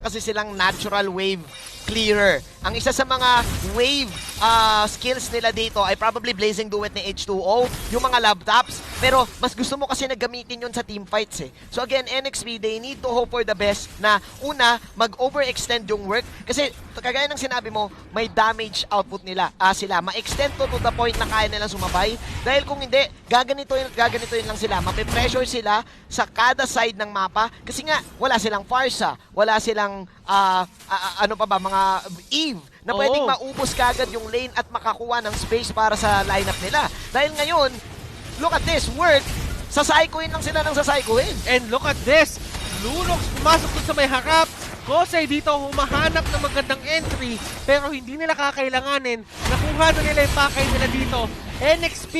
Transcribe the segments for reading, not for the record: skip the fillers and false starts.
kasi silang natural wave clearer. Ang isa sa mga wave skills nila dito ay probably Blazing Duet ni H2O, yung mga laptops, pero mas gusto mo kasi na gamitin yun sa teamfights eh. So again, NXP, they need to hope for the best na una, mag-overextend yung work kasi kagaya ng sinabi mo, may damage output nila sila. Ma-extend to the point na kaya nilang sumabay dahil kung hindi, gaganituin lang sila. Mapipressure sila sa kada side ng mapa kasi nga, wala silang Farsa, wala silang ano pa ba, mga Eve na pwedeng maubos kagad yung lane at makakuha ng space para sa lineup nila. Dahil ngayon, look at this, work, sasaikuin lang sila ng sasaikuin. And look at this, Lunox pumasok dun sa may harap. Kosei dito humahanap ng magandang entry pero hindi nila kakailanganin. Nakuha na nila yung pakay nila dito. NXP,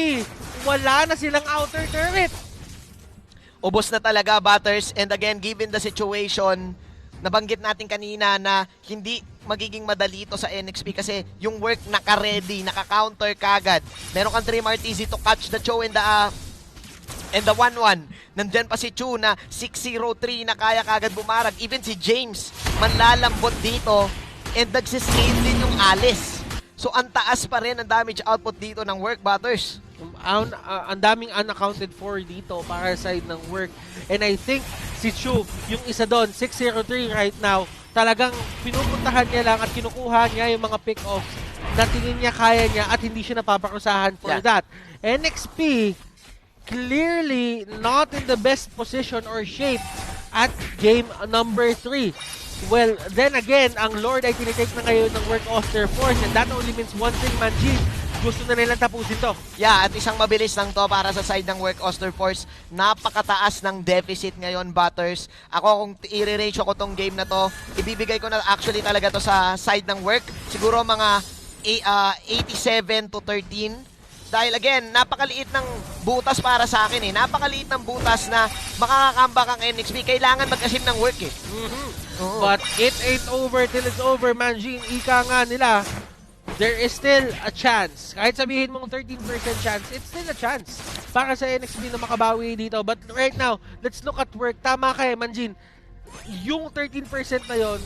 wala na silang outer turret. Ubos na talaga, Butters. And again, given the situation, nabanggit natin kanina na hindi magiging madali ito sa NXP kasi yung work naka-ready, naka-counter kagad. Meron kang 3 RTZ to catch the Cho and the 1-1. Nandyan pa si Chu na 603 na kaya kagad bumarag. Even si James manlalambot dito and nagsiscale din yung Alice. So ang taas pa rin ang damage output dito ng work, Butters. Ang daming unaccounted for dito para sa side ng work. And I think si Chu, yung isa doon, 603 right now, talagang pinupuntahan niya lang at kinukuha niya yung mga pick-offs na tingin niya kaya niya at hindi siya napaparusahan for that. NXP, clearly not in the best position or shape at game number 3. Well, then again, ang Lord ay tinitake na ngayon ng work Oster Force and that only means one thing, Manjin. Gusto na nilang tapusin to. Yeah, at isang mabilis lang to para sa side ng work Oster Force. Napakataas ng deficit ngayon, Butters. Ako kung i-ratio ko tong game na to, ibibigay ko na actually talaga to sa side ng work. Siguro mga 87 to 13. Dahil again, napakaliit ng butas para sa akin eh. Napakaliit ng butas na makakakambak ang NXP. Kailangan mag-asim ng work eh. But it ain't over till it's over, Manjin. Ika nga nila, there is still a chance. Kahit sabihin mong 13% chance, it's still a chance para sa NXP na makabawi dito. But right now, let's look at work. Tama ka Manjin. Yung 13% na yon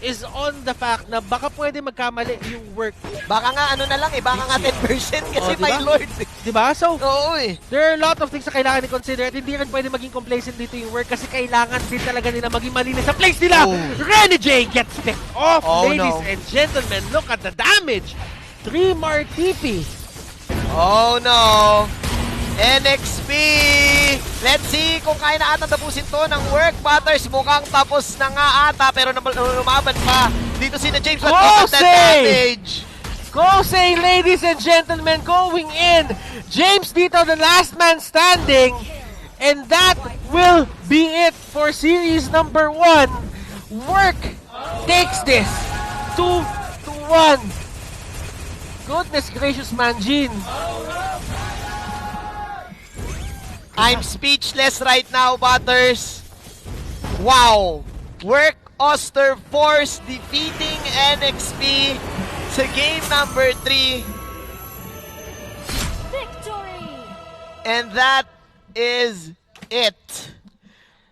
is on the fact na baka pwede magkamali yung work. Baka nga ano na lang eh, baka nga 10% kasi diba? my lord. Diba? So, there are a lot of things na kailangan i-consider at hindi rin pwede maging complacent dito yung work kasi kailangan din talaga nila maging malinis sa place nila. Renny J gets picked off, ladies and gentlemen. Look at the damage. 3 more TP. Oh no! NXP! Let's see kung kaya na ata tapusin to ng work, Butters. Mukhang tapos na nga ata pero lumaban pa. Dito si na James. Damage! Kosei, ladies and gentlemen, going in. James dito, the last man standing. And that will be it for series number 1. Work takes this 2-1. Goodness gracious, Manjin. I'm speechless right now, Butters. Wow! Work Oster Force defeating NXP sa game number 3. Victory! And that is it.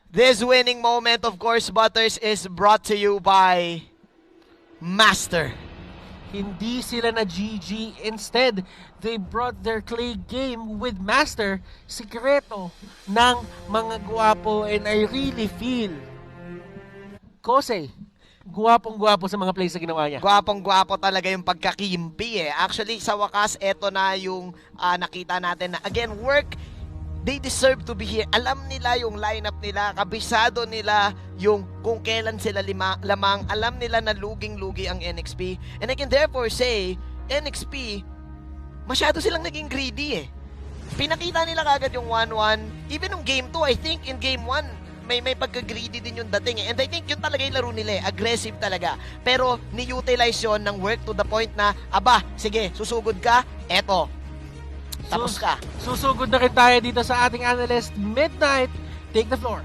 This winning moment, of course, Butters, is brought to you by Master. Hindi sila na GG. Instead, they brought their clay game with Master. Sikreto ng mga guwapo. And I really feel Kosei, guwapong-guwapo sa mga plays na ginawa niya. Guwapong-guwapo talaga yung pagkakimpi eh. Actually, sa wakas, eto na yung nakita natin na, again, work, they deserve to be here. Alam nila yung lineup nila, kabisado nila yung kung kailan sila lamang. Alam nila na luging-lugi ang NXP. And I can therefore say, NXP, masyado silang naging greedy eh. Pinakita nila kagad yung 1-1. Even yung game 2, I think in game 1, may pagka-greedy din yung dating eh. And I think yun talaga yung laro nila eh. Aggressive talaga. Pero ni-utilize yun ng work to the point na, aba, sige, susugod ka, eto. Tapos ka. Susugod na rin tayo dito sa ating analyst, Midnight. Take the floor.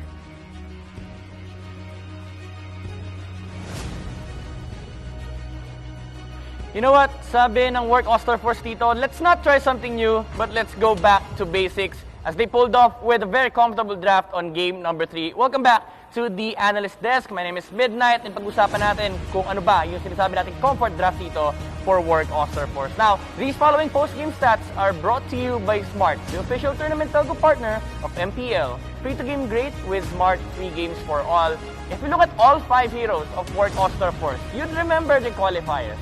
You know what? Sabi ng work Oster Force dito, let's not try something new, but let's go back to basics as they pulled off with a very comfortable draft on game number 3. Welcome back to the analyst desk. My name is Midnight, and pag-usapan natin kung ano ba yung sinasabi natin comfort draft dito for Work Oster Force. Now, these following post-game stats are brought to you by Smart, the official tournament telco partner of MPL. Free to game great with Smart, free games for all. If you look at all 5 heroes of Work Oster Force, you'd remember the qualifiers.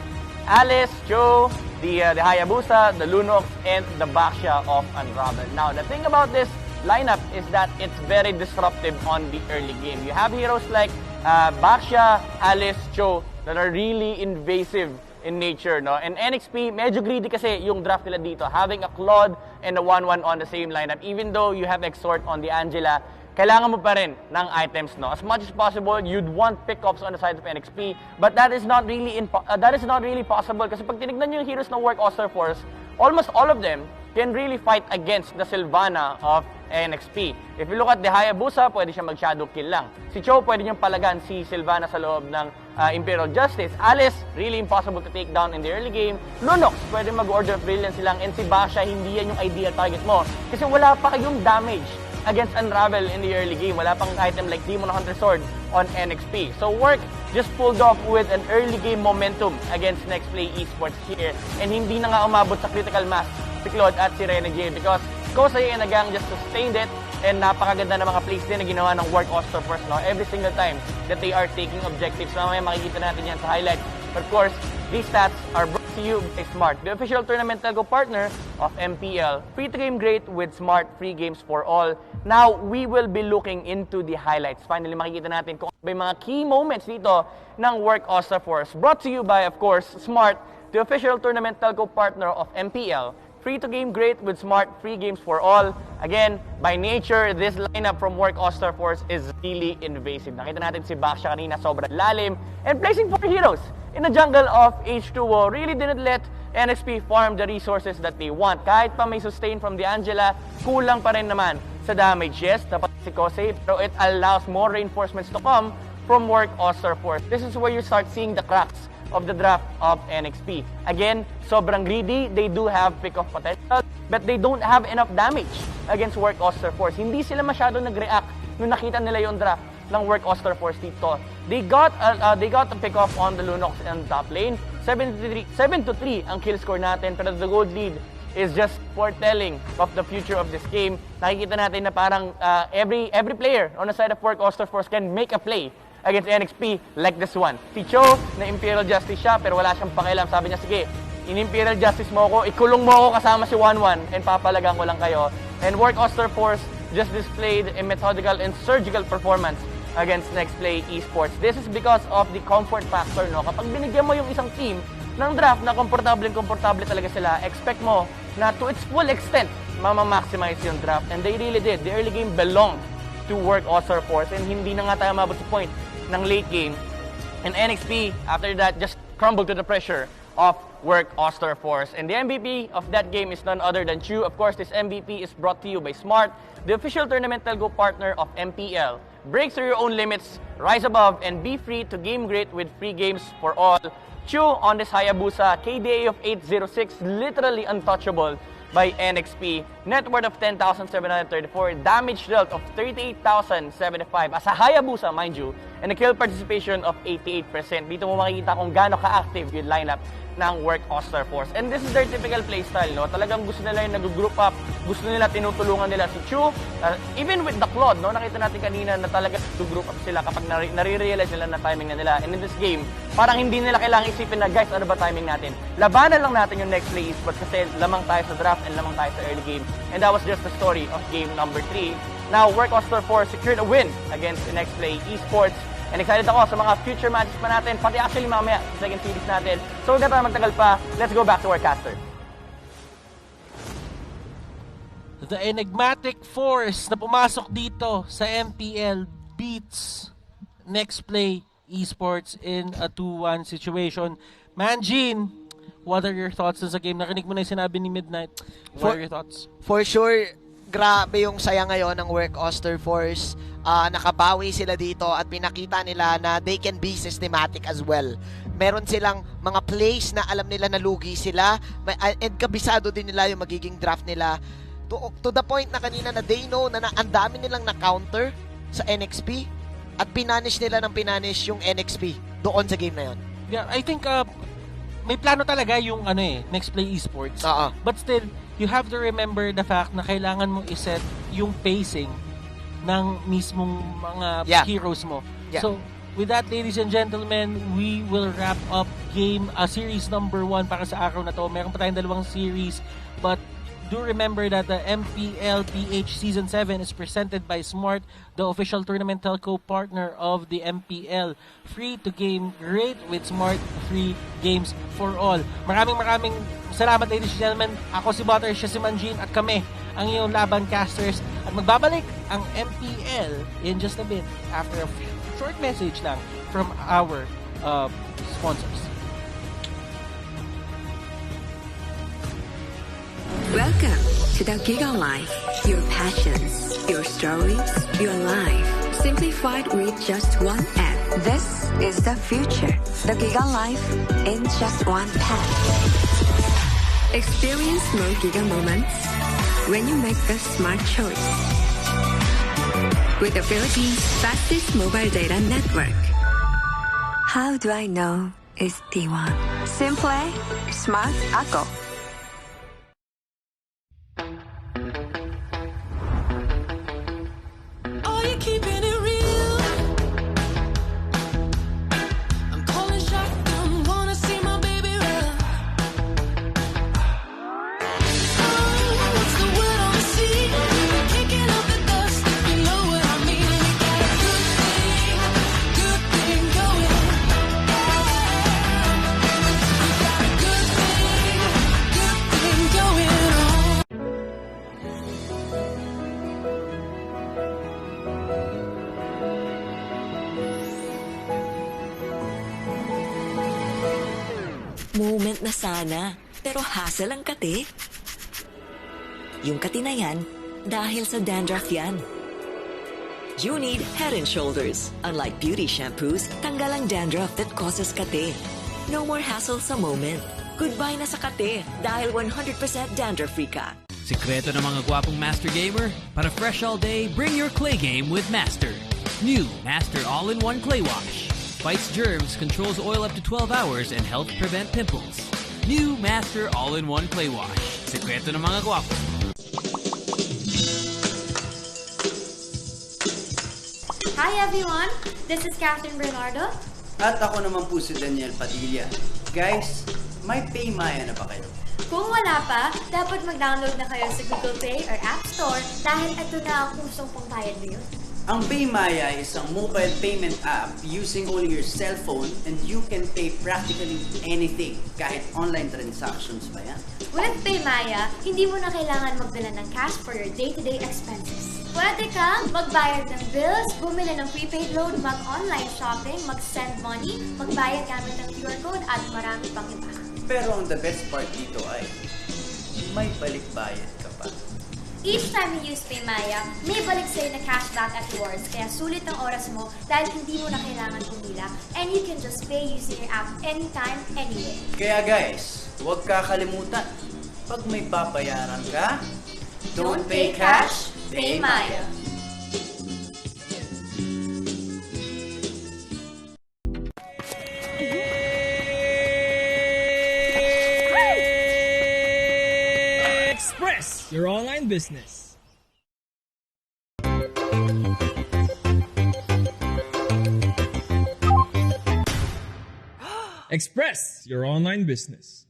Alice, Joe, the Hayabusa, the Lunox, and the Baxia of Unravel. Now, the thing about this lineup is that it's very disruptive on the early game. You have heroes like Baxia, Alice, Joe that are really invasive in nature, no? And NXP, medyo greedy kasi yung draft nila dito, having a Claude and a 1-1 on the same lineup. Even though you have Exhort on the Angela, kailangan mo pa rin ng items, no? As much as possible, you'd want pickups on the side of NXP, but that is not really possible kasi pag tinignan nyo yung heroes ng Work Oster Force, almost all of them can really fight against the Sylvana of NXP. If you look at the Hayabusa, pwede siya mag-shadow kill lang. Si Cho, pwede niyang palagan si Sylvana sa loob ng Imperial Justice. Alice, really impossible to take down in the early game. Lunox, pwede mag-Order of Brilliance lang. And si Basha, hindi yan yung ideal target mo. Kasi wala pa kayong damage against Unravel in the early game. Wala pang item like Demon Hunter Sword on NXP. So Work just pulled off with an early game momentum against Next Play Esports here. And hindi na nga umabot sa critical mass si Claude at si Renegade because Kosei and Agang just sustained it, and napakaganda ng mga plays din na ginawa ng Work Oster Force, no? Every single time that they are taking objectives. Mamaya makikita natin yan sa highlights. But of course, these stats are brought to you by Smart, the official tournament telco partner of MPL. Free to game great with Smart, free games for all. Now, we will be looking into the highlights. Finally, makikita natin kung ano ba yung mga key moments dito ng Work Oster Force. Brought to you by, of course, Smart, the official tournament telco partner of MPL. Free to game great with Smart, free games for all. Again, by nature, this lineup from Work Oster Force is really invasive. Nakita natin si Baxia kanina, sobrang lalim. And placing 4 heroes in the jungle of H2O really didn't let NXP farm the resources that they want. Kahit pa may sustain from the Angela, kulang pa rin naman sa damage. Yes, dapat si Kosei, pero it allows more reinforcements to come from Work Oster Force. This is where you start seeing the cracks of the draft of NXP. Again, sobrang greedy. They do have pick-off potential, but they don't have enough damage against Work Oster Force. Hindi sila masyado nag-react nung nakita nila yung draft ng Work Oster Force dito. They got a pick-off on the Lunox in top lane. 7-3 ang kill score natin, pero the gold lead is just foretelling of the future of this game. Nakikita natin na parang every player on the side of Work Oster Force can make a play against NXP like this one. Si Cho, na Imperial Justice siya, pero wala siyang pakialam. Sabi niya, sige, in-Imperial Justice mo ako, ikulong mo ako kasama si 1-1, and papalagang ko lang kayo. And Work Oster Force just displayed a methodical and surgical performance against Next Play Esports. This is because of the comfort factor, no? Kapag binigyan mo yung isang team ng draft na komportable talaga sila, expect mo na to its full extent, mama-maximize yung draft. And they really did. The early game belonged to Work Oster Force, and hindi na nga tayo mabot sa point ng late game. And NXP, after that, just crumbled to the pressure of Work Oster Force. And the MVP of that game is none other than Chu. Of course, this MVP is brought to you by Smart, the official tournament telco partner of MPL. Break through your own limits, rise above, and be free to game great with free games for all. Chu on this Hayabusa, KDA of 806, literally untouchable by NXP. Net worth of 10,734, damage dealt of 38,075 as a Hayabusa, mind you, and a kill participation of 88%. Dito mo makikita kung gaano ka-active yung lineup ng Work Oster Force. And this is their typical playstyle, no? Talagang gusto nila yung nag-group up, gusto nila tinutulungan nila si Chu. Even with the Claude, no? Nakita natin kanina na talaga nag-group up sila kapag nare-realize nila na timing na nila. And in this game, parang hindi nila kailangang isipin na, guys, ano ba timing natin? Labanan lang natin yung Next Play Esports kasi lamang tayo sa draft and lamang tayo sa early game. And that was just the story of game number 3. Now, Work Oster Force secured a win against the Next Play Esports. And excited ako sa mga future matches pa natin, pati actually mamaya sa second series natin. So huwag na tayo magtagal pa, let's go back to our caster. The enigmatic force na pumasok dito sa MPL beats Next Play Esports in a 2-1 situation. Manjin, what are your thoughts sa game? Nakinig mo na yung sinabi ni Midnight. What are your thoughts? For sure, grabe yung saya ngayon ng Work Oster Force. Nakabawi sila dito at pinakita nila na they can be systematic as well. Meron silang mga plays na alam nila na lugi sila, and kabisado din nila yung magiging draft nila to the point na kanina na they know na ang dami nilang na-counter sa NXP. at pinanish nila ng pinanish yung NXP doon sa game na yun. Yeah, I think may plano talaga yung Next Play Esports. But still, you have to remember the fact na kailangan mo iset yung pacing ng mismong mga heroes mo. Yeah. So, with that, ladies and gentlemen, we will wrap up series number 1 para sa araw na to. Meron pa tayong 2 series, but do remember that the MPL PH Season 7 is presented by Smart, the official tournament telco partner of the MPL. Free to game, great with Smart, free games for all. Maraming salamat, ladies and gentlemen. Ako si Butter, siya si Manjin, at kami ang iyong laban casters. At magbabalik ang MPL in just a bit after a short message lang from our sponsors. Welcome to the Giga Life. Your passions, your stories, your life. Simplified with just one app. This is the future. The Giga Life in just one path. Experience more Giga moments when you make the smart choice. With the Philippines' fastest mobile data network. How do I know it's T1? Simple, smart, ako. Keeping it real. I'm calling shotgun, wanna see my baby run. Oh, what's the word on the sea? Kicking up the dust, you know what I mean. We got a good thing going. We got a good thing going on. Moment na sana, pero hassle ang kati. Yung kati na yan, dahil sa dandruff yan. You need Head and Shoulders. Unlike beauty shampoos, tanggal ang dandruff that causes kati. No more hassle sa moment. Goodbye na sa kati dahil 100% dandruff-free ka. Sikreto ng mga gwapong Master Gamer? Para fresh all day, bring your clay game with Master. New Master All-in-One Clay Wash. Fights germs, controls oil up to 12 hours, and helps prevent pimples. New Master All-in-One Clay Wash. Sikreto ng mga gwapo. Hi everyone, this is Catherine Bernardo. At ako naman po si Daniel Padilla. Guys, may Paymaya na ba kayo? Kung wala pa, dapat mag-download na kayo sa Google Play or App Store dahil ito na ang usong pangbayad ngayon. Ang Paymaya is ang mobile payment app using only your cell phone, and you can pay practically anything, kahit online transactions pa yan. With Paymaya, hindi mo na kailangan magdala ng cash for your day-to-day expenses. Pwede kang magbayad ng bills, bumili ng prepaid load, mag-online shopping, mag-send money, magbayad gamit ng QR code, at marami pang iba. Pero ang the best part dito ay may balik-bayad ka pa. Each time you use Paymaya, may balik sa'yo na cashback at rewards, kaya sulit ang oras mo dahil hindi mo na kailangan pumila, and you can just pay using your app anytime, anywhere. Kaya guys, huwag kakalimutan, pag may babayaran ka, don't pay cash, pay Maya. Express your online business. Express your online business.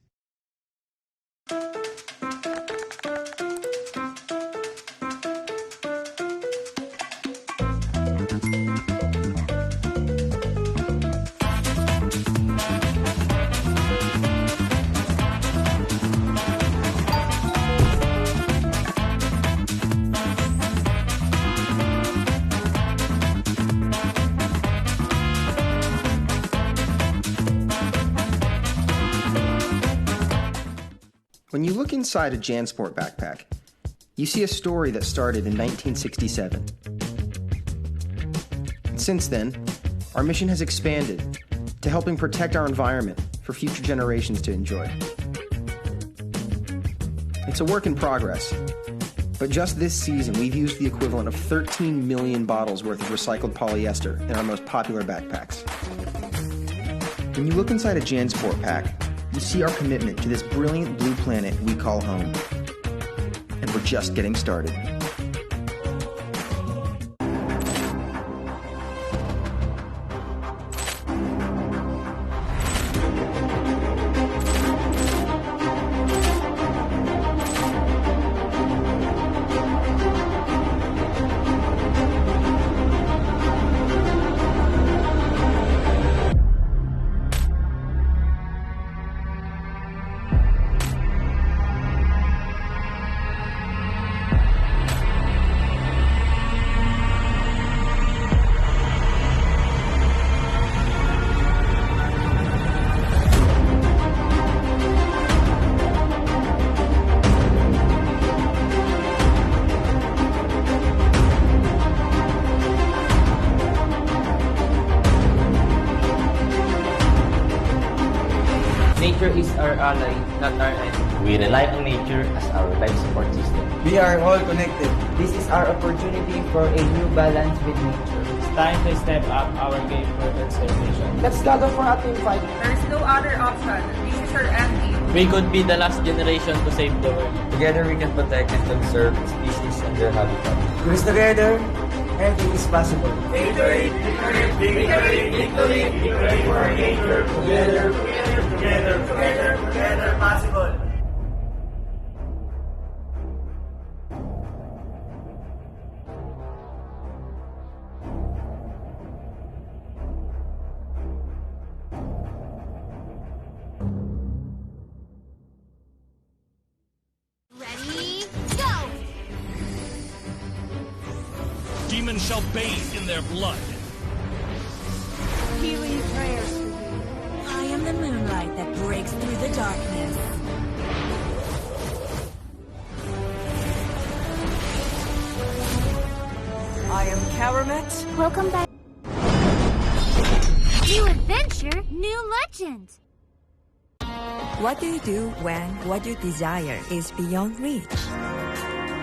When you look inside a JanSport backpack, you see a story that started in 1967. And since then, our mission has expanded to helping protect our environment for future generations to enjoy. It's a work in progress, But just this season, we've used the equivalent of 13 million bottles worth of recycled polyester in our most popular backpacks. When you look inside a JanSport pack, you see our commitment to this brilliant blue planet we call home. And we're just getting started. Nature is our ally, not our enemy. We rely on nature as our life support system. We are all connected. This is our opportunity for a new balance with nature. It's time to step up our game for conservation. Let's gather for a team fight. There is no other option. This is our end game. We could be the last generation to save the world. Together we can protect and conserve species and their habitat. Because together, anything is possible. Victory, victory, victory, victory, victory for nature. Together, possible. Ready, go! Demons shall bathe in their blood. Healing prayers for you. I am the moonlight that breaks through the darkness. I am Karamet. Welcome back. New adventure, new legend. What do you do when what you desire is beyond reach?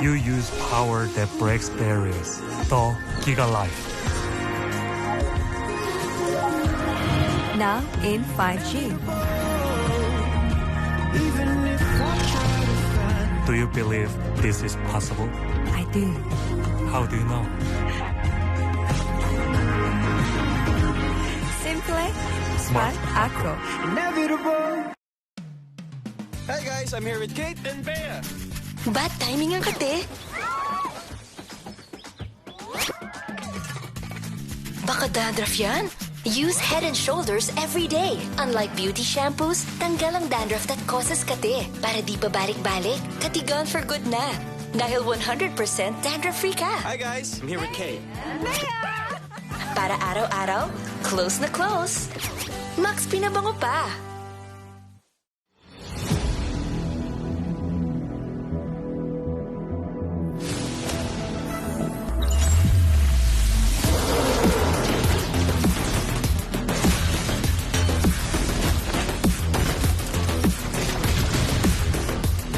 You use power that breaks barriers. The Giga Life. Now in 5G. Do you believe this is possible? I do. How do you know? Simple, smart, acro. Inevitable. Hey guys, I'm here with Kate and Bea. Bad timing ang kate. Baka dandruff yan? Use Head and Shoulders every day. Unlike beauty shampoos, tanggal ang dandruff that causes kate. Para di pa balik-balik, katigan for good na. Dahil 100% dandruff-free ka. Hi guys, I'm here with Kate. Para araw-araw, close na close. Max pinabango pa.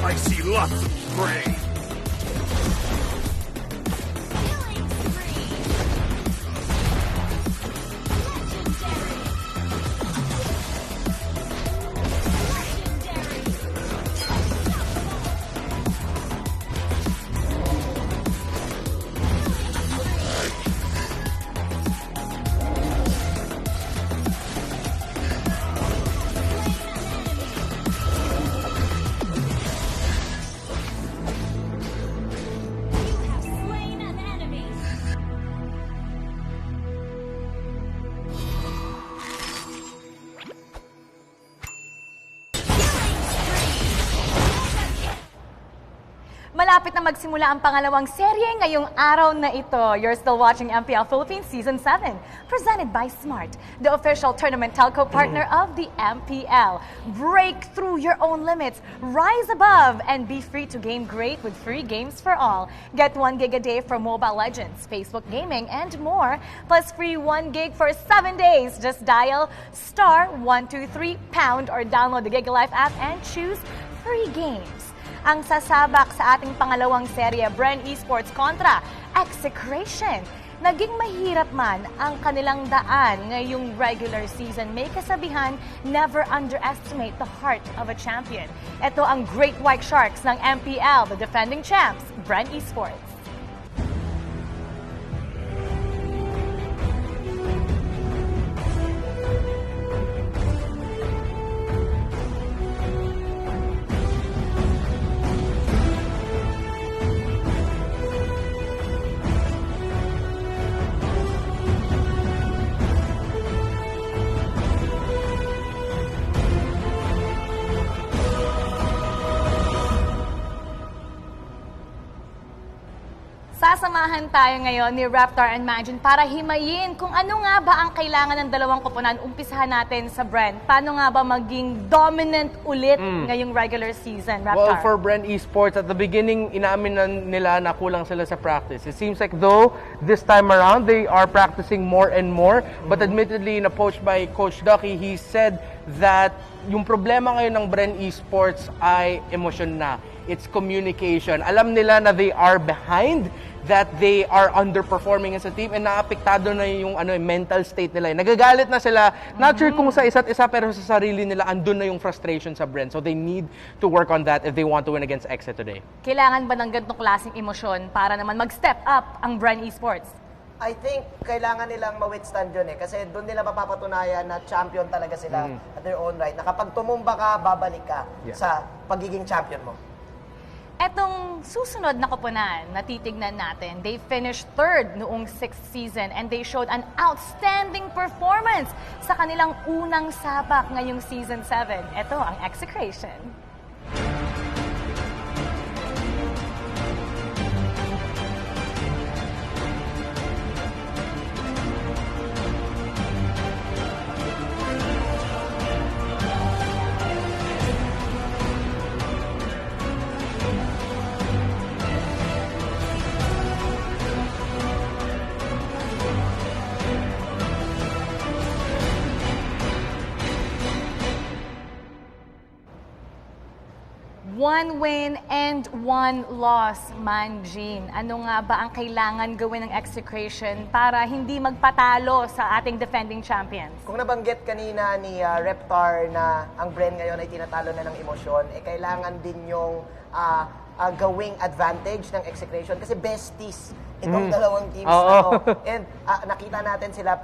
I see lots of spray. Malapit na magsimula ang pangalawang serye ngayong araw na ito. You're still watching MPL Philippines Season 7, presented by Smart, the official tournament telco partner of the MPL. Break through your own limits, rise above, and be free to game great with free games for all. Get 1 gig a day for Mobile Legends, Facebook Gaming, and more, plus free 1 gig for 7 days. Just dial *123# or download the GigaLife app and choose free games. ang sasabak sa ating pangalawang serye, Bren Esports kontra Execration. Naging mahirap man ang kanilang daan ngayong regular season. May kasabihan, never underestimate the heart of a champion. Ito ang Great White Sharks ng MPL, the defending champs, Bren Esports. Sasamahan tayo ngayon ni Raptor and Majin para himayin kung ano nga ba ang kailangan ng dalawang koponan. Umpisahan natin sa Bren. Paano nga ba maging dominant ulit ngayong regular season, Raptor? Well, for Bren Esports, at the beginning, inaamin na nila na kulang sila sa practice. It seems like though, this time around, they are practicing more and more. But admittedly, in a post by Coach Ducky, he said that yung problema ngayon ng Bren Esports ay emosyon na. It's communication. Alam nila na they are behind, that they are underperforming as a team, and naapektado na yung mental state nila. Nagagalit na sila, not sure kung sa isa't isa, pero sa sarili nila, andun na yung frustration sa Bren. So they need to work on that if they want to win against Exe today. Kailangan ba ng ganitong klaseng emosyon para naman mag-step up ang Bren Esports? I think kailangan nilang ma-withstand yun kasi doon nila mapapatunayan na champion talaga sila at their own right. Na kapag tumumba ka, babalik ka sa pagiging champion mo. Etong susunod na koponan na titignan natin, they finished third noong 6th season and they showed an outstanding performance sa kanilang unang sabak ngayong season 7. Ito ang Execration. One win and one loss, Manjin. Ano nga ba ang kailangan gawin ng Execration para hindi magpatalo sa ating defending champions? Kung nabanggit kanina ni Reptar na ang Bren ngayon ay tinatalo na ng emosyon, kailangan din yung gawing advantage ng Execration kasi besties itong dalawang teams. And nakita natin sila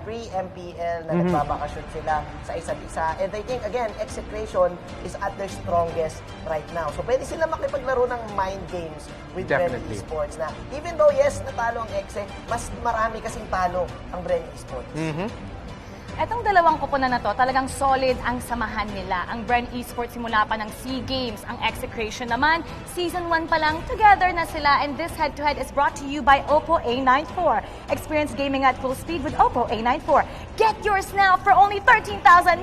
pre-MPL na nagbabakasyon sila sa isa't isa. And I think, again, Execration is at their strongest right now. So, pwede sila makipaglaro ng mind games with Bren Esports na even though, yes, natalo ang Exe, mas marami kasing talo ang Bren Esports. Etong dalawang koponan na to, talagang solid ang samahan nila. Ang Bren Esports simula pa ng SEA Games. Ang Execration naman, Season 1 pa lang, together na sila. And this head-to-head is brought to you by Oppo A94. Experience gaming at full speed with Oppo A94. Get yours now for only 13,999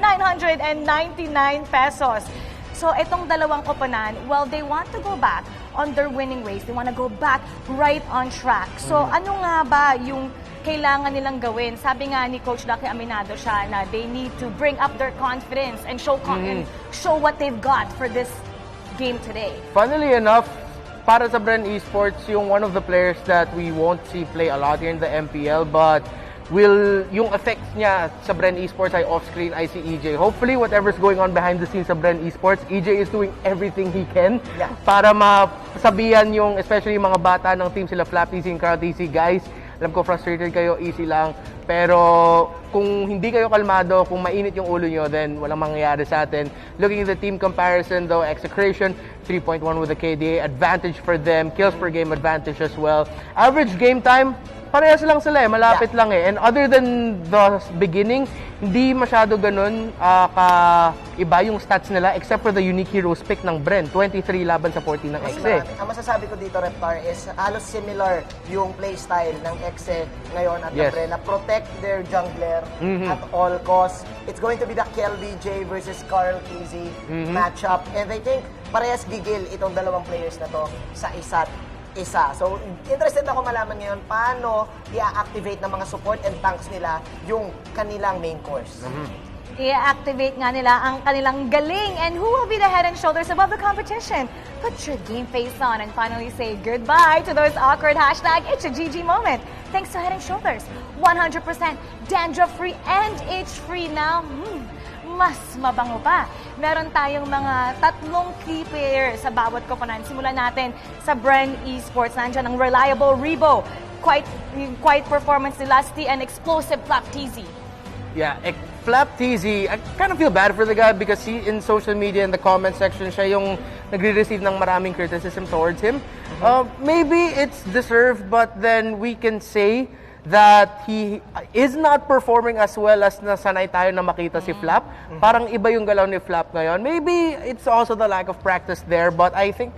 pesos. So, itong dalawang koponan, well, they want to go back on their winning ways. They want to go back right on track. So, ano nga ba yung kailangan nilang gawin? Sabi nga ni Coach Ducky, aminado siya na they need to bring up their confidence and show what they've got for this game today. Funnily enough, para sa Bren Esports, yung one of the players that we won't see play a lot here in the MPL, but yung effects niya sa Bren Esports ay off-screen ay si EJ. Hopefully, whatever's going on behind the scenes sa Bren Esports, EJ is doing everything he can para masabihan yung, especially yung mga bata ng team sila, Flap TC and Carl TC, guys, alam ko frustrated kayo, easy lang. Pero kung hindi kayo kalmado, kung mainit yung ulo nyo, then walang mangyayari sa atin. Looking at the team comparison though, Execration, 3.1 with the KDA, advantage for them, kills per game advantage as well. Average game time, parehas lang sila malapit lang And other than the beginning, hindi masyado ganun ka-iba yung stats nila except for the unique heroes pick ng Bren. 23 laban sa 14 ng Exe. Ang masasabi ko dito, Reptar, is halos similar yung playstyle ng Exe ngayon at ng Bren na protect their jungler at all costs. It's going to be the KLBJ versus Carl Kizzy matchup. And I think parehas gigil itong dalawang players na to sa isa't isa. So, interested ako malaman ngayon paano i-activate ng mga support and tanks nila yung kanilang main course. I-activate nga nila ang kanilang galing. And who will be the head and shoulders above the competition? Put your game face on and finally say goodbye to those awkward hashtag It's a GG moment. Thanks to Head and Shoulders, 100% dandruff-free and itch-free now. Mas mabango pa. Meron tayong mga 3 key players sa bawat koponan. Simulan natin sa Bren Esports. Nandiyan ang reliable Rebo. Quite performance ni Lusty and explosive Flap TZ. Yeah, Flap TZ, I kind of feel bad for the guy because he, in social media, in the comment section, siya yung nagre-receive ng maraming criticism towards him. Maybe it's deserved, but then we can say that he is not performing as well as nasanay tayo na makita si Flap. Parang iba yung galaw ni Flap ngayon. Maybe it's also the lack of practice there, but I think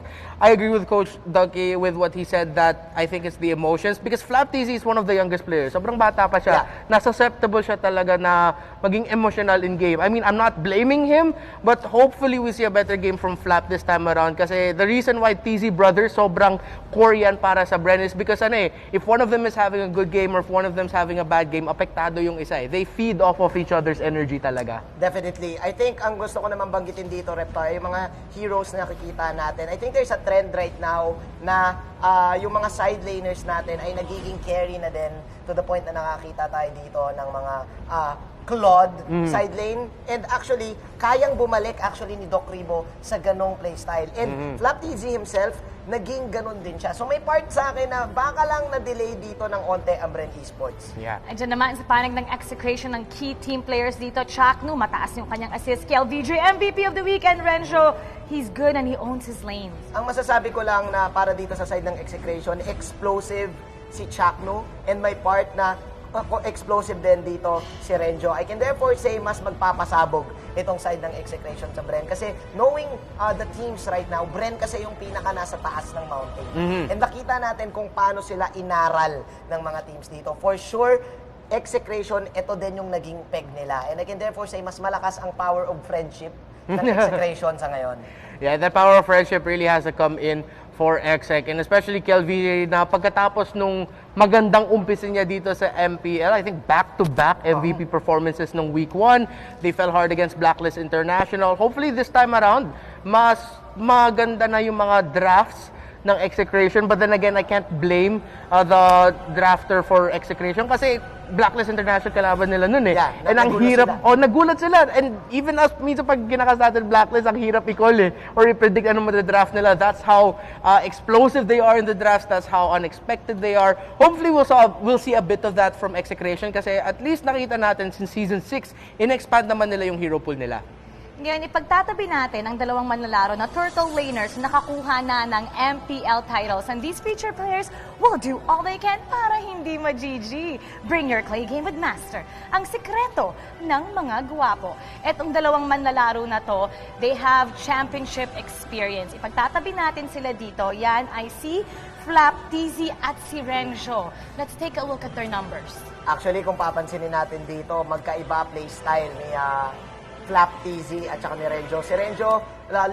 I agree with Coach Ducky with what he said that I think it's the emotions because Flap TZ is one of the youngest players. Sobrang bata pa siya. Nasusceptible siya talaga na maging emotional in game. I mean, I'm not blaming him, but hopefully we see a better game from Flap this time around kasi the reason why TZ brothers sobrang core yan para sa Bren is because if one of them is having a good game or if one of them is having a bad game, apektado yung isa. They feed off of each other's energy talaga. Definitely. I think ang gusto ko naman banggitin dito, Reptar, yung mga heroes na nakikita natin. I think there's a trend right now na yung mga side laners natin ay nagiging carry na din to the point na nakakita tayo dito ng mga Claude side lane. And actually, kayang bumalik actually ni Doc Rebo sa ganong playstyle. And Flap TZ himself, naging ganon din siya. So may part sa akin na baka lang na-delay dito ng onte ang Bren Esports. Yeah. Andiyan naman sa panig ng execution ng key team players dito, Chaknu, mataas yung kanyang assist. KLVJ, MVP of the weekend, Renzo, he's good and he owns his lanes. Ang masasabi ko lang na para dito sa side ng execution, explosive si Chaknu and may part na explosive din dito si Renzo. I can therefore say mas magpapasabog itong side ng execution sa Bren. Kasi knowing the teams right now, Bren kasi yung pinaka nasa taas ng mountain. And nakita natin kung paano sila inaral ng mga teams dito. For sure, execution, ito din yung naging peg nila. And I can therefore say mas malakas ang power of friendship ng execution sa ngayon. Yeah, that power of friendship really has to come in for Exec, and especially KLVJ na pagkatapos nung magandang umpisa niya dito sa MPL, I think back-to-back MVP performances nung week 1. They fell hard against Blacklist International. Hopefully this time around, mas maganda na yung mga drafts ng execration, but then again, I can't blame the drafter for execration kasi Blacklist International kalaban nila nun eh. Yeah, and ang hirap, nagulat sila. And even us, minsan pag ginakas natin Blacklist, ang hirap i-call eh, or i-predict ano draft nila. That's how explosive they are in the drafts. That's how unexpected they are. Hopefully, we'll see a bit of that from execration kasi at least nakita natin since Season 6, in-expand naman nila yung hero pool nila. Ngayon, ipagtatabi natin ang dalawang manlalaro na Turtle Laners na nakakuha na ng MPL titles. And these featured players will do all they can para hindi ma-GG. Bring your clay game with Master. Ang sikreto ng mga gwapo. Etong dalawang manlalaro na to, they have championship experience. Ipagtatabi natin sila dito. Yan ay si Flap TZ at si Renzo. Let's take a look at their numbers. Actually, kung papansinin natin dito, magkaiba playstyle ni Flap TZ at saka ni Renzo. Si Renzo,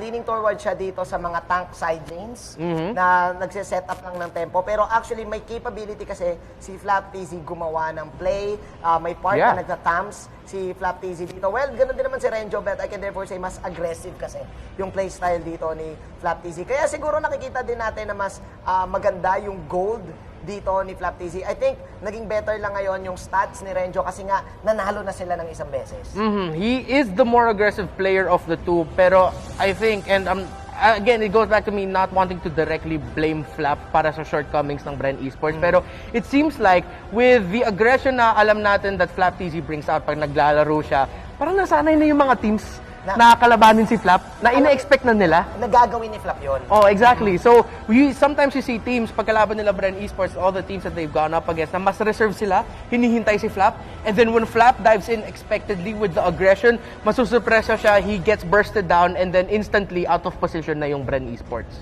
leaning toward siya dito sa mga tank side lanes na nagsiset up lang ng tempo. Pero actually, may capability kasi si Flap TZ gumawa ng play. May part na nagtatams si Flap TZ dito. Well, ganun din naman si Renzo, but I can therefore say mas aggressive kasi yung play style dito ni Flap TZ. Kaya siguro nakikita din natin na mas maganda yung gold dito ni Flap TZ. I think naging better lang ngayon yung stats ni Renzo kasi nga nanalo na sila ng isang beses. He is the more aggressive player of the two, pero I think, and again, it goes back to me not wanting to directly blame Flap para sa shortcomings ng Bren Esports, pero it seems like with the aggression na alam natin that Flap TZ brings out pag naglalaro siya, parang nasanay na yung mga teams na kalabanin si Flap, na ina-expect na nila. Nagagawin ni Flap yun. Oh, exactly. So, sometimes you see teams, pagkalaban nila Bren Esports, all the teams that they've gone up against, na mas reserve sila, hinihintay si Flap, and then when Flap dives in expectedly with the aggression, masusupresa siya, he gets bursted down, and then instantly out of position na yung Bren Esports.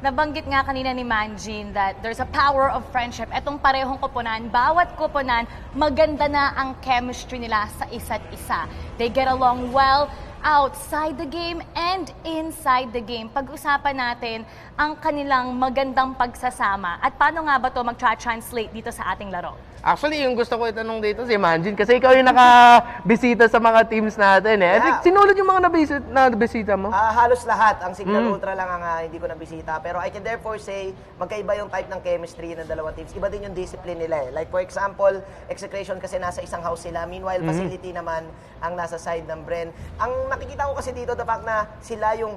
Nabanggit nga kanina ni Manjin that there's a power of friendship. Etong parehong koponan, bawat koponan, maganda na ang chemistry nila sa isa't isa. They get along well outside the game and inside the game. Pag-usapan natin ang kanilang magandang pagsasama. At paano nga ba ito mag-translate dito sa ating laro? Actually, yung gusto ko itanong dito si Manjin kasi ikaw yung nakabisita sa mga teams natin eh. Yeah. Sinulad yung mga nabisita mo? Halos lahat. Ang Signal Ultra lang ang hindi ko nabisita. Pero I can therefore say, magkaiba yung type ng chemistry ng dalawang teams. Iba din yung discipline nila eh. Like for example, Execration kasi nasa isang house sila. Meanwhile, Facility naman ang nasa side ng Bren. Ang nakikita ko kasi dito, the fact na sila yung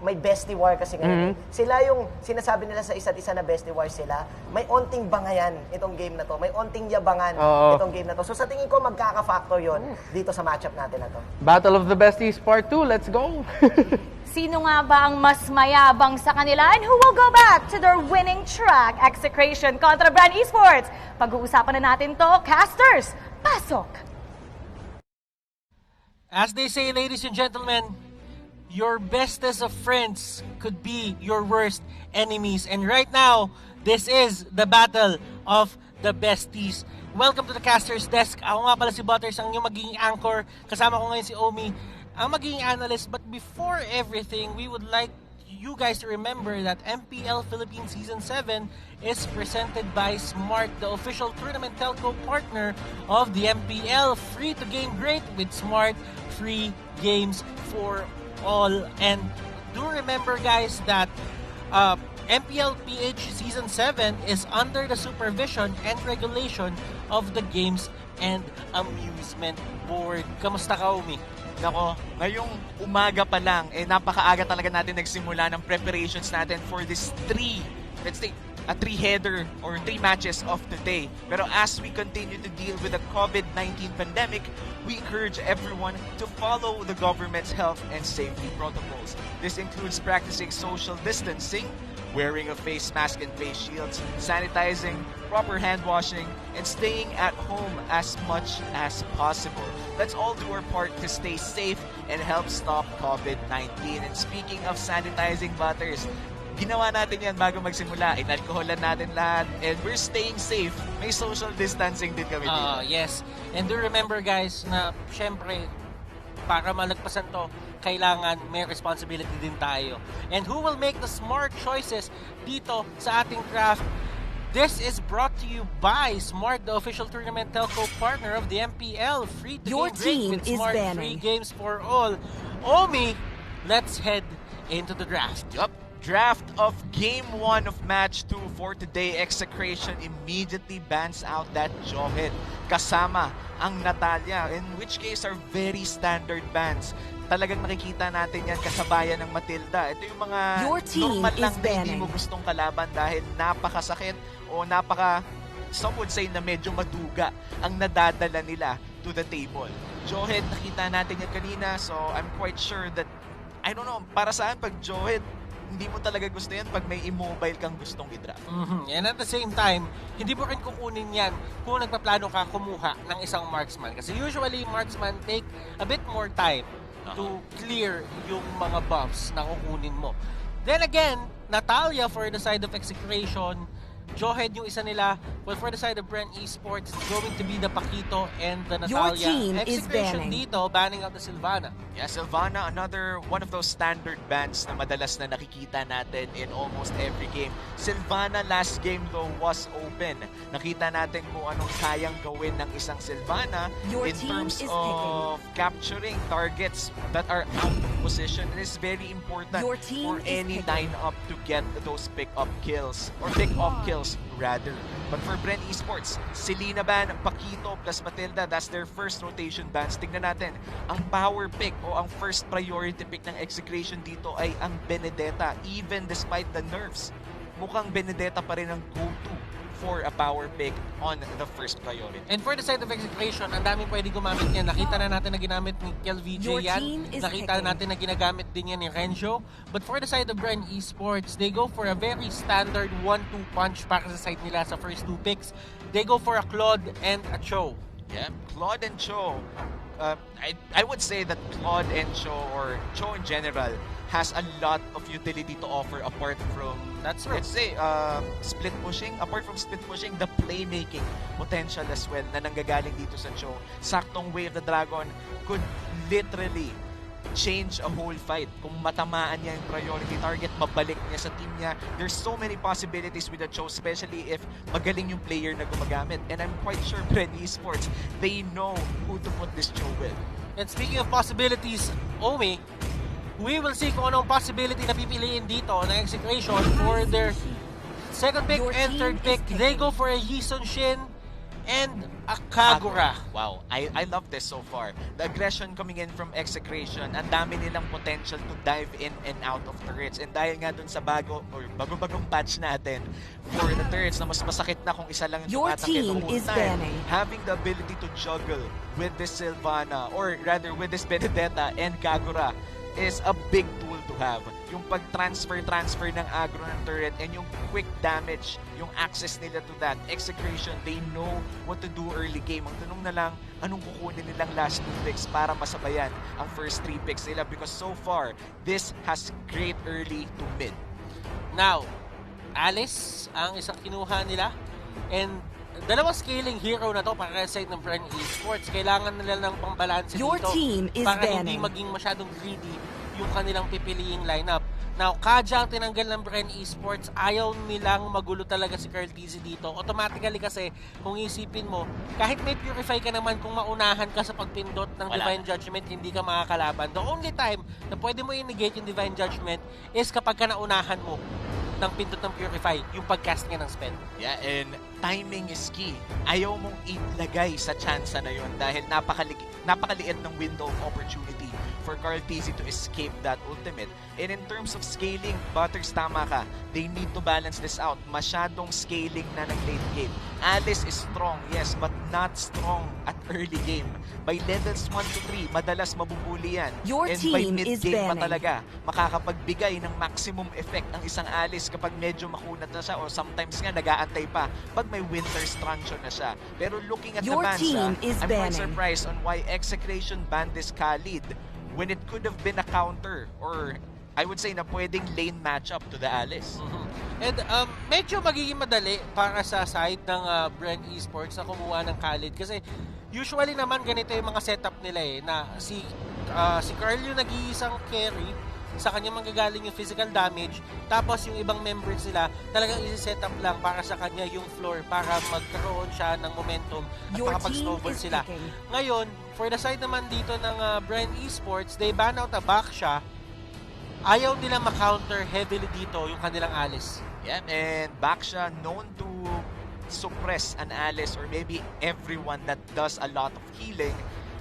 may bestie war kasi ngayon. Sila yung sinasabi nila sa isa't isa na bestie war sila. May onting bangayan itong game na to. May onting yabangan itong game na to. So sa tingin ko, magkaka-factor yon dito sa matchup natin na to. Battle of the Besties Part 2, let's go! Sino nga ba ang mas mayabang sa kanila and who will go back to their winning track? Execration kontra Brand Esports. Pag-uusapan na natin to, casters, pasok! As they say, ladies and gentlemen, your bestest of friends could be your worst enemies. And right now, this is the battle of the besties. Welcome to the Caster's Desk. Ako nga pala si Butters, ang inyong magiging anchor. Kasama ko ngayon si Omi, ang magiging analyst. But before everything, we would like you guys to remember that MPL Philippines Season 7 is presented by Smart, the official tournament telco partner of the MPL. Free to game great with Smart, free games for all. And do remember guys that MPL PH Season 7 is under the supervision and regulation of the Games and Amusement Board. Kamusta ka, Umi? Nako, ngayong umaga pa lang, napakaaga talaga natin nagsimula ng preparations natin for this three-header or 3 matches of today. Pero as we continue to deal with the COVID-19 pandemic, we encourage everyone to follow the government's health and safety protocols. This includes practicing social distancing, wearing a face mask and face shields, sanitizing, proper hand washing, and staying at home as much as possible. Let's all do our part to stay safe and help stop COVID-19. And speaking of sanitizing, Butters, ginawa natin yan bago magsimula. Inalkoholan natin lahat. And we're staying safe. May social distancing din kami dito. Yes. And do remember guys na syempre, para malagpasan to, kailangan may responsibility din tayo. And who will make the smart choices dito sa ating draft? This is brought to you by Smart, the official tournament telco partner of the MPL. Free to Your game team great with is Smart, banning. free games for all. Omi, let's head into the draft. Yup. Draft of Game 1 of Match 2 for today. Execration immediately bans out that Jawhead kasama ang Natalia, in which case are very standard bans. Talagang nakikita natin yan kasabayan ng Matilda. Ito yung mga Your team normal lang is na hindi banning. mo gustong kalaban dahil napakasakit o some would say na medyo maduga ang nadadala nila to the table. Jawhead, nakita natin yan kanina, so I'm quite sure that, I don't know, para saan pag Jawhead, hindi mo talaga gusto yan pag may immobile kang gustong i-draft. And at the same time, hindi mo rin kukunin yan kung nagpaplano ka kumuha ng isang marksman. Kasi usually, marksman take a bit more time to clear yung mga buffs na kukunin mo. Then again, Natalia for the side of Execration, Jawhead yung isa nila. Well, for the side of Brent Esports, it's going to be the Paquito and the Your Natalia. team is Execration banning. dito, banning out the Sylvana. Yeah, Sylvana, another one of those standard bans na madalas na nakikita natin in almost every game. Sylvana last game though was open. Nakita natin kung anong kayang gawin ng isang Sylvana Your in team terms is of capturing targets that are out of position. It is very important Your team for is any picking. lineup to get those pick-up kills or pick-up kills rather. But for Brent Esports, Selena ban, Paquito plus Matilda, that's their first rotation bans. Tingnan natin, ang power pick o ang first priority pick ng Execration dito ay ang Benedetta. Even despite the nerfs, mukhang Benedetta pa rin ang go-to for a power pick on the first priority. And for the side of Execration, ang daming pwede gumamit niyan. Nakita na natin na ginamit ni KelVJ Your yan. team is Nakita picking. natin na ginagamit din yan ni Renjo. But for the side of Brand Esports, they go for a very standard 1-2 punch para sa side nila sa first 2 picks. They go for a Claude and a Cho. Yeah, Claude and Cho. I would say that Claude and Cho, or Cho in general, has a lot of utility to offer apart from, let's say, split pushing. Apart from split pushing, the playmaking potential as well na nanggagaling dito sa Cho. Saktong Way of the Dragon could literally change a whole fight. Kung matamaan niya yung priority target, mabalik niya sa team niya. There's so many possibilities with the Cho, especially if magaling yung player na gumagamit. And I'm quite sure Bren Esports, they know who to put this Cho with. And speaking of possibilities, Omi, we will see kung anong possibility na pipiliin dito na execution for their second pick and third pick. They go for a Yison Shin and a Kagura. Wow, I love this so far. The aggression coming in from Execration, ang dami nilang potential to dive in and out of turrets. And dahil nga dun sa bago-bagong patch natin for the turrets na mas masakit na kung isa lang yung tumatakit the whole time, having the ability to juggle with this Sylvana, or rather with this Benedetta and Kagura, is a big tool to have. Yung pag-transfer ng aggro ng turret and yung quick damage, yung access nila to that. Execration, they know what to do early game. Ang tanong na lang, anong kukunin nilang last 2 picks para masabayan ang first 3 picks nila, because so far, this has great early to mid. Now, Alice ang isang kinuha nila, and dalawang scaling hero na to para sa side ng Bren Esports. Kailangan nila ng pambalanse dito para hindi maging masyadong greedy yung kanilang pipiliing lineup. Now, Kaja ang tinanggal ng Bren Esports, ayaw nilang magulo talaga si Carl TZ dito. Automatically kasi, kung isipin mo, kahit may purify ka naman, kung maunahan ka sa pagpindot ng Divine Judgment, hindi ka makakalaban. The only time na pwede mo i-negate yung Divine Judgment is kapag ka naunahan mo ng pindot ng purify, yung pagcast nga ng spell. Yeah, and timing is key. Ayaw mong ilagay sa chance na yun dahil napakaliit ng window of opportunity for Carl TZ to escape that ultimate. And in terms of scaling, Butters, tama ka. They need to balance this out. Masyadong scaling na ng late game. Alice is strong, yes, but not strong at early game. By levels 1 to 3, madalas mabubuli yan. And by mid-game pa talaga, makakapagbigay ng maximum effect ang isang Alice kapag medyo makunat na siya, o sometimes nga nag-aantay pa pag may Winter's Truncheon na siya. Pero looking at the bans, I'm quite surprised on why Execration banned this Khalid when it could have been a counter, or I would say na pwedeng lane matchup to the Alice. And medyo magiging madali para sa side ng Bren Esports na kumuha ng Khalid, kasi usually naman ganito yung mga setup nila na si Carl yung nag-iisang carry, sa kanya manggagaling yung physical damage, tapos yung ibang members nila talagang isi-set up lang para sa kanya yung floor para magkaroon siya ng momentum at makapag-snowball sila. Ngayon, for the side naman dito ng Bren Esports, they ban out a Baksha. Ayaw nila ma-counter heavily dito yung kanilang Alice. Yeah, and Baksha known to suppress an Alice or maybe everyone that does a lot of healing.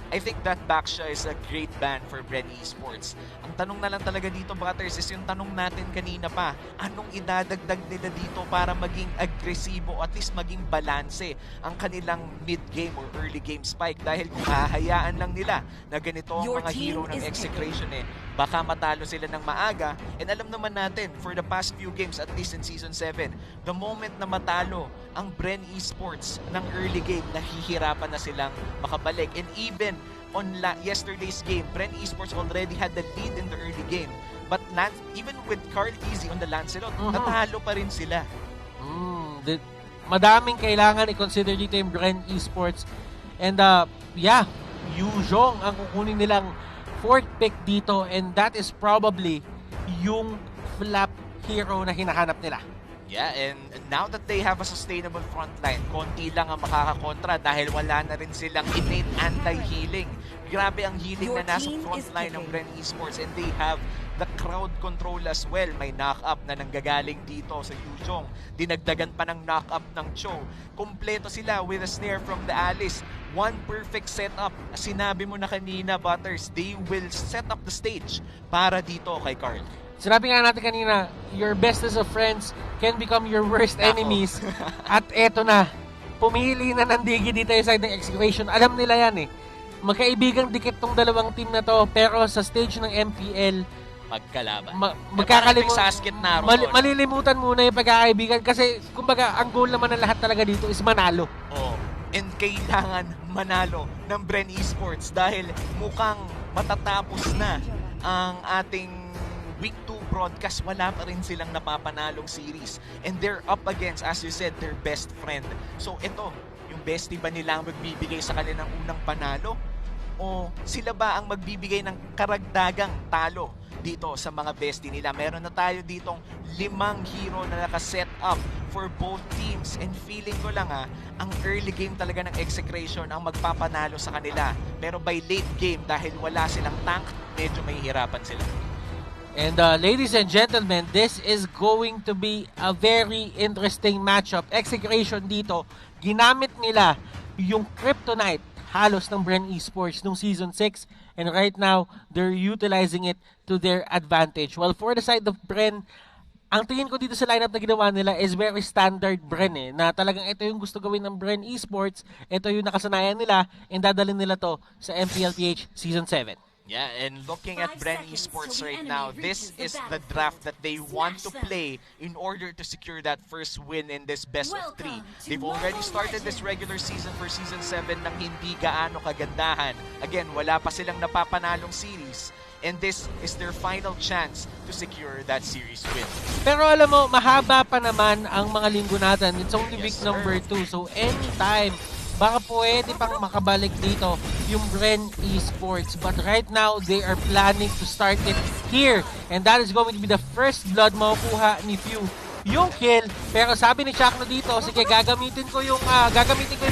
I think that Baksha is a great ban for Bren Esports. Ang tanong na lang talaga dito, Butters, is yung tanong natin kanina pa. Anong idadagdag nila dito para maging agresibo, at least maging balanse ang kanilang mid-game or early game spike? Dahil kung hahayaan lang nila na ganito ang mga hero ng Execration, baka matalo sila ng maaga. And alam naman natin, for the past few games, at least in Season 7, the moment na matalo ang Bren Esports ng early game, nahihirapan na silang makabalik. And even on yesterday's game, Bren Esports already had the lead in the early game. But even with Carl TZ on the Lancelot, natalo pa rin sila. Madaming kailangan i-consider dito yung Bren Esports. And Yuzhong ang kukunin nilang fourth pick dito, and that is probably yung flap hero na hinahanap nila. Yeah, and now that they have a sustainable frontline, konti lang ang makakakontra dahil wala na rin silang innate anti-healing. Grabe ang healing na nasa frontline ng Bren Esports, and they have the crowd control as well. May knock-up na nanggagaling dito sa Yuzhong. Dinagdagan pa ng knock-up ng Cho. Kompleto sila with a snare from the Alice. One perfect setup. Sinabi mo na kanina, Butters, they will set up the stage para dito kay Carl. Sinabi nga natin kanina, your bestest of friends can become your worst enemies. At eto na, pumili na ng digi dito yung side ng Execution. Alam nila yan Magkaibigang dikit tong dalawang team na to, pero sa stage ng MPL, magkalaban. Malilimutan muna yung pagkakaibigan, kasi kumbaga ang goal naman ng lahat talaga dito is manalo. And kailangan manalo ng Bren Esports dahil mukhang matatapos na ang ating Week 2 broadcast. Wala pa rin silang napapanalong series. And they're up against, as you said, their best friend. So ito, yung bestie ba nila ang magbibigay sa kanilang unang panalo? o sila ba ang magbibigay ng karagdagang talo dito sa mga bestie nila? Meron na tayo ditong 5 hero na nakaset up for both teams, and feeling ko lang ang early game talaga ng Execration ang magpapanalo sa kanila, pero by late game dahil wala silang tank, medyo mahihirapan sila. And ladies and gentlemen, this is going to be a very interesting matchup. Execration dito, ginamit nila yung Kryptonite halos ng Bren Esports nung Season 6, and right now, they're utilizing it to their advantage. Well, for the side of Bren, ang tingin ko dito sa lineup na ginawa nila is very standard Bren na talagang ito yung gusto gawin ng Bren Esports, ito yung nakasanayan nila, and dadalhin nila to sa MPL PH Season 7. Yeah, and looking at Bren Esports right now, this is the draft that they want to play in order to secure that first win in this best of 3. They've already started this regular season for Season 7 ng hindi gaano kagandahan. Again, wala pa silang napapanalong series, and this is their final chance to secure that series win. Pero alam mo, mahaba pa naman ang mga linggo natin. It's only week number 2, so anytime baka pwede pang makabalik dito yung Bren Esports. But right now, they are planning to start it here. And that is going to be the first blood makukuha ni Few yung kill. Pero sabi ni Chakno dito, sige, gagamitin ko yung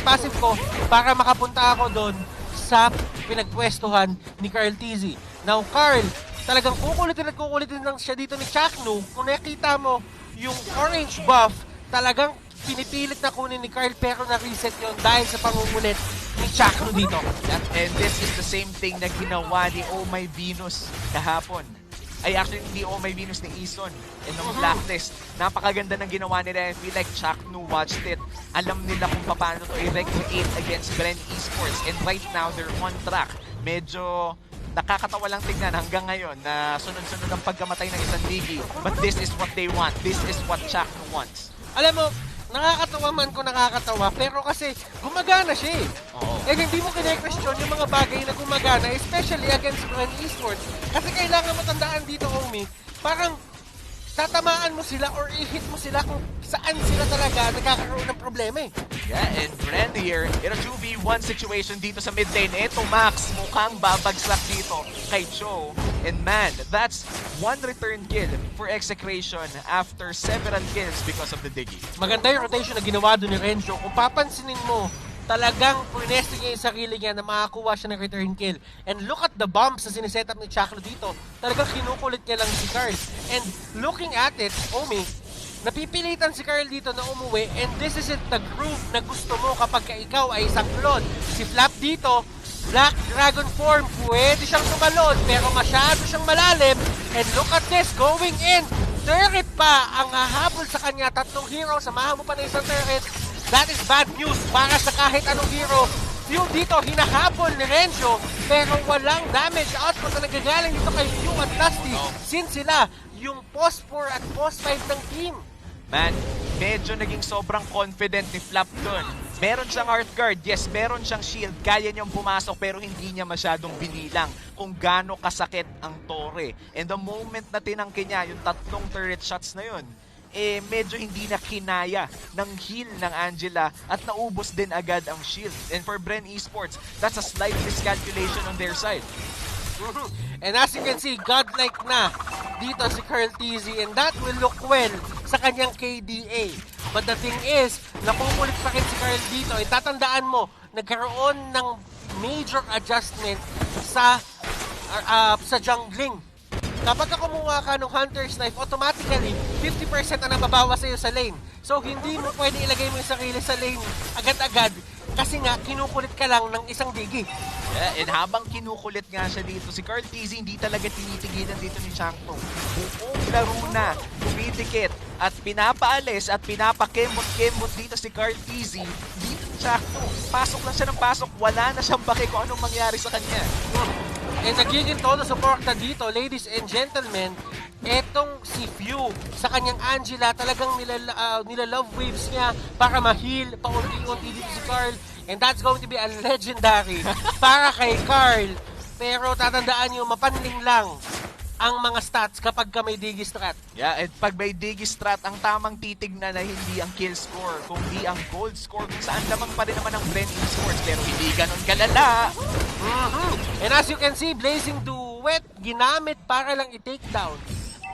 passive ko para makapunta ako doon sa pinagpwestuhan ni Carl TZ. Now, Carl, talagang kukulitin lang siya dito ni Chakno. Kung nakita mo yung orange buff, talagang pinipilit na kunin ni Carl, pero na-reset yun dahil sa pangungulit ni Chakno dito. And this is the same thing na ginawa ni Oh My Venus kahapon. Ay, actually, hindi Oh My Venus ni Ison and ng Blacklist. Napakaganda ng ginawa nila. I feel like Chakno watched it. Alam nila kung paano to i-recreate against Bren Esports. And right now, they're on track. Medyo nakakatawa lang tignan hanggang ngayon na sunod-sunod ang pagkamatay ng isang Digi. But this is what they want. This is what Chakno wants. Alam mo, nakakatawa, pero kasi gumagana siya eh. Eh, hindi mo kine-question yung mga bagay na gumagana, especially against Bren Esports. Kasi kailangan matandaan dito, Omi, parang tatamaan mo sila or i-hit mo sila kung saan sila talaga nagkakaroon ng problema eh. Yeah, and Bren here, in a 2v1 situation dito sa mid lane. Eto, Max, mukhang babagsak dito kay Cho. And man, that's one return kill for Execration after several kills because of the Diggy. Maganda yung rotation na ginawa doon ni Renzo. Kung papansinin mo, talagang pinesti niya yung sarili niya na makakuha siya ng return kill. And look at the bombs na siniset up ni Chaklo dito. Talagang kinukulit niya lang si Carl. And looking at it, Omi, napipilitan si Carl dito na umuwi, and this isn't the groove na gusto mo kapag ikaw ay isang clone. Si Flap dito, Black Dragon form, pwede siyang tumalon, pero masyado siyang malalim. And look at this, going in. Turret pa ang hahabol sa kanya. 3 hero, samahan mo pa na isang turret. That is bad news para sa kahit anong hero. Yung dito, hinahabol ni Renzo, pero walang damage output na nagagaling dito kay Few at Dusty, since sila yung post 4 at post 5 ng team. Man, medyo naging sobrang confident ni Flap doon. Meron siyang Heart Guard, yes, meron siyang shield, kaya niyang pumasok, pero hindi niya masyadong binilang kung gaano kasakit ang Torre. And the moment na tinangke niya yung 3 turret shots na yun, eh medyo hindi na kinaya ng heal ng Angela at naubos din agad ang shield. And for Bren Esports, that's a slight miscalculation on their side. And as you can see, godlike na dito si Carl TZ, and that will look well sa kanyang KDA. But the thing is, nakukulit pa rin si Carl dito. Itatandaan mo, nagkaroon ng major adjustment sa jungling. Kapag kumuha ka ng Hunter's Knife, automatically, 50% ang nababawas sa'yo sa lane. So, hindi mo pwede ilagay mo yung sarili sa lane agad-agad kasi nga, kinukulit ka lang ng isang Digi. Yeah, and habang kinukulit nga siya dito, si Carl TZ hindi talaga tinitigilan dito ni Changtong. Buong laro na, tumidikit at pinapaalis at pinapakemot-kemot dito si Carl TZ. Dito si Changtong, pasok lang siya ng pasok, wala na siyang baki kung anong mangyari sa kanya. And nagiging todo suporta dito, ladies and gentlemen, etong si Few sa kanyang Angela, talagang nila-love waves niya para ma-heal paunti-unti dito si Carl. And that's going to be a legendary para kay Carl. Pero tatandaan nyo, mapanling lang ang mga stats kapag ka may Digistrat. Yeah, at pag may Digistrat, ang tamang titignan na hindi ang kill score, kundi ang gold score, kung saan lamang pa rin naman ang Bren Esports, pero hindi ganun kalala. And as you can see, Blazing Duet, ginamit para lang i-take down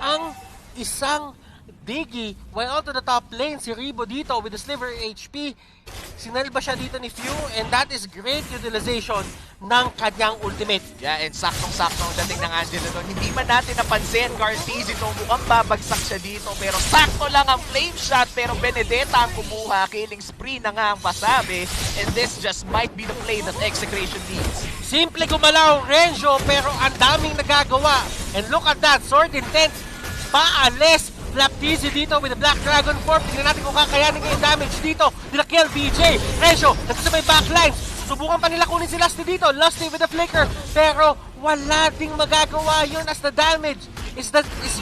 ang isang Diggy, while out to the top lane, si Rebo dito with the sliver HP, sinalba siya dito ni Few, and that is great utilization ng kanyang ultimate. Yeah, and saktong-sakto ang dating ng Angelo doon. Hindi man natin napansin, Cartiz, ito mukhang babagsak siya dito, pero sakto lang ang flame shot, pero Benedetta ang kumuha, killing spree na nga ang pasabi, and this just might be the play that Execration needs. Simple gumalaw Renzo, pero ang daming nagagawa, and look at that, sword intent, paalis, Flap TZ dito with the Black Dragon form. Tingnan natin kung kakayanin yung damage dito. Nila-kill BJ. Resyo, nagsasamay backlines. Subukan pa nila kunin si Lusty dito. Lusty with the flicker. Pero wala ding magagawa yun as the damage is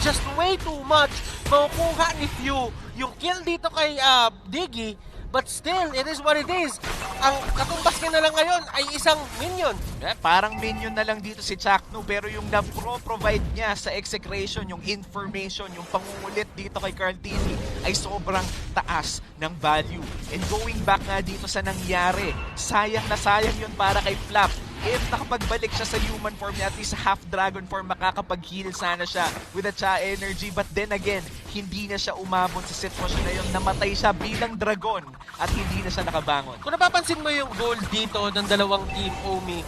just way too much. Makukuha ni Few yung kill dito kay Diggy. But still, it is what it is. Ang katumbas niya na lang ngayon ay isang minion. Yeah, parang minion na lang dito si Chakno, pero yung na-provide niya sa Execration, yung information, yung pangungulit dito kay Carl Tizzy ay sobrang taas ng value. And going back nga dito sa nangyari, sayang na sayang yun para kay Flap. If nakapagbalik siya sa human form niya, at least half dragon form, makakapag-heal sana siya with a Cha energy. But then again, hindi na siya umabot sa sitwasyon na yun. Namatay siya bilang dragon at hindi na siya nakabangon. Kung napapansin mo yung goal dito ng dalawang team, Omi,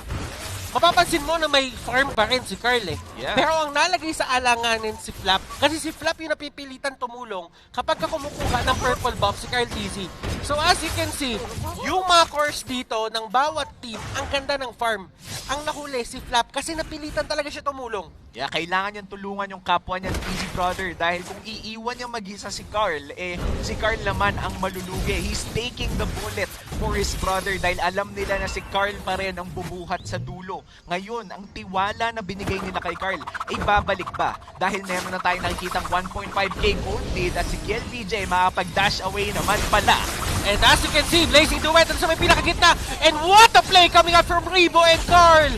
mapapansin mo na may farm pa rin si Carl eh. Yeah. Pero ang nalagay sa alanganin si Flap, kasi si Flap yung napipilitan tumulong kapag ka kumukuha ng purple buff si Carl TZ. So as you can see, yung mga cores dito ng bawat team, ang ganda ng farm. Ang nahuli si Flap kasi napilitan talaga siya tumulong. Yeah, kailangan niyang tulungan yung kapwa niya, Easy Brother, dahil kung iiwan niya mag-isa si Carl, si Carl naman ang malulugi. He's taking the bullet for his brother dahil alam nila na si Carl pa rin ang bubuhat sa dulo. Ngayon, ang tiwala na binigay nila kay Carl ay babalik pa dahil meron na tayong nakikitang 1.5k gold lead at si KLBJ makapag-dash away naman pala. And as you can see, Blazing Duet sa may pinakagitna, and what a play coming up from Rebo and Carl!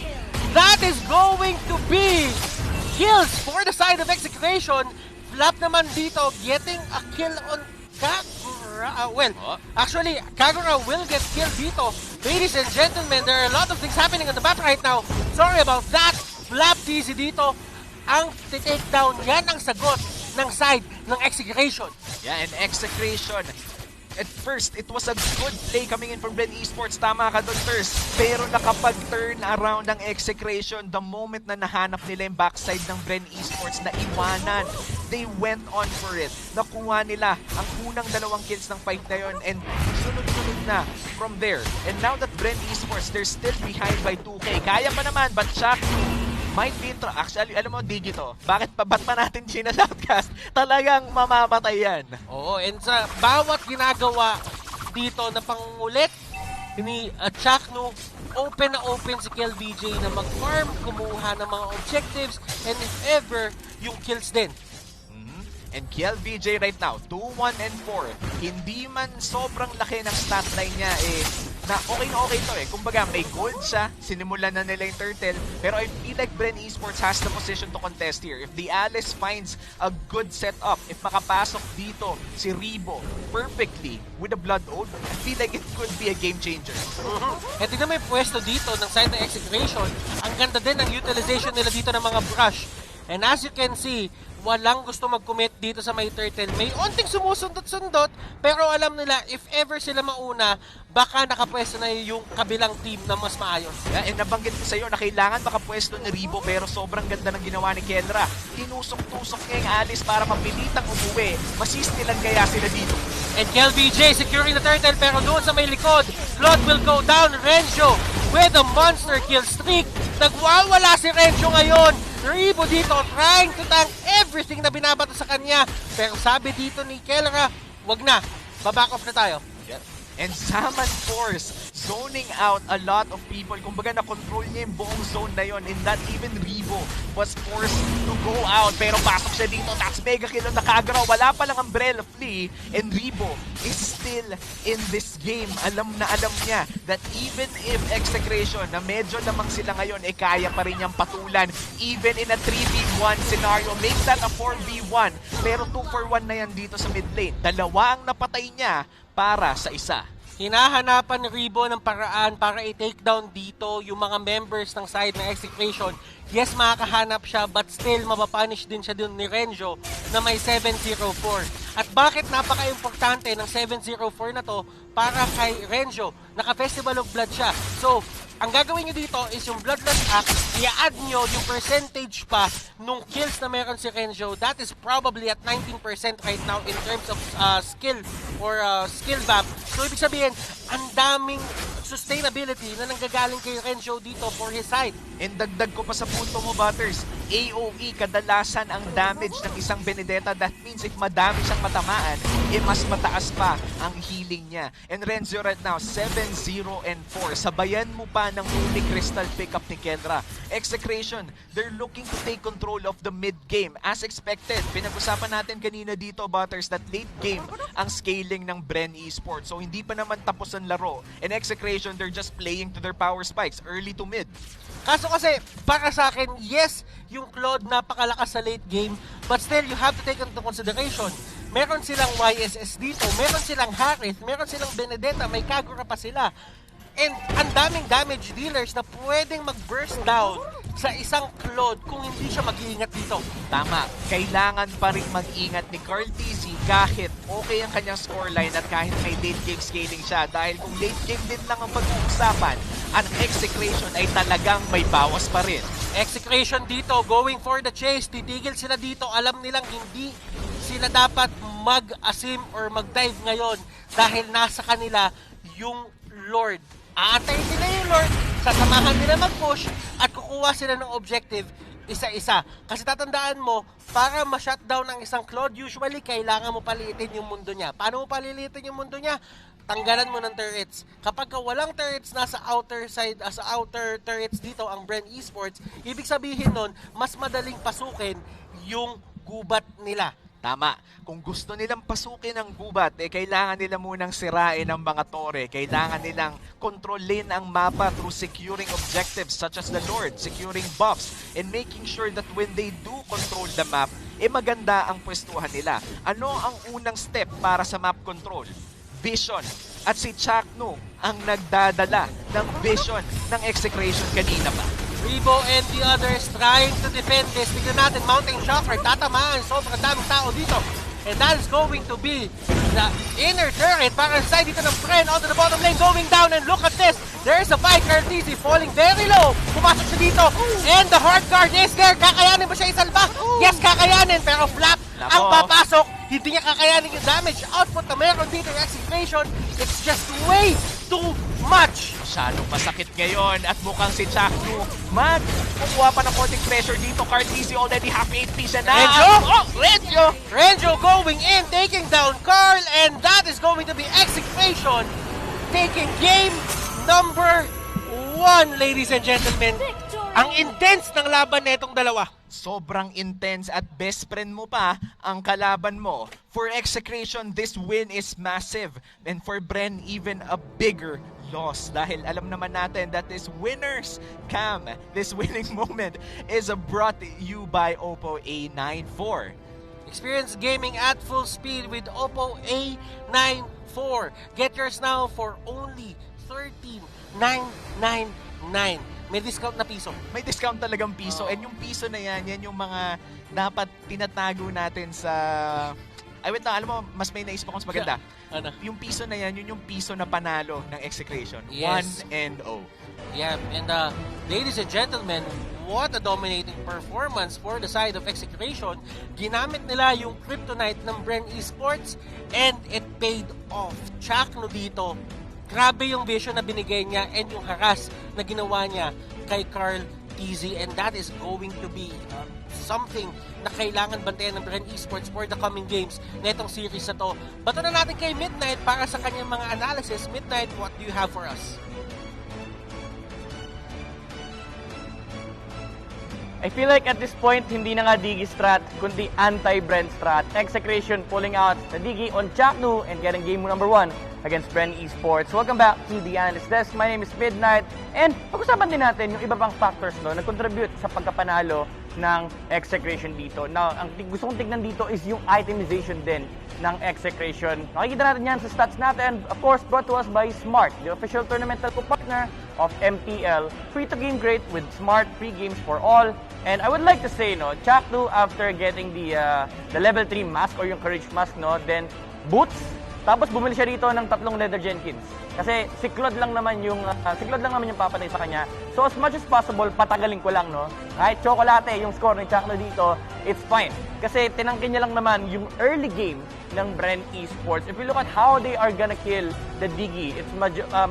That is going to be kills for the side of Execration. Flap naman dito getting a kill on Kagura. Actually, Kagura will get killed dito. Ladies and gentlemen, there are a lot of things happening on the map right now. Sorry about that. Flap TZ dito. Ang take down yan ang sagot ng side ng Execration. Yeah, and Execration. At first, it was a good play coming in from Bren Esports. Tama ka doon first. Pero nakapag-turn around ang Execration the moment na nahanap nila yung backside ng Bren Esports na iwanan. They went on for it. Nakuha nila ang unang 2 kills ng fight na yun and sunod-sunod na from there. And now that Bren Esports, they're still behind by 2K. Kaya pa naman, but Chuck might be actually, alam mo, Digito, ba't pa natin sinashoutcast? Talagang mamamatay yan. Oo, and sa bawat ginagawa dito na pangulit ni Chakno, open na open si KLBJ na mag-farm, kumuha ng mga objectives, and if ever, yung kills din. And KLBJ right now, 2-1 and 4. Hindi man sobrang laki ng stat line niya na okay na okay to Kumbaga may gold siya, sinimulan na nila yung turtle, pero I feel like Bren Esports has the position to contest here. If the Alice finds a good setup, if makapasok dito si Rebo perfectly with a Blood Oath, I feel like it could be a game changer. At tignan may pwesto dito ng side ng Execration. Ang ganda din ng utilization nila dito ng mga brush. And as you can see, walang gusto mag-commit dito sa may turtle. May onting sumusundot-sundot, pero alam nila if ever sila mauna, baka nakapwesto na yung kabilang team na mas maayos. Yeah, and nabanggit ko sa iyo na kailangan makapwesto ni Rebo, pero sobrang ganda ng ginawa ni Kendra. Tinusok-tusok niya yung Alice para mabilitang umuwi. Masis nilang kaya sila dito. And KLBJ securing the turtle, pero doon sa may likod, Claude will go down. Renzo with a monster kill streak. Nagwawala si Renzo ngayon. Rebo dito trying to tank everything na binabato sa kanya. Pero sabi dito ni Kellera, wag na, baback off na tayo. Yep. And Zaman Force, zoning out a lot of people. Kumbaga na-control niya yung buong zone na yon, and that even Rebo was forced to go out. Pero pasok siya dito. That's mega kill on Nakagaraw. Wala pa lang Umbrella Flea, and Rebo is still in this game. Alam na alam niya that even if Execration na medyo lamang sila ngayon, kaya pa rin niyang patulan. Even in a 3v1 scenario, make that a 4v1. Pero 2-for-1 na yan dito sa mid lane. Dalawa ang napatay niya para sa isa. Hinahanapan ni Rebo ng paraan para i-take down dito yung mga members ng side ng Execration. Yes, makakahanap siya, but still mapapunish din siya dun ni Renjo na may 704. At bakit napaka-importante ng 704 na to para kay Renjo? Naka-Festival of Blood siya. So, ang gagawin nyo dito is yung Bloodlust Act, i-add nyo yung percentage pa nung kills na meron si Renjo. That is probably at 19% right now in terms of skill or skill VAP. So, ibig sabihin, ang daming sustainability na nanggagaling kay Renjo dito for his side. And dagdag ko pa sa punto mo, Butters, AOE, kadalasan ang damage ng isang Benedetta. That means if madami siyang matamaan, mas mataas pa ang healing niya. And Renzo right now, 7-0-4. Sabayan mo pa ng uli crystal pickup ni Kendra. Execration, they're looking to take control of the mid game. As expected, pinag-usapan natin kanina dito, Butters, that late game ang scaling ng Bren Esports. So hindi pa naman tapos ang laro. And Execration, they're just playing to their power spikes, early to mid. Kaso kasi, para sa akin, yes, yung Claude napakalakas sa late game, but still, you have to take into consideration. Meron silang YSS dito, meron silang Harith, meron silang Benedetta, may Kagura pa sila. And ang daming damage dealers na pwedeng mag-burst down sa isang Claude kung hindi siya mag-iingat dito. Tama, kailangan pa rin mag-ingat ni Carl TZ kahit okay ang kanyang scoreline at kahit may late game scaling siya. Dahil kung late game din lang ang pag-uusapan, ang Execration ay talagang may bawas pa rin. Execration dito, going for the chase, titigil sila dito, alam nilang hindi sila dapat mag-asim or mag-dive ngayon dahil nasa kanila yung Lord. Aatayin nila yung Lord, sasamahan nila mag-push at kukuha sila ng objective isa-isa. Kasi tatandaan mo, para ma-shutdown ang isang Claude, usually kailangan mo paliitin yung mundo niya. Paano mo palilitin yung mundo niya? Tanggalan mo ng turrets. Kapag walang turrets nasa outer side, sa outer turrets dito ang Bren Esports, ibig sabihin nun, mas madaling pasukin yung gubat nila. Tama. Kung gusto nilang pasukin ang gubat, kailangan nila munang sirain ang mga tore. Kailangan nilang kontrolin ang mapa through securing objectives such as the Lord, securing buffs, and making sure that when they do control the map, maganda ang pwestuhan nila. Ano ang unang step para sa map control? Vision. At si Chakno ang nagdadala ng vision ng Execration kanina pa. Rebo and the others trying to defend this. Tignan natin, Mountain Shocker, tatamaan. Sobrang daming tao dito. And that is going to be the inner turret para sa side dito ng Bren onto the bottom lane, going down, and look at this. There is a fight, Curtis falling very low. Pumasok siya dito. And the hard guard is there. Kakayanin ba siya isalba? Yes, kakayanin. Pero flap ang papasok. Hindi niya kakayanin yung damage output na meron dito yung Execration. It's just way too much. Masyadong masakit ngayon at mukhang si Chakno kukuha pa ng konting pressure dito. Cartesi already half HP siya na. Renjo going in, taking down Carl, and that is going to be Execration taking game number 1, ladies and gentlemen. Ang intense ng laban na itong dalawa. Sobrang intense at best friend mo pa ang kalaban mo. For Execration, this win is massive. And for Bren, even a bigger loss. Dahil alam naman natin that this winner's cam, this winning moment, is brought to you by Oppo A94. Experience gaming at full speed with Oppo A94. Get yours now for only $13,999. May discount na piso. May discount talagang piso. And yung piso na yan yung mga dapat tinatago natin sa... Ay, wait lang, alam mo, mas may naisip ako mas maganda. Ano? Yung piso na yan, yung piso na panalo ng Execration. Yes. 1-0. Yeah, and ladies and gentlemen, what a dominating performance for the side of Execration. Ginamit nila yung kryptonite ng Bren Esports and it paid off. Chakno dito, grabe yung vision na binigay niya and yung haras na ginawa niya kay Carl TZ, and that is going to be something na kailangan bantayan ng Bren Esports for the coming games na itong series na to. Bato na natin kay Midnight para sa kanyang mga analysis. Midnight, what do you have for us? I feel like at this point, hindi na nga Digi strat, kundi anti-Bren strat. Execration pulling out the Digi on Chaknu and getting game number 1 against Bren Esports. Welcome back to the Analyst Desk. My name is Midnight. And pag-usapan din natin yung iba pang factors no, na contribute sa pagkapanalo ng Execration dito. Now, ang gusto kong tignan dito is yung itemization din ng Execration. Makikita natin yan sa stats natin. Of course, brought to us by Smart, the official tournamental co-partner of MPL. Free to game great with Smart, free games for all. And I would like to say, no, Chaknu, after getting the level 3 mask or yung courage mask, no, then boots, tapos bumili siya rito ng 3 leather Jenkins. Kasi siklod lang naman yung papatay sa kanya. So as much as possible, patagalin ko lang, no. Kahit tsokolate yung score ni Chaknu dito, it's fine. Kasi tinangkin niya lang naman yung early game ng Bren Esports. If you look at how they are gonna kill the Digi, it's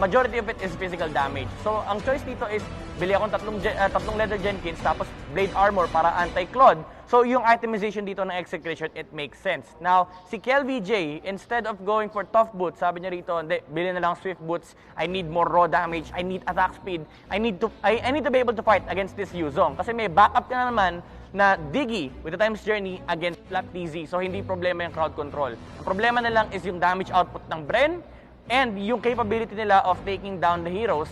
majority of it is physical damage. So ang choice dito is bili akong 3 leather Jenkins tapos blade armor para anti-Claude. So yung itemization dito ng Execration, it makes sense. Now, si KelVJ, instead of going for tough boots, sabi niya rito, hindi, bili na lang swift boots. I need more raw damage. I need attack speed. I need to be able to fight against this Yuzong. Kasi may backup ka na naman na Digi with the Time's Journey against Flat TZ. So hindi problema yung crowd control. Ang problema na lang is yung damage output ng Bren and yung capability nila of taking down the heroes.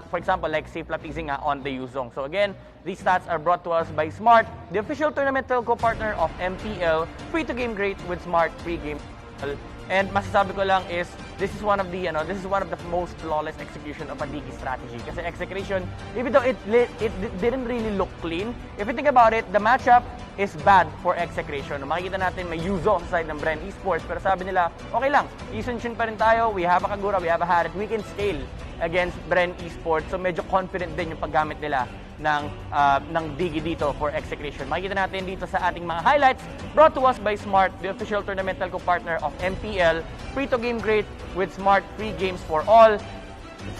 For example, like si Flat TZ nga on the Yuzong. So again, these stats are brought to us by Smart, the official tournamental co-partner of MPL. Free to game great with Smart, free game. And masasabi ko lang is this is one of the most flawless execution of a Digi strategy. Kasi Execration, even though it didn't really look clean, if you think about it, the matchup is bad for Execration. Makikita natin may Yuzo sa side ng Bren Esports, pero sabi nila, okay lang, Isun-Chun pa rin tayo, we have a Kagura, we have a Harit, we can scale against Bren Esports. So medyo confident din yung paggamit nila ng Digi dito for Execration. Makikita natin dito sa ating mga highlights brought to us by Smart, the official tournamental co-partner of MPL. Free to game great with Smart, free games for all.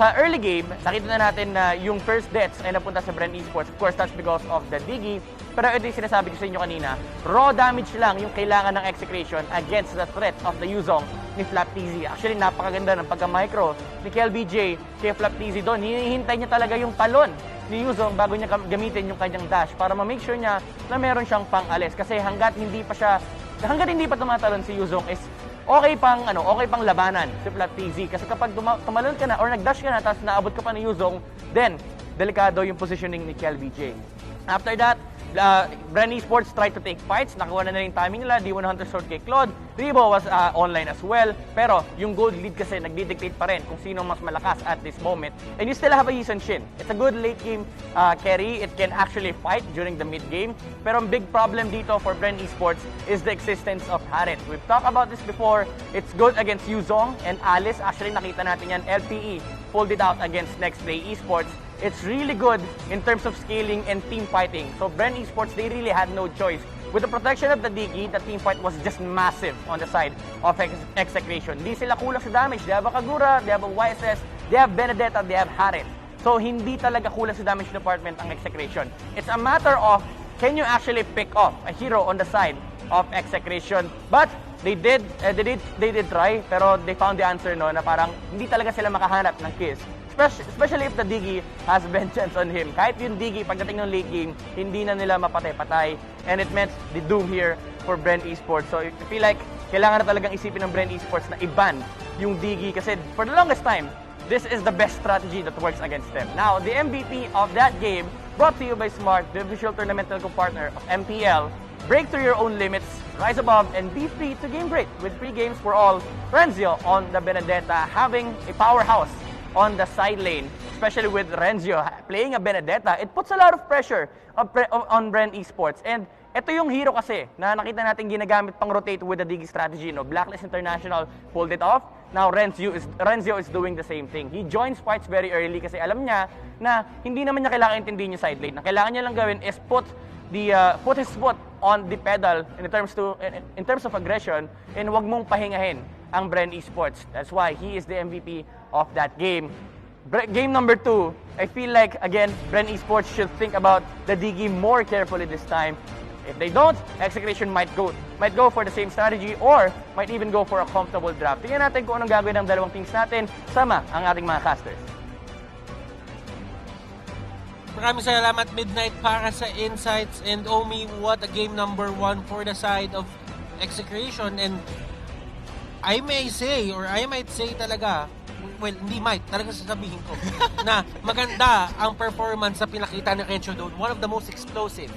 Sa early game, nakita na natin na yung first deaths ay napunta sa Bren Esports. Of course, that's because of the Digi. Pero ito yung sinasabi ko sa inyo kanina, raw damage lang yung kailangan ng Execration against the threat of the Yuzong ni Flap TZ. Actually, napakaganda ng pagka-micro ni KelVJ kay Flap TZ doon. Hinihintay niya talaga yung talon ni Yuzong bago niya gamitin yung kanyang dash para ma-make sure niya na meron siyang pang-alis. Kasi hanggat hindi pa tumatalon si Yuzong is okay pang labanan si Flat TZ. Kasi kapag tumalon ka na or nag-dash ka na tapos naabot ka pa ni Yuzong, then delikado yung positioning ni KelVJ. After that, Bren Esports tried to take fights. Nakuha na yung timing nila. D1 Hunter Sword kay Claude. Ribo was online as well. Pero yung gold lead kasi nagdidictate pa rin kung sino mas malakas at this moment. And you still have a Yisun Shin. It's a good late game carry. It can actually fight during the mid game. Pero ang big problem dito for Bren Esports is the existence of Harit. We've talked about this before. It's good against Yuzong and Alice. Actually nakita natin yan. LPE pulled it out against Next Play Esports. It's really good in terms of scaling and team fighting. So Bren Esports, they really had no choice. With the protection of the Digi, the team fight was just massive on the side of Execration. Hindi sila kulang sa damage. They have a Kagura, they have a YSS, they have Benedetta, they have Harit. So hindi talaga kulang sa damage department ang Execration. It's a matter of can you actually pick off a hero on the side of Execration. But they did try, pero they found the answer no na parang hindi talaga sila makahanap ng kills. Especially if the Digi has vengeance on him. Kahit yung Digi, pagdating ng late game, hindi na nila mapatay-patay. And it meant the doom here for Bren Esports. So I feel like kailangan na talagang isipin ng Bren Esports na i-ban yung Digi. Kasi for the longest time, this is the best strategy that works against them. Now, the MVP of that game, brought to you by Smart, the official tournamental co-partner of MPL. Break through your own limits, rise above, and be free to game great with free games for all. Renzio on the Benedetta having a powerhouse on the side lane, especially with Renzio playing a Benedetta, it puts a lot of pressure on Bren Esports. And ito yung hero kasi na nakita natin ginagamit pang rotate with the Digi strategy. No? Blacklist International pulled it off. Now Renzio is doing the same thing. He joins fights very early kasi alam niya na hindi naman niya kailangan intindihin yung side lane. Na kailangan niya lang gawin is put his foot on the pedal in terms of aggression and wag mong pahingahin ang Bren Esports. That's why he is the MVP of that game. Game number 2, I feel like, again, Bren Esports should think about the Digi more carefully this time. If they don't, Execration might go for the same strategy or might even go for a comfortable draft. Tingnan natin kung anong gagawin ng dalawang teams natin sama ang ating mga casters. Maraming salamat, Midnight, para sa insights. And Omi, what a game number 1 for the side of Execration. And I may say, or I might say talaga, well, hindi might, talaga sasabihin ko, na maganda ang performance na pinakita ni Rencho doon. One of the most explosive,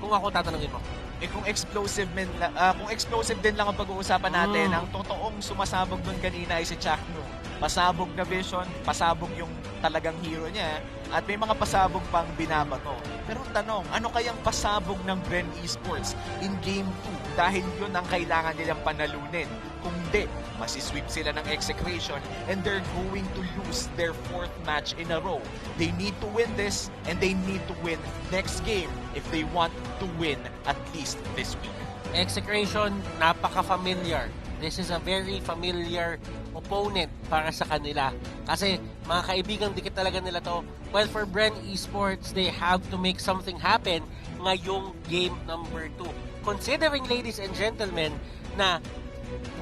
kung ako tatanungin mo. Kung explosive din lang ang pag-uusapan natin, ang totoong sumasabog doon kanina ay si Chakno. Pasabog na vision, pasabog yung talagang hero niya, at may mga pasabog pang binabato. Pero tanong, ano kayang pasabog ng Bren Esports in Game 2? Dahil yun ang kailangan nilang panalunin. Kung di, masisweep sila ng Execration and they're going to lose their 4th match in a row. They need to win this and they need to win next game if they want to win at least this week. Execration, napaka-familiar. This is a very familiar opponent para sa kanila. Kasi mga kaibigang dikit talaga nila to. Well, for Bren Esports, they have to make something happen ngayong game number 2. Considering, ladies and gentlemen, na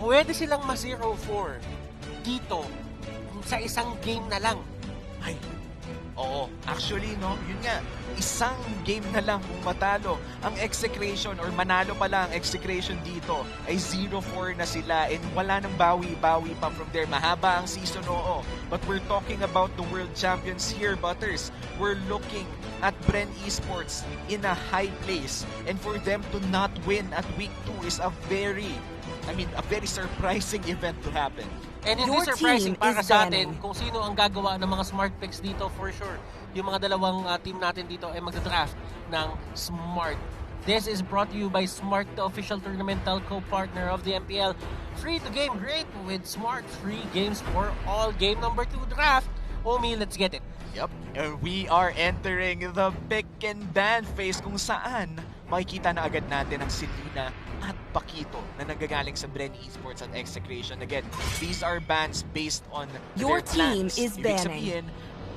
pwede silang ma-0-4 dito sa isang game na lang. Ay, oo. Actually, no, yun nga, isang game na lang kung matalo ang Execration or manalo pala ang Execration dito ay 0-4 na sila and wala nang bawi-bawi pa from there. Mahaba ang season, oo. But we're talking about the world champions here, Butters. We're looking at Bren Esports in a high place, and for them to not win at week 2 is a very surprising event to happen. And hindi surprising para sa atin kung sino ang gagawa ng mga smart picks dito for sure. Yung mga dalawang team natin dito ay magda-draft ng Smart. This is brought to you by Smart, the official tournament telco partner of the MPL. Free to game great with Smart. Free games for all. Game number 2 draft. Omi, let's get it. Yep, and we are entering the pick and ban phase kung saan makikita na agad natin ang Selena at Paquito na nagagaling sa Bren Esports at Execration. Again, these are bans based on Your their plans. team is Ibig banning. sabihin,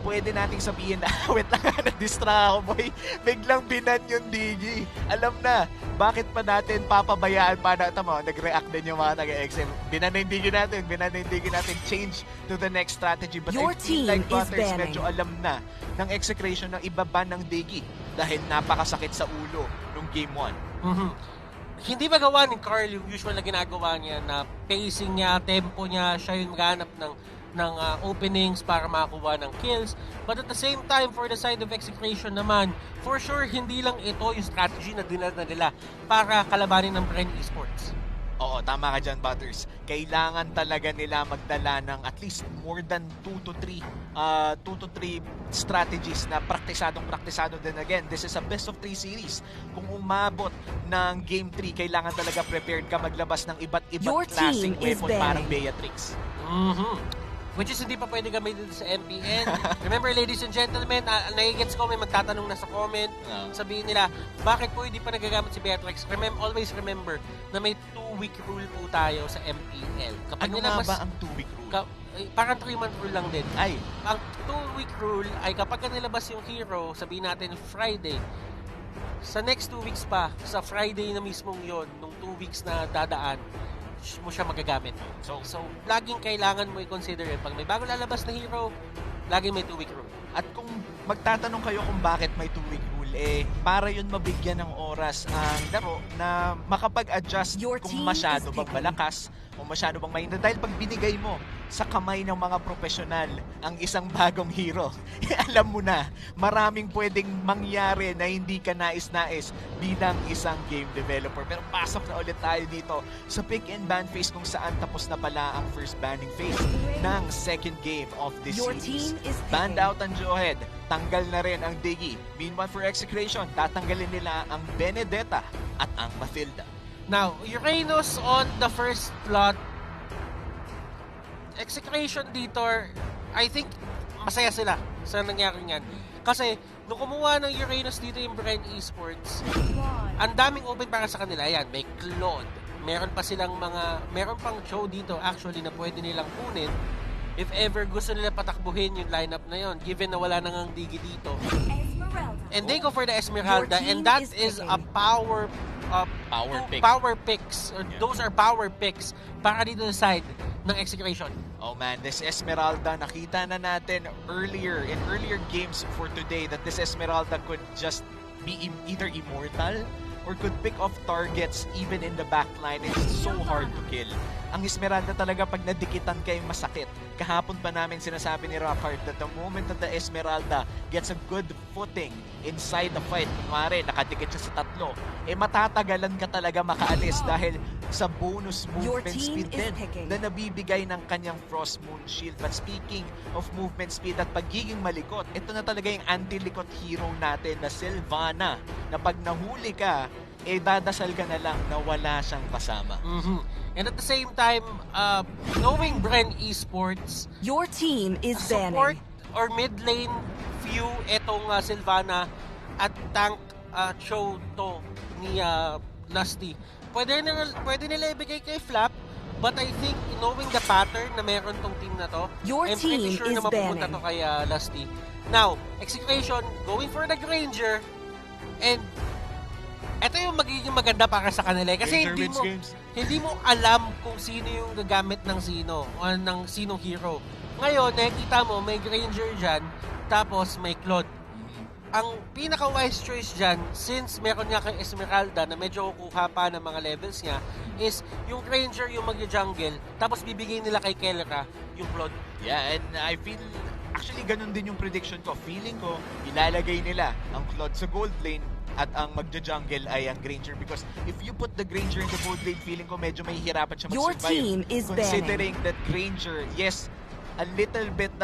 pwede nating sabihin na, wait lang, na-distra ako, boy. Biglang binan yung Digi. Alam na, bakit pa natin papabayaan pa na, tama, nag-react din yung mga taga-XM. Binan na yung Digi natin, change to the next strategy. But Your I feel like team is Butters banning. medyo alam na ng Execration ng ibaban ng Digi dahil napakasakit sa ulo nung Game 1. Hindi ba gawa ni Carl yung usual na ginagawa niya na pacing niya, tempo niya, siya yung maghanap ng openings para makakuha ng kills. But at the same time, for the side of Execration naman, for sure, hindi lang ito yung strategy na dinala nila para kalabanin ng Bren Esports. Oo, tama ka dyan, Butters. Kailangan talaga nila magdala ng at least more than 2 to 3 strategies na praktisado din. Again, this is a best of 3 series. Kung umabot ng Game 3, kailangan talaga prepared ka maglabas ng iba't ibang klaseng weapon parang Beatrix. Which is hindi pa pwede gamitin sa MPN. Remember, ladies and gentlemen, nagigets ko, may magtatanong na sa comment. Sabihin nila, bakit po hindi pa nagagamit si Beatrix? Always remember na may 2-week rule po tayo sa MPL. Kapag Ano nga ba ang 2-week rule? Parang 3-month rule lang din. Ay. Ang 2-week rule ay kapag nilabas yung hero, sabihin natin Friday, sa next 2 weeks pa, sa Friday na mismong yon, nung 2 weeks na dadaan, mo siya magagamit. So laging kailangan mo i-consider yun. Pag may bago lalabas na hero, laging may 2-week rule. At kung magtatanong kayo kung bakit may 2-week rule, para yun mabigyan ng oras ang laro na makapag-adjust kung masyado bang malakas o masyado bang mahina. Dahil pag binigay mo sa kamay ng mga profesional ang isang bagong hero, alam mo na, maraming pwedeng mangyari na hindi ka nais-nais bilang isang game developer. Pero pasok na ulit tayo dito sa pick and ban phase kung saan tapos na pala ang first banning phase ng second game of this series. Banned out ang Johead, tanggal na rin ang Diggy. Meanwhile for Execration, tatanggalin nila ang Benedetta at ang Mathilda. Now, Uranus on the first plot. Execration dito, I think masaya sila sa nangyari niyan. Kasi nung kumuha ng Uranus dito yung Bren Esports, ang daming open para sa kanila. Ayan, may Claude. Meron pang show dito actually na pwede nilang kunin if ever gusto nila patakbuhin yung lineup na yon, given na wala nang ang Digi dito. And they go for the Esmeralda, and that is a power picks. Those are power picks para dito sa side ng Execration. Oh man, this Esmeralda, nakita na natin in earlier games for today that this Esmeralda could just be either immortal or could pick off targets even in the backline. It's so hard to kill. Ang Esmeralda talaga pag nadikitan kayo masakit. Kahapon pa namin sinasabi ni Rockhart that the moment that the Esmeralda gets a good footing inside the fight, kunwari nakadikit siya sa tatlo, matatagalan ka talaga makaalis dahil sa bonus movement speed din na nabibigay ng kanyang Frost Moon Shield. But speaking of movement speed at pagiging malikot, ito na talaga yung anti-likot hero natin na Sylvana, na pag nahuli ka, dadasal ka na lang na wala siyang kasama. And at the same time, knowing Bren Esports, your team is support banning or mid lane view etong Sylvana at tank show to ni Lusty. Pwede nila ibigay kay Flap, but I think knowing the pattern na meron tong team na to, Your I'm pretty team sure is na mapupunta banning. to kay Lusty. Now, Execution going for the Granger, and ito yung magiging maganda para sa kanila kasi hindi mo alam kung sino yung gagamit ng sino o ng sinong hero. Ngayon, nakikita mo may Granger dyan, tapos may Claude. Ang pinaka-wise choice dyan, since meron nga kay Esmeralda na medyo kukuha pa ng mga levels niya, is yung Granger yung mag-jungle, tapos bibigay nila kay Kelra yung Claude. Yeah, and I feel actually ganun din yung prediction ko. Feeling ko, ilalagay nila ang Claude sa gold lane at ang magja-jungle ay ang Granger, because if you put the Granger in the gold lane, feeling ko medyo mahihirapan siya Your mag-survive. team is Considering that Granger, yes, a little bit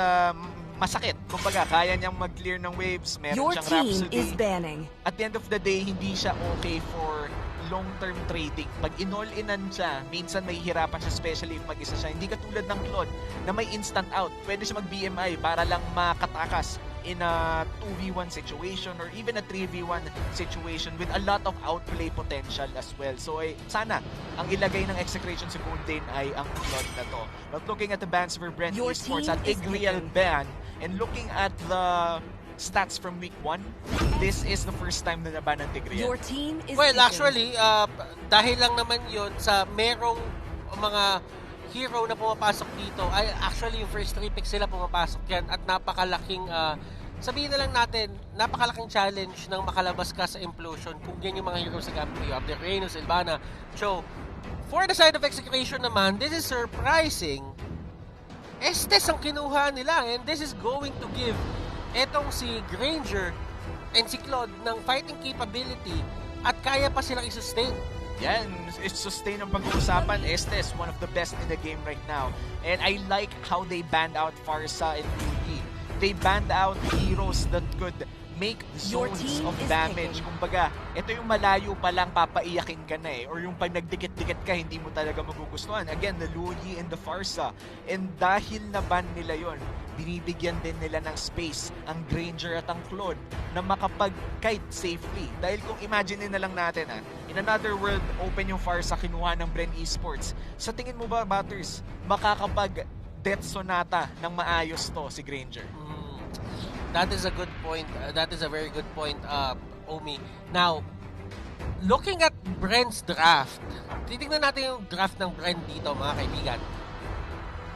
masakit. Kumbaga, kaya niyang mag-clear ng waves, meron Your siyang team Rhapsody. is banning. At the end of the day, hindi siya okay for long-term trading. Pag in-all-inan siya, minsan mahihirapan siya, especially if mag-isa siya. Hindi katulad ng Claude na may instant out. Pwede siya mag-BMI para lang makatakas in a 2v1 situation or even a 3v1 situation with a lot of outplay potential as well. So sana ang ilagay ng Execration sa gold lane ay ang Claude na to. But looking at the bans for Brent Your Esports team at is Igreal ban, and looking at the stats from week 1, this is the first time na naban ng Tigreal. Your team is Well, taken. actually, dahil lang naman yun sa merong mga hero na pumapasok dito, ay actually yung first 3 picks sila pumapasok yan at napakalaking, sabihin na lang natin, napakalaking challenge ng makalabas ka sa Implosion kung yan yung mga heroes sa gamit mo. The Reyno, Sylvana, Cho. For the side of Execution naman, this is surprising. Estes ang kinuha nila, and this is going to give etong si Granger and si Claude ng fighting capability at kaya pa silang i-sustain. Yan, sustain ang pag-uusapan. Estes, one of the best in the game right now. And I like how they banned out Farsa and Yugi. They banned out heroes that could make Your zones team of is damage. Kumbaga, ito yung malayo pa lang papaiyakin ka na or yung pag nagdikit-dikit ka, hindi mo talaga magugustuhan. Again, the Luigi and the Farsa. And dahil na-ban nila yon, binibigyan din nila ng space ang Granger at ang Claude na makapag-kite safely. Dahil kung imagine na lang natin, in another world, open yung Farsa, kinuha ng Bren Esports. Sa tingin mo ba, Batters, makakapag-death sonata ng maayos to si Granger? That is a good point. That is a very good point, Omi. Now, looking at Bren's draft, titignan natin yung draft ng Bren dito, mga kaibigan.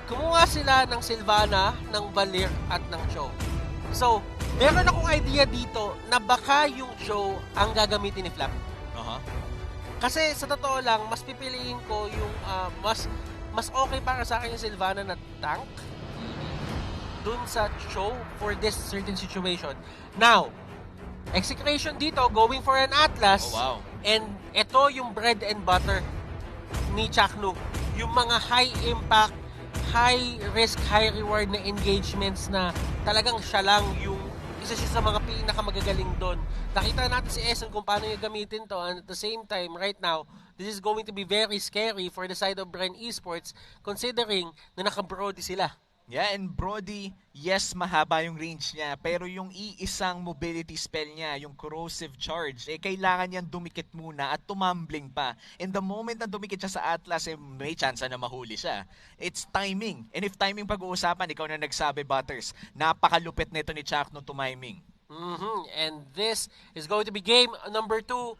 Kumuha sila ng Sylvana, ng Valir, at ng Cho. So, meron akong idea dito na baka yung Cho ang gagamitin ni Flap. Kasi sa totoo lang, mas pipiliin ko yung mas okay para sa akin yung Sylvana na tank dun sa Cho for this certain situation. Now, Execration dito, going for an Atlas. Oh, wow. And ito yung bread and butter ni Chaknu. Yung mga high impact, high risk, high reward na engagements na talagang siya lang yung isa siya sa mga pinakamagagaling doon. Nakita natin si Essen kung paano yung gamitin to, and at the same time, right now, this is going to be very scary for the side of Bren Esports considering na naka-Brody sila. Yeah, and Brody, yes, mahaba yung range niya, pero yung iisang mobility spell niya, yung corrosive charge, kailangan niyang dumikit muna at tumambling pa. And the moment na dumikit siya sa Atlas, may chance na mahuli siya. It's timing. And if timing pag-uusapan, ikaw na nagsabi, Butters, napakalupit nito ni Chuck no tumiming. And this is going to be game number 2.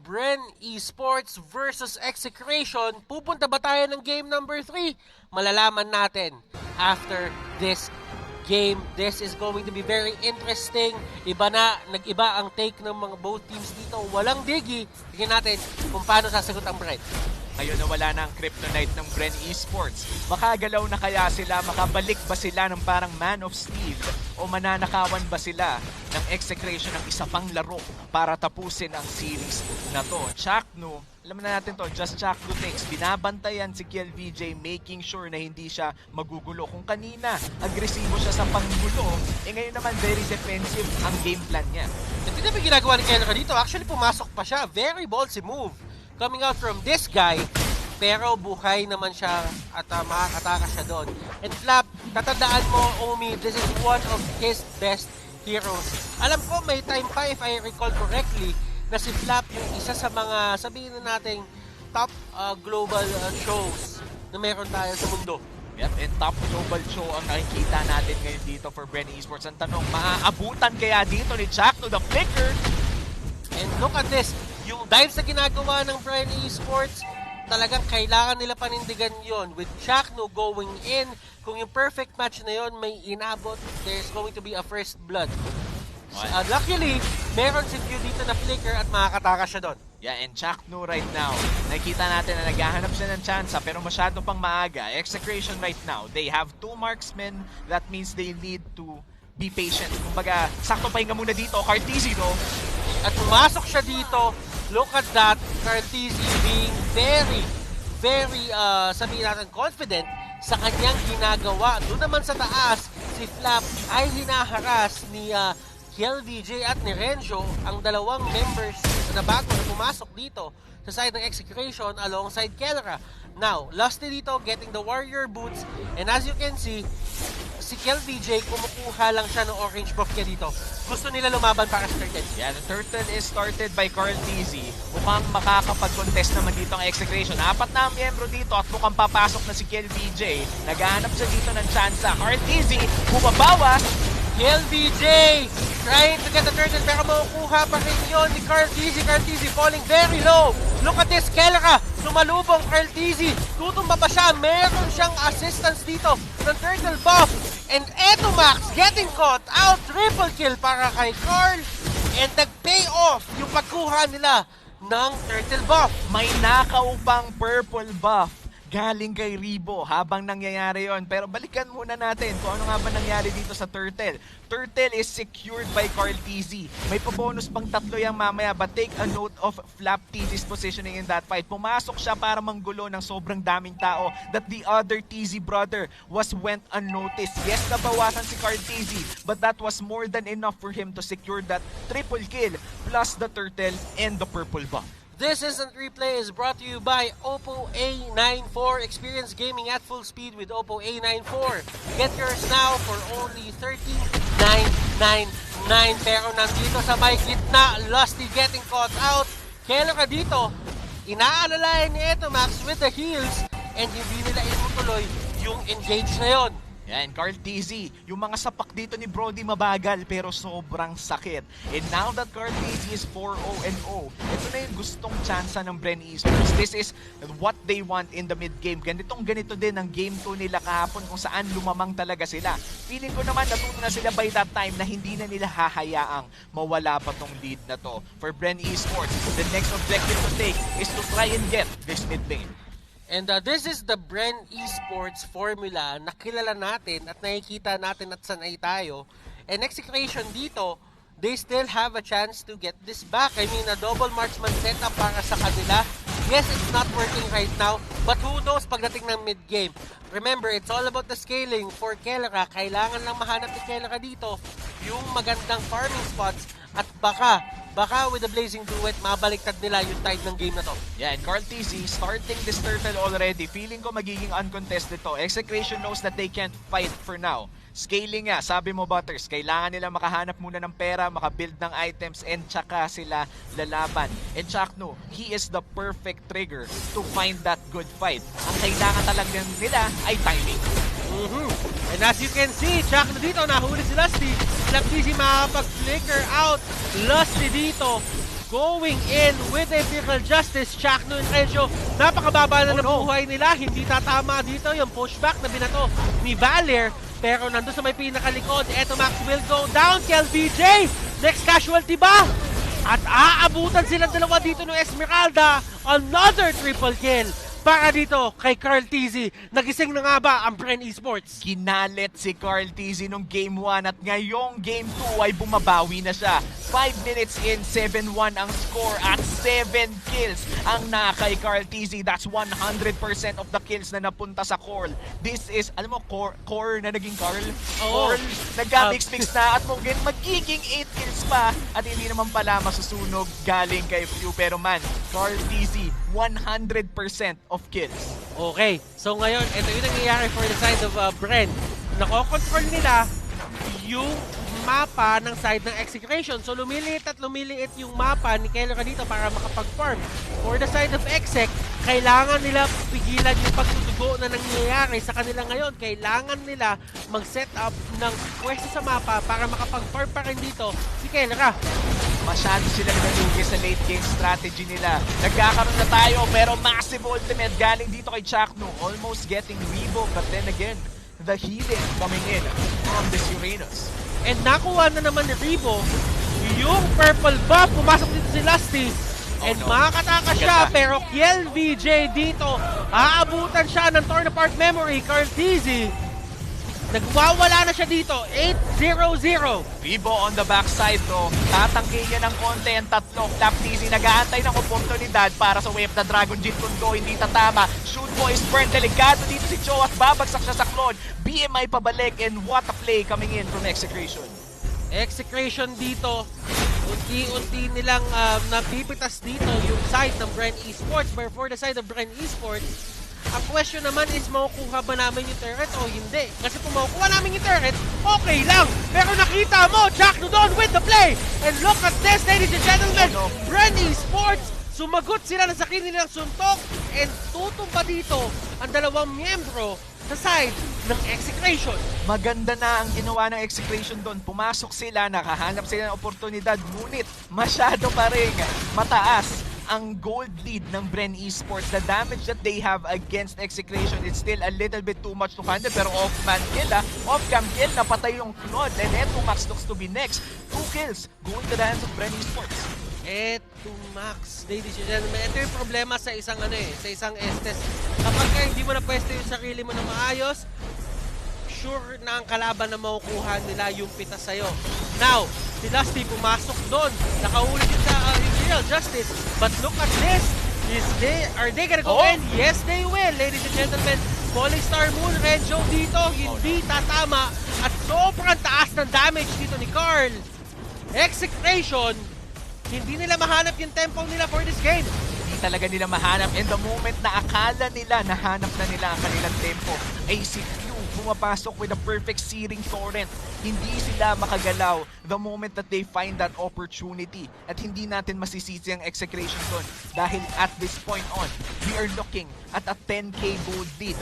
Bren Esports versus Execration. Pupunta ba tayo ng game number 3? Malalaman natin after this game. This is going to be very interesting. Nag-iba ang take ng mga both teams dito. Walang digi. Tingnan natin kung paano sasagot ang Bren. Ngayon na wala na ang kryptonite ng Bren Esports. Makagalaw na kaya sila? Makabalik ba sila ng parang Man of Steel? O mananakawan ba sila ng execration ng isa pang laro para tapusin ang series na to? Chakno, alam na natin to, just Chakno takes. Binabantayan si KLVJ, making sure na hindi siya magugulo. Kung kanina, agresibo siya sa panggulo, ngayon naman very defensive ang game plan niya. Hindi na ba ginagawa ni Kelra dito? Actually, pumasok pa siya. Very ballsy move coming out from this guy. Pero buhay naman siya at makakatakas siya doon. And Flap, tatandaan mo, Omi, this is one of his best heroes. Alam ko, may time pa, if I recall correctly, na si Flap yung isa sa mga, sabihin na nating, top global shows na meron tayo sa mundo. Yep, and top global show ang nakikita natin ngayon dito for Bren Esports. Ang tanong, maaabutan kaya dito ni Chakno the Flicker? And look at this, yung dives na ginagawa ng Bren Esports, talagang kailangan nila panindigan yon. With Chakno going in, kung yung perfect match na yon may inabot, there's going to be a first blood. Luckily, meron si Q dito na flicker at makakatakas siya doon. Yeah, and Chakno right now, nakikita natin na naghahanap siya ng tsansa pero masyado pang maaga. Execration right now, they have 2 marksmen. That means they need to be patient. Kumbaga, sakto pahinga muna dito. Cartesi, no? At pumasok siya dito. Look at that. Cartesi being very, sabihin natin, confident sa kanyang ginagawa. Doon naman sa taas, si Flap ay hinaharas ni KLVJ at ni Renjo, ang dalawang members na bago na pumasok dito sa side ng execution alongside Kelra. Now, Lusty dito getting the warrior boots, and as you can see, si KLVJ kumukuha lang siya ng orange buff niya dito. Gusto nila lumaban para sa Turtle. Yeah, the Turtle is started by Carl Tizzy. Mukhang makakapag-contest naman dito ang execution. 4 na ang miyembro dito at mukhang papasok na si KLVJ. Naghahanap siya dito ng tsansa. Carl Tizzy, bumabawa. KLVJ trying to get the turtle pero makukuha pa rin yun ni Cartesi. Cartesi falling very low. Look at this, Kelra sumalubong. Cartesi tutumba pa siya. Meron siyang assistance dito ng turtle buff. And eto Max getting caught out. Triple kill para kay Carl. And nag-pay off yung pagkuha nila ng turtle buff. May nakaw pang purple buff galing kay Ribo habang nangyayari yon. Pero balikan muna natin kung ano nga ba nangyari dito sa Turtle. Turtle is secured by Carl TZ. May pabonus pang 3 yung mamaya, but take a note of Flap TZ's positioning in that fight. Pumasok siya para manggulo ng sobrang daming tao that the other TZ brother went unnoticed. Yes, nabawasan si Carl TZ, but that was more than enough for him to secure that triple kill plus the Turtle and the purple buff. This instant replay is brought to you by Oppo A94. Experience gaming at full speed with Oppo A94. Get yours now for only $13,999. Pero nandito sa may gitna, Lusty getting caught out. Kailan ka dito? Inaalalayan niya ito, Max, with the heals. And hindi nila inutuloy yung engage na yon. Yan, Carl TZ, yung mga sapak dito ni Brody mabagal pero sobrang sakit. And now that Carl TZ is 4-0-0, ito na yung gustong tsansa ng Bren Esports. This is what they want in the mid-game. Ganito din ang Game 2 nila kahapon kung saan lumamang talaga sila. Feeling ko naman natuto na sila by that time na hindi na nila hahayaang mawala pa tong lead na to. For Bren Esports, the next objective to take is to try and get this mid-lane. And this is the Bren Esports formula na kilala natin at nakikita natin at sanay tayo. And execution dito, they still have a chance to get this back. I mean, a double marksman setup para sa kanila. Yes, it's not working right now, but who knows pagdating ng mid-game. Remember, it's all about the scaling for Kelra. Kailangan lang mahanap ni Kelra dito yung magandang farming spots at baka with the Blazing Duet, mabaliktad nila yung tide ng game na to. Yeah, and Carl TZ starting this turtle already. Feeling ko magiging uncontested to. Execration knows that they can't fight for now. Scaling nga, sabi mo Butters, kailangan nila makahanap muna ng pera, makabuild ng items, and tsaka sila lalaban. And Chakno, he is the perfect trigger to find that good fight. Ang kailangan talaga nila ay timing. And as you can see, Chakno dito, nahuli si Lusty. Flap TZ makapag-flicker out. Lusty dito, going in with a Feral Justice. Chakno and Renjo, napakababa na ng buhay nila. Hindi tatama dito yung pushback na binato ni Valer. Pero nandun sa may pinakalikod, eto Max will go down. KLVJ, next casualty ba? At aabutan silang dalawa dito ng Esmeralda. Another triple kill para dito kay Carl TZ. Nagising na nga ba ang Bren Esports? Kinalit si Carl TZ nung Game 1 at ngayong Game 2 ay bumabawi na siya. 5 minutes in, 7-1 ang score at 7 kills ang kay Carl TZ. That's 100% of the kills na napunta sa core. This is, alam mo, core na naging Carl? Core, nagka-mix-mix na at magiging 8 kills pa at hindi naman pala masusunog galing kay Few. Pero man, Carl TZ, 100% of kills. Okay, so ngayon, ito yung nangyayari for the side of Bren. Nako-control nila yung mapa ng side ng Execration. So lumiliit at lumiliit yung mapa ni Keller dito para makapag-farm. For the side of Exec, kailangan nila pigilan yung pagtutugo na nangyayari sa kanila ngayon. Kailangan nila mag-set up ng pwesto sa mapa para makapag-farm pa rin dito si Keller. Masyado silang nalugi sa late game strategy nila. Nagkakaroon na tayo pero massive ultimate galing dito kay Chakno. Almost getting Rebo but then again, the healing coming in from the Uranus. And nakuha na naman ni Rebo yung purple buff. Pumasok dito si Lusty. And makakatakas siya pero KLVJ dito. Aabutan siya ng torn apart memory. Carl TZ. Nagwawala na siya dito. 8-0-0. Rebo on the backside bro. Tatangkin niya ng konti ang tatlo. Tap TZ nag-aantay ng oportunidad para sa wave na Dragon Jit Kundo. Hindi tatama. Shoot boys burn. Delikado dito si Joe at babagsak siya sa Claude. BMI pabalik and what a play coming in from Execration. Execration dito. Unti-unti nilang napipitas dito yung side ng Bren Esports. But for the side of Bren Esports, ang question naman is makukuha ba namin yung turret o hindi? Kasi kung makukuha namin yung turret, okay lang. Pero nakita mo, Jack Nudon with the play. And look at this, ladies and gentlemen. Bren Esports, sumagot sila ng sakit nilang suntok. And tutumba dito ang dalawang miyembro sa side ng Execration. Maganda na ang ginawa ng Execration doon. Pumasok sila, nakahanap sila ng oportunidad. Ngunit masyado pa rin mataas ang gold lead ng Bren Esports. The damage that they have against Execration, it's still a little bit too much to handle. Pero off-man kill, off-cam kill, napatay yung Claude. And eto Max looks to be next. 2 kills going to the hands of Bren Esports. Eto Max, ladies and gentlemen, ito yung problema sa isang sa isang Estes. Kapag hindi mo na pwesto yung sarili mo na maayos, sure na ang kalaban na makukuha nila yung pitas sa'yo. Now, si Lusty pumasok doon. Nakahuli din sa Real Justice. But look at this. Are they gonna go in? Yes, they will, ladies and gentlemen. Falling Star Moon, Renjo dito, hindi tatama. At sobrang taas ng damage dito ni Carl. Execration, hindi nila mahanap yung tempo nila for this game. Hindi talaga nila mahanap. And the moment na akala nila nahanap na nila ang kanilang tempo, ay si Q pumapasok with a perfect searing torrent. Hindi sila makagalaw the moment that they find that opportunity. At hindi natin masisisi ang Execration doon. Dahil at this point on, we are looking at a 10k gold lead.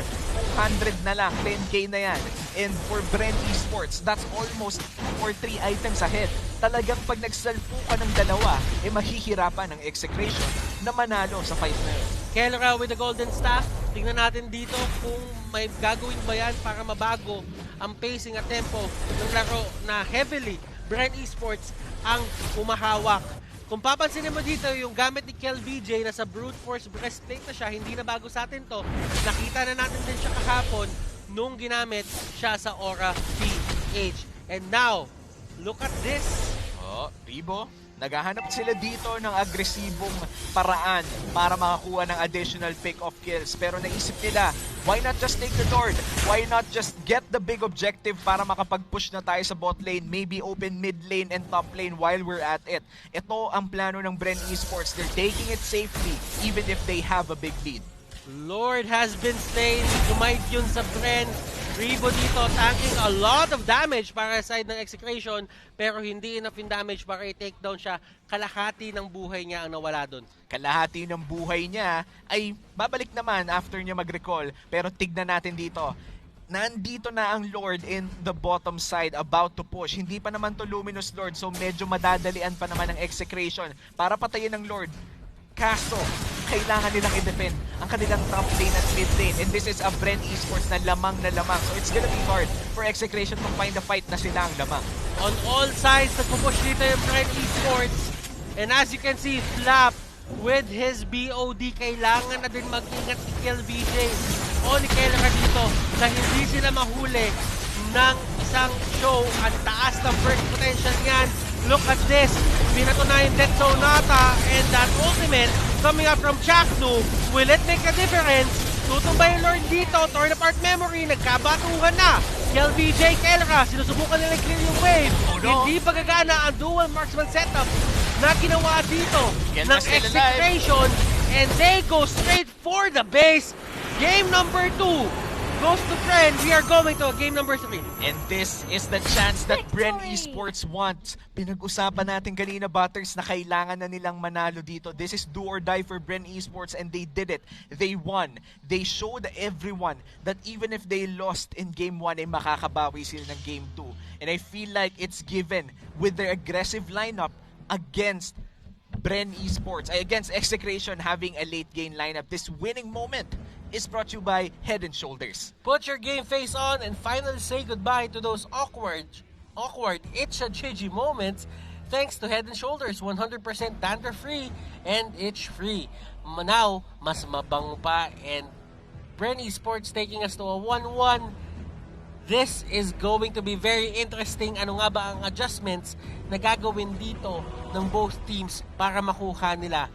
200 na lang, 10k na yan. And for Bren Esports, that's almost 2 or 3 items ahead. Talagang pag nagsalpo ka ng dalawa, mahihirapan ng Execration na manalo sa fight na yun. Keller with the golden staff. Tingnan natin dito kung may gagawin ba yan para mabago ang pacing at tempo ng laro na heavily Bren Esports ang umahawak. Kung papansinin mo dito, yung gamit ni KLVJ na sa brute force breastplate na siya, hindi na bago sa atin to. Nakita na natin din siya kahapon nung ginamit siya sa Aura PH. And now, look at this. Rebo, naghahanap sila dito ng agresibong paraan para makakuha ng additional pick-off kills. Pero naisip nila, why not just take the Lord? Why not just get the big objective para makapag-push na tayo sa bot lane, maybe open mid lane and top lane while we're at it. Ito ang plano ng Bren Esports. They're taking it safely even if they have a big lead. Lord has been slain. Kumait yun sa Bren. Rebo dito tanking a lot of damage para sa side ng Execration, pero hindi enough in damage para i-takedown siya. Kalahati ng buhay niya ang nawala doon. Kalahati ng buhay niya ay babalik naman after niya mag-recall. Pero tignan natin dito. nandito na ang Lord in the bottom side about to push. Hindi pa naman to Luminous Lord, so medyo madadalian pa naman ang execration para patayin ng Lord. Kaso, kailangan nilang i-defend ang kanilang top lane at mid lane. And this is a Bren Esports na lamang. So it's gonna be hard for execration to find the fight na sila ang lamang. On all sides, nagpupush dito yung Bren Esports. And as you can see, Flap with his BOD, kailangan na din mag-ingat si KLBJ o ni Kelra dito na hindi sila mahuli ng isang show. Ang taas ng burst potential niyan. Look at this. Binato na yung Death Zone nata. And that ultimate coming up from Chaknu. Will it make a difference? Tutumbay yung Lord dito. Torn apart memory. Nagkabatuhan na. KLBJ, Kelra. Sinusubukan nila clear yung wave. Hindi pa gagana ang dual marksman setup na ginawa dito ng execution. And they go straight for the base. Game number 2 goes to Bren. We are going to game number 3. And this is the chance that Bren Esports wants. Pinag-usapan natin kanina, Butters, na kailangan na nilang manalo dito. This is do or die for Bren Esports and they did it. They won. They showed everyone that even if they lost in game 1, ay makakabawi sila ng game 2. And I feel like it's given with their aggressive lineup against Bren Esports, against Execration having a late game lineup. This winning moment is brought to you by Head and Shoulders. Put your game face on and finally say goodbye to those awkward itch-a-jiggy moments thanks to Head and Shoulders, 100% dandruff-free and itch-free. Now, mas mabango pa, and Bren Esports taking us to a 1-1. This is going to be very interesting. Ano nga ba ang adjustments na gagawin dito ng both teams para makuha nila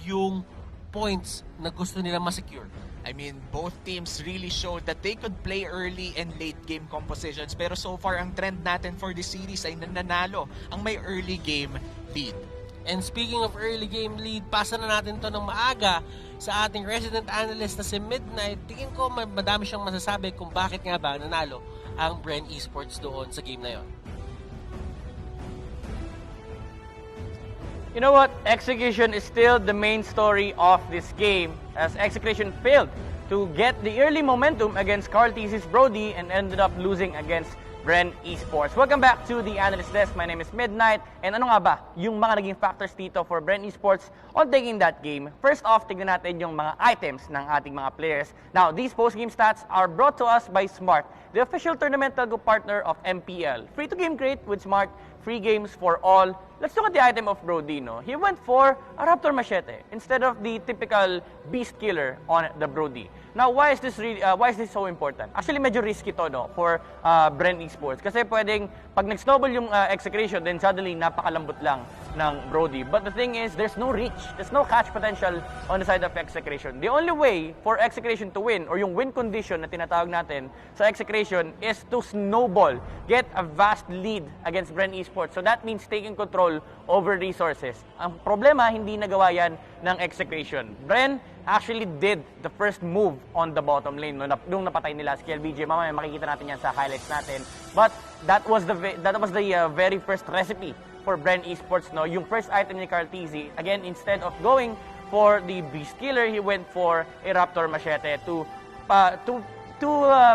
yung points na gusto nila ma-secure? I mean, both teams really showed that they could play early and late game compositions. Pero so far, ang trend natin for this series ay nananalo ang may early game lead. And speaking of early game lead, pasa na natin to ng maaga sa ating resident analyst na si Midnight. Tingin ko madami siyang masasabi kung bakit nga ba nanalo ang Bren Esports doon sa game na yon. You know what? Execution is still the main story of this game, as Execution failed to get the early momentum against Carl Thesis Brody and ended up losing against Bren Esports. Welcome back to the Analyst Desk. My name is Midnight. And ano nga ba yung mga naging factors dito for Bren Esports on taking that game? First off, tignan natin yung mga items ng ating mga players. Now, these post-game stats are brought to us by Smart, the official tournament telco partner of MPL. Free to game great with Smart, free games for all. Let's look at the item of Brody, no? He went for a Raptor Machete instead of the typical Beast Killer on the Brody. Now, why is this so important? Actually, medyo risky to, no, for Bren Esports. Kasi pwedeng, pag nag-snowball yung execution, then suddenly, napakalambot lang ng Brody. But the thing is, there's no reach. There's no catch potential on the side of execution. The only way for execution to win, or yung win condition na tinatawag natin sa execution, is to snowball. Get a vast lead against Bren Esports. So that means taking control over resources. Ang problema, hindi nagawa yan ng execution. Bren actually did the first move on the bottom lane nung napatay nila si KLBJ. Mamaya makikita natin yan sa highlights natin. But that was the very first recipe for Bren Esports, no? Yung first item ni Carl TZ, again, instead of going for the Beast Killer, he went for a Raptor Machete to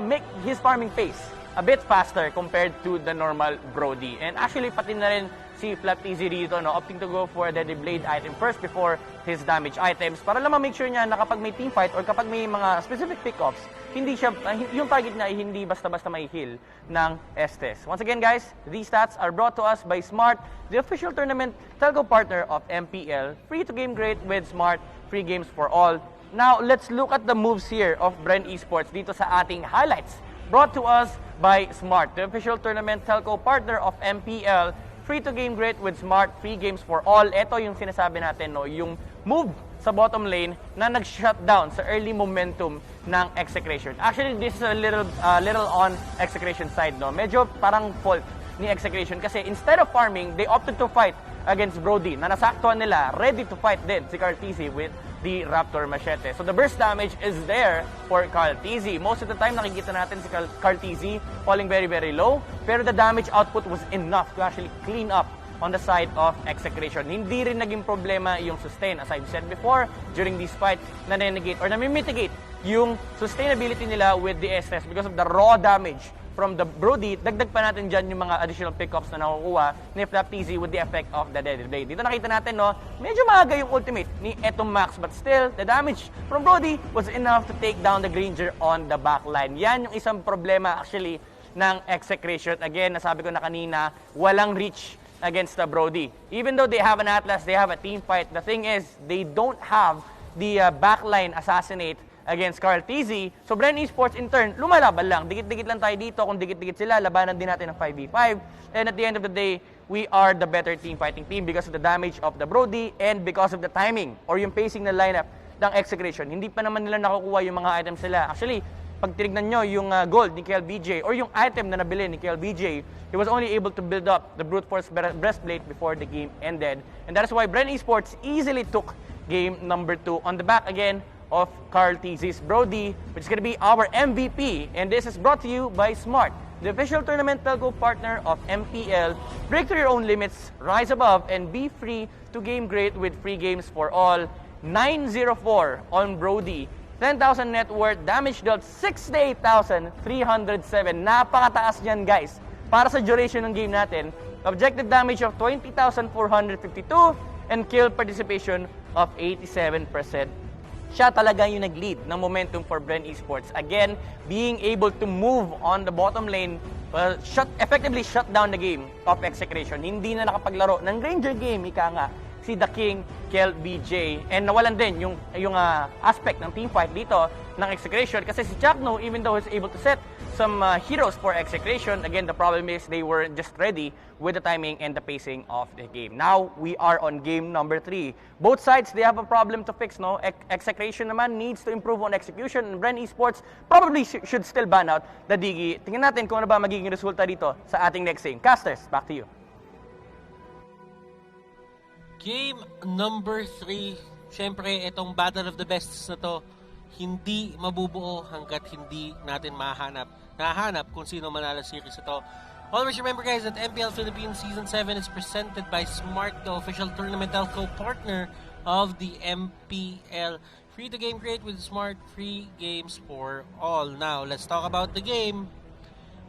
make his farming pace a bit faster compared to the normal Brody. And actually, pati na rin si Flap TZ dito, no, opting to go for the Blade item first before his damage items para lang ma-make sure niya na kapag may team fight or kapag may mga specific pickups, hindi siya, yung target niya ay hindi basta-basta may heal ng Estes. Once again, guys, these stats are brought to us by Smart, the official tournament telco partner of MPL. Free to game great with Smart, free games for all. Now, let's look at the moves here of Bren Esports dito sa ating highlights. Brought to us by Smart, the official tournament telco partner of MPL. Free to game great with Smart, free games for all. Ito yung sinasabi natin, no, yung move sa bottom lane na nag-shutdown sa early momentum ng execution. Actually, this is a little on execution side, no. Medyo parang fault ni execution kasi instead of farming, they opted to fight against Brody na nasaktuhan nila, ready to fight din si Carl TZ with the Raptor Machete. So the burst damage is there for Carl TZ. Most of the time, nakikita natin si Carl TZ falling very, very low, pero the damage output was enough to actually clean up on the side of execution. Hindi rin naging problema yung sustain. As I've said before, during these fights, na-negate or na-mitigate yung sustainability nila with the SS because of the raw damage from the Brody. Dagdag pa natin dyan yung mga additional pickups na nakukuha ni Flap TZ with the effect of the Deadly Blade. Dito nakita natin, no, medyo maaga yung ultimate ni Eto Max, but still, the damage from Brody was enough to take down the Granger on the backline. Yan yung isang problema actually ng Execration. Again, nasabi ko na kanina, walang reach against the Brody. Even though they have an Atlas, they have a team fight, the thing is, they don't have the backline assassinate against Carl TZ. So, Bren Esports in turn, lumalaban lang. Dikit-dikit lang tayo dito. Kung dikit-dikit sila, labanan din natin ng 5v5. And at the end of the day, we are the better team fighting team because of the damage of the Brody and because of the timing or yung pacing na lineup ng Execration. Hindi pa naman nila nakukuha yung mga items nila. Actually, pag tinignan nyo yung gold ni KLBJ or yung item na nabili ni KLBJ, he was only able to build up the brute force breastplate before the game ended. And that is why Bren Esports easily took game number 2 on the back again of Carl TZ's Brody, which is going to be our MVP. And this is brought to you by Smart, the official tournament telco partner of MPL. Break through your own limits, rise above, and be free to game great with free games for all. 904 on Brody. 10,000 net worth, damage dealt 68,307. Napakataas niyan, guys. Para sa duration ng game natin, objective damage of 20,452 and kill participation of 87%. Siya talaga yung nag-lead ng momentum for Bren Esports. Again, being able to move on the bottom lane, effectively shut down the game of Execration. Hindi na nakapaglaro ng Ranger game, ika nga, si The King, Kel BJ. And nawalan din yung aspect ng team fight dito ng Execration kasi si Chakno, even though he's able to set some heroes for Execration, again, the problem is they weren't just ready with the timing and the pacing of the game. Now, we are on game number 3. Both sides, they have a problem to fix, no? Execration naman needs to improve on execution, and Bren Esports probably should still ban out the Digi. Tingnan natin kung ano ba magiging resulta dito sa ating next game. Casters, back to you. Game number 3, syempre itong Battle of the Bests na to, hindi mabubuo hanggat hindi natin nahanap kung sino manalo series ito. Always remember, guys, that MPL Philippines Season 7 is presented by Smart, the official tournament telco partner of the MPL. Free to game create with Smart, free games for all. Now, let's talk about the game.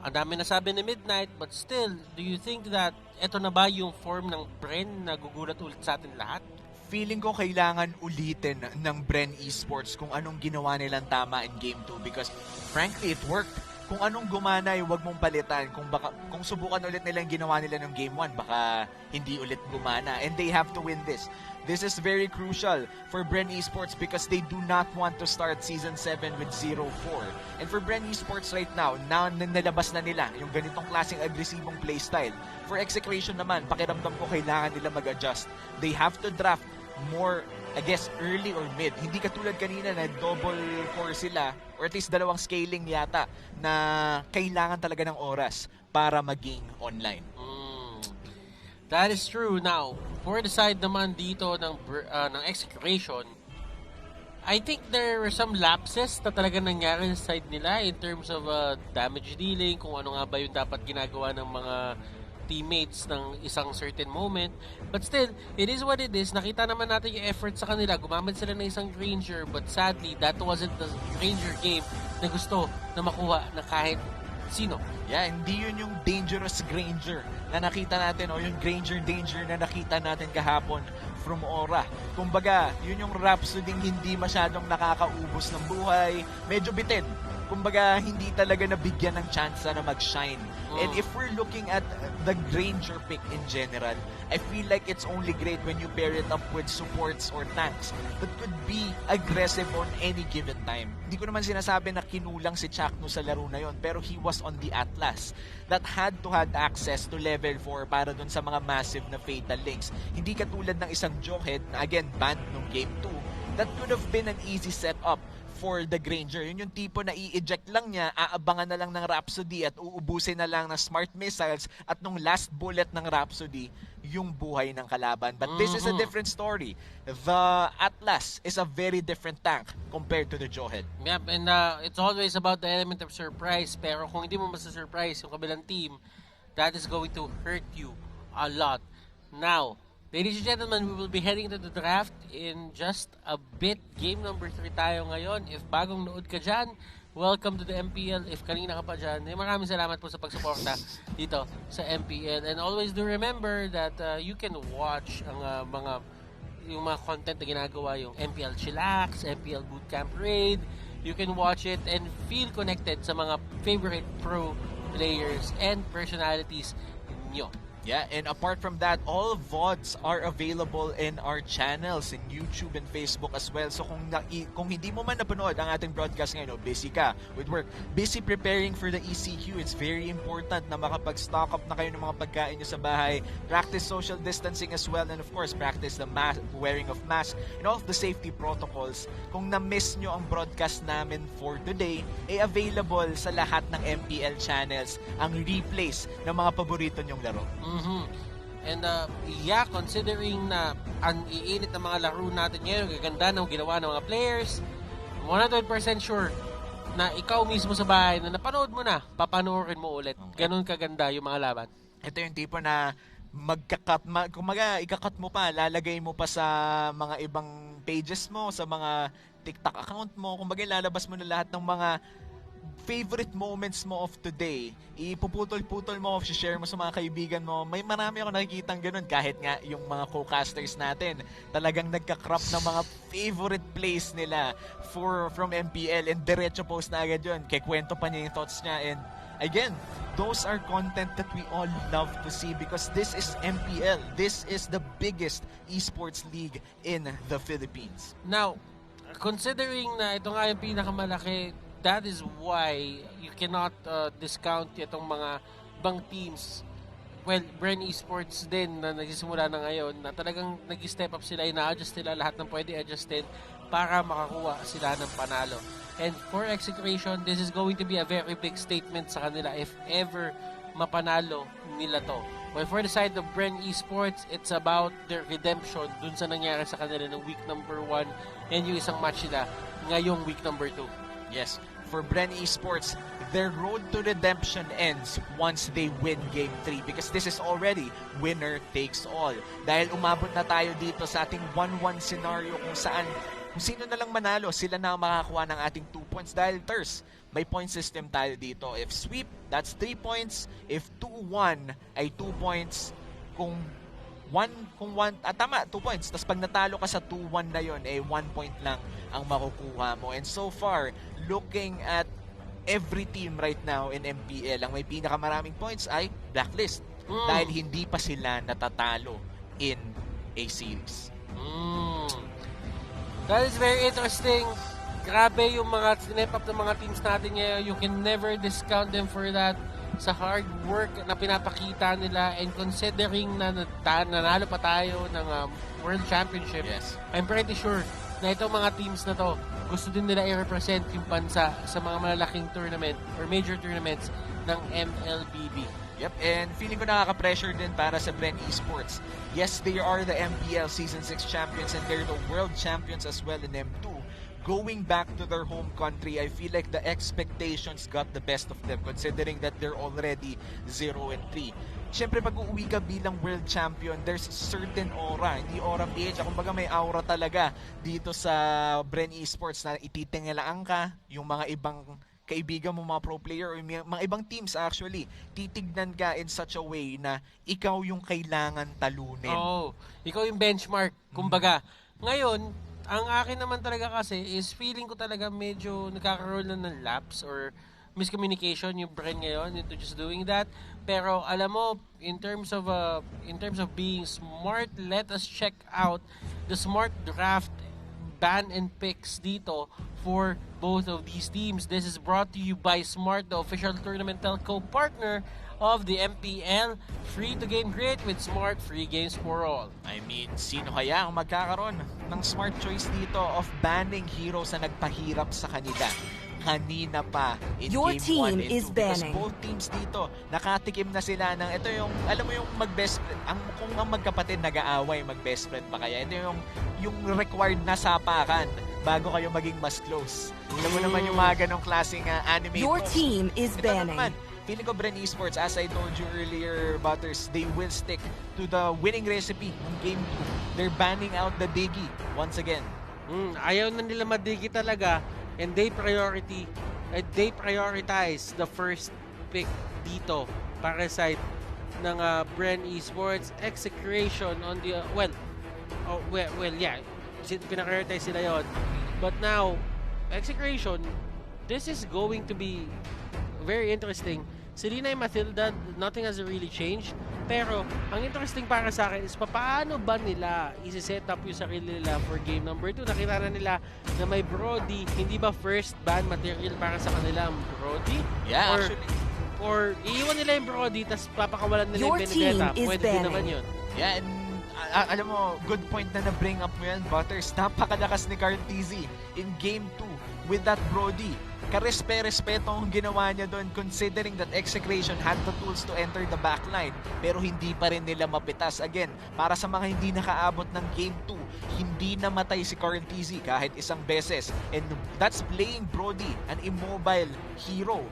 Ang dami nasabi ni Midnight, but still, do you think that ito na ba yung form ng Bren na gugulat ulit sa atin lahat? Feeling ko kailangan ulitin ng Bren Esports kung anong ginawa nilang tama in Game 2 because frankly, it worked. Kung anong gumana ay huwag mong palitan. Kung subukan ulit nila yung ginawa nila ng Game 1, baka hindi ulit gumana. And they have to win this. This is very crucial for Bren Esports because they do not want to start Season 7 with 0-4. And for Bren Esports right now, nalabas na nila yung ganitong klaseng agresibong playstyle. For Execration naman, pakiramdam ko kailangan nila mag-adjust. They have to draft more, I guess, early or mid. Hindi katulad kanina na double core sila or at least dalawang scaling yata na kailangan talaga ng oras para maging online. That is true. Now, for the side naman dito ng Execration, I think there were some lapses na talaga nangyari sa side nila in terms of damage dealing, kung ano nga ba yung dapat ginagawa ng mga teammates ng isang certain moment. But still, it is what it is. Nakita naman natin yung effort sa kanila. Gumamit sila ng isang Granger, but sadly, that wasn't the Granger game na gusto na makuha na kahit sino. Yeah, hindi yun yung dangerous Granger na nakita natin o yung Granger danger na nakita natin kahapon from Aura. Kumbaga, yun yung Rhapsody hindi masyadong nakakaubos ng buhay. Medyo bitin. Kumbaga, hindi talaga nabigyan ng chance na mag-shine. And if we're looking at the Granger pick in general, I feel like it's only great when you pair it up with supports or tanks that could be aggressive on any given time. Hindi ko naman sinasabi na kinulang si Chakno sa laro na yon, pero he was on the Atlas that had to have access to level 4 para dun sa mga massive na fatal links. Hindi katulad ng isang Jokehead na again banned nung Game 2 that could have been an easy setup for the Granger. Yun yung tipo na i-eject lang niya, aabangan na lang ng Rhapsody at uubusin na lang ng smart missiles at nung last bullet ng Rhapsody, yung buhay ng kalaban. But this is a different story. The Atlas is a very different tank compared to the Jokehead. Yep, and it's always about the element of surprise. Pero kung hindi mo masa-surprise yung kabilang team, that is going to hurt you a lot. Now, Ladies and gentlemen, we will be heading to the draft in just a bit. Game number 3 tayo ngayon. If bagong nood ka dyan, welcome to the MPL. If kanina ka pa dyan, maraming salamat po sa pagsuporta dito sa MPL. And always do remember that you can watch ang yung mga content na ginagawa, yung MPL Chillax, MPL Bootcamp Raid. You can watch it and feel connected sa mga favorite pro players and personalities nyo. Yeah, and apart from that, all VODs are available in our channels in YouTube and Facebook as well. So kung hindi mo man napanood ang ating broadcast ngayon, busy ka with work, busy preparing for the ECQ, it's very important na makapag-stock up na kayo ng mga pagkain nyo sa bahay, practice social distancing as well, and of course, practice the wearing of mask and all of the safety protocols. Kung na-miss nyo ang broadcast namin for today, available sa lahat ng MPL channels ang replays ng mga paborito nyong laro. And considering na ang iinit ng mga laro natin ngayon, gaganda ng ginawa ng mga players, 100% sure na ikaw mismo sa bahay na napanood mo na, papanoorin mo ulit. Ganun kaganda yung mga laban. Ito yung tipo na kumaga ikakat mo pa, lalagay mo pa sa mga ibang pages mo, sa mga TikTok account mo, kumbaga lalabas mo na lahat ng mga favorite moments mo of today, ipuputol-putol mo, share mo sa mga kaibigan mo. May marami ako nakikitang ganun, kahit nga yung mga co-casters natin talagang nagka-crop ng mga favorite plays nila from MPL, and diretso post na agad yun, kaya kwento pa niya yung thoughts niya. And again, those are content that we all love to see because this is MPL. This is the biggest esports league in the Philippines. Now, considering na ito nga yung pinakamalaki, that is why you cannot discount itong mga ibang teams. Well, Bren Esports din na nagsisimula na ngayon na talagang nag-step up sila, ina-adjust nila lahat ng pwede adjustin para makakuha sila ng panalo. And for execution, this is going to be a very big statement sa kanila if ever mapanalo nila to. Well, for the side of Bren Esports, it's about their redemption dun sa nangyari sa kanila ng week number 1 and yung isang match nila ngayong week number 2. Yes, for Bren Esports, their road to redemption ends once they win Game 3 because this is already winner takes all. Dahil umabot na tayo dito sa ating 1-1 scenario kung saan kung sino na lang manalo, sila na makakuha ng ating 2 points dahil may point system tayo dito. If sweep, that's 3 points. If 2-1 ay 2 points. Kung 2 points. Tapos pag natalo ka sa 2-1 na yun, 1 point lang ang makukuha mo. And so far, looking at every team right now in MPL, ang may pinakamaraming points ay Blacklist. Dahil hindi pa sila natatalo in a series. That is very interesting. Grabe yung mga snap up ng mga teams natin ngayon. You can never discount them for that. Sa hard work na pinapakita nila, and considering na nanalo pa tayo ng World Championship, yes, I'm pretty sure na itong mga teams na to gusto din nila i-represent yung bansa sa mga malalaking tournament or major tournaments ng MLBB. Yep, and feeling ko nakaka-pressure din para sa Bren Esports. Yes, they are the MPL Season 6 champions and they're the world champions as well in M2. Going back to their home country, I feel like the expectations got the best of them considering that they're already 0-3. Siyempre, pag uuwi ka bilang world champion, there's certain aura. Hindi aura PH, kumbaga may aura talaga dito sa Bren Esports na ititingilaan ka, yung mga ibang kaibigan mo, mga pro player or mga ibang teams actually, titignan ka in such a way na ikaw yung kailangan talunin. Ikaw yung benchmark. Kumbaga, ngayon, ang akin naman talaga kasi is feeling ko talaga medyo nagkakaroon na ng lapse or miscommunication yung Bren ngayon into just doing that. Pero alam mo, in terms of being smart, let us check out the smart draft ban and picks dito for both of these teams. This is brought to you by Smart, the official tournament telco partner of the MPL. Free to game great with Smart, free games for all. I mean, sino kaya ang magkakaroon ng smart choice dito of banning heroes na nagpahirap sa kanila? Kanina pa in Your game 1 team and 2 is because banning. both teams dito nakatikim na sila ng ito yung alam mo yung mag-best friend kung ang magkapatid nag-aaway mag-best friend pa kaya ito yung required na sapakan bago kayo maging mas close. Alam mo naman yung mga ganong klaseng anime Your post. team is Ito banning. naman, feeling ko Bren Esports, as I told you earlier, Butters, they will stick to the winning recipe ng Game 2. They're banning out the Diggy once again. Ayaw na nila madigi talaga, and they prioritize the first pick dito para sa side ng Bren Esports. Execration on the pinaprioritize sila yon. But now, Execration, this is going to be very interesting. Si Rina and Matilda, nothing has really changed. Pero, ang interesting para sa akin is paano ba nila isi-set up yung sarili nila for game number 2. Nakita na nila na may Brody. Hindi ba first ban material para sa kanila ang Brody? Yeah, actually. Or iiwan nila yung Brody tapos papakawalan nila yung Benedetta. Pwede din naman yun. Yeah, and alam mo, good point na na-bring up mo yan, Butters. Napakalakas ni Carl TZ in Game 2 with that Brody. Karespe-respeto ang ginawa niya doon considering that Execration had the tools to enter the backline pero hindi pa rin nila mapitas. Again, para sa mga hindi nakaabot ng Game 2, hindi namatay si Carl TZ kahit isang beses. And that's playing Brody, an immobile hero.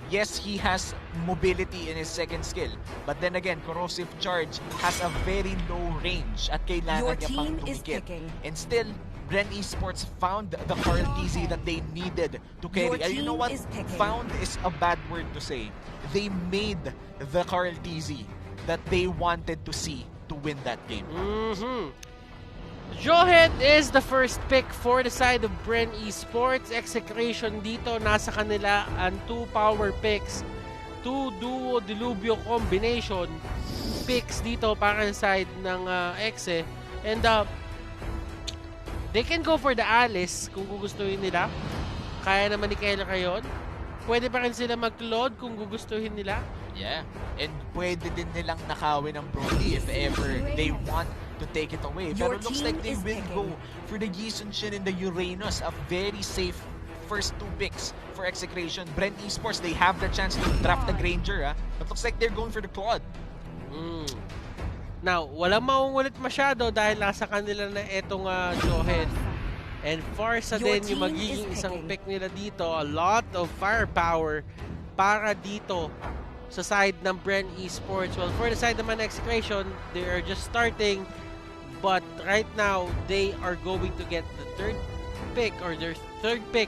Yes, he has mobility in his second skill. But then again, Corrosive Charge has a very low range at kailangan niya pang tumikit. And still, Bren Esports found the Carl TZ that they needed to carry. You know what? Found is a bad word to say. They made the Carl TZ that they wanted to see to win that game. Johead is the first pick for the side of Bren Esports. Execration dito, nasa kanila ang 2 power picks. 2 duo dilubyo combination picks dito para sa side ng Exe. And they can go for the Alice kung gugustuhin nila. Kaya naman ni Kyler Rayon. Pwede pa rin sila mag-load kung gugustuhin nila. Yeah. And pwede din nilang nakawin ng Brody if ever they want to take it away. Pero it looks like they will go for the Yisun Shin and the Uranus. A very safe first 2 picks for Execration. Bren Esports, they have the chance to draft the Granger. But looks like they're going for the Claude. Now, walang maungulit masyado dahil nasa kanila na etong Johead. And Farsa din yung magiging isang pick nila dito. A lot of firepower para dito sa side ng Bren Esports. Well, for the side naman Execration, they are just starting. But right now, they are going to get the third pick or their third pick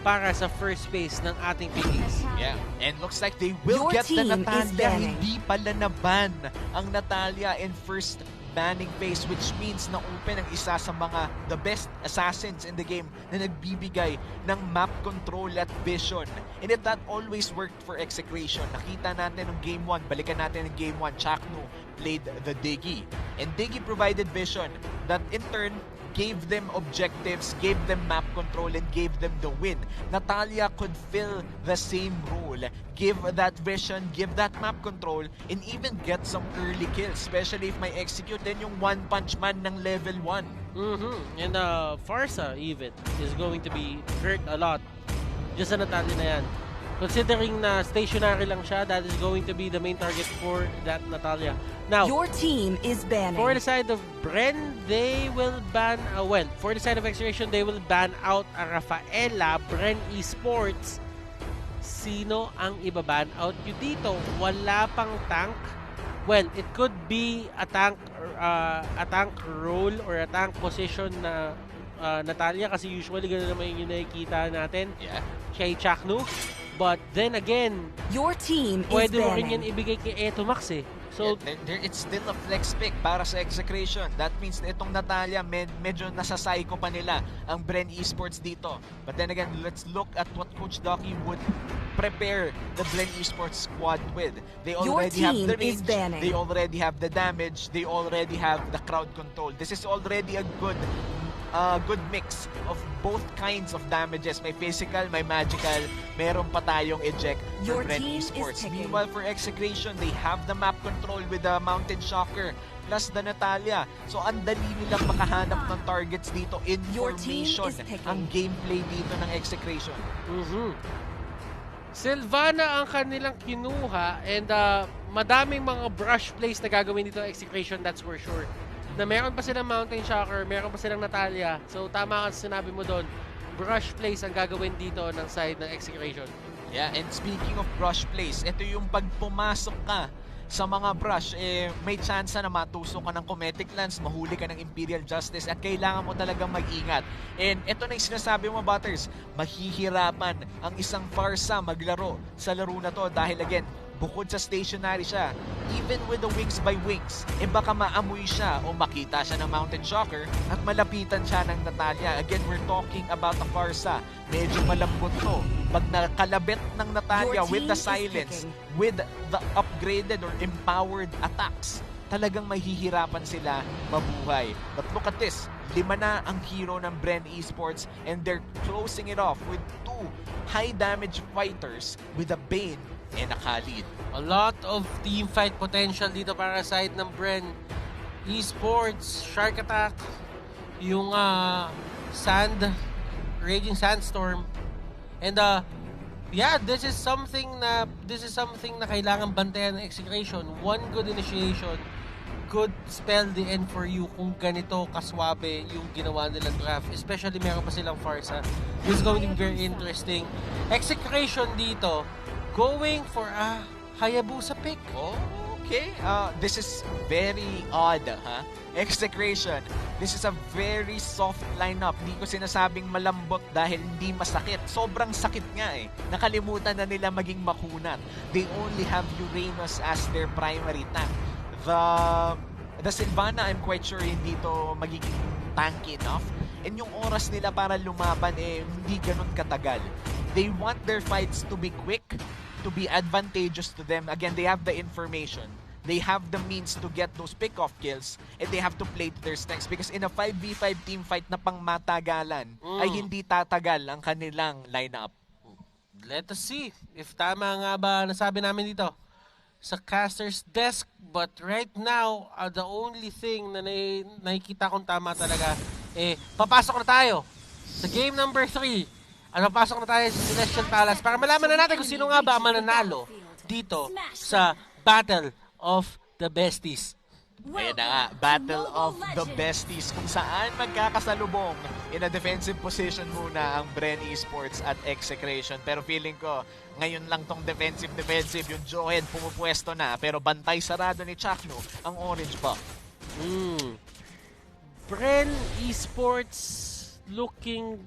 para sa first base ng ating pickies. Yeah, and looks like they will get the Natalia. Hindi pala na-ban ang Natalia in first banning phase, which means na open ang isa sa mga the best assassins in the game na nagbibigay ng map control at vision. And if that always worked for Execration, nakita natin ng Game 1, balikan natin ng Game 1, Chakno played the Diggy. And Diggy provided vision that in turn gave them objectives, gave them map control, and gave them the win. Natalia could fill the same role, give that vision, give that map control, and even get some early kills, especially if may execute din yung one punch man ng level 1. And Farsa even is going to be hurt a lot just sa Natalia na yan. Considering na stationary lang siya, that is going to be the main target for that Natalia. Now, your team is banning. For the side of Bren, they will ban, for the side of Execration, they will ban out a Rafaela. Bren Esports, sino ang ibaban out nyo dito? Wala pang tank? Well, it could be a tank role or a tank position na Natalia, kasi usually gano'n naman yung nakikita natin. Yeah. Kay Chakno. But then again, your team pwede is mo rin banning. yan ibigay kay Eto Max eh. So, it's still a flex pick para sa Execration. That means na itong Natalia, medyo nasasayko pa nila ang Bren Esports dito. But then again, let's look at what Coach Docky would prepare the Bren Esports squad with. They already have the range, they already have the damage, they already have the crowd control. This is already a good mix of both kinds of damages. May physical, may magical, meron pa tayong eject for Bren Esports. Meanwhile, for Execration, they have the map control with the Mountain Shocker plus the Natalia. So, ang dali nilang makahanap ng targets dito. Information ang gameplay dito ng Execration. Sylvana ang kanilang kinuha and madaming mga brush plays na gagawin dito Execration, that's for sure. Na meron pa silang Mountain Shocker, meron pa silang Natalia. So, tama ka sa sinabi mo doon. Brush plays ang gagawin dito ng side ng Execration. Yeah, and speaking of brush plays, ito yung pag pumasok ka sa mga brush, may chance na matusok ka ng Cometic Lance, mahuli ka ng Imperial Justice, at kailangan mo talagang mag-ingat. And ito na yung sinasabi mo, Butters, mahihirapan ang isang Farsa maglaro sa laro na to dahil again, bukod sa stationary siya, even with the wings by wings, baka maamoy siya o makita siya ng Mountain Shocker at malapitan siya ng Natalia. Again, we're talking about a Farsa. Medyo malambot to. Pag nakalabit ng Natalia with the silence, with the upgraded or empowered attacks, talagang mahihirapan sila mabuhay. But look at this. 5 na ang hero ng Bren Esports and they're closing it off with 2 high damage fighters with a Bane and a Khalid. A lot of team fight potential dito para sa side ng Bren Esports. Shark Attack, yung Raging Sandstorm. And yeah, this is something na kailangan bantayan ng execution. One good initiation could spell the end for you kung ganito kaswabe yung ginawa nilang draft. Especially meron pa silang Farsa. This is going to be very interesting. Execution dito, going for a Hayabusa pick. Okay, this is very odd, ha? Execration. This is a very soft lineup. Hindi ko sinasabing malambot dahil hindi masakit. Sobrang sakit nga eh. Nakalimutan na nila maging makunat. They only have Uranus as their primary tank. The Sylvana, I'm quite sure hindi to magiging tanky enough. And yung oras nila para lumaban hindi ganun katagal. They want their fights to be quick, to be advantageous to them. Again, they have the information. They have the means to get those pick-off kills and they have to play to their strengths because in a 5v5 team fight na pangmatagalan ay hindi tatagal ang kanilang lineup. Let us see if tama nga ba nasabi namin dito sa caster's desk. But right now, the only thing na nakikita kong tama talaga, papasok na tayo sa game number 3. At papasok na tayo sa Celestial Palace para malaman na natin kung sino nga ba ang mananalo dito sa Battle of the Besties. Ayan na nga, Battle of the Besties kung saan magkakasalubong in a defensive position muna ang Bren Esports at Execration. Pero feeling ko, ngayon lang tong defensive, yung Johed pumupwesto na pero bantay sarado ni Chakno ang orange buff. Bren Esports looking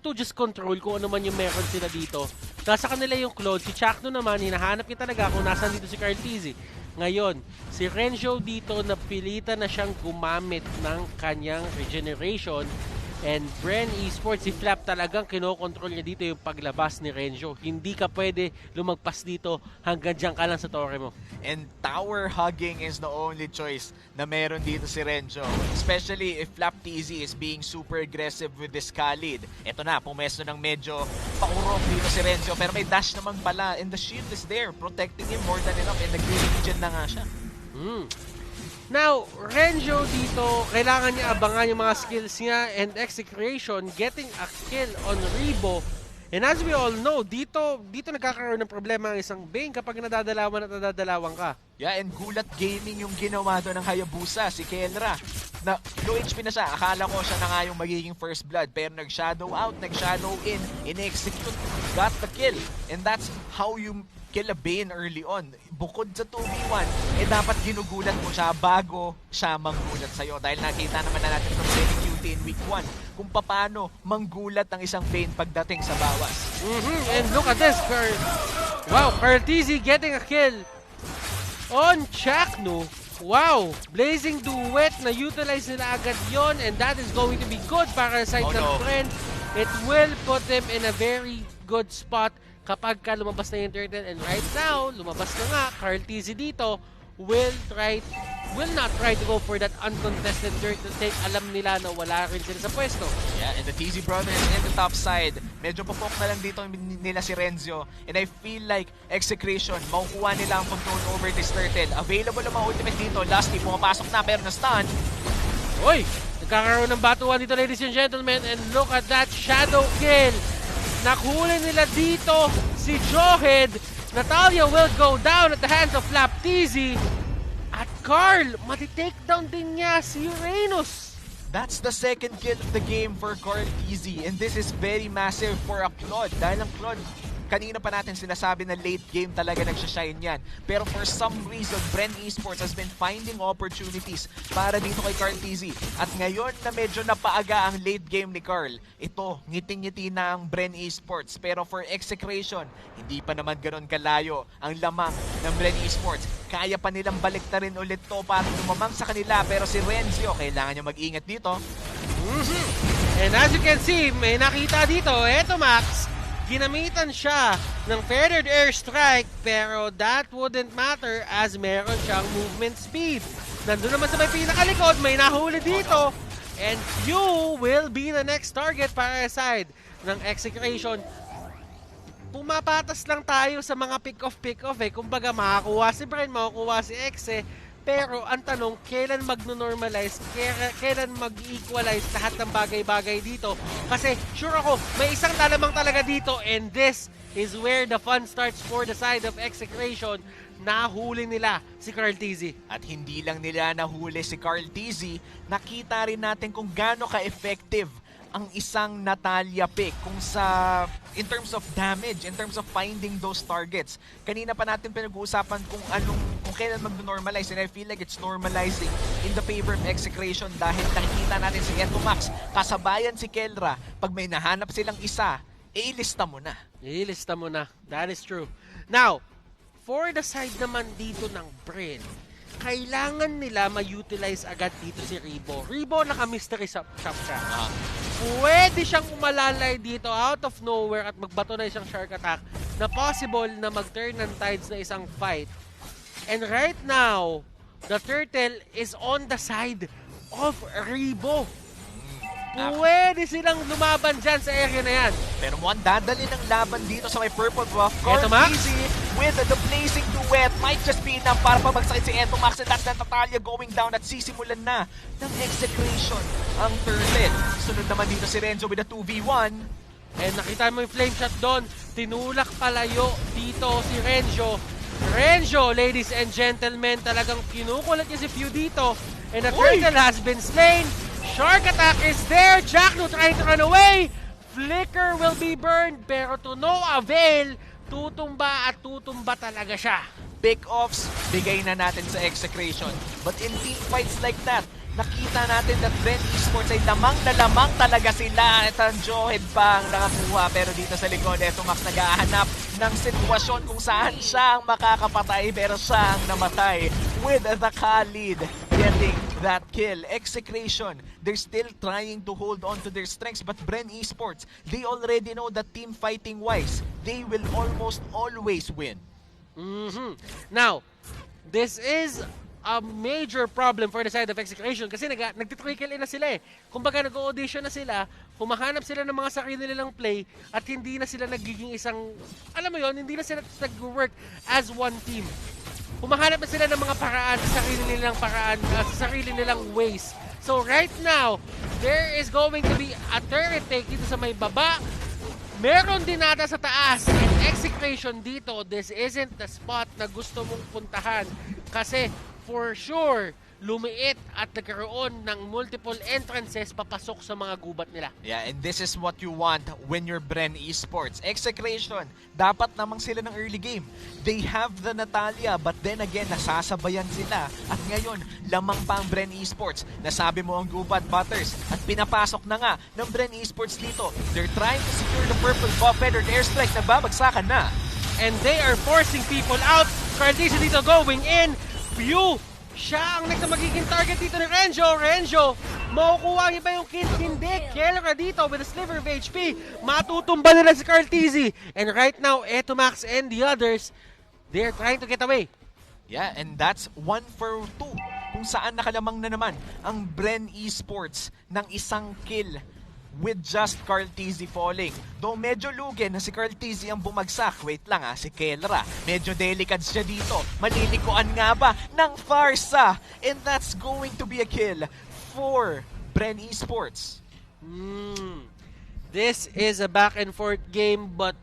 to just control kung ano man yung meron sila dito. Nasa kanila yung Claude. Si Chakno naman, hinahanap niya talaga kung nasan dito si Carl Tizzy. Ngayon, si Renzo dito napilitan na siyang gumamit ng kanyang regeneration. And Bren Esports, si Flap talagang kinokontrol niya dito yung paglabas ni Renzo. Hindi ka pwede lumagpas dito hanggang dyan ka lang sa torre mo. And tower hugging is the only choice na meron dito si Renzo. Especially if Flap TZ is being super aggressive with this Khalid. Ito na, pumesto ng medyo paurong dito si Renzo. Pero may dash naman pala. And the shield is there, protecting him more than enough. And nag-regen na nga siya. Now, Renzo dito, kailangan niya abangan yung mga skills niya and execution, getting a kill on Rebo. And as we all know, dito nagkakaroon ng problema ang isang Bane kapag nadadalawan ka. Yeah, and gulat gaming yung ginawa doon ng Hayabusa, si Kenra. Na low HP na siya, akala ko siya na nga yung magiging first blood, pero nag-shadow out, nag-shadow in execute, got the kill. And that's how you kill a Bane early on. Bukod sa 2v1, dapat ginugulat mo siya bago siya manggulat sa'yo. Dahil nakita naman na natin from Benny QT in week 1 kung paano manggulat ang isang Bane pagdating sa bawas. And look at this, wow, Carl Tizzy getting a kill on Chakno. Wow, Blazing Duet na utilize nila agad yon, and that is going to be good para sa side ng friend. It will put them in a very good spot kapag ka lumabas na yung turtle. And right now, lumabas na nga, Carl Tizzy dito will not try to go for that uncontested turtle take. Alam nila na wala rin sila sa pwesto. Yeah, and the TZ brothers in the top side. Medyo papok na lang dito nila si Renzo. And I feel like Execration, makukuha nila ang control over this turtle. Available ang mga ultimate dito. Lusty, pumapasok na pero na-stun. Uy! Nagkakaroon ng batuan dito, ladies and gentlemen. And look at that shadow kill. Nakuhuli nila dito si Johed. Natalia will go down at the hands of Flap TZ. At Carl, mati-takedown din niya si Uranus. That's the second kill of the game for Carl TZ. And this is very massive for a Claude. Dahil ang Claude, kanina pa natin sinasabi na late game talaga nagsashine yan. Pero for some reason, Bren Esports has been finding opportunities para dito kay Carl TZ. At ngayon na medyo napaaga ang late game ni Carl, ito, ngiting-ngiti na ang Bren Esports. Pero for Execration, hindi pa naman ganon kalayo ang lamang ng Bren Esports. Kaya pa nilang baliktarin ulit to para lumamang sa kanila. Pero si Renzio, kailangan niya mag-ingat dito. And as you can see, may nakita dito, eto Max, ginamitan siya ng feathered airstrike, pero that wouldn't matter as meron siyang movement speed. Nandun naman sa may pinakalikod, may nahuli dito, and you will be the next target para side ng Execration. Pumapatas lang tayo sa mga pick-off eh. Kumbaga, makakuha si Bren, makakuha si Exe. Pero ang tanong, kailan mag-normalize, kailan mag-equalize lahat ng bagay-bagay dito? Kasi sure ako, may isang lalamang talaga dito, and this is where the fun starts for the side of Execration. Nahuli nila si Carl TZ. At hindi lang nila nahuli si Carl TZ, nakita rin natin kung gaano ka-effective ang isang Natalia pick kung sa in terms of damage, in terms of finding those targets. Kanina pa natin pinag-uusapan kung kailan mag-normalize, and I feel like it's normalizing in the favor of Execration dahil nakikita natin si Eto Max kasabayan si Kelra. Pag may nahanap silang isa, ilista mo na. Ilista mo na. That is true. Now, for the side naman dito ng Bren, kailangan nila ma-utilize agad dito si Rebo. Rebo naka-mystery shop siya. Pwede siyang umalalay dito out of nowhere at magbato na isang shark attack na possible na mag-turn ng tides na isang fight. And right now, the turtle is on the side of Rebo. Pwede silang lumaban dyan sa area na yan. Pero mukhang dadali ng laban dito sa may purple buff. Carl TZ with the blazing duet might just be enough para pabagsakin si Eto Max, and that's Natalia going down at sisimulan na ng Execration ang turtle. Sunod naman dito si Renzo with a 2v1. And nakita mo yung flame shot doon. Tinulak palayo dito si Renzo. Renzo, ladies and gentlemen, talagang kinukulat niya si Few dito. And the turtle has been slain. Shark attack is there. Jackno trying to run away. Flicker will be burned, pero to no avail. Tutumba at tutumba talaga siya. Pick-offs, bigay na natin sa Execration. But in team fights like that, nakita natin that Bren Esports ay lamang na lamang talaga sila. At ang Johed pa ang nakakuha. Pero dito sa likod, Eto Max nag-ahanap ng sitwasyon kung saan siya ang makakapatay. Pero siya ang namatay with the Khalid getting that kill. Execration, they're still trying to hold on to their strengths. But Bren Esports, they already know that team fighting wise, they will almost always win. Now, this is a major problem for the side of Execration kasi nagtitrickle in na sila eh. Kumbaga nag-audition na sila, humahanap sila ng mga sarili nilang play at hindi na sila nagiging isang, alam mo yon, hindi na sila nag-work as one team. Humahanap na sila ng mga paraan sa sarili nilang ways. So right now, there is going to be a turret take dito sa may baba. Meron din nata sa taas, and Execration dito, this isn't the spot na gusto mong puntahan kasi for sure, lumiit at nagkaroon ng multiple entrances papasok sa mga gubat nila. Yeah, and this is what you want when you're Bren Esports. Execration, dapat namang sila ng early game. They have the Natalia, but then again, nasasabayan sila. At ngayon, lamang pa ang Bren Esports. Nasabi mo ang gubat, Butters, at pinapasok na nga ng Bren Esports dito. They're trying to secure the purple buff, feathered airstrike, nagbabagsakan na. And they are forcing people out. Cardiza dito going in. Pew! Siya ang next na magiging target dito ni Renzo. Renzo, makukuha niya ba yung kill? Hindi. Kelra dito with a sliver of HP. Matutumba nila si Carl TZ. And right now, Eto Max and the others, they're trying to get away. Yeah, and that's 1 for 2. Kung saan nakalamang na naman ang Bren Esports ng isang kill with just Carl TZ falling. Though medyo lugi na si Carl TZ ang bumagsak. Wait lang si Kelra. Medyo delicate siya dito. Malilikuan nga ba ng Farsa? And that's going to be a kill for Bren Esports. This is a back and forth game, but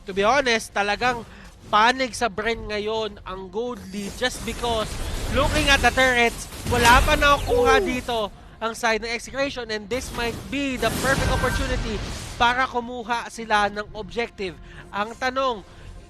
to be honest, talagang panig sa Bren ngayon ang gold lead just because looking at the turrets, wala pa nakukuha dito ang side ng Execration, and this might be the perfect opportunity para kumuha sila ng objective. Ang tanong,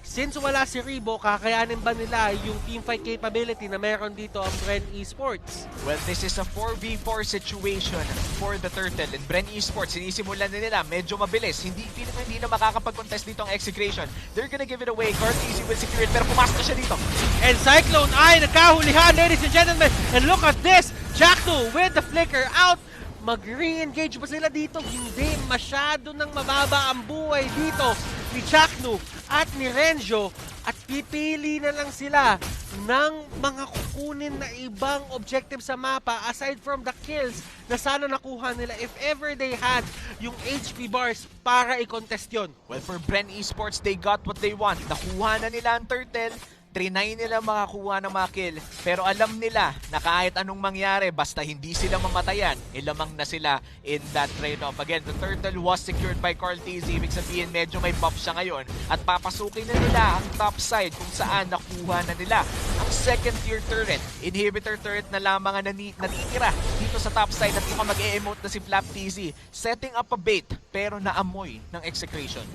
since wala si Rebo, kakayanin ba nila yung teamfight capability na meron dito ang Bren Esports? Well, this is a 4v4 situation for the Turtle. And Bren Esports, sinisimulan na nila, medyo mabilis. Feeling ko hindi na makakapag-contest dito ang Execration. They're gonna give it away. Easy will secure it, pero pumasok na siya dito. And Cyclone ay nagkahulihan, ladies and gentlemen. And look at this, Jackdo with the flicker out. Mag-re-engage ba sila dito? Hindi, masyado nang mababa ang buhay dito ni Chaknu at ni Renjo, at pipili na lang sila ng mga kukunin na ibang objective sa mapa aside from the kills na sana nakuha nila if ever they had yung HP bars para i-contest yun. Well, for Bren Esports, they got what they want. Nakuha na nila ang Turtle. Trinay nila makakuha ng mga kill, pero alam nila na kahit anong mangyari, basta hindi sila mamatayan, ilamang na sila in that trade-off. Again, the Turtle was secured by Cortese. Ibig sabihin, medyo may buff siya ngayon. At papasukin na nila ang top side kung saan nakuha na nila ang second tier turret. Inhibitor turret na lamang ang natitira dito sa top side, at mukhang mag-e-emote na si FlapTZ. Setting up a bait, pero naamoy ng Execration.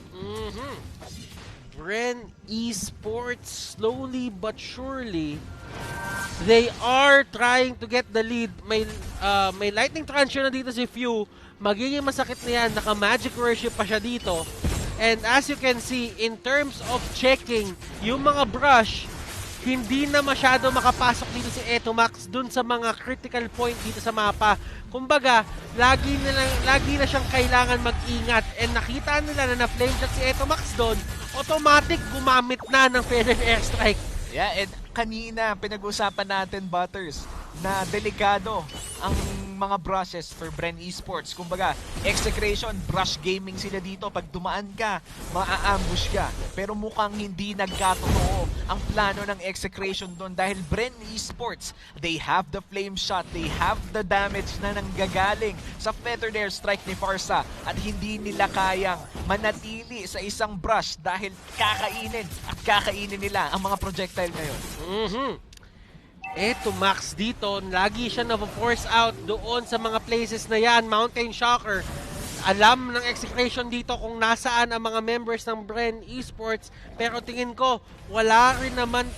Bren Esports, slowly but surely, they are trying to get the lead. May lightning transfer na dito si Few. Magiging masakit na yan. Naka-magic worship pa siya dito. And as you can see, in terms of checking, yung mga brush, hindi na masyado makapasok dito si Etomax dun sa mga critical point dito sa mapa. Kumbaga, lagi na siyang kailangan mag-ingat. And nakita nila na na-flame shot si Etomax doon, automatic gumamit na ng feather airstrike. Yeah, and kanina pinag-usapan natin, Butters, na delikado ang mga brushes for Bren Esports. Kumbaga, Execration, brush gaming sila dito. Pag dumaan ka, maa-ambush ka. Pero mukhang hindi nagkatotoo ang plano ng Execration doon dahil Bren Esports, they have the flame shot, they have the damage na nanggagaling sa feathered airstrike ni Farsa, at hindi nila kayang manatili sa isang brush dahil kakainin nila ang mga projectile ngayon. Eto Max dito, lagi siya na-force out doon sa mga places na yan. Mountain Shocker, alam ng Execration dito kung nasaan ang mga members ng Bren Esports, pero tingin ko wala rin namang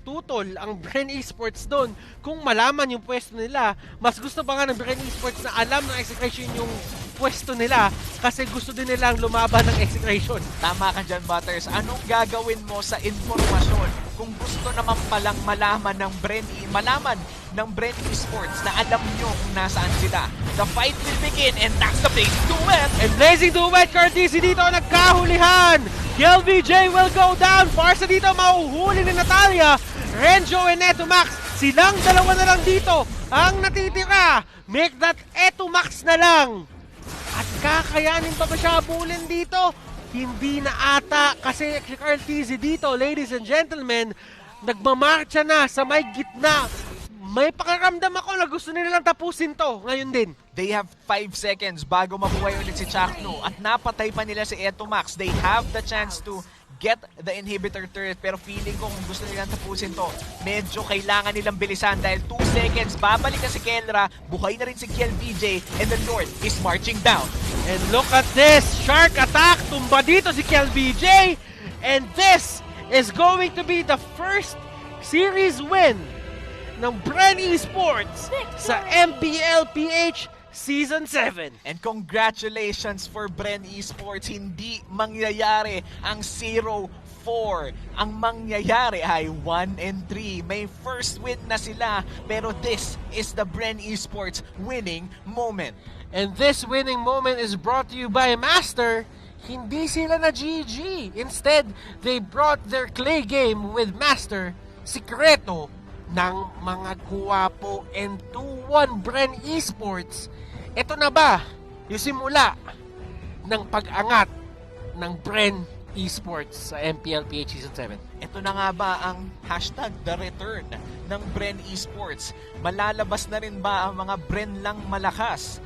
tutol ang Bren Esports doon kung malaman yung pwesto nila. Mas gusto pa nga ng Bren Esports na alam ng Execration yung pwesto nila kasi gusto din nilang lumaban ng Execration. Tama ka dyan, Butters. Anong gagawin mo sa informasyon kung gusto naman palang malaman ng Bren Esports na alam nyo kung nasaan sila? The fight will begin, and that's the big duet! And blazing duet, Cortese dito nagkahulihan! KLVJ will go down! Farsa dito mahuhuli ni Natalia! Renjo and Etomax, silang dalawa na lang dito ang natitira! Make that Etomax na lang! At kakayanin pa ba siya abulin dito? Hindi na ata kasi si Cortese dito, ladies and gentlemen, nagmamarcha na sa may gitna. May pakiramdam ako na gusto nilang tapusin to ngayon din. They have 5 seconds bago mabuhay ulit si Chakno, at napatay pa nila si Etomax. They have the chance to get the inhibitor turret, pero feeling ko kung gusto nilang tapusin to, medyo kailangan nilang bilisan dahil 2 seconds, babalik na si Kelra, buhay na rin si KLVJ, and the North is marching down. And look at this, shark attack, tumba dito si KLVJ, and this is going to be the first series win ng Bren Esports sa MPL PH Season 7. And congratulations for Bren Esports. Hindi mangyayari ang 0-4. Ang mangyayari ay 1-3. May first win na sila, pero this is the Bren Esports winning moment. And this winning moment is brought to you by Master. Hindi sila na GG. Instead, they brought their clay game with Master, sikreto ng mga guwapo, and 2-1 Bren Esports. Ito na ba yung simula ng pag-angat ng Bren Esports sa MPL PH Season 7? Ito na nga ba ang hashtag The Return ng Bren Esports? Malalabas na rin ba ang mga Bren lang malakas?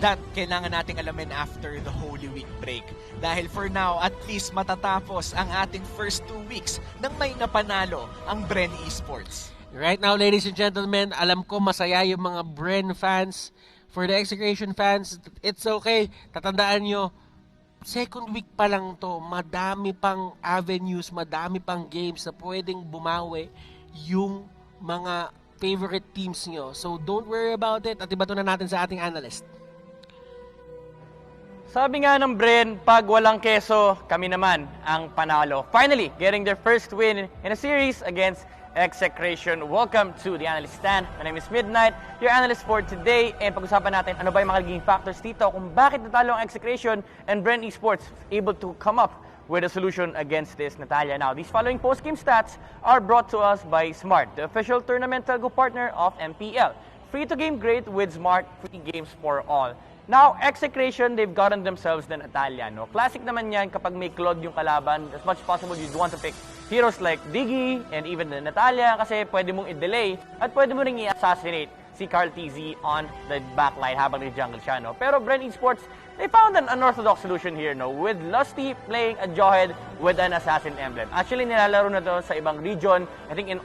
That kailangan nating alamin after the Holy Week break. Dahil for now, at least matatapos ang ating first 2 weeks nang may napanalo ang Bren Esports. Right now, ladies and gentlemen, alam ko masaya yung mga Bren fans. For the Execration fans, it's okay. Tatandaan nyo, second week pa lang to, madami pang avenues, madami pang games na pwedeng bumawi yung mga favorite teams nyo. So don't worry about it at ibato na natin sa ating analyst. Sabi nga ng Bren, pag walang keso, kami naman ang panalo. Finally, getting their first win in a series against Execration. Welcome to the Analyst Stand. My name is Midnight, your analyst for today. And pag-usapan natin ano ba yung mga naging factors dito kung bakit natalo ang Execration and Bren Esports able to come up with a solution against this, Natalia. Now, these following post-game stats are brought to us by Smart, the official tournament telco partner of MPL. Free to game great with Smart, free games for all. Now, Execration, they've gotten themselves the Natalia. No? Classic naman yan kapag may Claude yung kalaban. As much as possible, you'd want to pick heroes like Diggy and even the Natalia kasi pwede mong i-delay at pwede mo ring i-assassinate si Carl TZ on the backline habang nag-jungle siya. No? Pero Bren Esports, they found an unorthodox solution here, no? With Lusty playing a Jawhead with an Assassin Emblem. Actually, nilalaro na to sa ibang region. I think in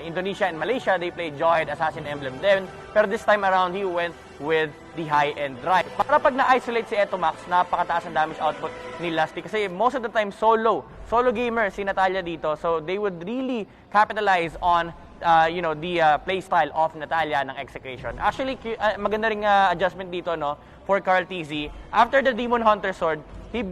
Indonesia and Malaysia, they played Jawhead Assassin Emblem then. Pero this time around, he went with the high-end drive. Para pag na-isolate si Etomax, napakataas ang damage output ni Lusty. Kasi most of the time, solo gamer si Natalia dito. So they would really capitalize on the play style of Natalia ng Execration. Actually, maganda ring adjustment dito, no, for Carl TZ. After the Demon Hunter Sword, he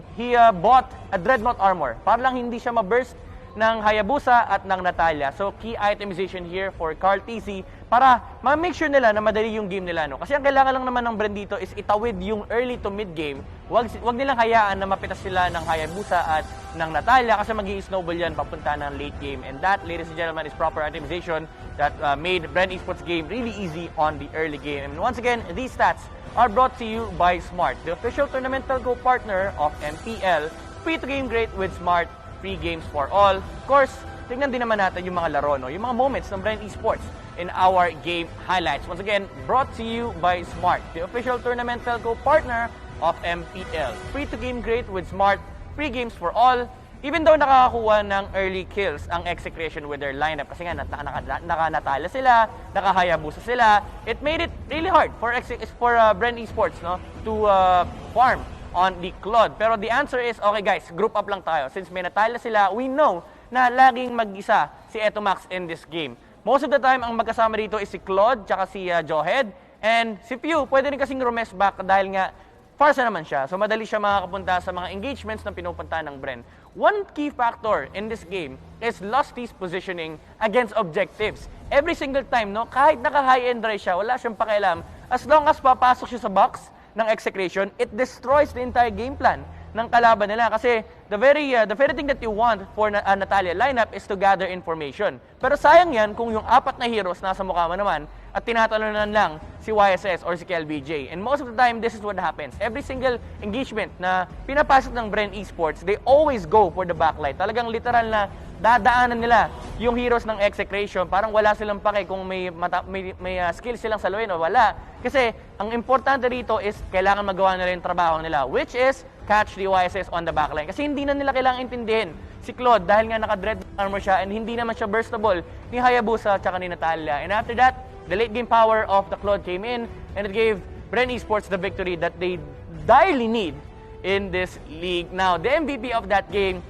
bought a Dreadnought Armor para lang hindi siya ma-burst ng Hayabusa at ng Natalia. So, key itemization here for Carl TZ para ma-make sure nila na madali yung game nila. No? Kasi ang kailangan lang naman ng brand dito is itawid yung early to mid game. Wag nilang hayaan na mapitas sila ng Hayabusa at ng Natalia kasi mag-i-snowball yan papunta ng late game. And that, ladies and gentlemen, is proper itemization that made Bren Esports game really easy on the early game. And once again, these stats are brought to you by Smart, the official tournament telco partner of MPL. Free to game great with Smart, free games for all. Of course, tingnan din naman natin yung mga laro, no? Yung mga moments ng Bren Esports in our game highlights. Once again, brought to you by Smart, the official tournament telco partner of MPL. Free to game great with Smart, free games for all. Even though nakakakuha ng early kills ang Execration with their lineup, kasi nga naka-Natala sila, naka-Hayabusa sila, it made it really hard for Bren Esports, no, to farm on the Claude. Pero the answer is, okay guys, group up lang tayo. Since may Natalia sila, we know na laging mag-isa si Etomax in this game. Most of the time, ang magkasama dito is si Claude tsaka si Jawhead. And si Pew, pwede rin kasing rumest back dahil nga Farsa naman siya. So madali siya makakapunta sa mga engagements na pinupunta ng Bren. One key factor in this game is Lusty's positioning against objectives. Every single time, no, kahit naka-high-end drive siya, wala siyang pakialam. As long as papasok siya sa box ng Execration, it destroys the entire game plan ng kalaban nila. Kasi the very thing that you want for a Natalia lineup is to gather information. Pero sayang yan kung yung apat na heroes nasa mukha mo naman at tinatalunan lang si YSS or si KLBJ. And most of the time, this is what happens. Every single engagement na pinapasok ng Bren Esports, they always go for the backlight. Talagang literal na dadaanan nila yung heroes ng Execration. Parang wala silang pake kung may skills silang saluhin o wala. Kasi ang importante rito is kailangan magawa nila yung trabaho nila, which is catch the YSS on the backline. Kasi hindi na nila kailangan intindihin si Claude dahil nga naka-dread armor siya and hindi naman siya burstable ni Hayabusa at ni Natalia. And after that, the late game power of the Claude came in and it gave Bren Esports the victory that they direly need in this league. Now, the MVP of that game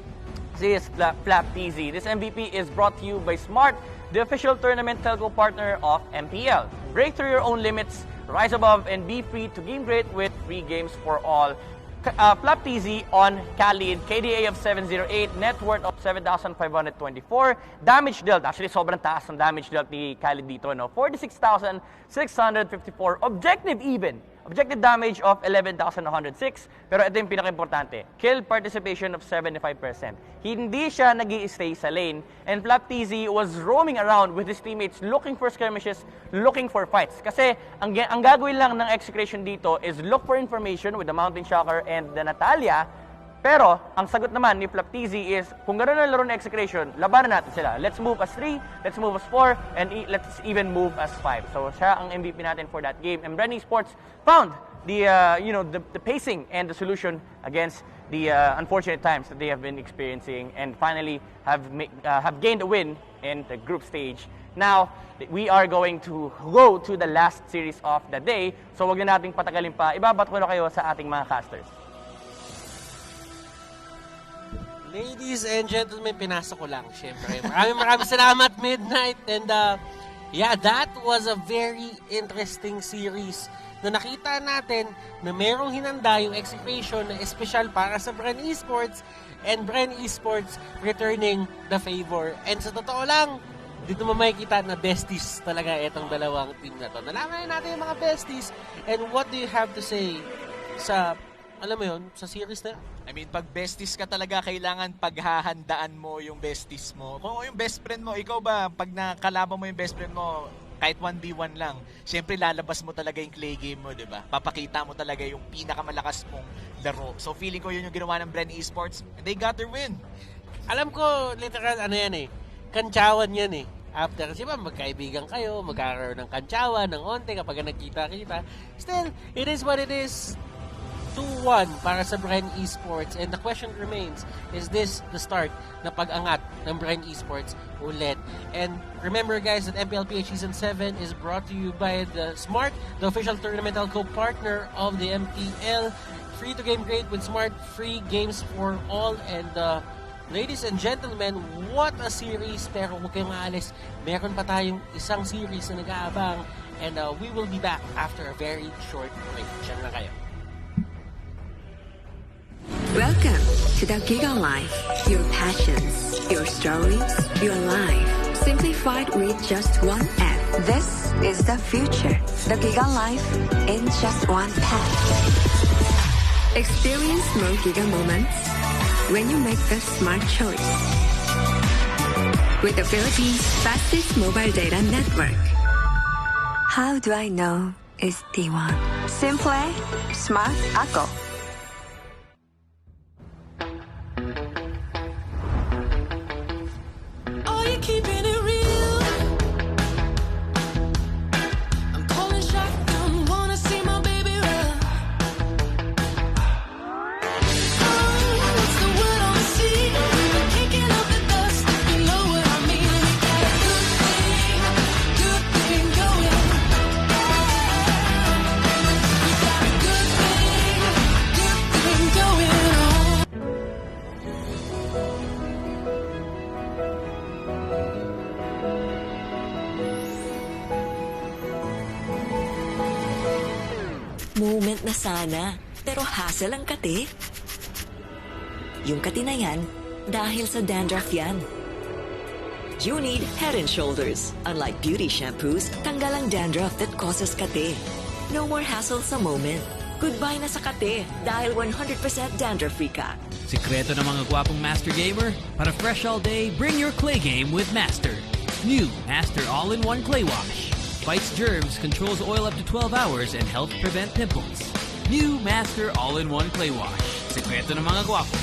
is Flap TZ. This MVP is brought to you by Smart, the official tournament telco partner of MPL. Break through your own limits, rise above, and be free to game great with free games for all. Flap TZ on Khalid, KDA of 708, net worth of 7,524, damage dealt, actually sobrang taas ng damage dealt ni Khalid dito, no? 46,654, objective damage of 11,106, pero ito yung pinaka-importante, kill participation of 75%. Hindi siya nag-i-stay sa lane, and Flap TZ was roaming around with his teammates looking for skirmishes, looking for fights. Kasi ang gagawin lang ng Execration dito is look for information with the Mountain Shocker and the Natalia, pero ang sagot naman ni Flap TZ is, kung gano'n ang laro ng Execration, labanan natin sila. Let's move as 3, let's move as 4, and let's even move as 5. So siya ang MVP natin for that game. And Bren Esports found the pacing and the solution against the unfortunate times that they have been experiencing, and finally have gained a win in the group stage. Now, we are going to go to the last series of the day. So wag na nating patagalin pa. Ibabat ko na kayo sa ating mga casters. Ladies and gentlemen, pinasok ko lang, syempre. Maraming salamat, Midnight. And yeah, that was a very interesting series na nakita natin na merong hinanda yung execution na espesyal para sa Bren Esports and Bren Esports returning the favor. And sa totoo lang, dito mo makikita na besties talaga itong dalawang team na to. Nalaman natin yung mga besties, and what do you have to say sa, alam mo yun, sa series na? I mean, pag besties ka talaga, kailangan paghahandaan mo yung besties mo. Kung yung best friend mo, ikaw ba, pag nakalaban mo yung best friend mo, kahit 1v1 lang, syempre lalabas mo talaga yung clay game mo, di ba? Papakita mo talaga yung pinakamalakas mong laro. So feeling ko yun yung ginawa ng Bren Esports, and they got their win. Alam ko, literal, ano yan eh, kantsawan yan eh. After, kasi ba, magkaibigan kayo, magkakaroon ng kantsawan, ng onte kapag nagkita-kita. Still, it is what it is. 2-1 para sa Bren Esports, and the question remains, is this the start na pag-angat ng Bren Esports ulit? And remember guys that MPL PH Season 7 is brought to you by the Smart, the official tournament telco partner of the MPL. Free to game great with Smart, free games for all. And ladies and gentlemen, what a series, pero huwag kayong maalis, meron pa tayong isang series na nag-aabang, and we will be back after a very short break. Diyan na kayo. Welcome to the Giga Life. Your passions, your stories, your life. Simplified with just one app. This is the future. The Giga Life in just one tap. Experience more Giga moments when you make the smart choice. With the Philippines' fastest mobile data network. How do I know is T1? Simple, smart ako. Are you keeping it real? I'm calling shotgun, wanna see my baby run. Oh, what's the word on the sea? Kicking up the dust, you know what I mean. We got a good thing going. We got a good thing going on. Moment na sana, pero hassle ang kate. Yung kate na yan, dahil sa dandruff yan. You need Head & Shoulders. Unlike beauty shampoos, tanggal ang dandruff that causes kate. No more hassle sa moment. Goodbye na sa kate dahil 100% dandruff-free ka. Sikreto ng mga gwapong Master Gamer? Para fresh all day, bring your clay game with Master. New Master All-in-One Clay Wash. Fights germs, controls oil up to 12 hours, and helps prevent pimples. New Master All-in-One Clay Wash. Sikreto ng mga gwapo.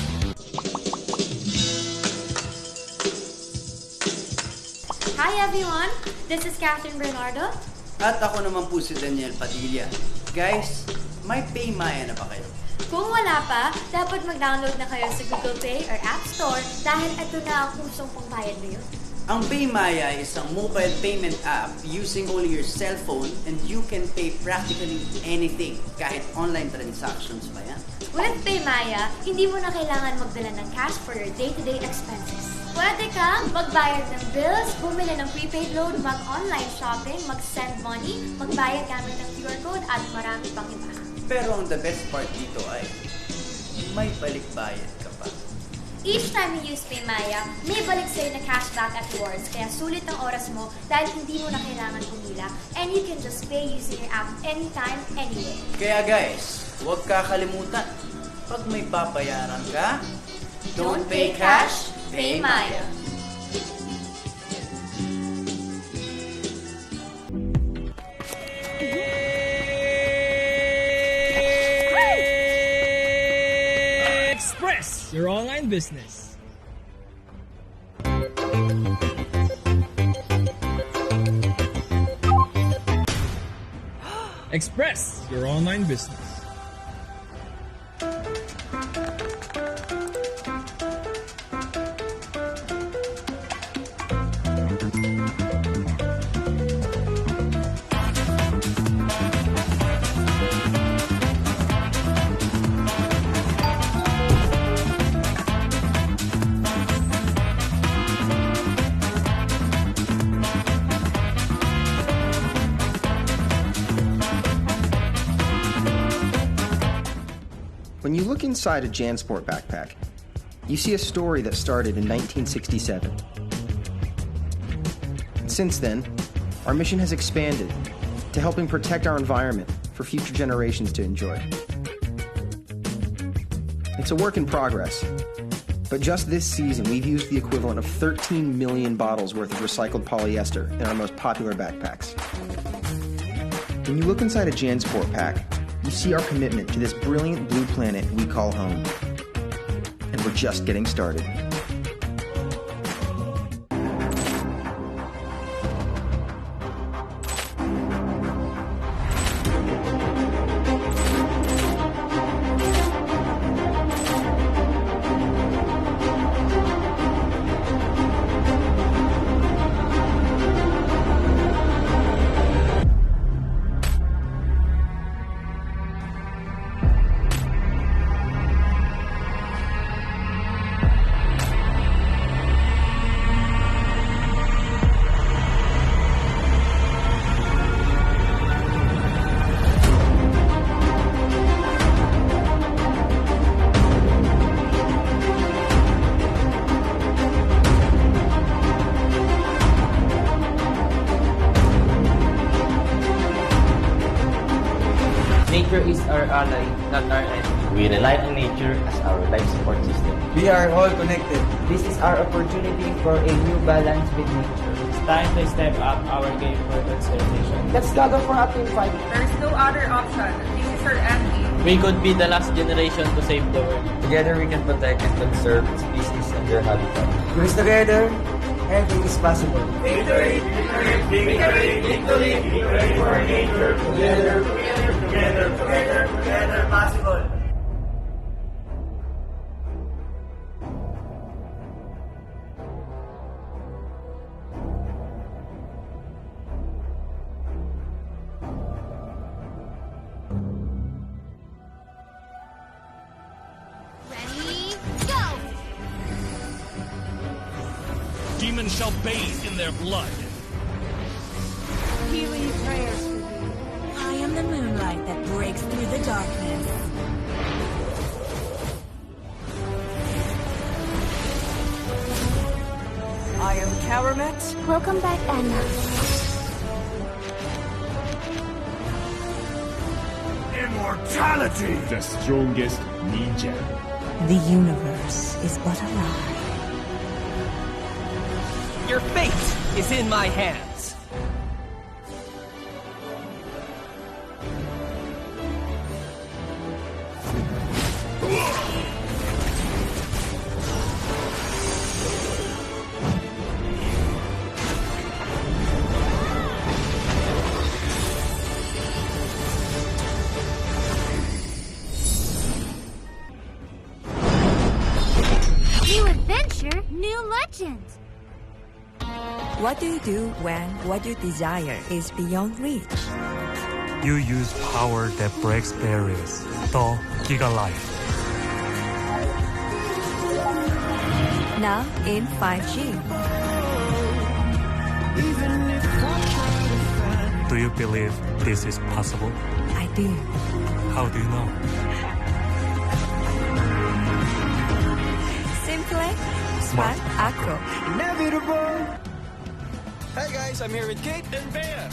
Hi everyone, this is Catherine Bernardo. At ako naman po si Daniel Padilla. Guys, may Paymaya na ba kayo? Kung wala pa, dapat mag-download na kayo sa Google Play or App Store dahil ito na ang kusong pangbayad ngayon. Ang Paymaya is isang mobile payment app using only your cell phone, and you can pay practically anything, kahit online transactions pa yan. With Paymaya, hindi mo na kailangan magdala ng cash for your day-to-day expenses. Pwede kang magbayad ng bills, bumili ng prepaid load, mag-online shopping, mag-send money, magbayad gamit ng QR code, at marami pang iba. Pero ang the best part dito ay may balikbayad ka pa. Each time you use Paymaya, may balik sa'yo na cashback at rewards, kaya sulit ang oras mo dahil hindi mo na kailangan pumila, and you can just pay using your app anytime, anywhere. Kaya guys, huwag kakalimutan, pag may babayaran ka, don't pay cash, pay Maya. Express your online business. Express your online business. When you look inside a JanSport backpack, you see a story that started in 1967. Since then, our mission has expanded to helping protect our environment for future generations to enjoy. It's a work in progress, but just this season we've used the equivalent of 13 million bottles worth of recycled polyester in our most popular backpacks. When you look inside a JanSport pack, you see our commitment to this brilliant blue planet we call home. And we're just getting started. Nature is our ally, not our enemy. We rely on nature as our life support system. We are all connected. This is our opportunity for a new balance with nature. It's time to step up our game for conservation. Let's gather for a team fight. There's no other option. This is our enemy. We could be the last generation to save the world. Together we can protect and conserve species and their habitat. Because together, anything is possible. Victory! Victory! Victory! Victory! Victory for nature! Together, together, together, together, together, possible! Ready, go! Demons shall bathe in their blood. Healing prayers for you. I am the moonlight that breaks through the darkness. I am Karamet. Welcome back, Anna. Immortality! The strongest ninja. The universe is but a lie. Your fate is in my hands. New adventure, new legends. What do you do when what you desire is beyond reach? You use power that breaks barriers. The Giga Life. Now in 5G. Do you believe this is possible? I do. How do you know? Simple, smart, acro. Inevitable. Hey guys, I'm here with Kate and Bea.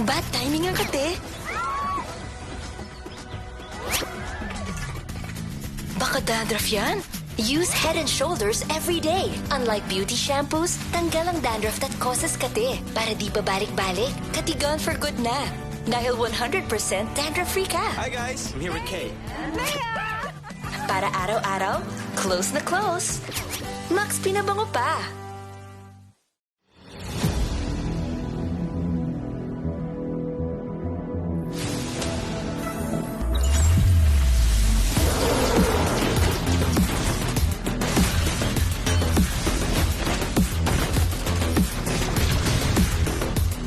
Bad timing ang kate. Baka dandruff yan? Use Head and Shoulders every day. Unlike beauty shampoos, tanggal ang dandruff that causes kate. Para di babalik-balik, kati gone for good na. Dahil 100% dandruff-free ka. Hi guys, I'm here with Kate. Para araw-araw, close na close. Max pinabango pa.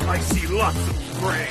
I see lots of spray.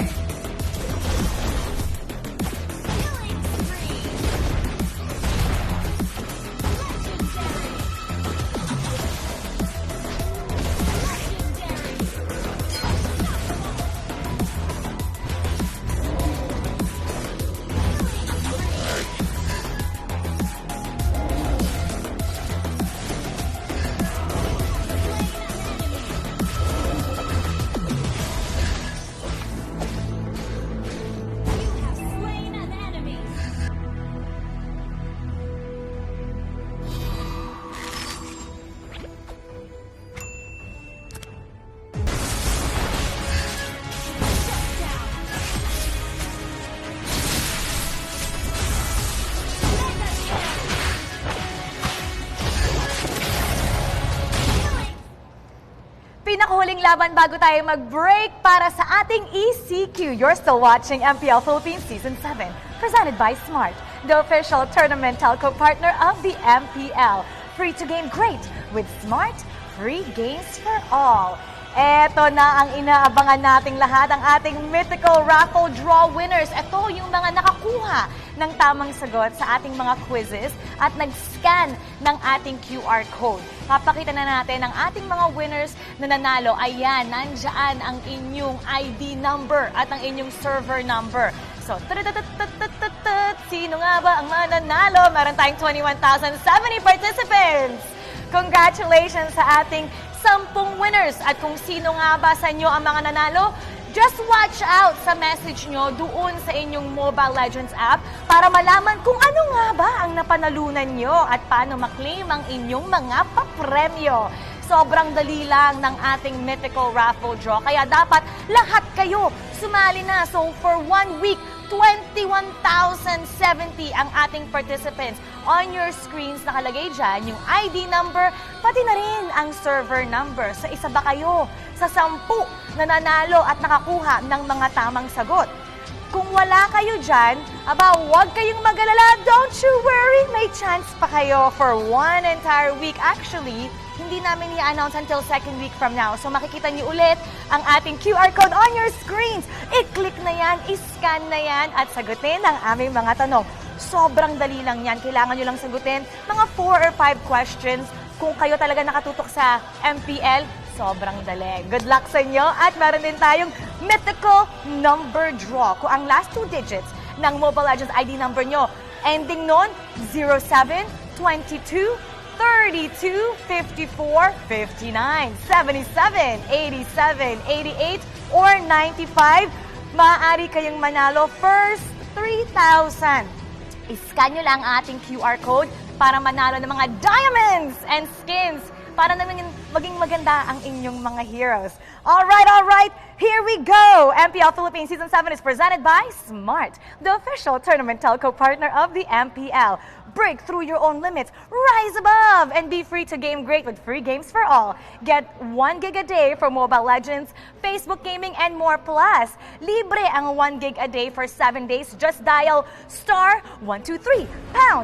huling laban bago tayo mag-break para sa ating ECQ. You're still watching MPL Philippines Season 7, presented by Smart, the official tournament telco partner of the MPL. Free to game great with Smart, free games for all. Eto na ang inaabangan nating lahat, ang ating mythical raffle draw winners. Ito yung mga nakakuha ng tamang sagot sa ating mga quizzes at nag-scan ng ating QR code. Papakita na natin ang ating mga winners na nanalo. Ayan, nandyan ang inyong ID number at ang inyong server number. So, sino nga ba ang mananalo? Meron tayong 21,070 participants! Congratulations sa ating 10 winners. At kung sino nga ba sa inyo ang mga nanalo, just watch out sa message nyo doon sa inyong Mobile Legends app para malaman kung ano nga ba ang napanalunan nyo at paano maklaim ang inyong mga papremyo. Sobrang dali lang ng ating mythical raffle draw. Kaya dapat lahat kayo sumali na. So for 1 week, 21,070 ang ating participants. On your screens nakalagay dyan yung ID number, pati na rin ang server number. So isa ba kayo sa 10 na nanalo at nakakuha ng mga tamang sagot? Kung wala kayo dyan, huwag kayong mag-alala. Don't you worry, may chance pa kayo for 1 entire week. Actually, hindi namin i-announce until 2nd week from now. So makikita niyo ulit ang ating QR code on your screens. I-click na yan, i-scan na yan, at sagutin ang aming mga tanong. Sobrang dali lang yan. Kailangan nyo lang sagutin mga 4 or 5 questions. Kung kayo talaga nakatutok sa MPL, sobrang dali. Good luck sa inyo. At meron din tayong mythical number draw. Kung ang last 2 digits ng Mobile Legends ID number nyo, ending nun, 07, 22, 32, 54, 59, 77, 87, 88, or 95, maaari kayong manalo first 3,000. I-scan nyo lang ating QR code para manalo ng mga diamonds and skins para naman maging maganda ang inyong mga heroes. Alright, here we go! MPL Philippines Season 7 is presented by Smart, the official tournament telco partner of the MPL. Break through your own limits, rise above, and be free to game great with free games for all. Get 1 gig a day for Mobile Legends, Facebook Gaming, and more. Plus, libre ang 1 gig a day for 7 days. Just dial *123#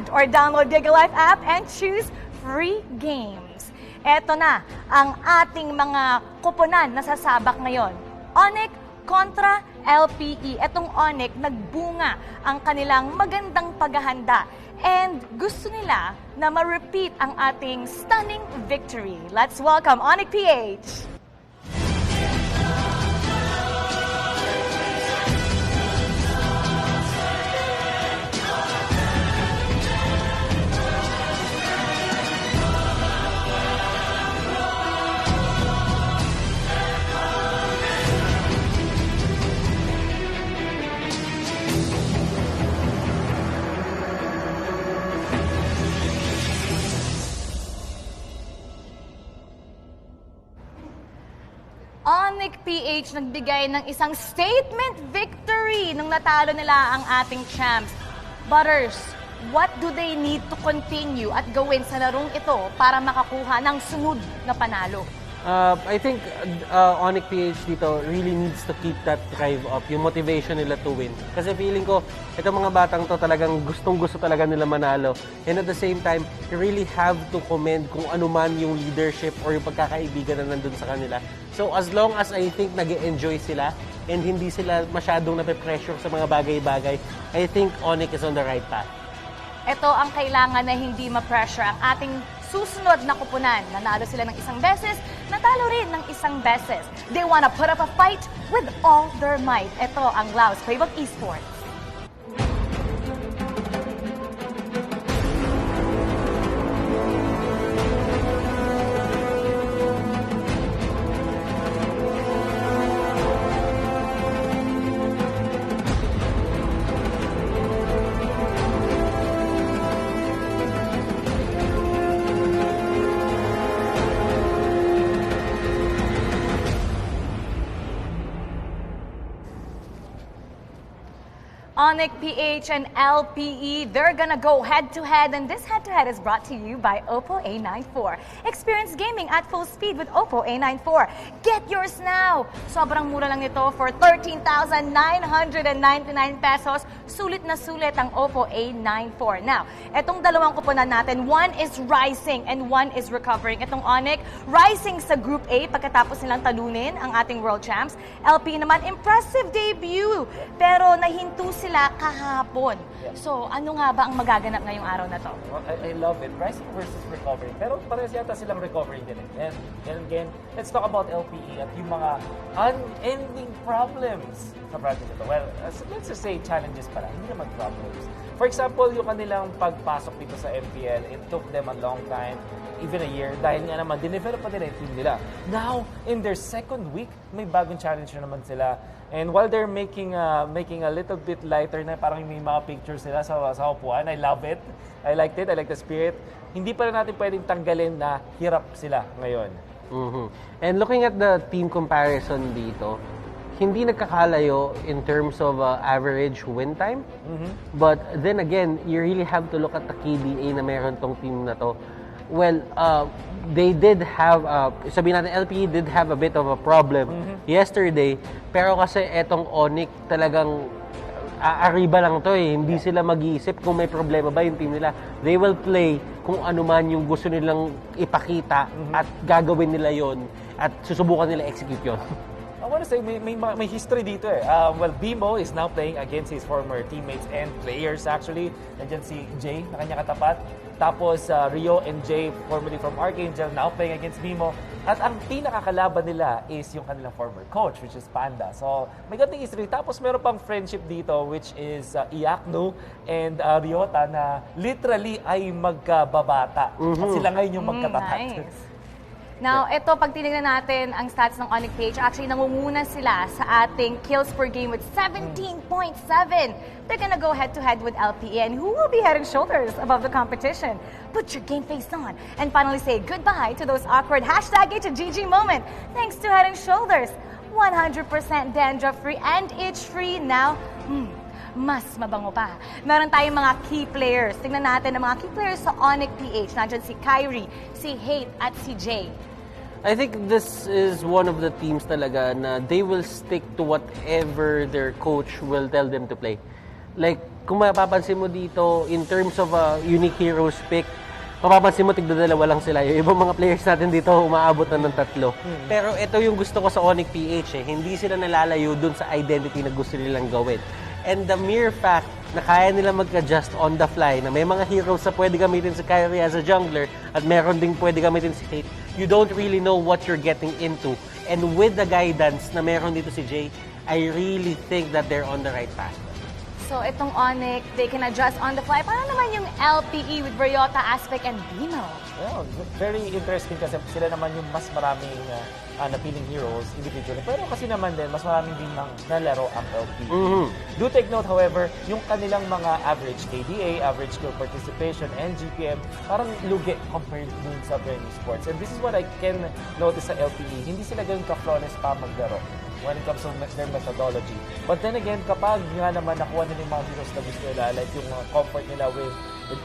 or download GigaLife app and choose free games. Eto na ang ating mga kuponan na sasabak ngayon. Onyx kontra LPE. Etong Onyx, nagbunga ang kanilang magandang paghahanda. And gusto nila na ma-repeat ang ating stunning victory. Let's welcome Onyx PH! Onyx PH nagbigay ng isang statement victory nung natalo nila ang ating champs. Butters, what do they need to continue at gawin sa larong ito para makakuha ng sunod na panalo? I think Onyx PH dito really needs to keep that drive up, yung motivation nila to win. Kasi feeling ko, itong mga batang to talagang gustong-gusto talaga nila manalo. And at the same time, you really have to commend kung ano man yung leadership or yung pagkakaibigan na nandun sa kanila. So as long as I think nag-enjoy sila and hindi sila masyadong nape-pressure sa mga bagay-bagay, I think Onyx is on the right path. Ito ang kailangan na hindi ma-pressure ang ating susunod na kupunan. Nanalo sila ng 1 beses, natalo rin ng 1 beses. They wanna put up a fight with all their might. Ito ang Laos Playbook Esports. Onyx PH and LPE, they're gonna go head-to-head, and this head-to-head is brought to you by Oppo A94. Experience gaming at full speed with Oppo A94. Get yours now! Sobrang mura lang nito for 13,999 pesos. Sulit na sulit ang Oppo A94. Now, etong dalawang kuponan natin, one is rising and one is recovering. Itong Onyx, rising sa Group A pagkatapos nilang talunin ang ating World Champs. LPE naman, impressive debut, pero nahinto sila kahapon. So, ano nga ba ang magaganap ngayong araw na to? I love it. Rising versus recovering. Pero parehas yata silang recovering din. And again, let's talk about LPE at yung mga unending problems sa project nito. Well, let's just say challenges pala. Hindi naman problems. For example, yung kanilang pagpasok dito sa MPL, it took them a long time, even a year, dahil nga naman, dinevelop pa nila yung team nila. Now, in their second week, may bagong challenge na naman sila. And while they're making a little bit lighter na, parang may mga pictures nila sa upuan, I love it. I liked it. I like the spirit. Hindi pa rin natin pwedeng tanggalin na hirap sila ngayon. And looking at the team comparison dito, hindi nagkakalayo in terms of average win time. But then again, you really have to look at the KDA na meron tong team na to. Well, they did have, sabihin natin, LPE did have a bit of a problem yesterday. Pero kasi etong Onyx talagang aariba lang to eh. Hindi sila mag-iisip kung may problema ba yung team nila. They will play kung ano man yung gusto nilang ipakita at gagawin nila yon at susubukan nila execute yon. I want to say, may history dito eh. Well, Bimo is now playing against his former teammates and players actually. Nandiyan si Jay na kanya katapat. Tapos Rio and Jay, formerly from Archangel, now playing against Bimo. At ang pinakakalaban nila is yung kanilang former coach, which is Panda. So, may ganting history. Tapos meron pang friendship dito, which is Iakno and Riota na literally ay magkababata. At sila ngayon yung magkatapat. Nice. Now, ito, pag tinignan natin ang stats ng Onyx page, actually nangunguna sila sa ating kills per game with 17.7. They're gonna go head-to-head with LPE, and who will be head and shoulders above the competition? Put your game face on and finally say goodbye to those awkward #HG moment. Thanks to Head and Shoulders, 100% dandruff-free and itch-free now. Mas mabango pa. Meron tayong mga key players. Tingnan natin ang mga key players sa Onyx PH. Nandiyan si Kyrie, si Hate, at si Jay. I think this is one of the teams talaga na they will stick to whatever their coach will tell them to play. Like, kung mapapansin mo dito, in terms of a unique heroes pick, mapapansin mo, tigdadalawa lang sila. Yung ibang mga players natin dito, umaabot na ng 3. Pero ito yung gusto ko sa Onyx PH eh. Hindi sila nalalayo dun sa identity na gusto nilang gawin. And the mere fact na kaya nila mag-adjust on the fly, na may mga heroes na pwede gamitin si Kyrie as a jungler at meron ding pwede gamitin si Kate, you don't really know what you're getting into. And with the guidance na meron dito si Jay, I really think that they're on the right path. So, itong Onyx, they can adjust on the fly. Paano naman yung LPE with Briota, Aspect, and Bimo? Well, very interesting kasi sila naman yung mas maraming napiling heroes individually. Pero kasi naman din, mas maraming din nalaro ang LPE. Do take note, however, yung kanilang mga average KDA, average skill participation, and GPM, parang lugi compared dun sa Bellow Sports. And this is what I can notice sa LPE. Hindi sila ganun ka-flawless pa maglaro when it comes to their methodology. But then again, kapag nga naman nakuha nila yung mga heroes na gusto nila, like yung comfort nila with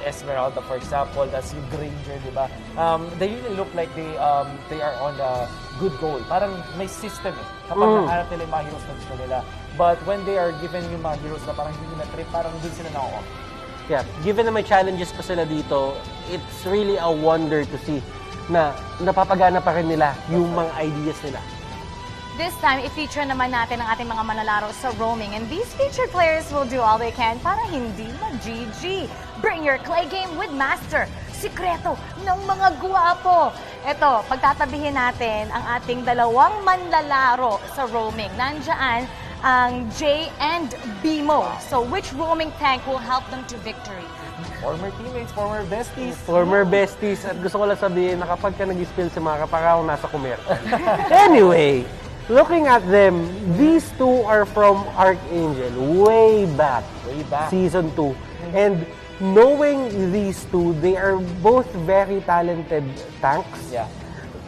Esmeralda, for example, that's yung Granger, di ba? They really look like they are on a good goal. Parang may system eh. Kapag nahanap nila yung mga heroes na gusto nila. But when they are given yung mga heroes na parang hindi na trip, parang hindi sila na-off. Yeah, given na may challenges pa sila dito, it's really a wonder to see na napapagana pa rin nila yung mga ideas nila. This time, i-feature naman natin ang ating mga manlalaro sa roaming. And these featured players will do all they can para hindi mag-GG. Bring your clay game with Master. Sikreto ng mga guwapo. Ito, pagtatabihin natin ang ating dalawang manlalaro sa roaming. Nandiyan ang Jay and Bimo. So, which roaming tank will help them to victory? Former teammates, former besties. Former besties. At gusto ko lang sabihin na kapag ka nag-spill si Mara, parang nasa kumer. Anyway, looking at them, these two are from Archangel, way back. Season 2. And knowing these two, they are both very talented tanks. Yeah.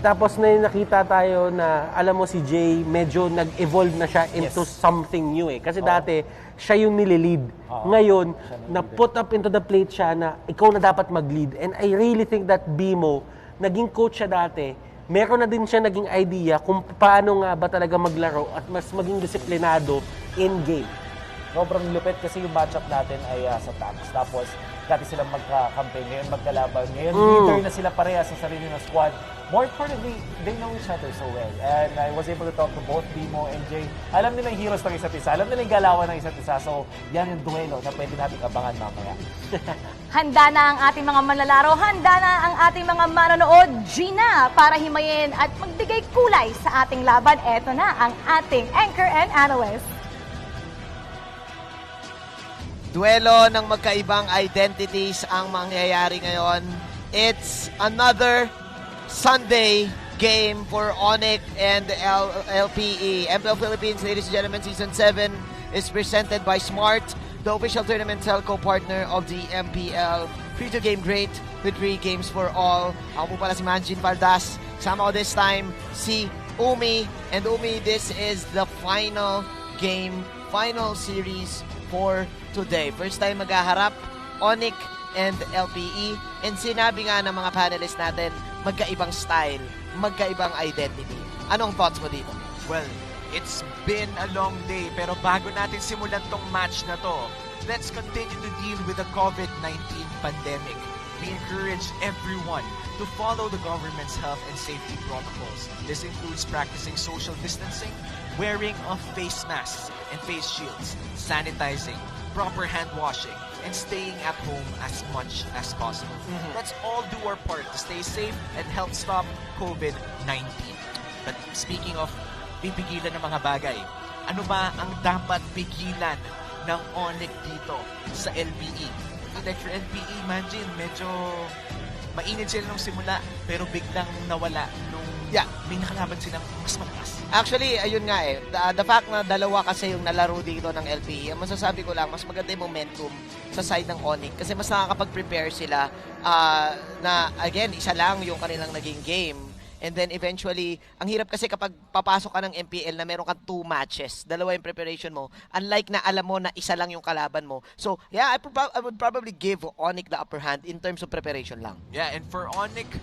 Tapos nakita tayo na, alam mo si Jay, medyo nag-evolve na siya into something new eh. Kasi dati, siya yung nililid. Ngayon, na-put up into the plate siya na ikaw na dapat mag-lead. And I really think that Bimo, naging coach siya dati, meron na din siya naging idea kung paano nga ba talaga maglaro at mas maging disiplinado in-game. Sobrang lupit kasi yung matchup natin ay sa tax. Tapos, dati silang magka-campaign, ngayon magkalaban. Ngayon, leader na sila pareha sa sarili ng squad. More importantly, they know each other so well. And I was able to talk to both Bimo and Jay. Alam nila yung heroes ng isa't isa. Alam nila yung galawan ng isa't isa. So, yan yung duelo na pwede natin abangan mamaya. Handa na ang ating mga manlalaro, handa na ang ating mga manonood, Gina, para himayin at magbigay kulay sa ating laban. Eto na ang ating anchor and analyst. Duelo ng magkaibang identities ang mangyayari ngayon. It's another Sunday game for Onyx and LPE. MPL Philippines, ladies and gentlemen, Season 7 is presented by Smart, the official tournament telco partner of the MPL. Free to game great with 3 games for all. Ako po pala si Manjin Valdas. Sama ko this time si Umi. And Umi, this is the final game, final series for today. First time maghaharap, Onyx and LPE. And sinabi nga ng mga panelists natin, magkaibang style, magkaibang identity. Anong thoughts mo dito? Well, it's been a long day, pero bago natin simulan tong match na to, let's continue to deal with the COVID-19 pandemic. We encourage everyone to follow the government's health and safety protocols. This includes practicing social distancing, wearing of face masks and face shields, sanitizing, proper hand washing, and staying at home as much as possible. Let's all do our part to stay safe and help stop COVID-19. But speaking of pipigilan ng mga bagay, ano ba ang dapat pigilan ng Onyx dito sa LPE? Like for LPE, imagine, medyo mainit sila nung simula, pero biglang nawala nung may nakalaban silang mas malakas. Actually, ayun nga eh. The fact na dalawa kasi yung nalaro dito ng LPE, masasabi ko lang, mas maganda yung momentum sa side ng Onyx kasi mas nakakapag-prepare sila na, again, isa lang yung kanilang naging game. And then eventually, ang hirap kasi kapag papasok ka ng MPL na meron ka 2 matches, dalawa yung preparation mo, unlike na alam mo na isa lang yung kalaban mo. So, yeah, I would probably give Onyx the upper hand in terms of preparation lang. Yeah, and for Onyx,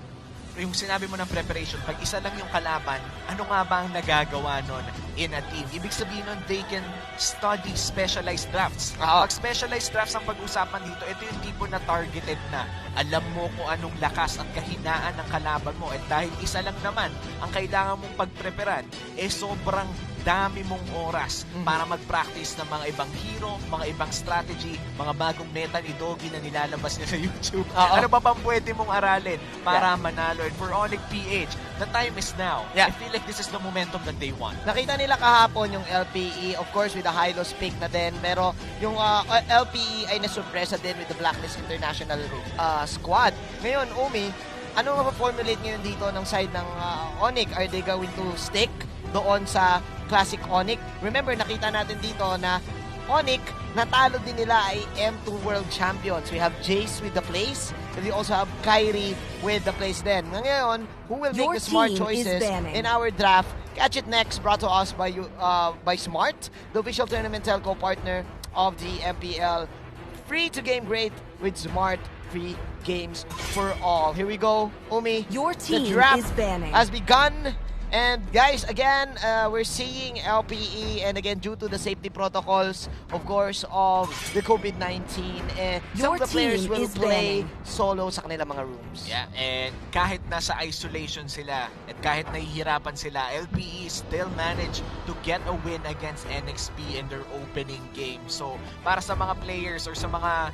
yung sinabi mo ng preparation, pag isa lang yung kalaban, ano nga ba ang nagagawa nun in a team? Ibig sabihin nun, they can study specialized drafts. Pag specialized drafts ang pag-usapan dito, ito yung tipo na targeted na. Alam mo kung anong lakas at kahinaan ng kalaban mo. At dahil isa lang naman ang kailangan mong pagpreparan, sobrang dami mong oras para mag-practice ng mga ibang hero, mga ibang strategy, mga bagong meta ni Doggy na nilalabas niya sa YouTube. Ano ba pang pwede mong aralin para manalo? And for Onyx PH, the time is now. I feel like this is the momentum that they want. Nakita nila kahapon yung LPE, of course with the high-loss pick na din, pero yung LPE ay nasurpresa din with the Blacklist International squad. Ngayon, Umi, ano ma-formulate ngayon dito ng side ng Onyx? Are they going to stick doon sa Classic Onyx? Remember, nakita natin dito na Onyx, natalo din nila ay M2 World Champions. We have Jace with the place, and we also have Kyrie with the place then. Ngayon, who will make the smart choices in our draft? Catch it next, brought to us by Smart, the official tournament telco partner of the MPL. Free to game great with Smart, free games for all. Here we go, Umi. Your team the draft is banning. has begun. And guys, again, we're seeing LPE, and again, due to the safety protocols, of course, of the COVID-19, some of the players will play solo sa kanilang mga rooms. Yeah, and kahit nasa isolation sila, at kahit nahihirapan sila, LPE still managed to get a win against NXP in their opening game. So, para sa mga players or sa mga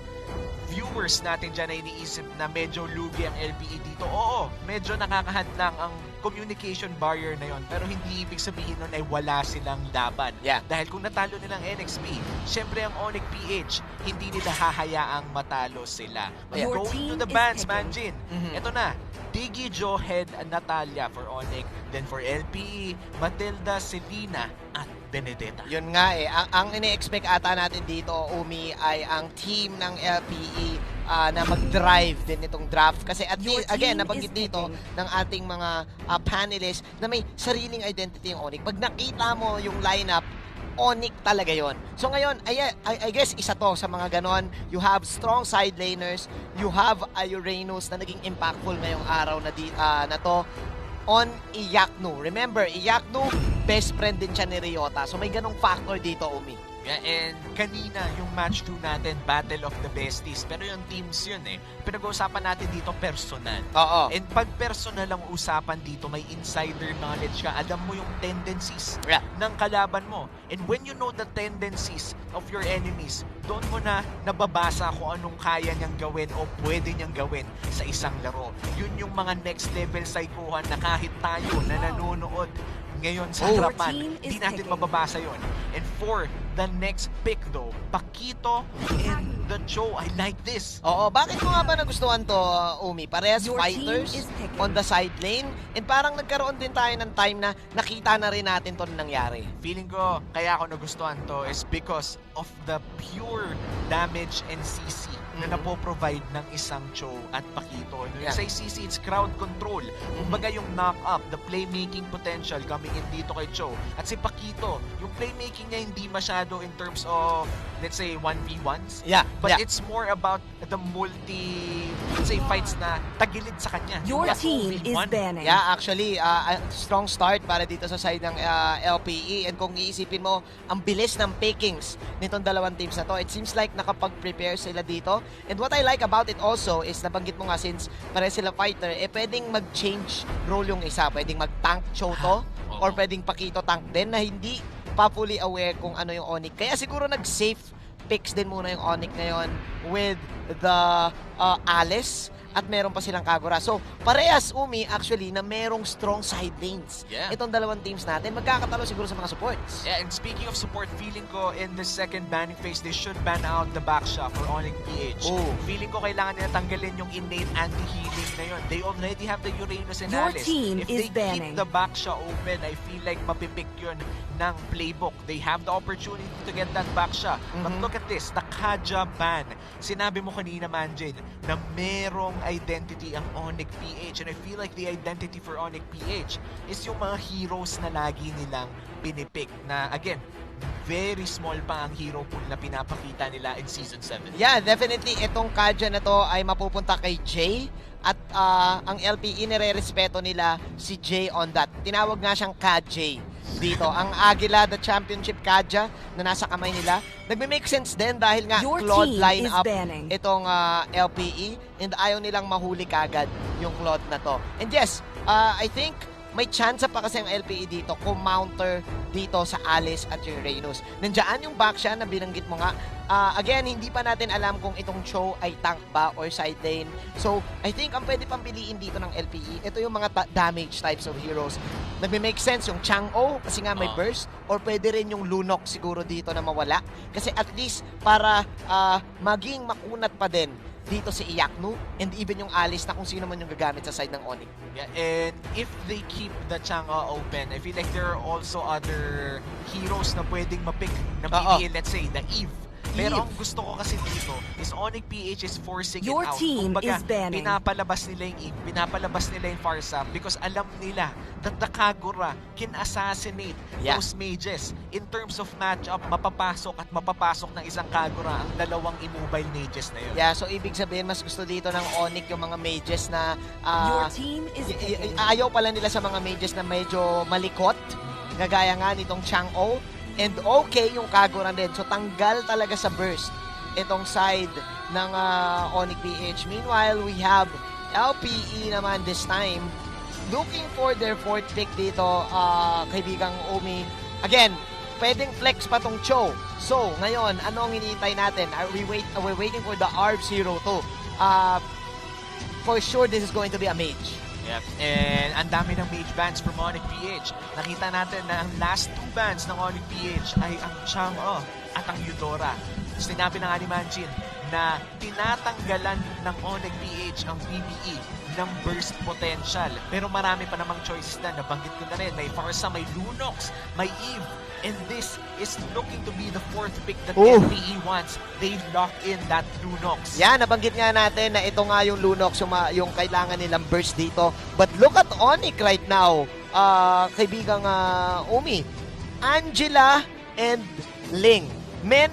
viewers natin dyan na iniisip na medyo lugi ang LPE dito, oo, medyo nakakahadlang ang communication barrier na yon, pero hindi ibig sabihin nun ay wala silang laban. Dahil kung natalo nilang NXP, syempre ang Onyx PH, hindi nila hahayaang matalo sila. But going to the bans, Manjin, ito na, Diggy, Johead, and Natalia for Onyx, then for LPE, Matilda, Selena, at Benedetta. Yun nga eh. Ang ini-expect ata natin dito, Umi, ay ang team ng LPE na mag-drive din itong draft. Kasi at least, again, nabanggit dito ng ating mga panelists na may sariling identity yung Onyx. Pag nakita mo yung lineup, Onyx talaga yon. So ngayon, I guess isa to sa mga ganon. You have strong side laners. You have Uranus na naging impactful ngayong araw na to on Iyaknu. Remember, Iyaknu, best friend din siya ni Ryota. So may ganong factor dito, Umi. Yeah, and kanina, yung match 2 natin, Battle of the Besties. Pero yung teams yun eh. Pinag-uusapan natin dito personal. Oo. And pag personal ang usapan dito, may insider knowledge ka. Alam mo yung tendencies ng kalaban mo. And when you know the tendencies of your enemies, doon mo na nababasa kung anong kaya niyang gawin o pwede niyang gawin sa isang laro. Yun yung mga next level psychohan na kahit tayo na nanonood ngayon sa harapan, hindi natin mababasa yon. And for the next pick though, Pakito and the Cho, I like this. Oo, bakit mo nga ba nagustuhan to, Umi? Parehas fighters on the side lane, and parang nagkaroon din tayo ng time na nakita na rin natin to nangyari. Feeling ko, kaya ako nagustuhan to is because of the pure damage and CC na napoprovide ng isang Cho at Pakito. Sa CC, it's crowd control. Kumbaga yung knock-up, the playmaking potential coming in dito kay Cho. At si Pakito, yung playmaking niya hindi masyado in terms of, let's say, 1v1s. But it's more about the let's say, fights na tagilid sa kanya. Your team is banning. Yeah, actually, strong start para dito sa side ng LPE. And kung iisipin mo, ang bilis ng pickings nitong dalawang teams na to, it seems like nakapag-prepare sila dito. And what I like about it also is, nabanggit mo nga, since pare sila fighter, pwedeng mag-change role yung isa. Pwedeng mag-tank Cho to, or pwedeng Pakito tank din na hindi pa fully aware kung ano yung Onyx. Kaya siguro nag-safe picks din muna yung Onyx ngayon with the Alice. At meron pa silang Kagura. So, parehas, Umi, actually, na merong strong side lanes. Itong dalawang teams natin, magkakatalo siguro sa mga supports. Yeah, and speaking of support, feeling ko in the second banning phase, they should ban out the backshot for Onyx PH. Feeling ko kailangan nila tanggalin yung innate anti-healing na yun. They already have the Uranus and Alice. If they keep the backshot open, I feel like mapipick yun ng playbook. They have the opportunity to get that backshot. But look at this, the Kaja ban. Sinabi mo kanina, Manjin, na merong identity ang Onyx PH, and I feel like the identity for Onyx PH is yung mga heroes na lagi nilang pinipick na, again, very small pa ang hero pool na pinapakita nila in Season 7. Yeah, definitely itong Kaja na to ay mapupunta kay Jay, at ang LPE nire-respeto nila si Jay on that. Tinawag nga siyang Kajay dito. Ang Agila, the championship Kaja na nasa kamay nila, nagme-make sense din dahil nga Claude line up itong LPE, and ayaw nilang mahuli kagad yung Claude na to. And yes, I think may chance pa kasi ang LPE dito kung counter dito sa Alice at Uranus. Nandiyan yung backshot na binanggit mo nga. Again, hindi pa natin alam kung itong Cho ay tank ba or side lane. So, I think ang pwede pang piliin dito ng LPE, ito yung mga damage types of heroes. Nagme-make sense yung Chang'o kasi nga may burst, or pwede rin yung Lunok siguro dito na mawala. Kasi at least para maging makunat pa din dito si Iyaknu, and even yung Alice na kung sino man yung gagamit sa side ng Onyx. Yeah, and if they keep the Chang'o open, I feel like there are also other heroes na pwedeng mapick na piliin, let's say, the Eve. Pero ang gusto ko kasi dito is Onyx PH is forcing Your it out. team Kumbaga, is banning. pinapalabas nila yung Eve, pinapalabas nila yung Farsa because alam nila that the Kagura can assassinate those mages. In terms of matchup, mapapasok ng isang Kagura ang dalawang immobile mages na yun. Yeah, so ibig sabihin, mas gusto dito ng Onyx yung mga mages na Your team is ayaw pala nila sa mga mages na medyo malikot, gagaya nga nitong Chang'o. And okay yung Kagura din. So tanggal talaga sa burst itong side ng Onyx PH. Meanwhile, we have LPE naman this time looking for their fourth pick dito, kaibigang Umi. Again, pwedeng flex pa tong Cho. So, ngayon, ano ang hinihintay natin? We're waiting for the ARB-02. For sure, this is going to be a mage. Yep. And ang dami ng mage bans from Onyx PH. Nakita natin na ang last two bans ng Onyx PH ay ang Chang'o at ang Eudora. Sinabi ng Animanjin, na tinatanggalan ng Onyx PH ang PBE ng burst potential. Pero marami pa namang choices na. Nabanggit ko na rin. May Farsa, may Lunox, may Eve. And this is looking to be the 4th pick that LPE wants. They've locked in that Lunox. Yan, nabanggit nga natin na ito nga yung Lunox, yung kailangan nilang burst dito. But look at Onyx right now, kaibigang Umi. Angela and Ling. Men,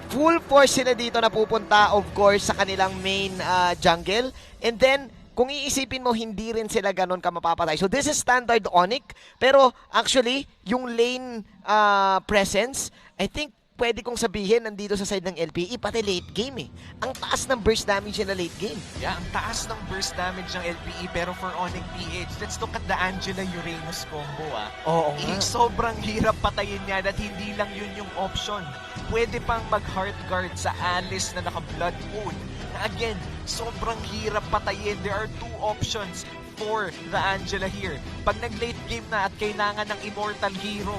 full force sila dito na pupunta, of course, sa kanilang main jungle. And then, kung iisipin mo, hindi rin sila ganon ka mapapatay. So, this is standard Onyx. Pero, actually, yung lane presence, I think, pwede kong sabihin, nandito sa side ng LPE, pati late game eh. Ang taas ng burst damage nila late game. Yeah, ang taas ng burst damage ng LPE, pero for Onyx PH, let's look at the Angela-Uranus combo Oo nga. Sobrang hirap patayin niya at hindi lang yun yung option. Pwede pang mag-heart guard sa Alice na naka-blood oath. Again, sobrang hirap patayin. There are two options for the Angela here. Pag nag-late game na at kailangan ng immortal hero,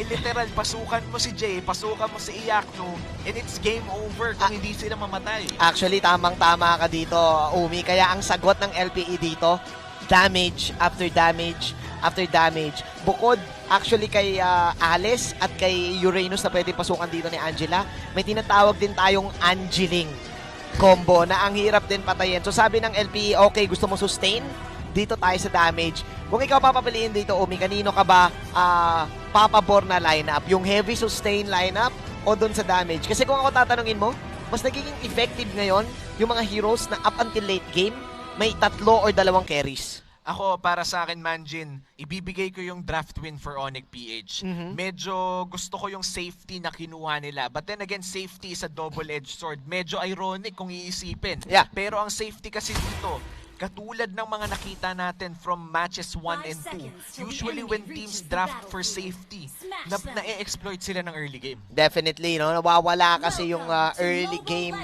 literal, pasukan mo si Jay, pasukan mo si Iyakno, and it's game over kung hindi sila mamatay. Actually, tamang-tama ka dito, Umi. Kaya ang sagot ng LPE dito, damage after damage after damage. Bukod actually kay Alice at kay Uranus na pwede pasukan dito ni Angela, may tinatawag din tayong Angeling combo na ang hirap din patayin. So sabi ng LPE, okay, gusto mo sustain? Dito tayo sa damage. Kung ikaw papapiliin dito, Umi, kanino ka ba papabor na lineup? Yung heavy sustain lineup o dun sa damage? Kasi kung ako tatanungin mo, mas nagiging effective ngayon yung mga heroes na up until late game, may 3 or 2 carries. Ako, para sa akin, Manjin, ibibigay ko yung draft win for Onyx PH. Medyo gusto ko yung safety na kinuha nila. But then again, safety is a double-edged sword. Medyo ironic kung iisipin. Yeah. Pero ang safety kasi dito, katulad ng mga nakita natin from matches 1 and 2, usually when teams draft for safety, na-exploit sila ng early game. Definitely, no? Nawawala kasi yung early game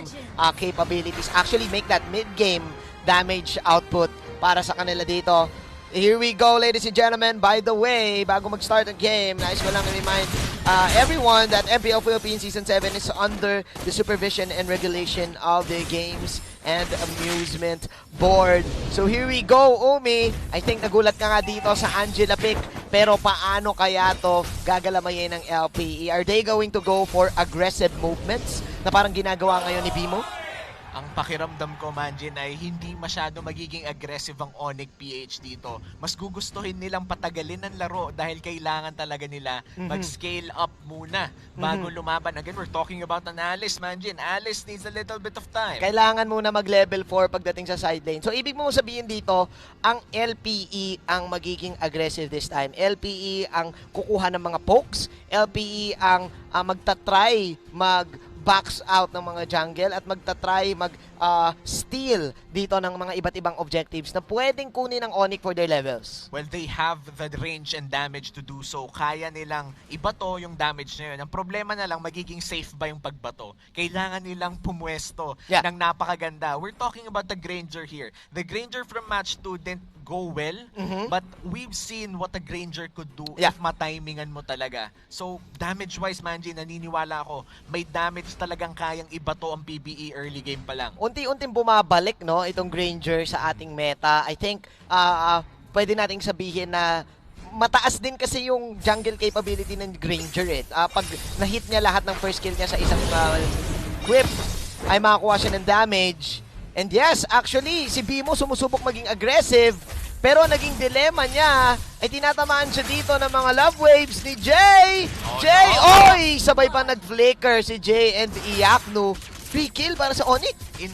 capabilities. Actually, make that mid-game damage output para sa kanila dito. Here we go, ladies and gentlemen. By the way, bago mag-start ang game, nais ko lang i-remind everyone that MPL Philippines Season 7 is under the supervision and regulation of the Games and Amusement Board. So here we go, Umi. I think nagulat ka nga dito sa Angela pick, pero paano kaya to gagalamayin ng LPE? Are they going to go for aggressive movements na parang ginagawa ngayon ni Bimo? Ang pakiramdam ko, Manjin, ay hindi masyado magiging aggressive ang Onyx PH dito. Mas gugustuhin nilang patagalin ang laro dahil kailangan talaga nila mag-scale up muna bago lumaban. Again, we're talking about an Alice, Manjin. Alice needs a little bit of time. Kailangan muna mag-level 4 pagdating sa side lane. So, ibig mo sabihin dito, ang LPE ang magiging aggressive this time. LPE ang kukuha ng mga pokes. LPE ang magta-try backs out ng mga jungle at magta-try mag-steal dito ng mga iba't ibang objectives na pwedeng kunin ng Onyx for their levels. Well, they have the range and damage to do so. Kaya nilang ibato yung damage na yun. Ang problema na lang, magiging safe ba yung pagbato? Kailangan nilang pumwesto ng napakaganda. We're talking about the Granger here. The Granger from match 2 didn't go well, but we've seen what a Granger could do if matimingan mo talaga. So, damage-wise, Manji, naniniwala ako, may damage talagang kayang ibato ang PBE early game pa lang. Unti-unting bumabalik, no, itong Granger sa ating meta. I think, pwede nating sabihin na mataas din kasi yung jungle capability ng Granger eh. Pag na-hit niya lahat ng first kill niya sa isang quip, ay makakuha siya ng damage. And yes, actually, si Bimo sumusubok maging aggressive, pero naging dilema niya ay tinatamaan siya dito ng mga love waves ni Jay! Jay! Oy! Sabay pa nag-flicker si Jay and Iyakno. Free kill para sa Onyx. In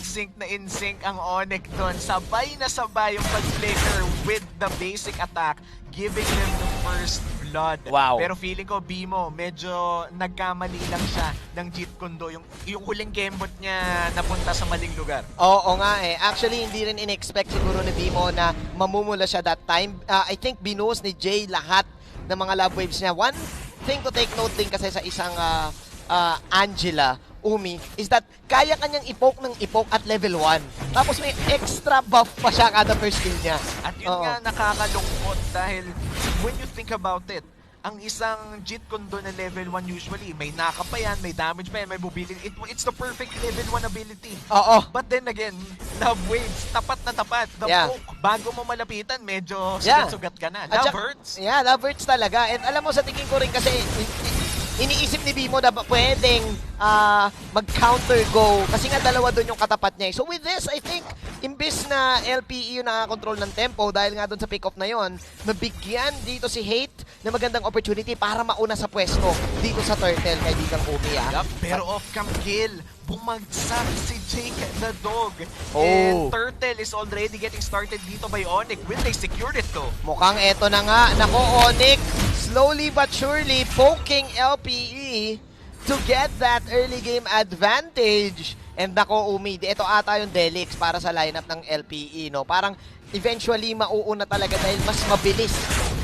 sync ang Onyx doon. Sabay na sabay yung pag-flicker with the basic attack, giving them the first blood. Wow. Pero feeling ko, Bimo, medyo nagkamali lang siya ng Jeet Kundo. Yung huling kembot niya napunta sa maling lugar. Oo nga eh. Actually, hindi rin in-expect siguro ni Bimo na mamumula siya that time. I think binuhos ni Jay lahat ng mga love waves niya. One thing to take note din kasi sa isang Angela, Umi, is that kaya kanyang ipoke ng ipoke at level 1. Tapos may extra buff pa siya kada first kill niya. At yun nga nakakalungkot dahil when you think about it, ang isang Jeet Kundo na level 1 usually, may naka pa yan, may damage pa yan, may mobility. It's the perfect level 1 ability. Oo. But then again, love waves, tapat na tapat. The poke, bago mo malapitan, medyo sugat-sugat ka na. Love hurts. Yeah, love hurts talaga. And alam mo, sa tingin ko rin kasi, iniisip ni Bimo na pwedeng mag-counter go kasi nga dalawa doon yung katapat niya. So with this, I think, imbis na LPE yung nakakontrol ng tempo dahil nga doon sa pick-off na yon, nabigyan dito si Hate na magandang opportunity para mauna sa pwesto dito sa Turtle, kaibigang Umi. Pero off-cam kill, bumagsak si Jake the Dog. And Turtle is already getting started dito by Onyx. Will they secure it though? Mukhang eto na nga. Nako, Onyx, slowly but surely poking LPE to get that early game advantage. And nako, Umi, ito ata yung Delix para sa lineup ng LPE, no? Parang eventually mauuna talaga dahil mas mabilis